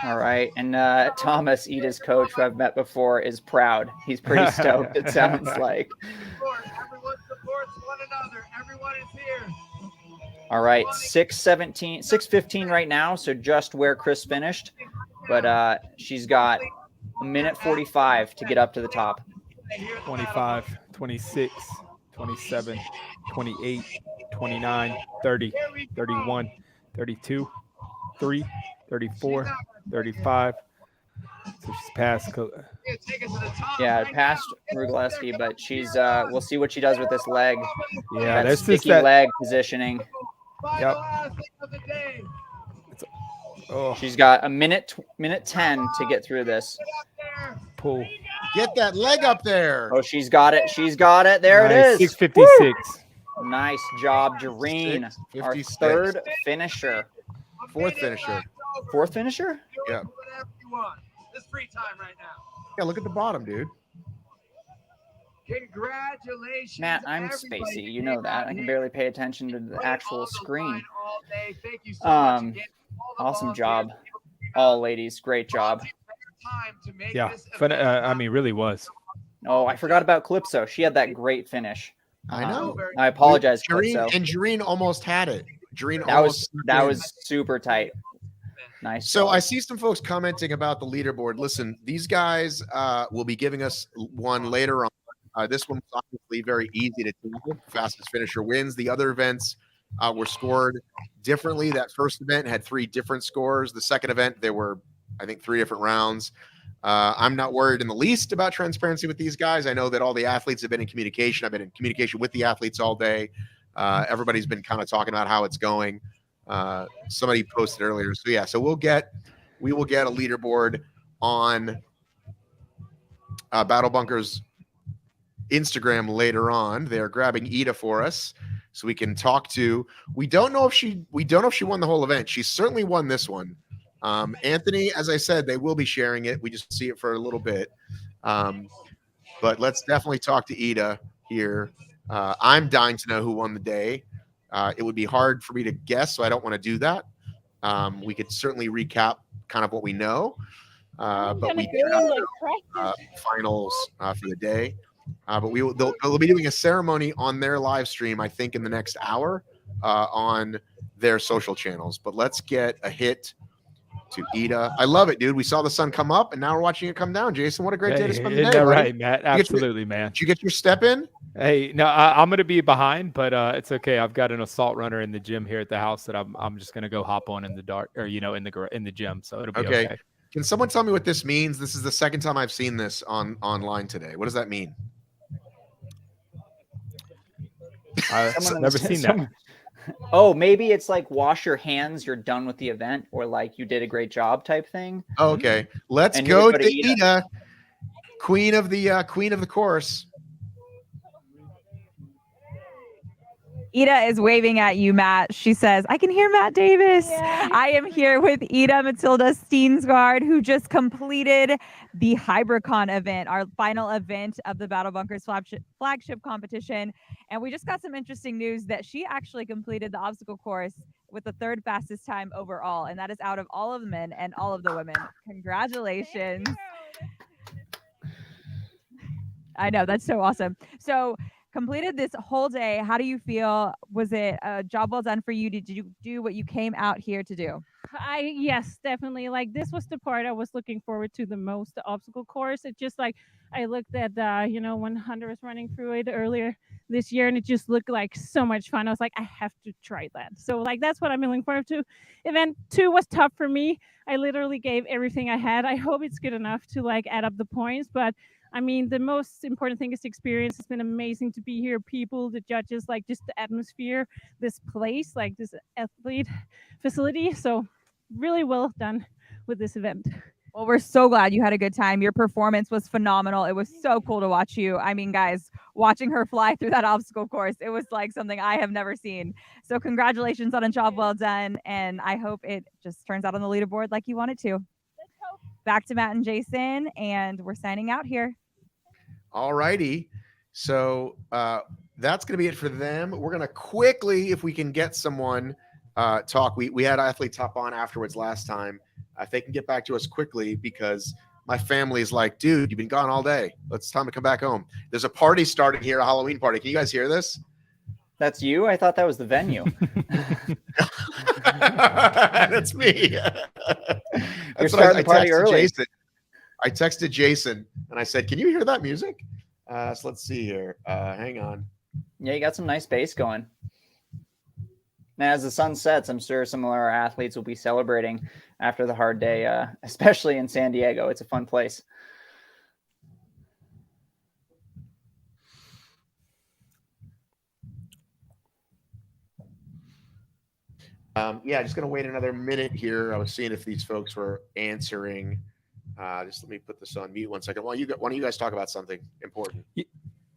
S12: All right. And Thomas, Ida's coach, who I've met before, is proud. He's pretty stoked, it sounds like.
S5: Everyone supports one another. Everyone is here.
S12: All right. 6:15 right now, so just where Chris finished. But she's got a minute 45 to get up to the top.
S3: 25, 26, 27, 28, 29, 30, 31, 32, 3, 34, 35. So she's past.
S12: Yeah, past Rugleski, but she's we'll see what she does with this leg.
S3: Yeah,
S12: that
S3: that's just
S12: sticky
S3: that
S12: leg positioning.
S3: Yep.
S12: She's got a minute 10 to get through this.
S3: Pull.
S2: Get that leg up there.
S12: Oh, she's got it. She's got it. There
S3: Nice.
S12: it is.
S3: 656.
S12: Woo! Nice job, Jareen. Our
S2: 6:56.
S12: third finisher.
S2: Fourth finisher.
S12: Fourth finisher?
S2: Yeah.
S5: It's free time right now.
S2: Yeah, look at the bottom, dude.
S5: Congratulations.
S12: Matt, I'm spacey. You know that. I can barely pay attention to the actual screen. Awesome job. All ladies, great job.
S3: Yeah. I mean, really was.
S12: Oh, I forgot about Calypso. She had that great finish.
S2: I know.
S12: I apologize, Calypso.
S2: Jareen almost had it. Jareen
S12: That
S2: almost
S12: was super tight. Nice.
S2: So I see some folks commenting about the leaderboard. Listen, these guys will be giving us one later on. This one was obviously very easy to do. Fastest finisher wins. The other events were scored differently. That first event had 3 different scores. The second event, there were, I think, 3 different rounds. I'm not worried in the least about transparency with these guys. I know that all the athletes have been in communication. I've been in communication with the athletes all day. Everybody's been kind of talking about how it's going. Somebody posted earlier. So yeah, so we will get a leaderboard on Battle Bunker's Instagram later on. They're grabbing Ida for us so we can talk to. We don't know if she won the whole event. She certainly won this one. Anthony, as I said, they will be sharing it. We just see it for a little bit. But let's definitely talk to Ida here. I'm dying to know who won the day. It would be hard for me to guess, so I don't want to do that. We could certainly recap kind of what we know. But we do have finals for the day. But they'll be doing a ceremony on their live stream, I think, in the next hour on their social channels. But let's get a hit to Ida. I love it, dude. We saw the sun come up, and now we're watching it come down. Jason, what a great day to spend the day.
S3: Right, Matt? Absolutely, man.
S2: Did you get your step in?
S3: Hey, no, I'm going to be behind, but it's okay. I've got an assault runner in the gym here at the house that I'm just going to go hop on in the dark, or in the gym. So it'll be okay.
S2: Can someone tell me what this means? This is the second time I've seen this online today. What does that mean?
S3: I've never seen that.
S12: Oh, maybe it's like wash your hands, you're done with the event, or like you did a great job type thing.
S2: Okay, let's go to Ida, queen of the course.
S8: Ida is waving at you, Matt. She says, I can hear Matt Davis. Yeah. I am here with Ida Matilda Steensgaard, who just completed the HYBRICON event, our final event of the Battle Bunkers flagship competition. And we just got some interesting news that she actually completed the obstacle course with the 3rd fastest time overall. And that is out of all of the men and all of the women. Congratulations. I know, that's so awesome. So completed this whole day. How do you feel? Was it a job well done for you? Did you do what you came out here to do?
S16: Yes, definitely. Like, this was the part I was looking forward to the most, the obstacle course. It just like, I looked at when Hunter was running through it earlier this year, and it just looked like so much fun. I was like, I have to try that. So like, that's what I'm looking forward to. Event 2 was tough for me. I literally gave everything I had. I hope it's good enough to like add up the points, but I mean, the most important thing is the experience. It's been amazing to be here. People, the judges, like just the atmosphere, this place, like this athlete facility. So really well done with this event.
S8: Well, we're so glad you had a good time. Your performance was phenomenal. It was so cool to watch you. I mean, guys, watching her fly through that obstacle course, it was like something I have never seen. So congratulations on a job well done. And I hope it just turns out on the leaderboard like you want it to. Back to Matt and Jason, and we're signing out here.
S2: All righty. So that's going to be it for them. We're going to quickly, if we can get someone talk. We had athletes hop on afterwards last time. If they can get back to us quickly, because my family is like, dude, you've been gone all day. It's time to come back home. There's a party starting here, a Halloween party. Can you guys hear this?
S12: That's you? I thought that was the venue.
S2: That's me. That's
S12: starting the party early.
S2: I texted Jason and I said, can you hear that music? So let's see here. Hang on.
S12: Yeah, you got some nice base going. And as the sun sets, I'm sure some of our athletes will be celebrating after the hard day, especially in San Diego. It's a fun place.
S2: Yeah, just going to wait another minute here. I was seeing if these folks were answering. Just let me put this on mute 1 second. Why don't you guys talk about something important?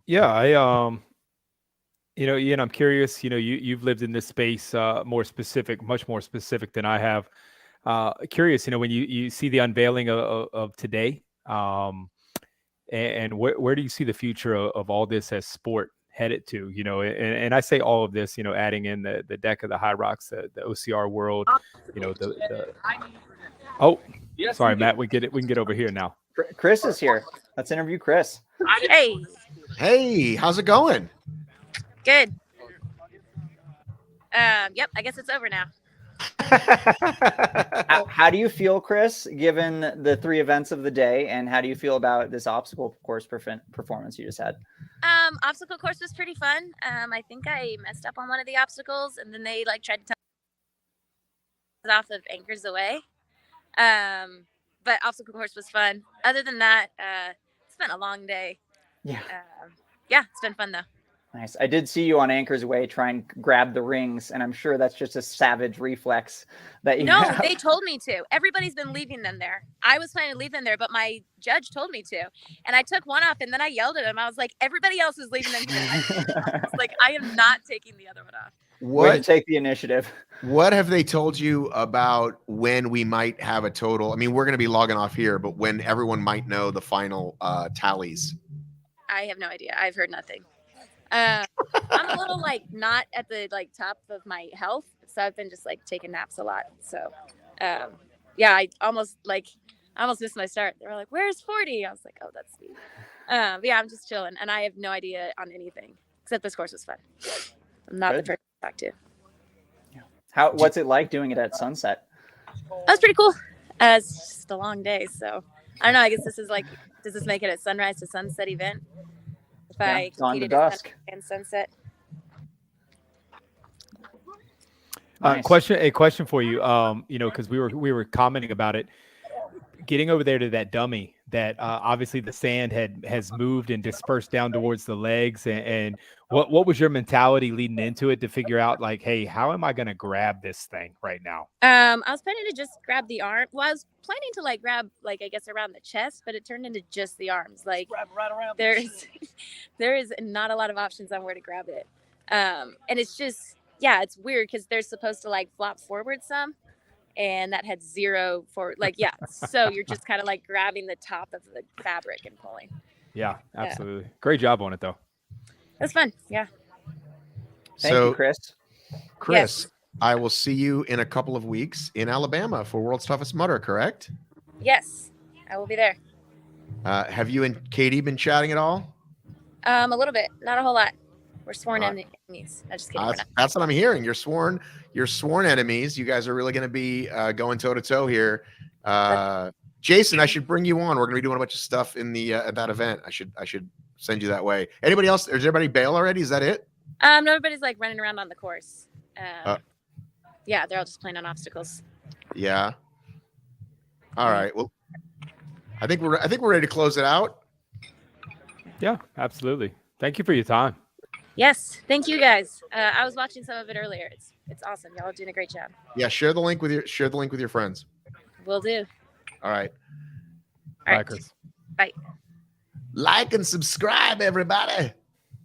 S3: Yeah, Ian, I'm curious, you've lived in this space much more specific than I have. Curious, when you see the unveiling of today, and where do you see the future of all this as sport headed to? And I say all of this, adding in the deck of the High Rocks, the OCR world, sorry, Matt, we can get over here now.
S12: Chris is here. Let's interview Chris.
S2: Hey, how's it going?
S17: Good. Yep, I guess it's over now.
S12: How do you feel, Chris, given the 3 events of the day, and how do you feel about this obstacle course performance you just had?
S17: Obstacle course was pretty fun. I think I messed up on one of the obstacles, and then they tried to tell me off of anchors away. But obstacle course was fun. Other than that, it's been a long day.
S12: Yeah.
S17: Yeah, it's been fun though.
S12: Nice. I did see you on Anchors Away try and grab the rings, and I'm sure that's just a savage reflex that you have.
S17: They told me to. Everybody's been leaving them there. I was planning to leave them there, but my judge told me to. And I took one off, and then I yelled at him. I was like, everybody else is leaving them here. I was like, I am not taking the other one off.
S12: Way to take the initiative.
S2: What have they told you about when we might have a total? I mean, we're going to be logging off here, but when everyone might know the final tallies?
S17: I have no idea. I've heard nothing. I'm a little not at the top of my health, so I've been just taking naps a lot. So yeah, I almost missed my start. They were like, "Where's 40?" I was like, "Oh, that's me." But yeah, I'm just chilling, and I have no idea on anything except this course was fun. I'm not the person to talk to.
S12: What's it like doing it at sunset?
S17: That was pretty cool. It's just a long day, so I don't know. I guess this is does this make it a sunrise to sunset event? If I competed at sunrise and sunset.
S3: Nice. A question for you. Because we were commenting about it. Getting over there to that dummy that obviously the sand has moved and dispersed down towards the legs, and what was your mentality leading into it to figure out hey, how am I going to grab this thing right now?
S17: I was planning to just grab the arm. Well, I was planning to grab I guess around the chest, but it turned into just the arms. Grab right around. There is not a lot of options on where to grab it, and it's just it's weird because they're supposed to flop forward some. And that had 0 for so you're just kind of grabbing the top of the fabric and pulling.
S3: Yeah, absolutely. Great job on it though.
S17: That's fun. Yeah.
S12: Thank you, Chris.
S2: Chris, yes. I will see you in a couple of weeks in Alabama for World's Toughest Mudder, correct?
S17: Yes, I will be there.
S2: Have you and Katie been chatting at all?
S17: A little bit, not a whole lot. We're sworn enemies. I'm just kidding.
S2: That's what I'm hearing. You're sworn enemies. You guys are really going to be going toe to toe here. Jason, I should bring you on. We're going to be doing a bunch of stuff in the at that event. I should send you that way. Anybody else? Is everybody bail already? Is that it?
S17: No, everybody's running around on the course. Yeah, they're all just playing on obstacles.
S2: Yeah. All right. Well, I think we're ready to close it out.
S3: Yeah, absolutely. Thank you for your time.
S17: Yes, thank you guys. I was watching some of it earlier. It's awesome. Y'all are doing a great job.
S2: Yeah, share the link with your friends.
S17: Will do.
S2: All right.
S17: Bye, Chris. Bye.
S2: Like and subscribe, everybody.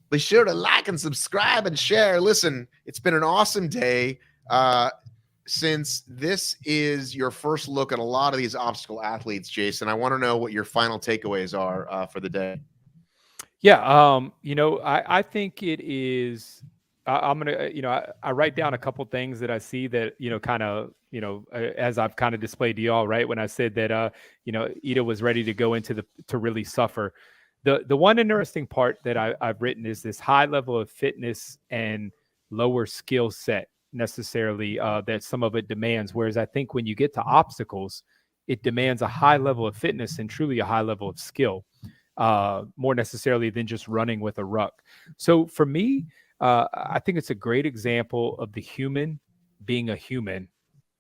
S2: Be sure to like and subscribe and share. Listen, it's been an awesome day. Since this is your first look at a lot of these obstacle athletes, Jason, I want to know what your final takeaways are for the day.
S3: Yeah, I think it is. I'm gonna, I write down a couple things that I see that as I've kind of displayed to y'all, right? When I said that, Ida was ready to go into to really suffer. The one interesting part that I've written is this high level of fitness and lower skill set necessarily that some of it demands. Whereas I think when you get to obstacles, it demands a high level of fitness and truly a high level of skill. more necessarily than just running with a ruck. So for me, I think it's a great example of the human being a human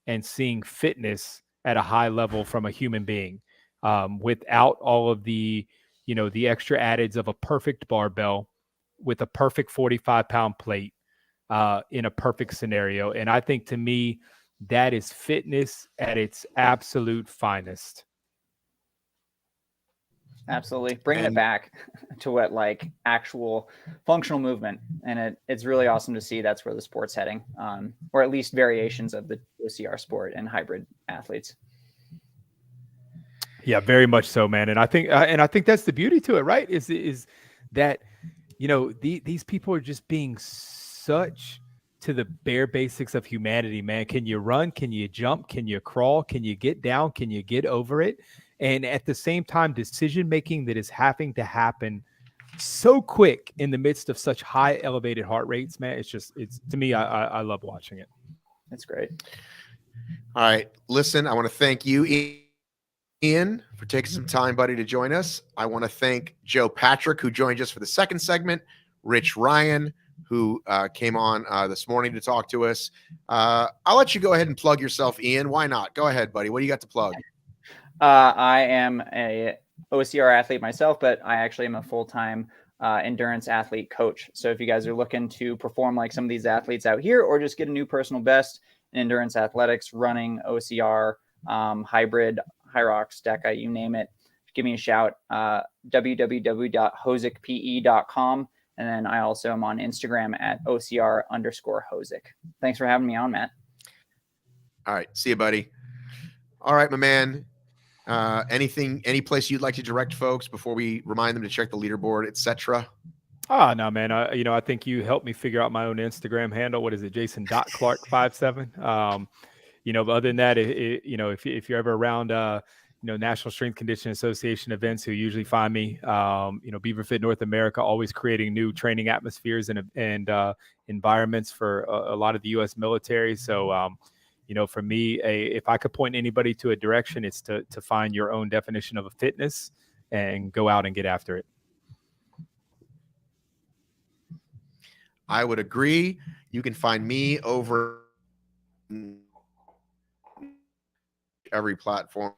S3: and seeing fitness at a high level from a human being, without all of the, the extra addeds of a perfect barbell with a perfect 45-pound plate, in a perfect scenario. And I think, to me, that is fitness at its absolute finest.
S12: Absolutely. Bringing it back to what like actual functional movement. And it's really awesome to see that's where the sport's heading, or at least variations of the OCR sport and hybrid athletes.
S3: Yeah, very much so, man. And I think that's the beauty to it, right? Is that, these people are just being such to the bare basics of humanity, man. Can you run? Can you jump? Can you crawl? Can you get down? Can you get over it? And at the same time, decision making that is having to happen so quick in the midst of such high elevated heart rates, man. It's to me, I love watching it.
S12: That's great.
S2: All right, listen, I want to thank you, Ian, for taking some time, buddy, to join us. I want to thank Joe Patrick, who joined us for the second segment, Rich Ryan, who came on this morning to talk to us. I'll let you go ahead and plug yourself, Ian. Why not? Go ahead, buddy. What do you got to plug?
S12: I am a OCR athlete myself, but I actually am a full-time endurance athlete coach. So if you guys are looking to perform like some of these athletes out here, or just get a new personal best in endurance athletics, running, OCR, hybrid, Hyrox, DECA, you name it, give me a shout. www.hozikpe.com. And then I also am on Instagram at OCR_Hozik. Thanks for having me on, Matt.
S2: All right. See you, buddy. All right, my man. Any place you'd like to direct folks before we remind them to check the leaderboard, etc.?
S3: No, man. I think you helped me figure out my own Instagram handle. What is it? Jason.Clark57. But other than that, if you're ever around, National Strength Conditioning Association events, who usually find me, Beaver Fit North America, always creating new training atmospheres and environments for a lot of the U.S. military. So, for me, if I could point anybody to a direction, it's to find your own definition of a fitness and go out and get after it.
S2: I would agree. You can find me over every platform.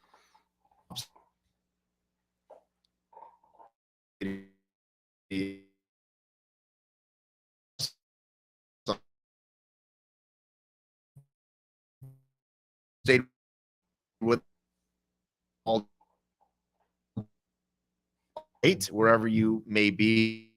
S2: Stay with all eight, wherever you may be.